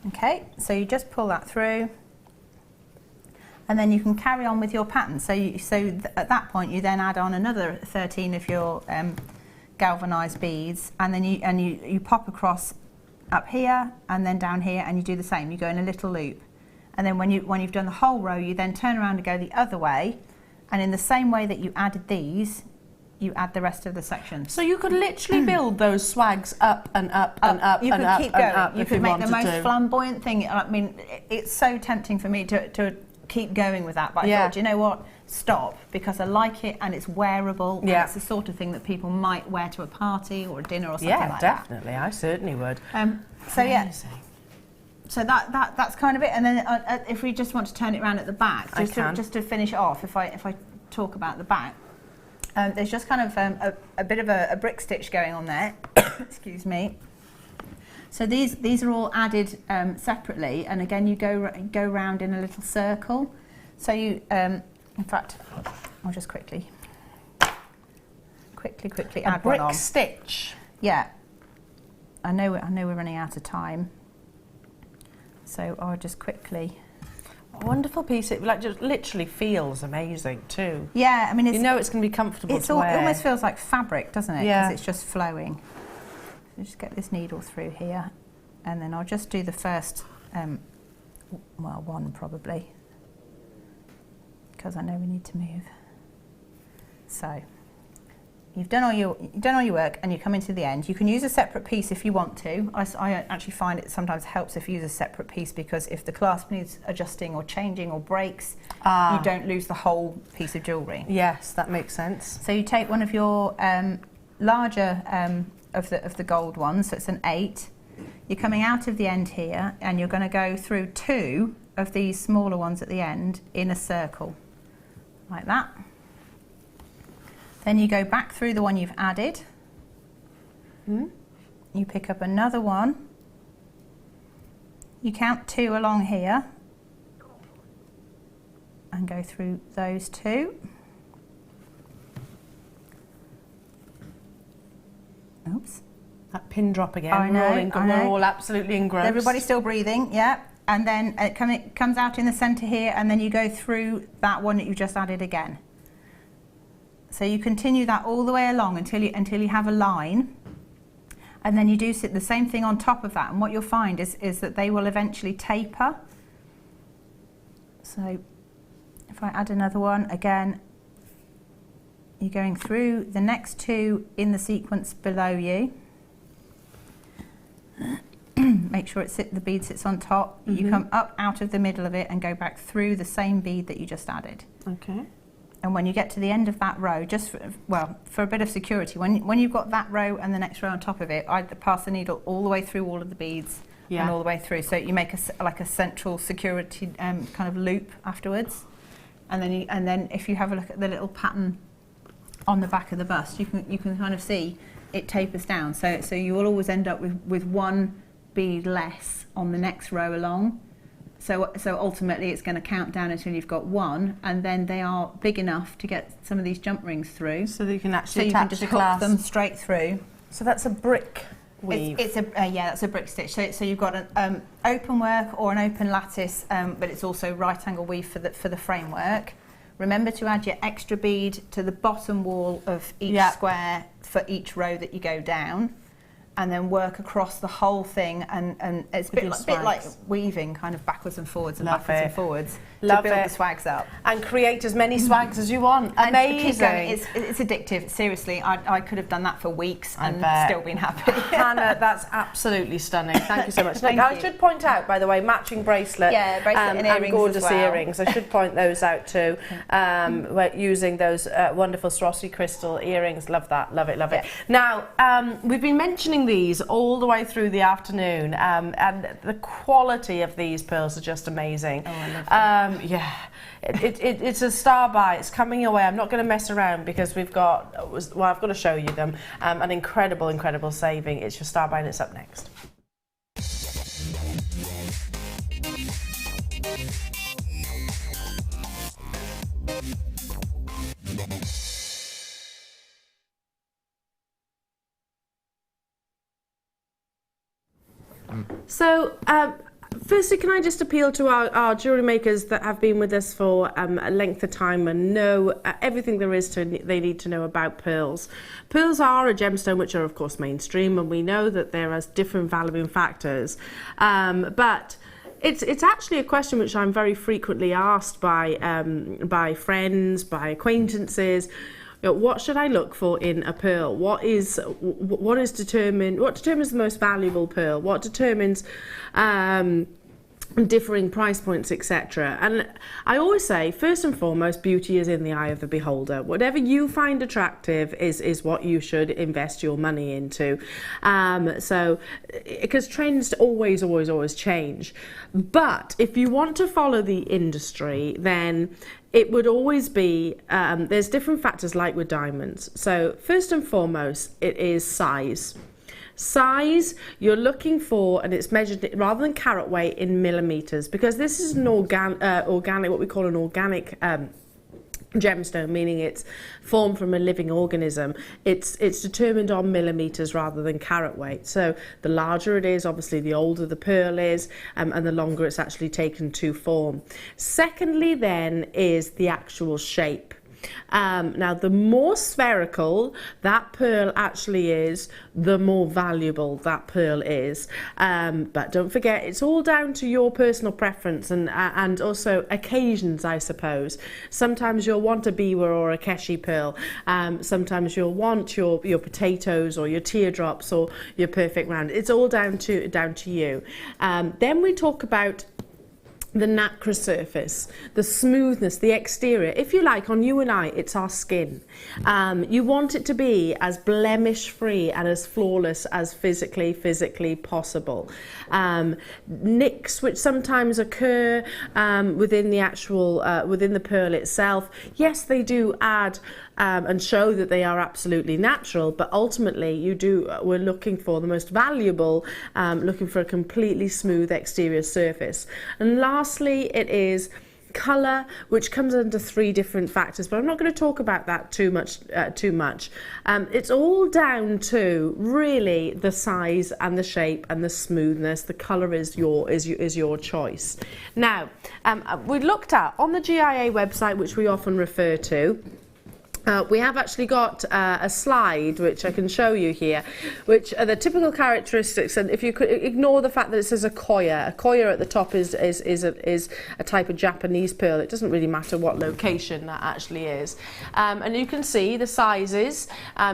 Okay, so you just pull that through, and then you can carry on with your pattern. So at that point, you then add on another 13 of your galvanised beads, and then you pop across up here and then down here, and you do the same. You go in a little loop, and then when you've done the whole row, you then turn around and go the other way, and in the same way that you added these, you add the rest of the section. So you could literally build those swags up and up and up you and could up keep and going. up You if could make the wanted most to. flamboyant thing. I mean, it's so tempting for me to keep going with that, but I thought, do you know what? Stop, because I like it and it's wearable. And it's the sort of thing that people might wear to a party or a dinner or something like that. Yeah, definitely. I certainly would. So yeah. So that's kind of it. And then if we just want to turn it around at the back, just to finish it off, if I talk about the back, there's just kind of a bit of a brick stitch going on there. Excuse me. So these are all added separately, and again you go round in a little circle. So you, in fact, I'll just quickly add one on. Brick stitch. Yeah. I know we're running out of time, so I'll just quickly. A wonderful piece. It just literally feels amazing too. Yeah, I mean, you know it's going to be comfortable to wear. It almost feels like fabric, doesn't it? Yeah. Because it's just flowing. So just get this needle through here, and then I'll just do the first, well, one probably, because I know we need to move. So you've done all your work, and you come into the end. You can use a separate piece if you want to. I actually find it sometimes helps if you use a separate piece, because if the clasp needs adjusting or changing or breaks, you don't lose the whole piece of jewellery. Yes, that makes sense. So you take one of your larger of the gold ones, so it's an 8. You're coming out of the end here, and you're going to go through 2 of these smaller ones at the end in a circle, like that. Then you go back through the one you've added. You pick up another one. You count 2 along here and go through those 2. Oops. That pin drop again. I know, We're all absolutely engrossed. Everybody's still breathing, yeah. And then it comes out in the centre here, and then you go through that one that you just added again. So you continue that all the way along until you have a line, and then you do the same thing on top of that. And what you'll find is that they will eventually taper. So if I add another one again, you're going through the next 2 in the sequence below you. Make sure the bead sits on top. You come up out of the middle of it and go back through the same bead that you just added. Okay. And when you get to the end of that row, just for a bit of security, when you've got that row and the next row on top of it, I pass the needle all the way through all of the beads and all the way through. So you make like a central security kind of loop afterwards. And then if you have a look at the little pattern on the back of the bust, you can kind of see it tapers down. So you will always end up with one bead less on the next row along. So ultimately it's going to count down until you've got 1, and then they are big enough to get some of these jump rings through. So that you can actually attach just hook them straight through. So that's a brick weave. It's that's a brick stitch. So you've got an open work or an open lattice, but it's also right angle weave for the framework. Remember to add your extra bead to the bottom wall of each square for each row that you go down, and then work across the whole thing, and it's a bit like weaving, kind of backwards and forwards and and forwards to build the swags up. And create as many swags as you want. Amazing. It's addictive, seriously. I could have done that for weeks and still been happy. Hannah, that's absolutely stunning. Thank you so much. I should point out, by the way, matching bracelet, and earrings gorgeous as well. earrings. I should point those out too. We're using those wonderful Swarovski crystal earrings. Love that. Love it, love it. Now, we've been mentioning these all the way through the afternoon, and the quality of these pearls are just amazing. Oh, I love them. It's a star buy. It's coming your way. I'm not going to mess around because I've got to show you them. An incredible saving. It's your star buy, and it's up next. So firstly, can I just appeal to our jewellery makers that have been with us for a length of time and know everything there is they need to know about pearls. Pearls are a gemstone which are of course mainstream, and we know that there are different valuing factors, but it's actually a question which I'm very frequently asked by friends, by acquaintances. What should I look for in a pearl? What determines the most valuable pearl? What determines differing price points, etc. And I always say, first and foremost, beauty is in the eye of the beholder. Whatever you find attractive is what you should invest your money into. So, because trends always change. But if you want to follow the industry, then it would always be, there's different factors like with diamonds. So first and foremost, it is size. Size you're looking for, and it's measured rather than carat weight in millimeters, because this is an organic, what we call an organic gemstone, meaning it's formed from a living organism. It's determined on millimeters rather than carat weight. So the larger it is, obviously the older the pearl is, and the longer it's actually taken to form. Secondly then is the actual shape. Now the more spherical that pearl actually is, the more valuable that pearl is, but don't forget, it's all down to your personal preference and also occasions, I suppose. Sometimes you'll want a biwa or a keshi pearl, sometimes you'll want your potatoes or your teardrops or your perfect round. It's all down to you. Then we talk about the nacre surface, the smoothness, the exterior. If you like, on you and I, it's our skin. You want it to be as blemish free and as flawless as physically possible. Nicks, which sometimes occur within the actual within the pearl itself, yes, they do add and show that they are absolutely natural, but ultimately we're looking for the most valuable, looking for a completely smooth exterior surface. And lastly, it is colour, which comes under 3 different factors, but I'm not going to talk about that too much. It's all down to really the size and the shape and the smoothness. The colour is your choice. Now, we looked at on the GIA website, which we often refer to. We have actually got a slide which I can show you here, which are the typical characteristics. And if you could ignore the fact that it says a koya at the top is a type of Japanese pearl. It doesn't really matter what location that actually is. And you can see the sizes.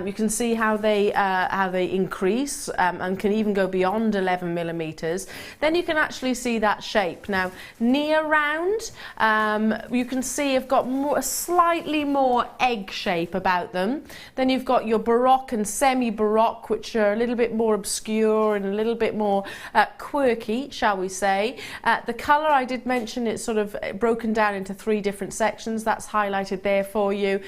You can see how they increase and can even go beyond 11 millimeters. Then you can actually see that shape. Now near round, you can see I've got a slightly more egg shape about them. Then you've got your baroque and semi-baroque, which are a little bit more obscure and a little bit more quirky, shall we say. The colour, I did mention, it's sort of broken down into 3 different sections. That's highlighted there for you.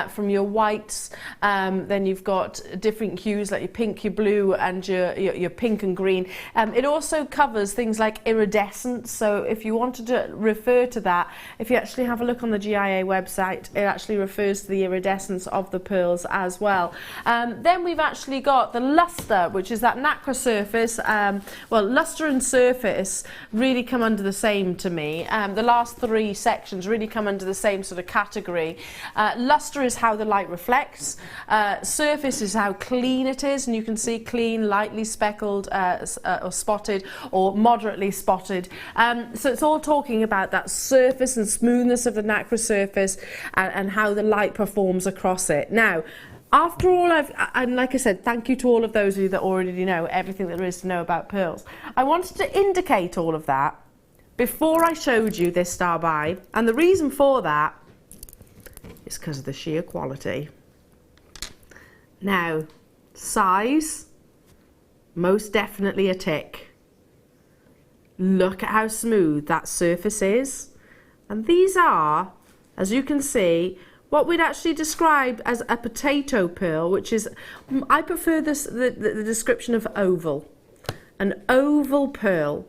From your whites, then you've got different hues like your pink, your blue, and your pink and green. It also covers things like iridescence. So if you wanted to refer to that, if you actually have a look on the GIA website, it actually refers to the iridescence of the pearls as well. Then we've actually got the luster, which is that nacre surface. Well, luster and surface really come under the same to me. The last 3 sections really come under the same sort of category. Luster is how the light reflects. Surface is how clean it is, and you can see clean, lightly speckled or spotted, or moderately spotted. So it's all talking about that surface and smoothness of the nacre surface and how the light performs across it. Now, after all and like I said, thank you to all of those of you that already know everything that there is to know about pearls. I wanted to indicate all of that before I showed you this star by, and the reason for that is because of the sheer quality. Now, size, most definitely a tick. Look at how smooth that surface is, and these are, as you can see, what we'd actually describe as a potato pearl, which is, I prefer the description of oval. An oval pearl.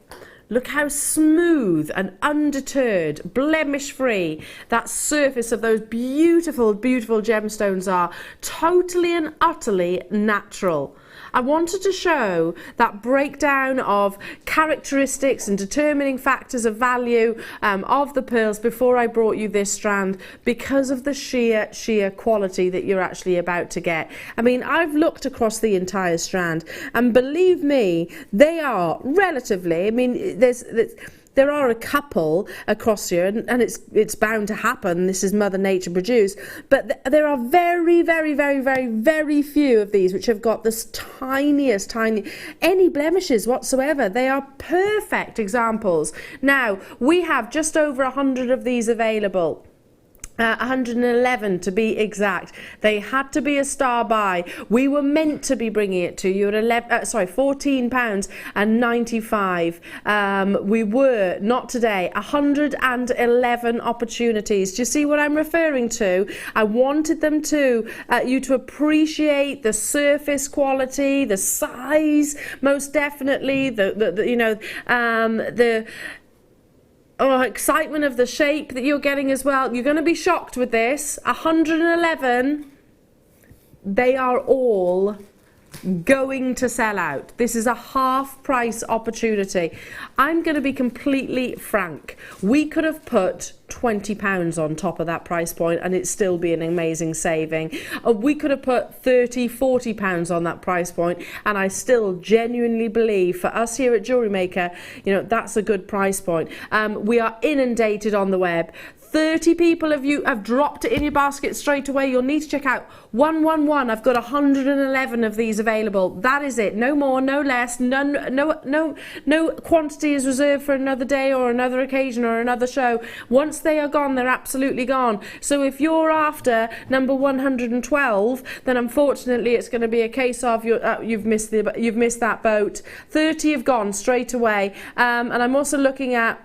Look how smooth and undeterred, blemish-free that surface of those beautiful, beautiful gemstones are. Totally and utterly natural. I wanted to show that breakdown of characteristics and determining factors of value of the pearls before I brought you this strand, because of the sheer quality that you're actually about to get. I mean, I've looked across the entire strand, and believe me, they are relatively, I mean, there are a couple across here, and it's bound to happen. This is Mother Nature produced, but there are very, very, very, very, very few of these which have got this tiniest, any blemishes whatsoever. They are perfect examples. Now, we have just over 100 of these available. 111 to be exact. They had to be a star buy. We were meant to be bringing it to you at £14.95. We were not today. 111 opportunities. Do you see what I'm referring to? I wanted them to you to appreciate the surface quality, the size, most definitely. Excitement of the shape that you're getting as well. You're going to be shocked with this. 111, they are all going to sell out. This is a half price opportunity. I'm going to be completely frank. We could have put £20 on top of that price point and it'd still be an amazing saving. We could have put £30, £40 on that price point, and I still genuinely believe for us here at Jewellery Maker, you know, that's a good price point. We are inundated on the web. 30 people of you have dropped it in your basket straight away. You'll need to check out 111. I've got 111 of these available. That is it. No more, no less. No quantity is reserved for another day or another occasion or another show. Once they are gone, they're absolutely gone. So if you're after number 112, then unfortunately it's going to be a case of you've missed that boat. 30 have gone straight away. And I'm also looking at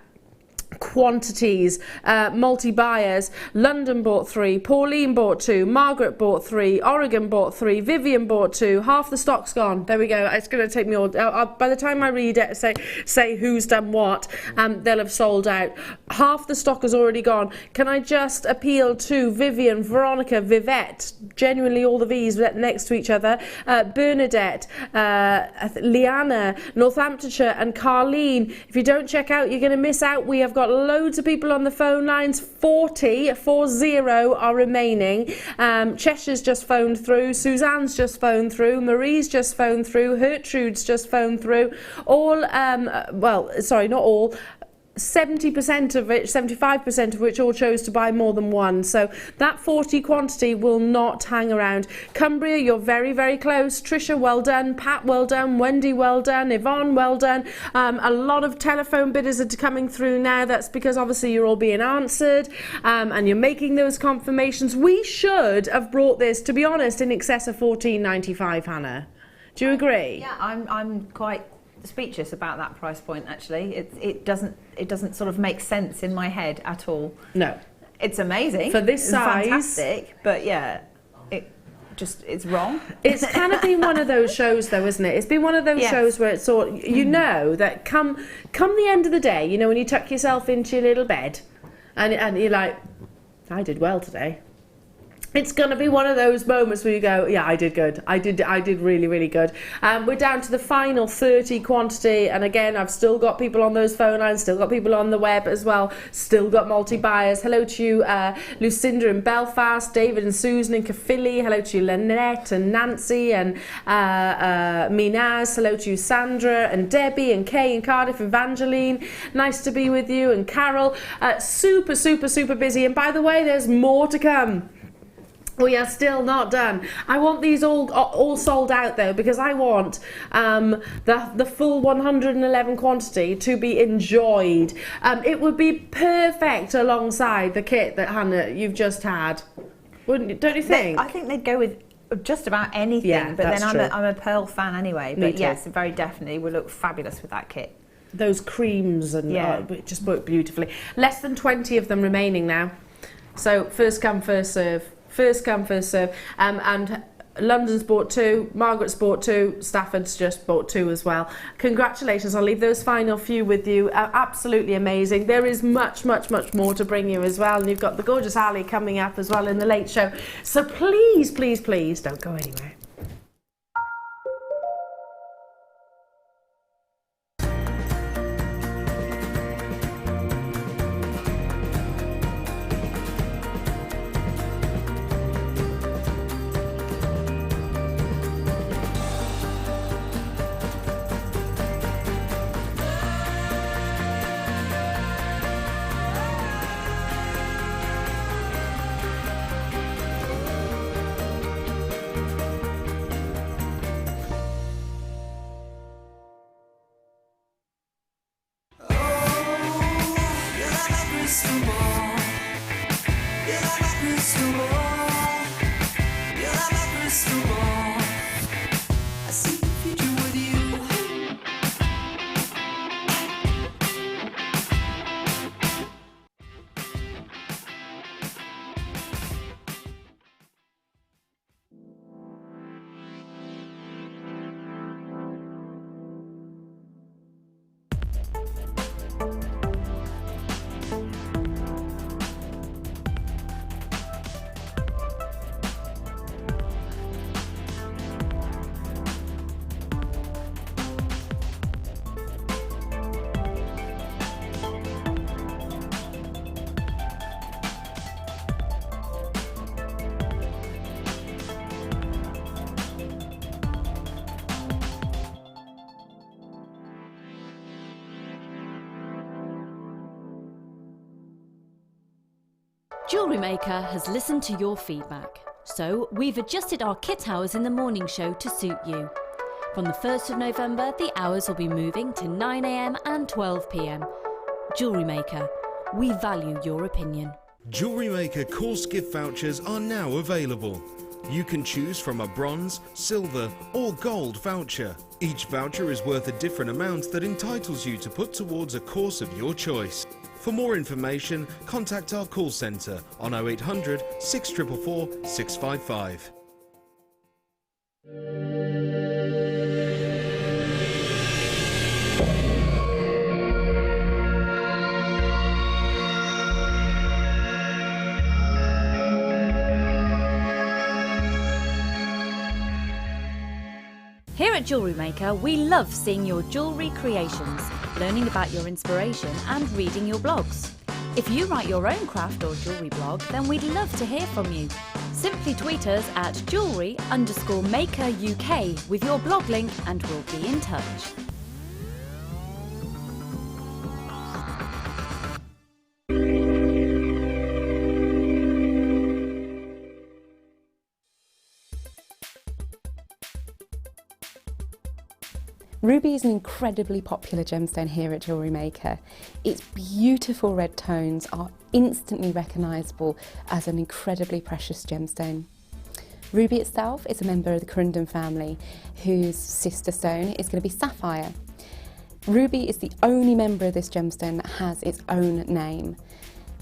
quantities, multi-buyers. London bought 3, Pauline bought 2, Margaret bought 3, Oregon bought 3, Vivian bought 2. Half the stock's gone. There we go. It's going to take me all by the time I read it, say who's done what, they'll have sold out. Half the stock has already gone. Can I just appeal to Vivian, Veronica, Vivette, genuinely all the V's next to each other, Bernadette, Liana, Northamptonshire, and Carleen. If you don't check out, you're going to miss out. We have got loads of people on the phone lines. 40 are remaining. Cheshire's just phoned through, Suzanne's just phoned through, Marie's just phoned through, Gertrude's just phoned through. All, well, sorry, not all. 70% of which, 75% of which all chose to buy more than one. So that 40 quantity will not hang around. Cumbria, you're very, very close. Trisha, well done. Pat, well done. Wendy, well done. Yvonne, well done. A lot of telephone bidders are coming through now. That's because obviously you're all being answered and you're making those confirmations. We should have brought this, to be honest, in excess of £14.95, Hannah. Do you agree? Yeah, I'm quite speechless about that price point. Actually, it doesn't sort of make sense in my head at all. No, it's amazing for this size, fantastic, but yeah, it's wrong. It's kind of been one of those shows though, isn't it? It's been one of those shows where it's sort, you know, that come the end of the day, you know, when you tuck yourself into your little bed and you're like, I did well today. It's going to be one of those moments where you go, yeah, I did good. I did really, really good. We're down to the final 30 quantity. And again, I've still got people on those phone lines, still got people on the web as well, still got multi-buyers. Hello to you, Lucinda in Belfast, David and Susan in Caerphilly. Hello to you, Lynette and Nancy and Minaz. Hello to you, Sandra and Debbie and Kay in Cardiff, Evangeline. Nice to be with you. And Carol. Super, super, super busy. And by the way, there's more to come. We are still not done. I want these all sold out though, because I want the full 111 quantity to be enjoyed. It would be perfect alongside the kit that Hannah you've just had, don't you think? I think they'd go with just about anything. Yeah, but that's then true. I'm a pearl fan anyway. Me But too. yes, very definitely would look fabulous with that kit. Those creams and it just work beautifully. Less than 20 of them remaining now. So first come, first serve. First come, first serve. And London's bought 2, Margaret's bought 2, Stafford's just bought 2 as well. Congratulations, I'll leave those final few with you. Absolutely amazing. There is much, much, much more to bring you as well. And you've got the gorgeous Ali coming up as well in the late show. So please, please, please don't go anywhere. Jewellery Maker has listened to your feedback, so we've adjusted our kit hours in the morning show to suit you. From the 1st of November, the hours will be moving to 9 AM and 12 PM. Jewellery Maker, we value your opinion. Jewellery Maker course gift vouchers are now available. You can choose from a bronze, silver or gold voucher. Each voucher is worth a different amount that entitles you to put towards a course of your choice. For more information, contact our call centre on 0800 644 655. Here at Jewellery Maker, we love seeing your jewellery creations, learning about your inspiration and reading your blogs. If you write your own craft or jewellery blog, then we'd love to hear from you. Simply tweet us at jewellery_maker UK with your blog link and we'll be in touch. Ruby is an incredibly popular gemstone here at Jewellery Maker. Its beautiful red tones are instantly recognisable as an incredibly precious gemstone. Ruby itself is a member of the corundum family, whose sister stone is going to be sapphire. Ruby is the only member of this gemstone that has its own name.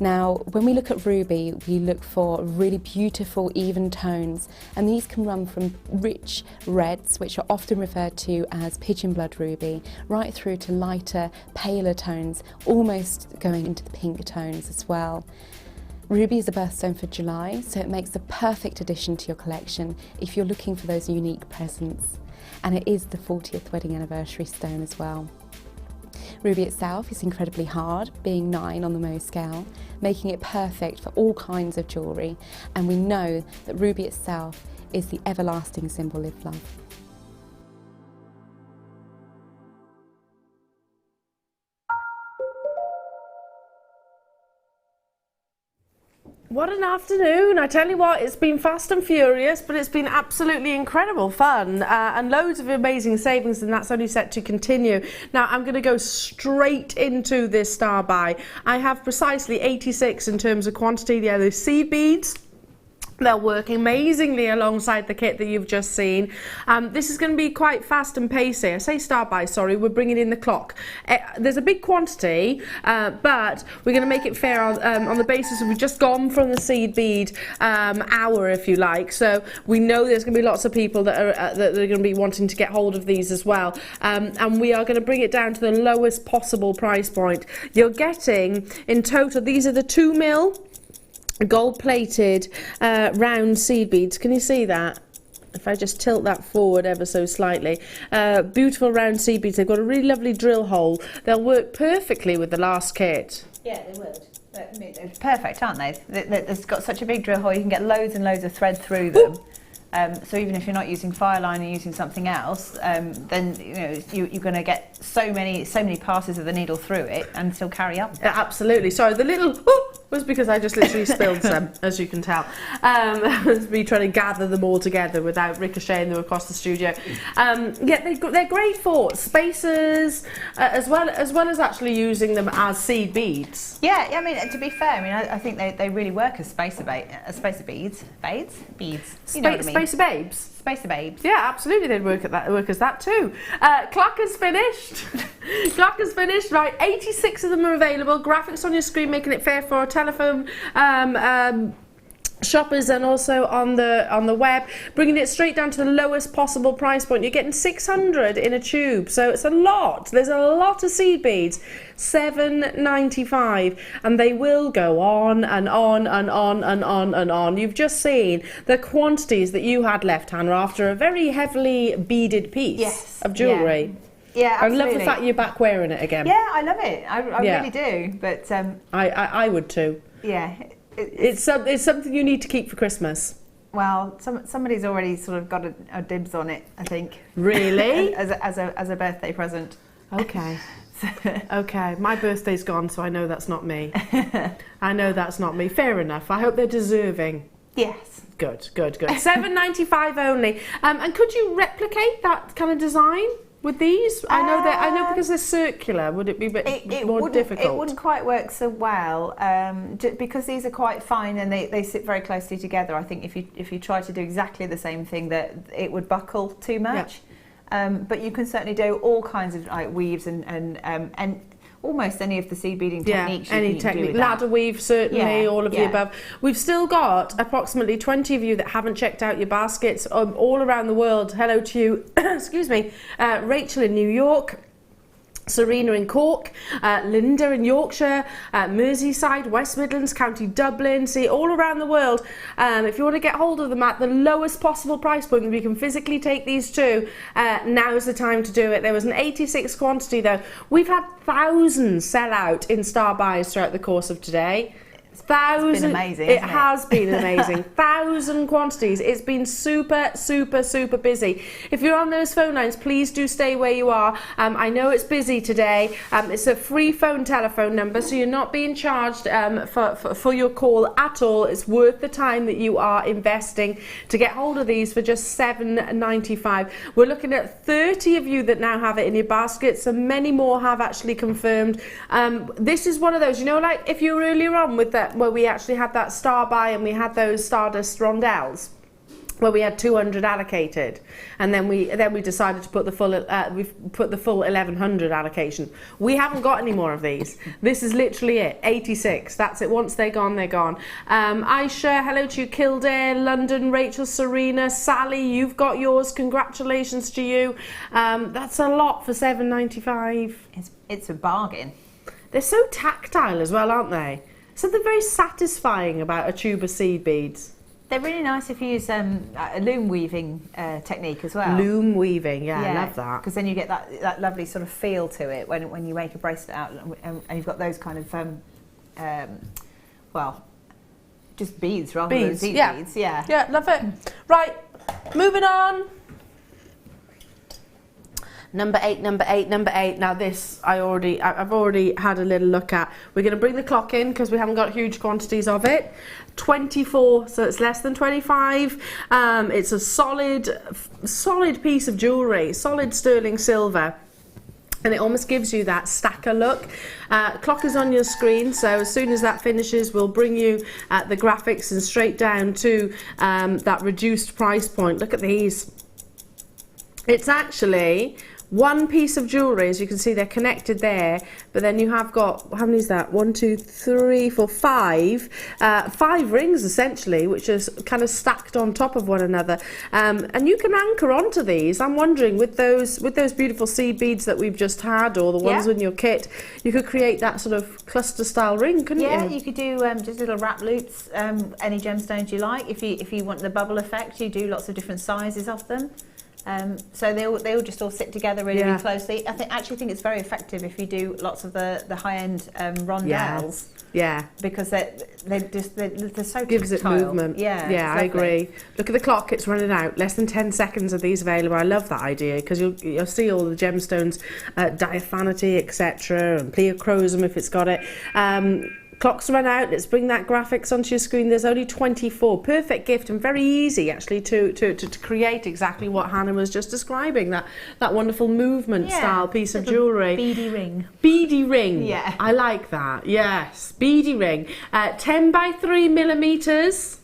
Now, when we look at ruby, we look for really beautiful, even tones, and these can run from rich reds, which are often referred to as pigeon blood ruby, right through to lighter, paler tones, almost going into the pink tones as well. Ruby is a birthstone for July, so it makes the perfect addition to your collection if you're looking for those unique presents. And it is the 40th wedding anniversary stone as well. Ruby itself is incredibly hard, being 9 on the Mohs scale, making it perfect for all kinds of jewellery, and we know that ruby itself is the everlasting symbol of love. What an afternoon. I tell you what, it's been fast and furious, but it's been absolutely incredible fun and loads of amazing savings, and that's only set to continue. Now I'm going to go straight into this star buy. I have precisely 86 in terms of quantity. They're the seed beads. They'll work amazingly alongside the kit that you've just seen. This is going to be quite fast and pacey. I say start by, sorry, we're bringing in the clock. There's a big quantity, but we're going to make it fair on the basis of we've just gone from the seed bead hour, if you like. So we know there's going to be lots of people that are going to be wanting to get hold of these as well. And we are going to bring it down to the lowest possible price point. You're getting, in total, these are the 2mm gold-plated round seed beads. Can you see that? If I just tilt that forward ever so slightly. Beautiful round seed beads. They've got a really lovely drill hole. They'll work perfectly with the last kit. Yeah, they would. They're perfect, aren't they? It's got such a big drill hole, you can get loads and loads of thread through them. So even if you're not using fireline and using something else, then you're going to get so many passes of the needle through it and still carry up. Absolutely. Sorry, the little was because I just literally spilled some, as you can tell. It's me trying to gather them all together without ricocheting them across the studio. Yeah, they're great for spacers, as well as actually using them as seed beads. Yeah, I mean, to be fair, I think they really work as spacer beads. Beads. You know what I mean? Spacer babes. Spacer babes. Yeah, absolutely, they'd work as that too. Clock is finished. Clock is finished. Right, 86 of them are available. Graphics on your screen making it fair for telephone shoppers and also on the web, bringing it straight down to the lowest possible price point. You're getting 600 in a tube, so it's a lot. There's a lot of seed beads. $7.95, and they will go on and on and on and on and on. You've just seen the quantities that you had left, Hannah, after a very heavily beaded piece of jewellery. Yeah, absolutely. I love the fact you're back wearing it again. Yeah, I love it. I really do. But I would too. Yeah. It's something you need to keep for Christmas. Well, somebody's already sort of got a dibs on it, I think. Really? as a birthday present. Okay. Okay, my birthday's gone, so I know that's not me. I know that's not me. Fair enough. I hope they're deserving. Yes. Good, good, good. $7.95 only. And could you replicate that kind of design with these? I know because they're circular. Would it be a bit more difficult? It wouldn't quite work so well because these are quite fine and they sit very closely together. I think if you try to do exactly the same thing, that it would buckle too much. Yeah. But you can certainly do all kinds of weaves and almost any of the seed beading techniques. Any technique, ladder weave certainly, all of the above. We've still got approximately 20 of you that haven't checked out your baskets all around the world. Hello to you, excuse me, Rachel in New York, Serena in Cork, Linda in Yorkshire, Merseyside, West Midlands, County Dublin, see all around the world. If you want to get hold of them at the lowest possible price point we can physically take these to, now's the time to do it. There was an 86 quantity though. We've had thousands sell out in Star Buys throughout the course of today. It's been amazing. It has been amazing. 1,000 quantities. It's been super, super, super busy. If you're on those phone lines, please do stay where you are. I know it's busy today. It's a free telephone number, so you're not being charged for your call at all. It's worth the time that you are investing to get hold of these for just $7.95. We're looking at 30 of you that now have it in your baskets, and many more have actually confirmed. This is one of those, you know, like if you were earlier on with that, where we actually had that Star Buy and we had those Stardust rondelles, where we had 200 allocated, and then we decided to put the full 1100 allocation. We haven't got any more of these. This is literally it. 86. That's it. Once they're gone, they're gone. Aisha, hello to you. Kildare, London, Rachel, Serena, Sally, you've got yours. Congratulations to you. That's a lot for $7.95. It's a bargain. They're so tactile as well, aren't they? Something very satisfying about a tube of seed beads. They're really nice if you use a loom weaving technique as well. Loom weaving, yeah, I love that. Because then you get that lovely sort of feel to it when you make a bracelet out, and you've got those kind of, well, just beads rather than seed beads. Yeah. Yeah, love it. Right, moving on. Number eight. Now this, I've already had a little look at. We're going to bring the clock in because we haven't got huge quantities of it. 24, so it's less than 25. It's a solid piece of jewellery, solid sterling silver. And it almost gives you that stacker look. Clock is on your screen, so as soon as that finishes, we'll bring you the graphics and straight down to that reduced price point. Look at these. It's actually one piece of jewellery, as you can see they're connected there, but then you have got, how many is that? 1, 2, 3, 4, 5. 5 rings essentially, which is kind of stacked on top of one another. And you can anchor onto these. I'm wondering, with those beautiful seed beads that we've just had, or the ones in your kit, you could create that sort of cluster style ring, couldn't you? Yeah, you could do just little wrap loops, any gemstones you like. If you want the bubble effect, you do lots of different sizes of them. So they all just all sit together really closely. I actually think it's very effective if you do lots of the high-end rondelles. Yeah. Because they're so gives tactile. It movement. Yeah, I agree. Look at the clock, it's running out. Less than 10 seconds of these available. I love that idea because you'll see all the gemstones, diaphanity, etc., and pleochrosum if it's got it. Clock's run out. Let's bring that graphics onto your screen. There's only 24. Perfect gift and very easy actually to create exactly what Hannah was just describing. That wonderful movement style piece of jewellery. Beady ring. Beady ring. Yeah. I like that. Yes. Beady ring. 10 by 3 millimeters.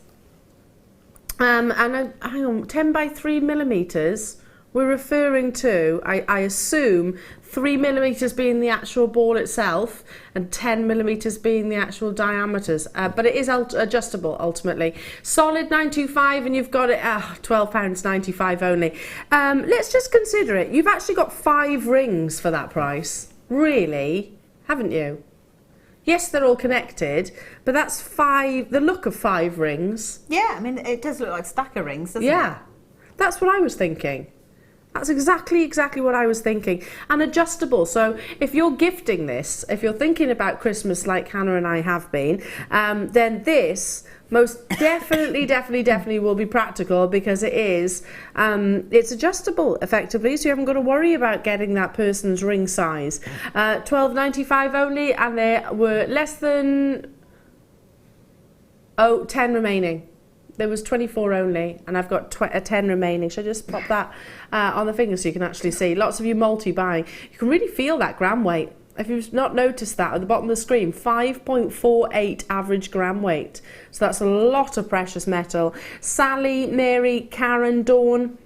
And hang on. 10 by 3 millimeters. We're referring to, I assume, 3 millimeters being the actual ball itself and 10 millimeters being the actual diameters. But it is adjustable ultimately. Solid 925, and you've got it £12.95 only. Let's just consider it. You've actually got 5 rings for that price. Really? Haven't you? Yes, they're all connected, but that's 5, the look of 5 rings. Yeah, I mean, it does look like stacker rings, doesn't it? Yeah, that's what I was thinking. That's exactly what I was thinking. And adjustable. So if you're gifting this, if you're thinking about Christmas like Hannah and I have been, then this most definitely will be practical, because it is, it's adjustable effectively, so you haven't got to worry about getting that person's ring size. $12.95 only, and there were less than 10 remaining. There was 24 only, and I've got 10 remaining. Should I just pop that on the finger so you can actually see? Lots of you multi-buying. You can really feel that gram weight. If you've not noticed that, at the bottom of the screen, 5.48 average gram weight. So that's a lot of precious metal. Sally, Mary, Karen, Dawn,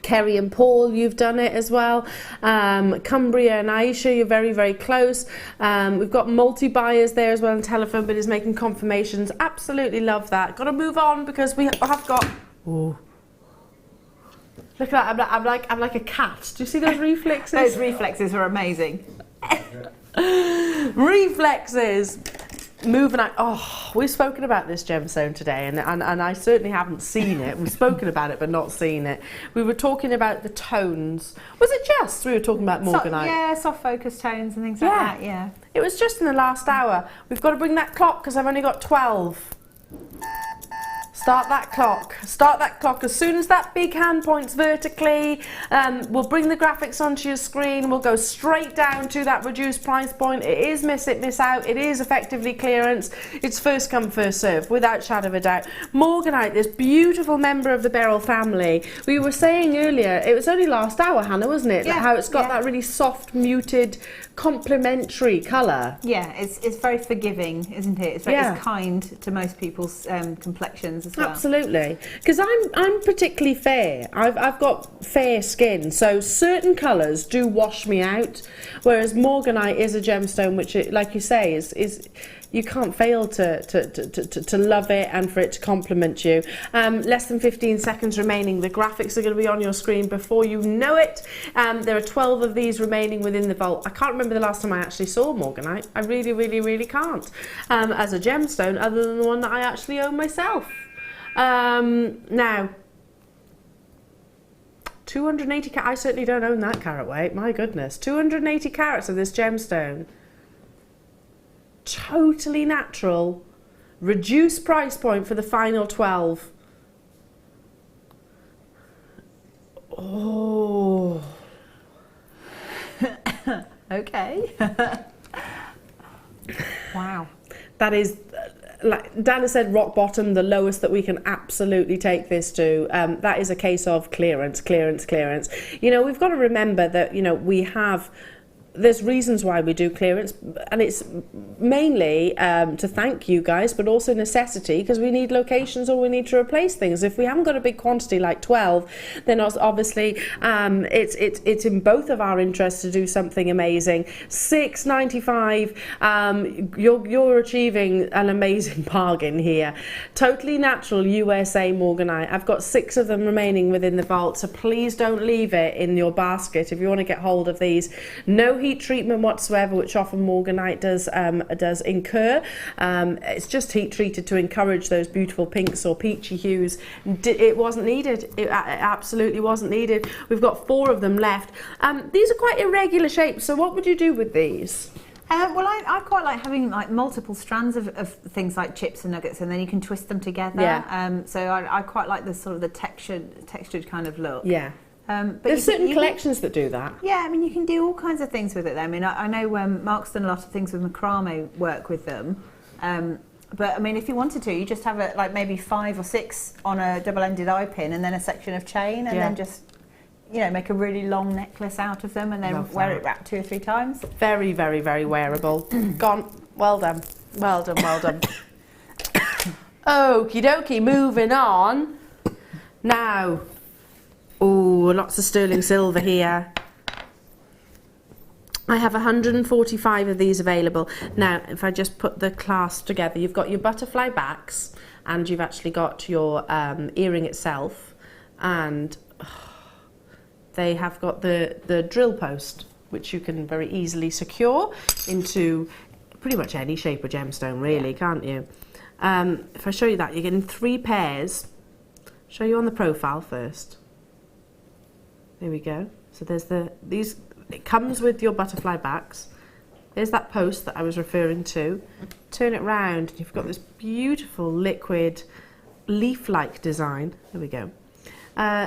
Kerry and Paul, you've done it as well. Cumbria and Aisha, you're very close. We've got multi-buyers there as well, and telephone bidders making confirmations. Absolutely love that. Got to move on because we have got... Ooh. Look at that, I'm like a cat. Do you see those reflexes? Those reflexes are amazing. Reflexes. Moving out. Oh, we've spoken about this gemstone today, and I certainly haven't seen it. We've spoken about it but not seen it. We were talking about the tones. Was it just we were talking about morganite? Yeah, soft focus tones and things like that, yeah. It was just in the last hour. We've got to bring that clock because I've only got 12. Start that clock. Start that clock as soon as that big hand points vertically. We'll bring the graphics onto your screen. We'll go straight down to that reduced price point. It is miss it, miss out. It is effectively clearance. It's first come, first serve, without shadow of a doubt. Morganite, this beautiful member of the beryl family. We were saying earlier, it was only last hour, Hannah, wasn't it? Yeah, How it's got that really soft, muted, complementary colour. Yeah, it's very forgiving, isn't it? It's very it's kind to most people's complexions as well. Absolutely, because I'm particularly fair. I've got fair skin, so certain colours do wash me out, whereas morganite is a gemstone which, like you say, is you can't fail to love it and for it to complement you. Less than 15 seconds remaining. The graphics are going to be on your screen before you know it. There are 12 of these remaining within the vault. I can't remember the last time I actually saw morganite. I really can't. As a gemstone, other than the one that I actually own myself. Now, 280 carats. I certainly don't own that carat weight. My goodness, 280 carats of this gemstone. Totally natural, reduced price point for the final 12. Oh. Okay. Wow. That is, like Dana said, rock bottom, the lowest that we can absolutely take this to. That is a case of clearance. You know, we've got to remember that, you know, we have... There's reasons why we do clearance, and it's mainly to thank you guys, but also necessity, because we need locations or we need to replace things. If we haven't got a big quantity like 12, then obviously it's in both of our interests to do something amazing. $6.95. You're achieving an amazing bargain here. Totally natural USA morganite. I've got 6 of them remaining within the vault, so please don't leave it in your basket if you want to get hold of these. No heat treatment whatsoever, which often morganite does incur. It's just heat treated to encourage those beautiful pinks or peachy hues. It wasn't needed. It absolutely wasn't needed. We've got 4 of them left. These are quite irregular shapes, so what would you do with these? Well, I quite like having like multiple strands of things like chips and nuggets, and then you can twist them together. Yeah. So I quite like the sort of the textured kind of look. Yeah. There's certain collections that do that. Yeah, I mean, you can do all kinds of things with it. I mean, I know Mark's done a lot of things with macrame work with them. But I mean, if you wanted to, you just have like maybe 5 or 6 on a double-ended eye pin, and then a section of chain, and then just, you know, make a really long necklace out of them, and then wear it wrapped 2 or 3 times. Very wearable. Gone. Well done. Well done. Okie dokie. Moving on. Now. Oh, lots of sterling silver here. I have 145 of these available. Now, if I just put the clasp together, you've got your butterfly backs, and you've actually got your earring itself, and they have got the drill post, which you can very easily secure into pretty much any shape of gemstone, really, can't you? If I show you that, you're getting 3 pairs. Show you on the profile first. There we go. So there's these, it comes with your butterfly backs. There's that post that I was referring to. Turn it round and you've got this beautiful liquid leaf-like design. There we go.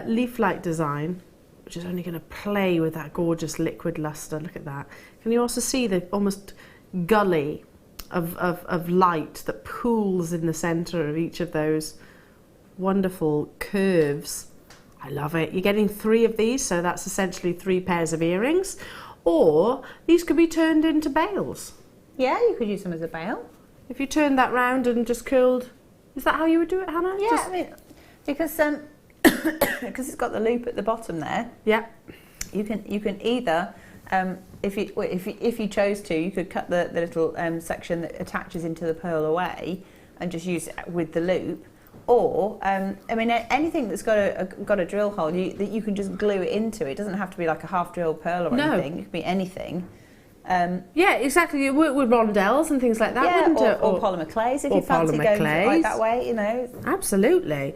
Leaf-like design, which is only going to play with that gorgeous liquid luster. Look at that. Can you also see the almost gully of light that pools in the centre of each of those wonderful curves? I love it. You're getting 3 of these, so that's essentially 3 pairs of earrings. Or these could be turned into bails. Yeah, you could use them as a bail. If you turned that round and just curled, is that how you would do it, Hannah? Yeah, I mean, because because it's got the loop at the bottom there. Yeah. You can either, if you chose to, you could cut the little section that attaches into the pearl away and just use it with the loop. Or, I mean, anything that's got a drill hole, that you can just glue it into. It doesn't have to be like a half-drilled pearl or anything. It could be anything. Yeah, exactly. You work with rondelles and things like that, wouldn't it? Or polymer clays, if you fancy going like that way, you know. Absolutely.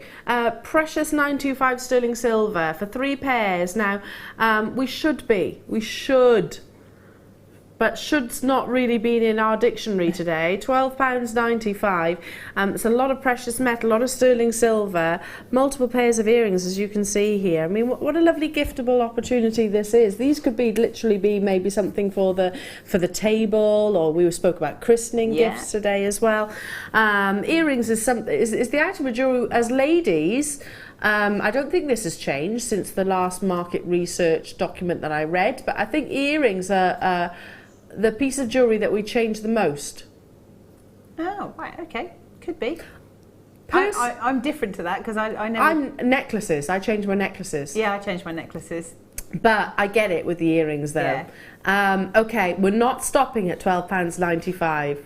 Precious 925 sterling silver for 3 pairs. Now, we should, but should's not really been in our dictionary today. £12.95. It's a lot of precious metal, a lot of sterling silver, multiple pairs of earrings, as you can see here. I mean, what a lovely giftable opportunity this is. These could literally be maybe something for the table, or we spoke about christening gifts today as well. Earrings is the item of jewelry as ladies. I don't think this has changed since the last market research document that I read, but I think earrings are the piece of jewellery that we change the most. Oh, right, okay. Could be. I'm different to that because I never... I'm necklaces. I change my necklaces. Yeah, I change my necklaces. But I get it with the earrings though. Yeah. Okay, we're not stopping at £12.95.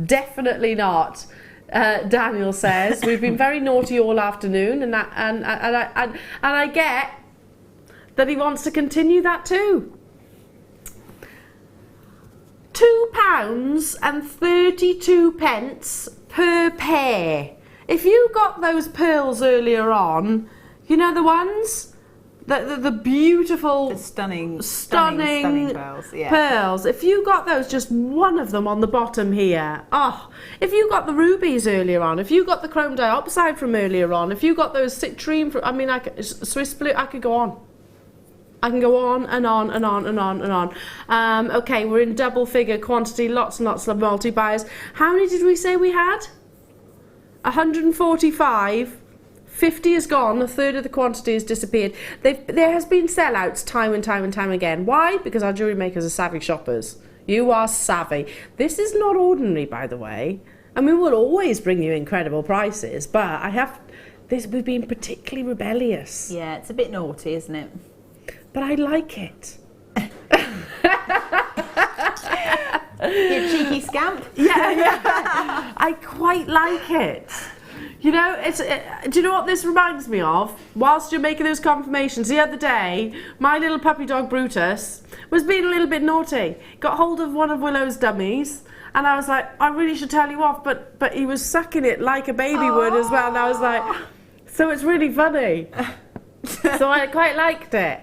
Definitely not. Daniel says we've been very naughty all afternoon, and I get that he wants to continue that too. £2.32 per pair. If you got those pearls earlier on, you know the ones, the beautiful, the stunning pearls. Yeah. Pearls. If you got those, just one of them on the bottom here. Oh, if you got the rubies earlier on, if you got the chrome diopside from earlier on, if you got those citrine, I mean, Swiss blue, I could go on. I can go on and on and on and on and on. Okay, we're in double figure quantity, lots and lots of multi-buyers. How many did we say we had? 145. 50 is gone, a third of the quantity has disappeared. There has been sellouts time and time and time again. Why? Because our jewellery makers are savvy shoppers. You are savvy. This is not ordinary, by the way. I mean, we'll always bring you incredible prices, but we've been particularly rebellious. Yeah, it's a bit naughty, isn't it? But I like it. You cheeky scamp. Yeah. I quite like it. You know, do you know what this reminds me of? Whilst you're making those confirmations, the other day, my little puppy dog Brutus was being a little bit naughty. Got hold of one of Willow's dummies, and I was like, I really should tell you off, but he was sucking it like a baby would as well, and I was like, so it's really funny. So I quite liked it.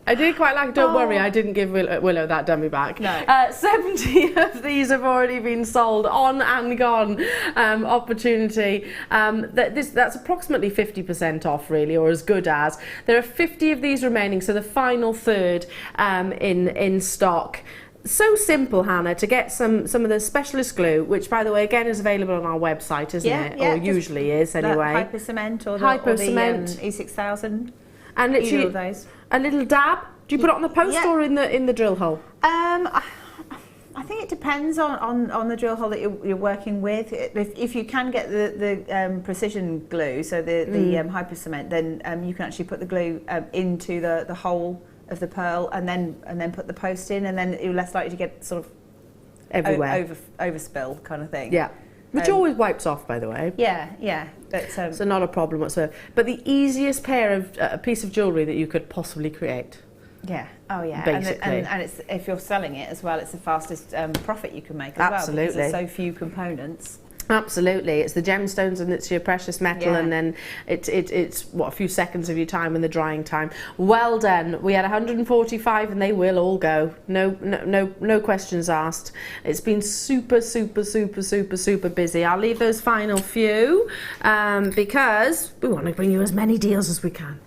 I did quite like it. Don't worry, I didn't give Willow that dummy back. No. 70 of these have already been sold, on and gone opportunity. That's approximately 50% off, really, or as good as. There are 50 of these remaining, so the final third in stock. So simple, Hannah, to get some of the specialist glue, which, by the way, again is available on our website, isn't it? Yeah, or usually is anyway. Hypo cement or the E6000. And literally those. A little dab. Do you put it on the post or in the drill hole? I think it depends on the drill hole that you're working with. If you can get the precision glue, so the hypo cement, then you can actually put the glue into the hole of the pearl and then put the post in, and then you're less likely to get sort of everywhere overspill kind of thing. Yeah. Which always wipes off, by the way. Yeah. But, so not a problem whatsoever. But the easiest piece of jewellery that you could possibly create. Yeah. Oh, yeah. Basically. And it's, if you're selling it as well, it's the fastest profit you can make as Absolutely. well, because there's so few components. Absolutely, it's the gemstones and it's your precious metal, and then it's what, a few seconds of your time in the drying time. Well done. We had 145 and they will all go. No questions asked. It's been super busy. I'll leave those final few because we want to bring you as many deals as we can.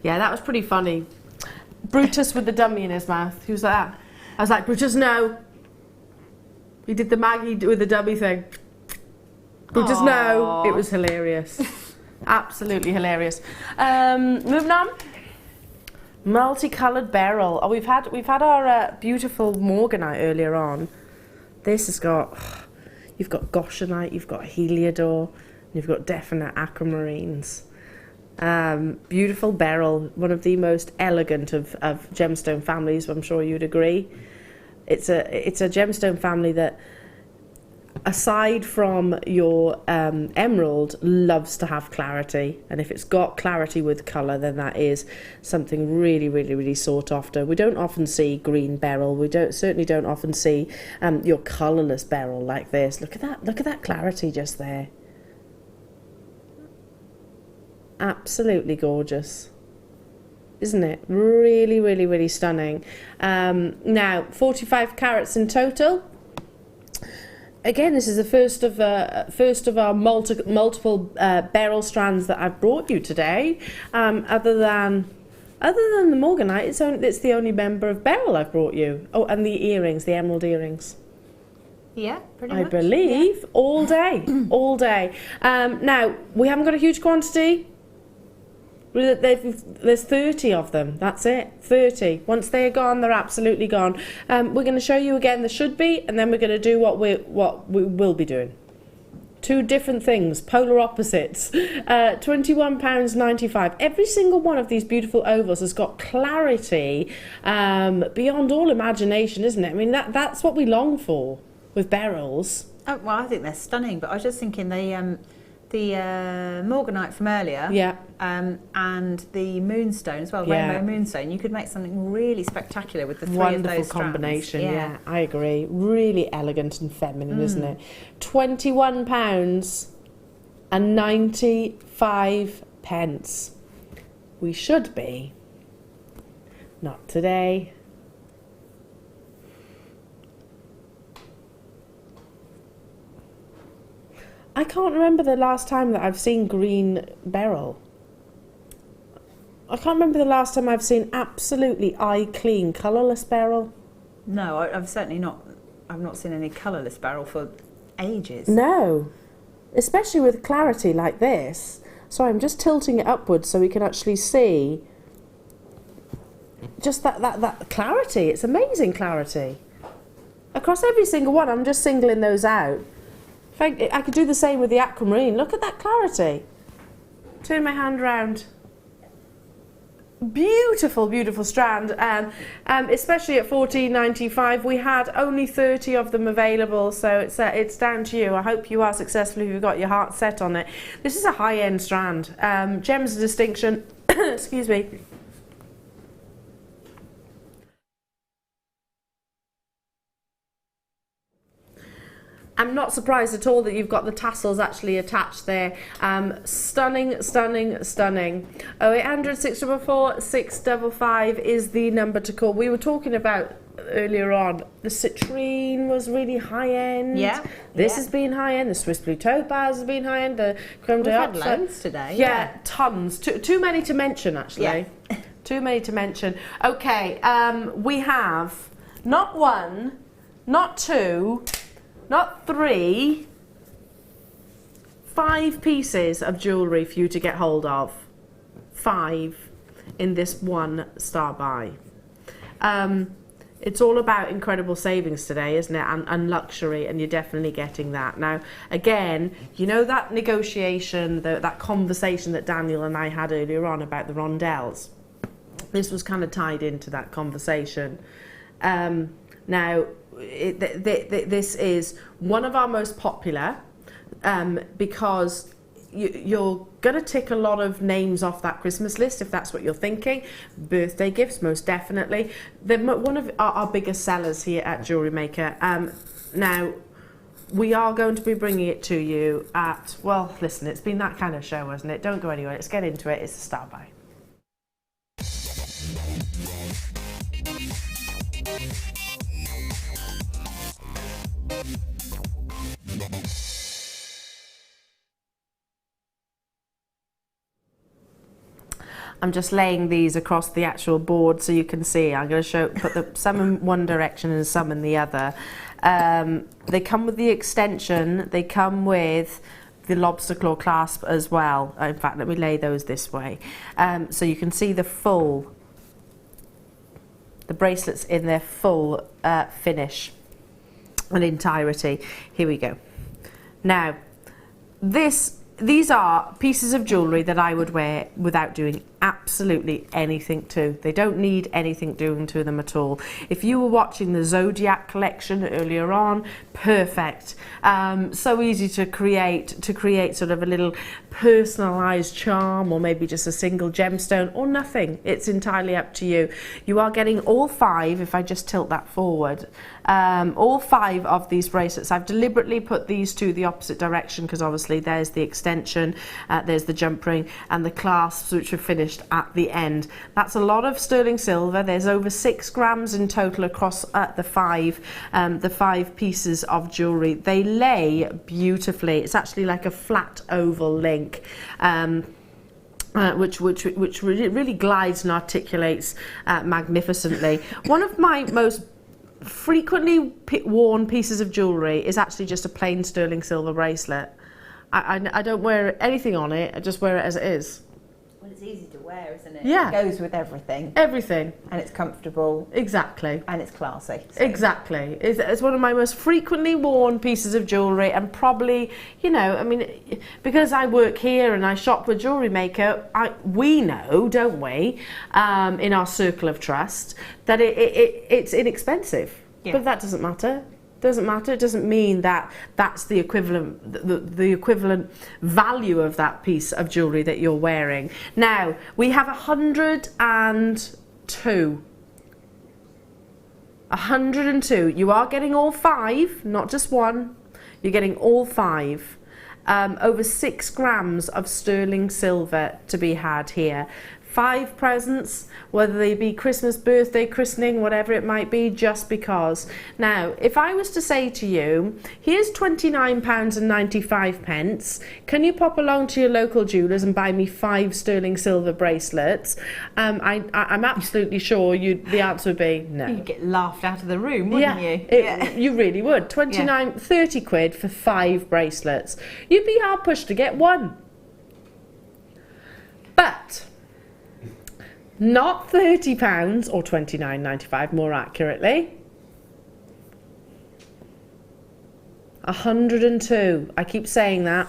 Yeah, that was pretty funny. Brutus with the dummy in his mouth. He was like that. I was like, Brutus, no. He did the Maggie with the dummy thing. Brutus, no. It was hilarious. Absolutely hilarious. Moving on. Multicoloured beryl. Oh, we've had our beautiful morganite earlier on. This has got, you've got goshenite, you've got heliodor, you've got definite aquamarines. Beautiful beryl, one of the most elegant of gemstone families, I'm sure you'd agree. It's a gemstone family that, aside from your emerald, loves to have clarity, and if it's got clarity with colour, then that is something really sought after. We don't often see green beryl. We certainly don't often see your colourless beryl like this. Look at that clarity just there. Absolutely gorgeous, isn't it? Really stunning. Now 45 carats in total. Again, this is the first of our multiple beryl strands that I've brought you today. Other than the morganite, it's the only member of beryl I've brought you. Oh, and the earrings, the emerald earrings. Yeah, pretty much. I believe all day, all day. Now we haven't got a huge quantity. There's 30 of them. That's it. 30. Once they are gone, they're absolutely gone. We're going to show you again the should be, and then we're going to do what we will be doing. Two different things, polar opposites. £21.95. Every single one of these beautiful ovals has got clarity beyond all imagination, isn't it? I mean, that's what we long for with beryls. Oh, well, I think they're stunning, but I was just thinking the morganite from earlier, and the moonstone as well, rainbow moonstone. You could make something really spectacular with the three of those strands. Wonderful combination. Yeah, I agree. Really elegant and feminine, isn't it? £21.95. We should be. Not today. I can't remember the last time that I've seen green beryl. I can't remember the last time I've seen absolutely eye-clean, colourless beryl. No, I've certainly not. I've not seen any colourless beryl for ages. No, especially with clarity like this. Sorry, I'm just tilting it upwards so we can actually see just that clarity. It's amazing clarity. Across every single one, I'm just singling those out. I could do the same with the aquamarine. Look at that clarity. Turn my hand round. Beautiful strand, especially at $14.95. We had only 30 of them available, so it's down to you. I hope you are successful if you've got your heart set on it. This is a high-end strand. Gems of distinction. Excuse me. I'm not surprised at all that you've got the tassels actually attached there. Stunning. 0800 644 655 is the number to call. We were talking about earlier on, the citrine was really high end. Yeah. This has been high end. The Swiss blue topaz has been high end. The chrome diopside. We've had loads today. Yeah, tons. Too many to mention actually. Yeah. Too many to mention. Okay, we have not one, not two, not three, 5 pieces of jewellery for you to get hold of. 5 in this one star buy. It's all about incredible savings today, isn't it? And luxury, and you're definitely getting that. Now, again, you know that negotiation, that conversation that Daniel and I had earlier on about the rondelles? This was kind of tied into that conversation. Now, this is one of our most popular because you're going to tick a lot of names off that Christmas list if that's what you're thinking. Birthday gifts, most definitely. They're one of our biggest sellers here at Jewellery Maker. Now, we are going to be bringing it to you at, well, listen, it's been that kind of show, hasn't it? Don't go anywhere, let's get into it. It's the Star Buy. I'm just laying these across the actual board so you can see. I'm going to put some in one direction and some in the other. They come with the extension, they come with the lobster claw clasp as well. In fact, let me lay those this way. So you can see the bracelets in their full finish and entirety. Here we go. Now, these are pieces of jewellery that I would wear without doing absolutely anything to. They don't need anything doing to them at all. If you were watching the Zodiac collection earlier on, perfect. So easy to create sort of a little personalised charm, or maybe just a single gemstone, or nothing. It's entirely up to you. You are getting all 5, if I just tilt that forward, all 5 of these bracelets. I've deliberately put these to the opposite direction because obviously there's the extension, there's the jump ring, and the clasps which are finished at the end. That's a lot of sterling silver. There's over 6 grams in total across the 5 pieces of jewellery. They lay beautifully. It's actually like a flat oval link. Which really glides and articulates magnificently. One of my most frequently worn pieces of jewellery is actually just a plain sterling silver bracelet. I don't wear anything on it, I just wear it as it is. Well, it's easy to wear, isn't it? Yeah. It goes with everything. Everything. And it's comfortable. Exactly. And it's classy. So. Exactly. It's one of my most frequently worn pieces of jewellery, and probably, you know, I mean, because I work here and I shop with Jewellery Maker, we know, don't we, in our circle of trust, that it's inexpensive. Yeah. But that doesn't matter. Doesn't matter. It doesn't mean that that's the equivalent, the equivalent value of that piece of jewellery that you're wearing. Now, we have 102. 102. You are getting all 5, not just one. You're getting all 5. Over 6 grams of sterling silver to be had here. 5 presents, whether they be Christmas, birthday, christening, whatever it might be, just because. Now, if I was to say to you, here's £29.95, can you pop along to your local jewellers and buy me 5 sterling silver bracelets? I'm absolutely sure the answer would be no. You'd get laughed out of the room, wouldn't you? You really would. 30 quid for 5 bracelets. You'd be hard pushed to get one. But not £30 or £29.95 more accurately. 102. I keep saying that.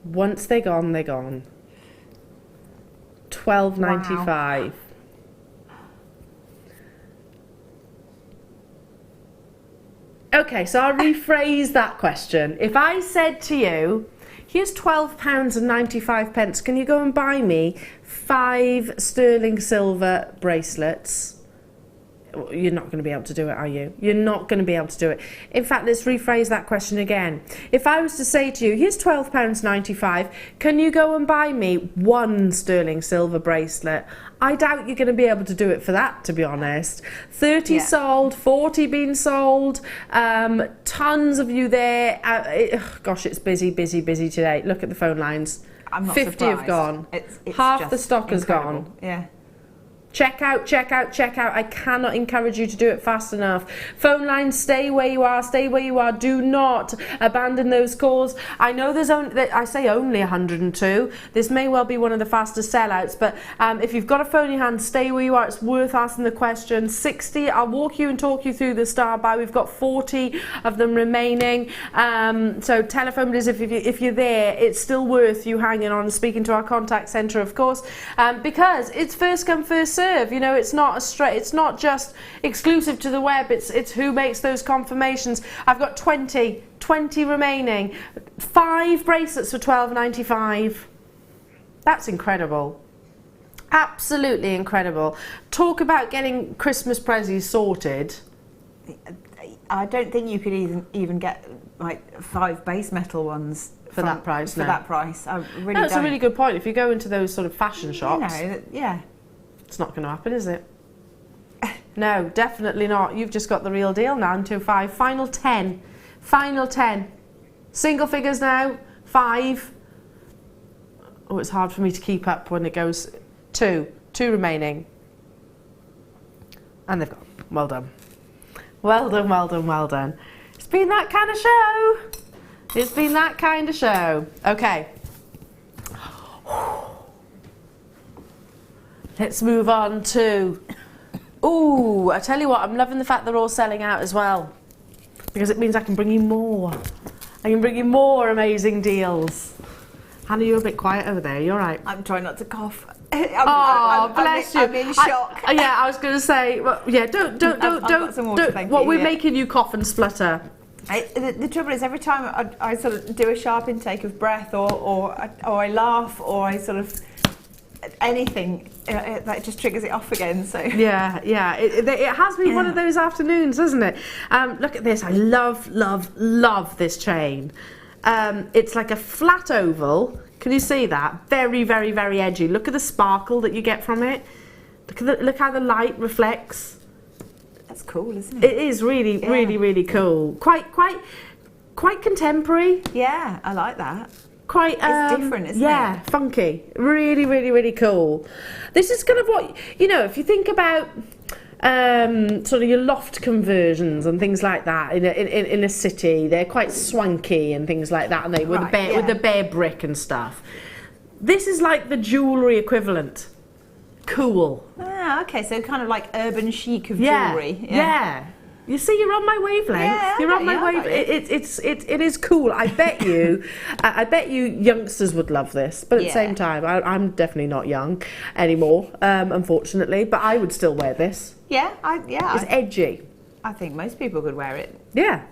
Once they're gone, they're gone. £12.95. Wow. Okay, so I'll rephrase that question. If I said to you, here's £12.95, can you go and buy me 5 sterling silver bracelets? You're not going to be able to do it, are you? You're not going to be able to do it. In fact, let's rephrase that question again. If I was to say to you, here's £12.95, can you go and buy me 1 sterling silver bracelet? I doubt you're going to be able to do it for that, to be honest. 30 sold, 40 been sold, tons of you there. Gosh, it's busy today. Look at the phone lines. I'm not 50 surprised. have gone. It's half the stock has gone. Yeah. Check out. I cannot encourage you to do it fast enough. Phone lines, stay where you are. Do not abandon those calls. I know there's only 102. This may well be one of the fastest sellouts, but if you've got a phone in your hand, stay where you are. It's worth asking the question. 60, I'll walk you and talk you through the star buy. We've got 40 of them remaining. So telephone is if you're there, it's still worth you hanging on and speaking to our contact centre, of course, because it's first come, first serve. You know, it's not just exclusive to the web. It's who makes those confirmations. I've got 20 remaining. 5 bracelets for £12.95. That's incredible. Absolutely incredible. Talk about getting Christmas prezzies sorted. I don't think you could even get like 5 base metal ones for that price. For that price, I really That's don't. a really good point. If you go into those sort of fashion shops, yeah, it's not going to happen, is it? No, definitely not. You've just got the real deal now. 925. Final 10. Final 10. Single figures now. 5. Oh, it's hard for me to keep up when it goes 2. 2 remaining. And they've got. Well done. Well done, well done, well done. It's been that kind of show. It's been that kind of show. Okay. Let's move on to... Ooh, I tell you what, I'm loving the fact they're all selling out as well. Because it means I can bring you more. I can bring you more amazing deals. Hannah, you're a bit quiet over there. You're right. I'm trying not to cough. Bless you. I'm in shock. Yeah, I was going to say, well, yeah, don't. What we're making you cough and splutter. The trouble is, every time I sort of do a sharp intake of breath, or I laugh, or I sort of anything, that just triggers it off again. So yeah, it has been one of those afternoons, hasn't it? Look at this. I love this chain. It's like a flat oval. Can you see that? Very, very, very edgy. Look at the sparkle that you get from it. Look how the light reflects. That's cool, isn't it? It is really, really cool. Quite contemporary. Yeah, I like that. Quite it's different, isn't it? Yeah, funky. Really, really, really cool. This is kind of what, you know, if you think about sort of your loft conversions and things like that in a city, they're quite swanky and things like that, and they with the bare brick and stuff. This is like the jewellery equivalent. Cool. Ah, okay, so kind of like urban chic of jewellery. Yeah. You see, you're on my wavelength. Yeah, you're on my wavelength. It is cool. I bet you, I bet you youngsters would love this. But at the same time, I'm definitely not young anymore, unfortunately. But I would still wear this. Yeah, It's edgy. I think most people could wear it. Yeah.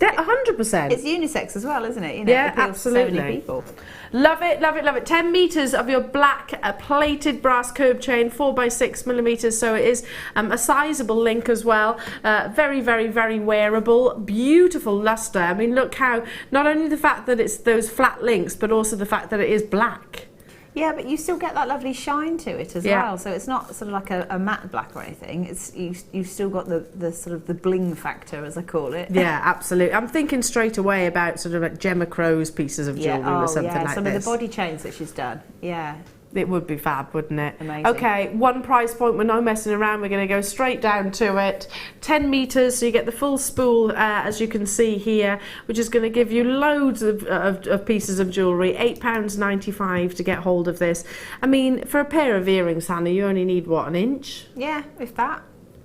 100%. It's unisex as well, isn't it? You know, yeah, it appeals absolutely. to so many people. Love it, love it, love it. 10 metres of your black plated brass curb chain, 4x6 millimetres, so it is a sizable link as well. Very, very, very wearable. Beautiful lustre. I mean, look how, not only the fact that it's those flat links, but also the fact that it is black. Yeah, but you still get that lovely shine to it as well. So it's not sort of like a matte black or anything. It's you've still got the sort of the bling factor, as I call it. Yeah, absolutely. I'm thinking straight away about sort of like Gemma Crow's pieces of jewellery or something like this. Some of the body chains that she's done. Yeah. It would be fab, wouldn't it? Amazing. Okay, one price point, we're not messing around, we're going to go straight down to it. 10 metres, so you get the full spool, as you can see here, which is going to give you loads of pieces of jewellery. £8.95 to get hold of this. I mean, for a pair of earrings, Hannah, you only need, what, an inch? Yeah, if that.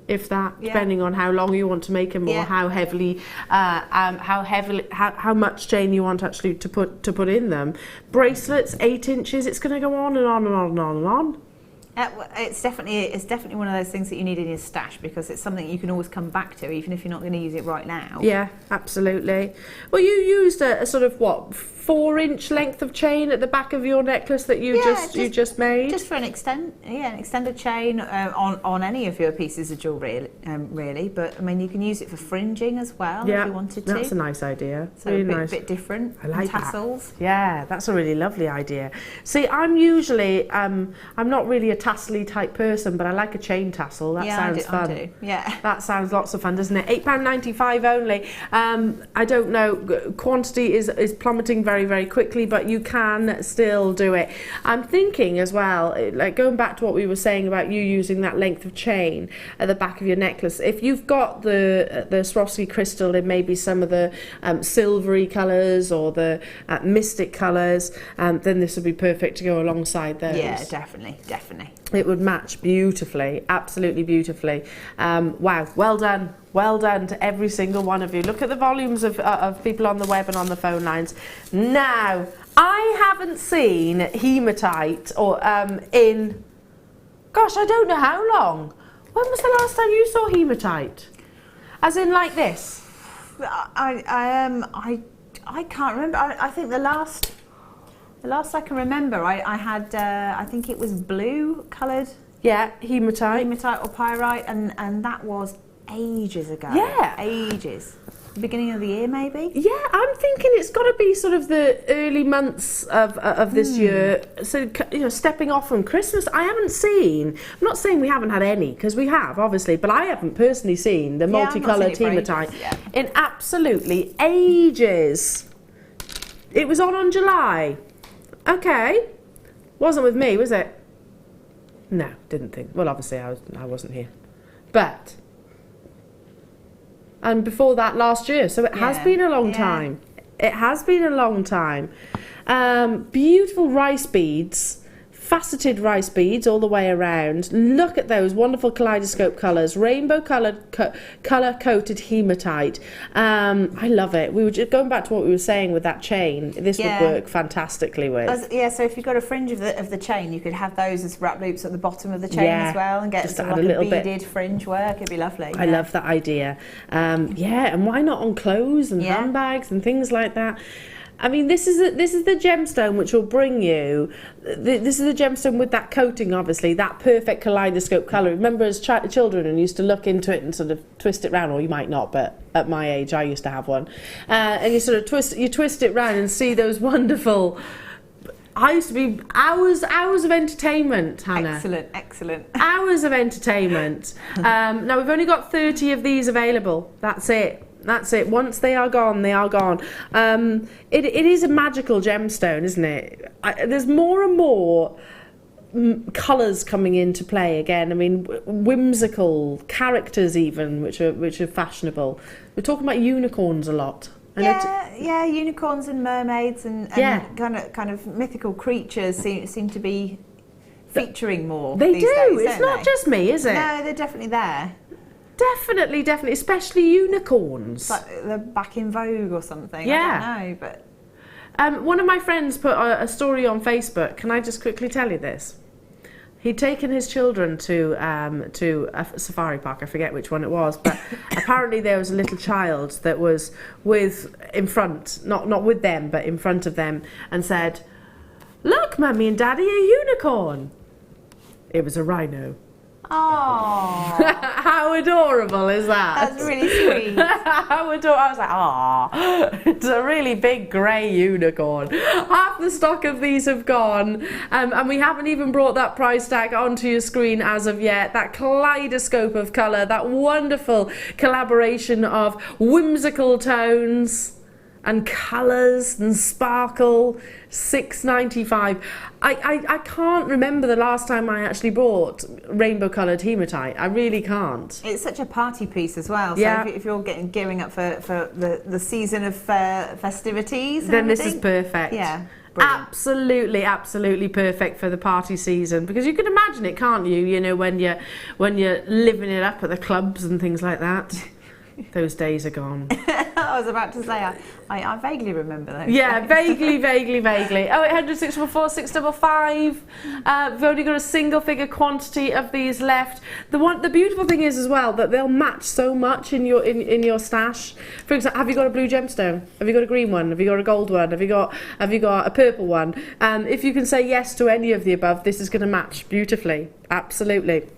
If that, depending on how long you want to make them, or how heavily, how much chain you want actually to put in them. Bracelets, 8 inches. It's going to go on and on and on and on and on. It's definitely one of those things that you need in your stash, because it's something you can always come back to, even if you're not going to use it right now. Yeah, absolutely. Well, you used a sort of what, 4-inch length of chain at the back of your necklace that you just made. Just for an extended chain on any of your pieces of jewellery, really. But I mean, you can use it for fringing as well if you wanted to. That's a nice idea. So really a nice. bit different. I like tassels. That. Yeah, that's a really lovely idea. See, I'm usually I'm not really a tassel-y type person, but I like a chain tassel. That sounds fun. I do. Yeah. That sounds lots of fun, doesn't it? £8.95 only. I don't know. Quantity is plummeting very, very quickly, but you can still do it. I'm thinking as well, like going back to what we were saying about you using that length of chain at the back of your necklace. If you've got the Swarovski crystal in maybe some of the silvery colours or the mystic colours, then this would be perfect to go alongside those. Yeah, definitely. It would match beautifully, absolutely beautifully. Wow, well done. Well done to every single one of you. Look at the volumes of people on the web and on the phone lines. Now, I haven't seen hematite or in, gosh, I don't know how long. When was the last time you saw hematite? As in like this? I can't remember. I think the last I can remember, I had, I think it was blue coloured. Yeah, hematite. Hematite or pyrite, and that was ages ago. Yeah. Ages. Beginning of the year, maybe? Yeah, I'm thinking it's got to be sort of the early months of this year. So, you know, stepping off from Christmas, I haven't seen, I'm not saying we haven't had any, because we have, obviously, but I haven't personally seen the multicoloured hematite in absolutely ages. It was on July. Okay. Wasn't with me, was it? No, didn't think. Well, obviously, I wasn't here. But... and before that last year, so it has been a long time. It has been a long time. Beautiful rice beads, faceted rice beads all the way around. Look at those wonderful kaleidoscope colours, rainbow colour coated hematite. I love it. We were just going back to what we were saying with that chain. This would work fantastically with. So if you've got a fringe of the chain, you could have those as wrap loops at the bottom of the chain as well, and get just sort add of like a little beaded fringe work. It'd be lovely. I love that idea. And why not on clothes and handbags and things like that? I mean, this is the gemstone which will bring you. This is the gemstone with that coating, obviously, that perfect kaleidoscope colour. Remember, as children, and used to look into it and sort of twist it round, or you might not, but at my age, I used to have one. And you sort of twist it round and see those wonderful. I used to be hours of entertainment, Hannah. Excellent. Hours of entertainment. Now we've only got 30 of these available. That's it. Once they are gone, they are gone. It is a magical gemstone, isn't it? There's more and more colours coming into play again. I mean, whimsical characters even, which are fashionable. We're talking about unicorns a lot. Unicorns and mermaids and kind of mythical creatures seem to be featuring more. They these do. Days, it's not just me, is it? No, they're definitely there. Definitely, especially unicorns. It's like they're back in vogue or something. Yeah. I don't know, but one of my friends put a story on Facebook. Can I just quickly tell you this? He'd taken his children to a safari park. I forget which one it was, but apparently there was a little child that was in front, not with them, but in front of them, and said, "Look, Mummy and Daddy, a unicorn." It was a rhino. Oh, how adorable is that? That's really sweet. How adorable! I was like, "Ah, it's a really big grey unicorn." Half the stock of these have gone, and we haven't even brought that price tag onto your screen as of yet. That kaleidoscope of colour, that wonderful collaboration of whimsical tones and colours and sparkle, $6.95. I can't remember the last time I actually bought rainbow coloured hematite. I really can't. It's such a party piece as well. So if you're gearing up for the season of festivities, then this is perfect. Yeah. Brilliant. Absolutely perfect for the party season, because you can imagine it, can't you? You know, when you're living it up at the clubs and things like that. Those days are gone. I was about to say, I vaguely remember those. Yeah, days. vaguely. 0800 644 655. We've only got a single figure quantity of these left. The beautiful thing is as well that they'll match so much in your stash. For example, have you got a blue gemstone? Have you got a green one? Have you got a gold one? Have you got a purple one? If you can say yes to any of the above, this is going to match beautifully. Absolutely.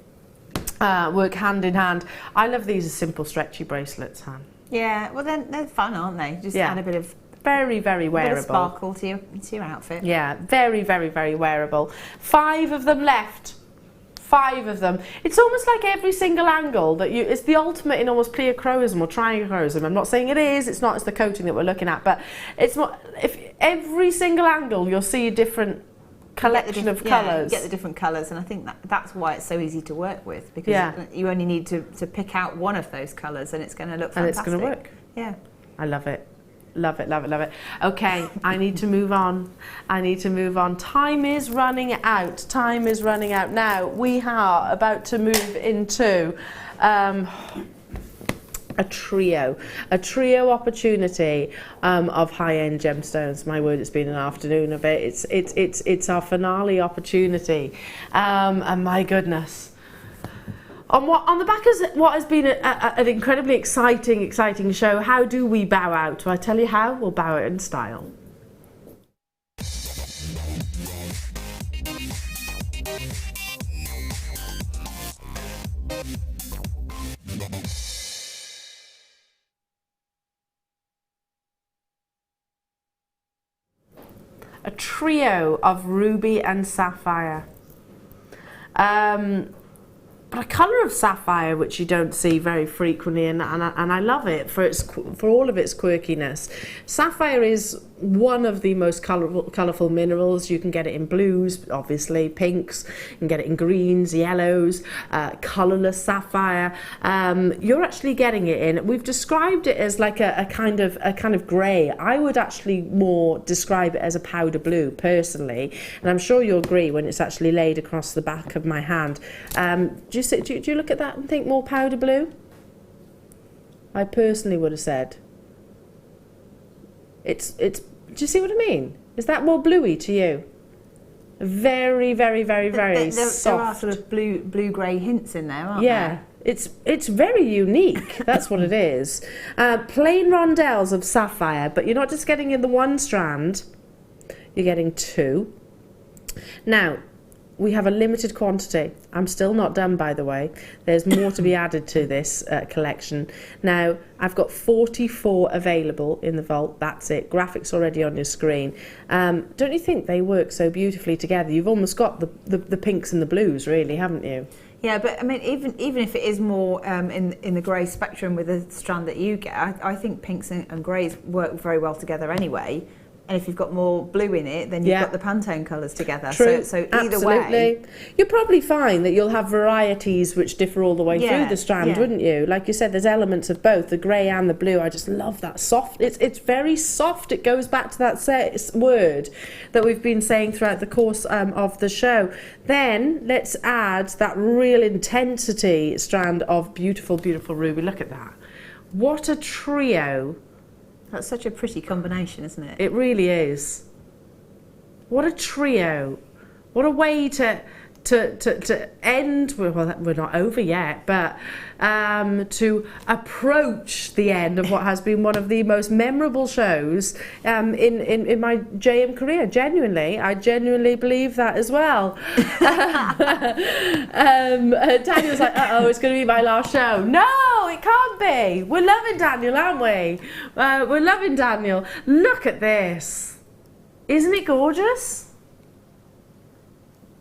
Work hand in hand. I love these as simple stretchy bracelets, Han. Yeah, well then they're fun, aren't they? Just add a bit of very wearable. A bit of sparkle to your outfit. Yeah, very wearable. 5 of them left. 5 of them. It's almost like every single angle that it's the ultimate in almost pleochroism or triangulochroism. I'm not saying it is. It's not. It's the coating that we're looking at, but it's not. If every single angle you'll see a different collection of colours. You get the different colours, and I think that's why it's so easy to work with, because you only need to pick out one of those colours and it's going to look fantastic. And it's going to work. Yeah. I love it. Love it. Okay, I need to move on. Time is running out. Now, we are about to move into a trio opportunity of high-end gemstones. My word, it's been an afternoon of it. It's our finale opportunity, and my goodness. On the back of what has been an incredibly exciting show, how do we bow out? Well, I tell you how, we'll bow out in style. a trio of ruby and sapphire. But a colour of sapphire which you don't see very frequently, and I love it for all of its quirkiness. Sapphire is one of the most colourful minerals. You can get it in blues, obviously, pinks, you can get it in greens, yellows, colourless sapphire. You're actually getting it in, we've described it as like a kind of grey. I would actually more describe it as a powder blue, personally, and I'm sure you'll agree when it's actually laid across the back of my hand. Do you look at that and think more powder blue? I personally would have said it's do you see what I mean? Is that more bluey to you? Very, very, very, very soft. There are sort of blue-grey hints in there, aren't there? Yeah, it's very unique. That's what it is. Plain rondelles of sapphire, but you're not just getting in the one strand, you're getting two. Now, we have a limited quantity. I'm still not done, by the way. There's more to be added to this collection. Now, I've got 44 available in the vault. That's it. Graphics already on your screen. Don't you think they work so beautifully together? You've almost got the pinks and the blues, really, haven't you? Yeah, but I mean, even if it is more in the grey spectrum with the strand that you get, I think pinks and greys work very well together anyway. And if you've got more blue in it, then you've got the Pantone colours together. True. So either way, you'll probably find that you'll have varieties which differ all the way through the strand, wouldn't you? Like you said, there's elements of both, the grey and the blue. I just love that soft. It's very soft. It goes back to that word that we've been saying throughout the course of the show. Then let's add that real intensity strand of beautiful, beautiful ruby. Look at that. What a trio. That's such a pretty combination, isn't it? It really is. What a trio. What a way to end, well, we're not over yet, but to approach the end of what has been one of the most memorable shows in my JM career. I genuinely believe that as well. Daniel's like, uh-oh, it's going to be my last show. No, it can't be. We're loving Daniel, aren't we? We're loving Daniel. Look at this. Isn't it gorgeous?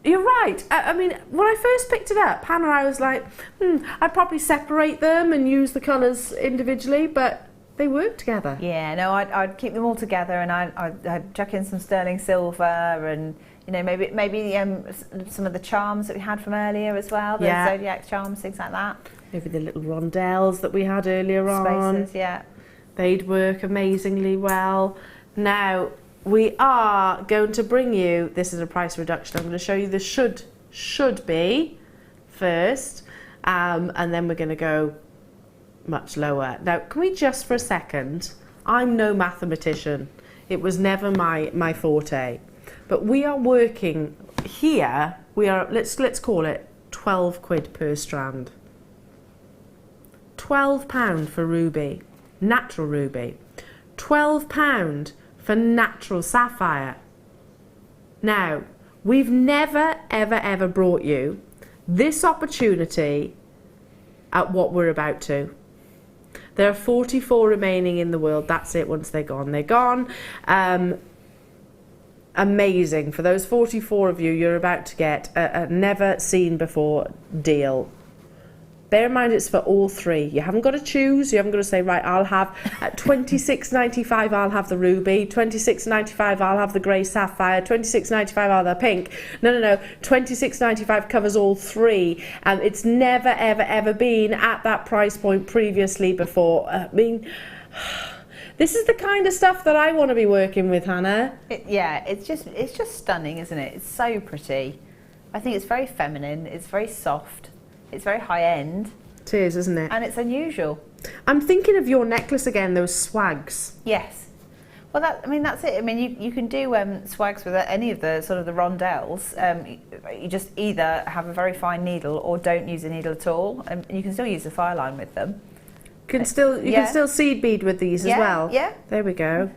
You're right. I mean, when I first picked it up, Hannah, I was like, I'd probably separate them and use the colours individually, but they work together. Yeah, no, I'd keep them all together, and I'd chuck in some sterling silver, and you know, maybe some of the charms that we had from earlier as well, the Zodiac charms, things like that. Maybe the little rondelles that we had earlier on. Spaces, yeah. They'd work amazingly well. Now, we are going to bring you, this is a price reduction, I'm going to show you the should be first, and then we're going to go much lower. Now, can we just for a second, I'm no mathematician, it was never my forte, but we are working here, let's call it 12 quid per strand. £12 for ruby, natural ruby, £12 for natural sapphire. Now, we've never, ever, ever brought you this opportunity at what we're about to. There are 44 remaining in the world. That's it. Once they're gone, they're gone. Amazing. For those 44 of you, you're about to get a never seen before deal. Bear in mind it's for all three. You haven't got to choose. You haven't got to say, right, I'll have at £26.95 I'll have the ruby, £26.95 I'll have the grey sapphire, £26.95 I'll have the pink. No. £26.95 covers all three. And it's never, ever, ever been at that price point previously before. I mean, this is the kind of stuff that I want to be working with, Hannah. It's just stunning, isn't it? It's so pretty. I think it's very feminine. It's very soft. It's very high-end. It is, isn't it? And it's unusual. I'm thinking of your necklace again, those swags. Yes. Well, that's it. I mean, you can do swags with any of the sort of the rondelles. You just either have a very fine needle or don't use a needle at all. And you can still use the fire line with them. You can still seed bead with these as well. Yeah. There we go.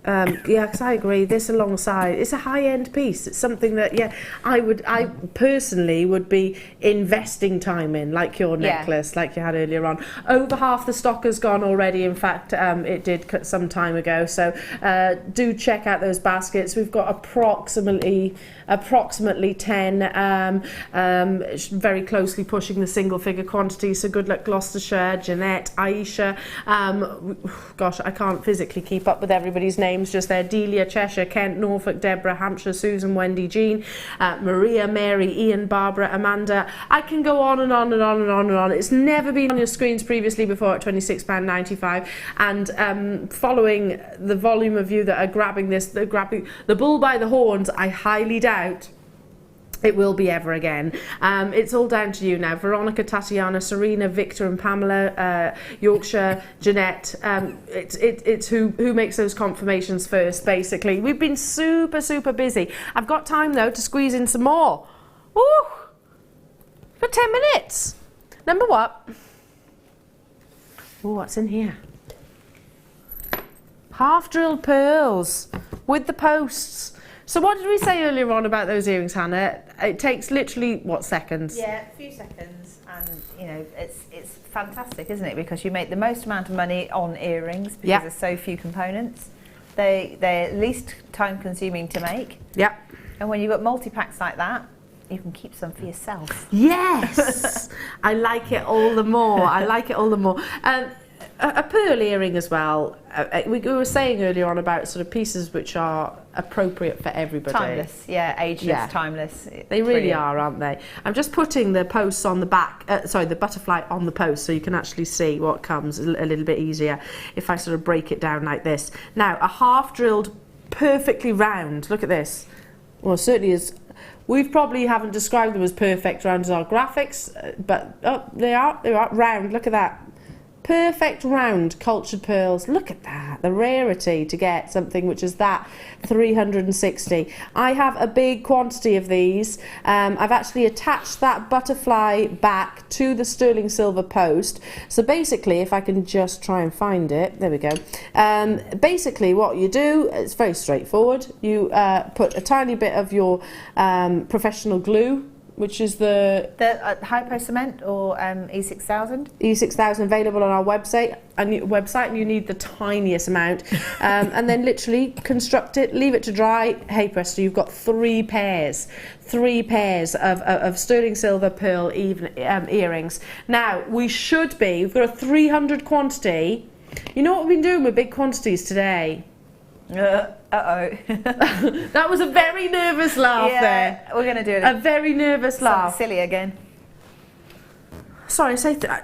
Yeah, because I agree. This alongside, it's a high-end piece. It's something that, yeah, I personally would be investing time in, like your necklace, like you had earlier on. Over half the stock has gone already. In fact, it did some time ago. So do check out those baskets. We've got approximately 10, very closely pushing the single-figure quantity. So good luck, Gloucestershire, Jeanette, Aisha. Gosh, I can't physically keep up with everybody's names just there. Delia, Cheshire, Kent, Norfolk, Deborah, Hampshire, Susan, Wendy, Jean, Maria, Mary, Ian, Barbara, Amanda. I can go on and on and on and on and on. It's never been on your screens previously before at £26.95. And following the volume of you that are grabbing this, they're grabbing the bull by the horns, I highly doubt it will be ever again. It's all down to you now. Veronica, Tatiana, Serena, Victor and Pamela, Yorkshire, Jeanette. It's who makes those confirmations first, basically. We've been super busy. I've got time, though, to squeeze in some more. Ooh, for 10 minutes. Number what? Ooh, what's in here? Half-drilled pearls with the posts. So what did we say earlier on about those earrings, Hannah? It takes literally, what, seconds? Yeah, a few seconds, and you know, it's fantastic, isn't it? Because you make the most amount of money on earrings because there's so few components. They're least time consuming to make. Yep. And when you've got multi-packs like that, you can keep some for yourself. Yes! I like it all the more. I like it all the more. A pearl earring as well. We were saying earlier on about sort of pieces which are appropriate for everybody. Timeless, yeah, ageless, timeless. They really are, aren't they? I'm just putting the posts on the back, the butterfly on the post, so you can actually see what comes a little bit easier if I sort of break it down like this. Now, a half-drilled, perfectly round, look at this. Well, it certainly is. We probably haven't described them as perfect round as our graphics, but they are round, look at that. Perfect round cultured pearls. Look at that, the rarity to get something which is that 360. I have a big quantity of these. I've actually attached that butterfly back to the sterling silver post. So basically, if I can just try and find it, there we go. Basically what you do, it's very straightforward. You put a tiny bit of your professional glue, which is the Hypo Cement or E6000. E6000 available on our website, and you need the tiniest amount, and then literally construct it, leave it to dry. Hey presto, you've got three pairs of sterling silver pearl earrings. Now we've got a 300 quantity. You know what we've been doing with big quantities today? That was a very nervous laugh there. We're going to do it. A very nervous laugh. Silly again. Sorry,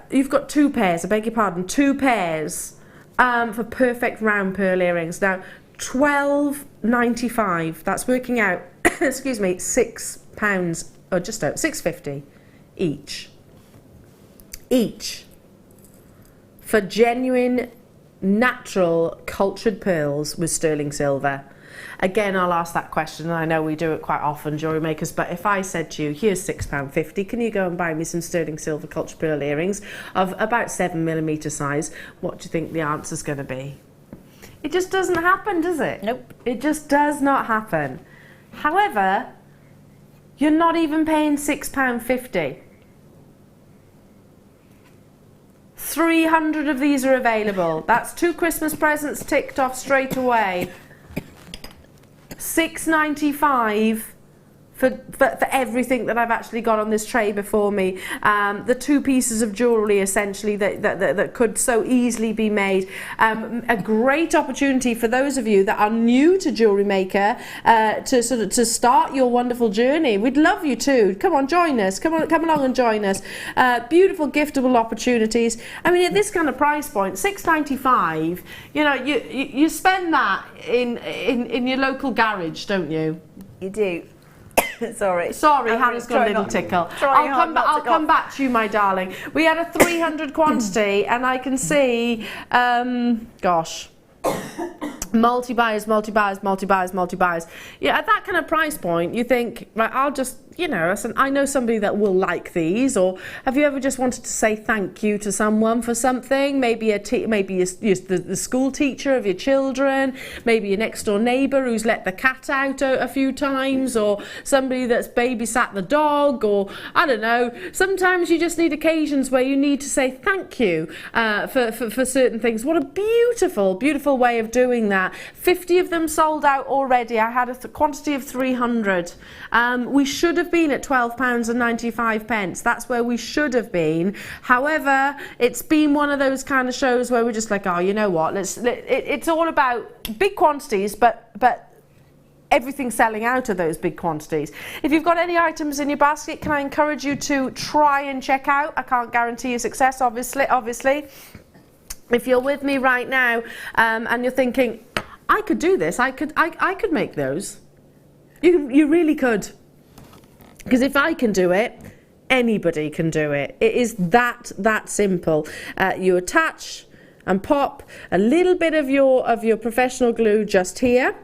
you've got two pairs, I beg your pardon, two pairs for perfect round pearl earrings. Now, £12.95, that's working out, excuse me, £6, or just over, £6.50 each. Each. For genuine natural cultured pearls with sterling silver. Again, I'll ask that question, and I know we do it quite often, jewellery makers, but if I said to you, here's £6.50, can you go and buy me some sterling silver cultured pearl earrings of about 7mm size, what do you think the answer's going to be? It just doesn't happen, does it? Nope. It just does not happen. However, you're not even paying £6.50. 300 of these are available. That's 2 Christmas presents ticked off straight away. £6.95 for everything that I've actually got on this tray before me. The 2 pieces of jewellery essentially that could so easily be made. A great opportunity for those of you that are new to Jewellery Maker to start your wonderful journey. We'd love you too. Come on, join us. Come along and join us. Beautiful giftable opportunities. I mean, at this kind of price point, £6.95. You know, you spend that in your local garage, don't you? You do. Sorry, Hannah's got a little tickle. I'll come back to you, my darling. We had a 300 quantity, and I can see, gosh, multi-buyers. Yeah, at that kind of price point, you think, right, I'll just you know, I know somebody that will like these? Or have you ever just wanted to say thank you to someone for something? Maybe the school teacher of your children, maybe your next door neighbour who's let the cat out a few times, or somebody that's babysat the dog, or I don't know. Sometimes you just need occasions where you need to say thank you for certain things. What a beautiful, beautiful way of doing that. 50 of them sold out already. I had a quantity of 300. We should have been at £12.95. That's where we should have been. However, it's been one of those kind of shows where we're just like, oh, you know what? It's all about big quantities, but everything's selling out of those big quantities. If you've got any items in your basket, can I encourage you to try and check out? I can't guarantee you success, obviously. If you're with me right now and you're thinking, I could do this, I could make those. You really could. Because if I can do it, anybody can do it. It is that simple. You attach and pop a little bit of your professional glue just here,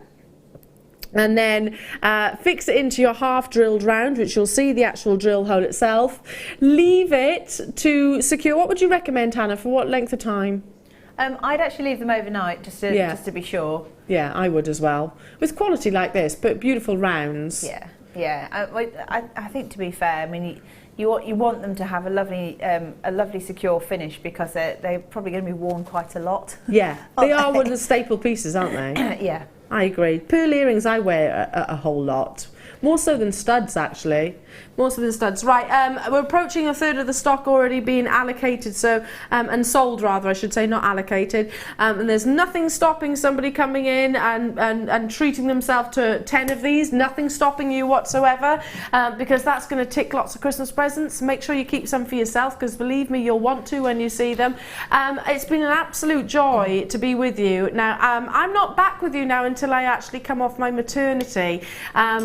and then fix it into your half drilled round, which you'll see the actual drill hole itself. Leave it to secure. What would you recommend, Hannah, for what length of time? I'd actually leave them overnight just to be sure. Yeah, I would as well. With quality like this, but beautiful rounds. Yeah. I think, to be fair, I mean, you want them to have a lovely secure finish, because they're probably going to be worn quite a lot. Yeah, they are one of the staple pieces, aren't they? Yeah. I agree. Pearl earrings I wear a whole lot. More so than studs, actually. More so than studs. Right, we're approaching a third of the stock already being allocated, so and sold rather, I should say, not allocated. And there's nothing stopping somebody coming in and treating themselves to 10 of these. Nothing stopping you whatsoever, because that's going to tick lots of Christmas presents. Make sure you keep some for yourself, because believe me, you'll want to when you see them. It's been an absolute joy to be with you. Now, I'm not back with you now until I actually come off my maternity,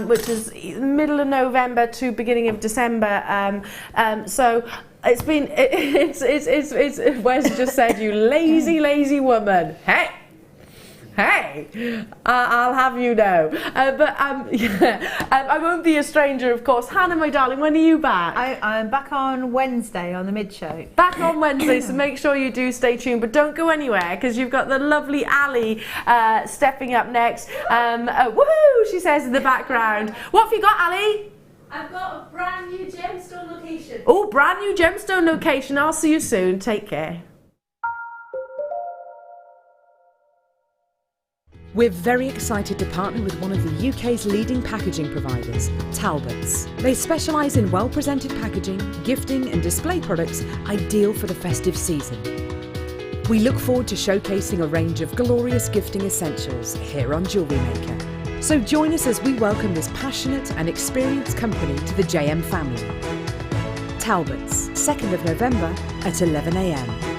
which is middle of November to beginning of December. So it's been it's Wes just said, you lazy woman. Hey, I'll have you know. I won't be a stranger, of course. Hannah, my darling, when are you back? I'm back on Wednesday on the mid-show. Back on Wednesday, so make sure you do stay tuned. But don't go anywhere, because you've got the lovely Elle stepping up next. Woohoo, she says in the background. What have you got, Elle? I've got a brand new gemstone location. Oh, brand new gemstone location. I'll see you soon. Take care. We're very excited to partner with one of the UK's leading packaging providers, Talbert's. They specialise in well-presented packaging, gifting and display products ideal for the festive season. We look forward to showcasing a range of glorious gifting essentials here on Jewellery Maker. So join us as we welcome this passionate and experienced company to the JM family. Talbert's, 2nd of November at 11 AM.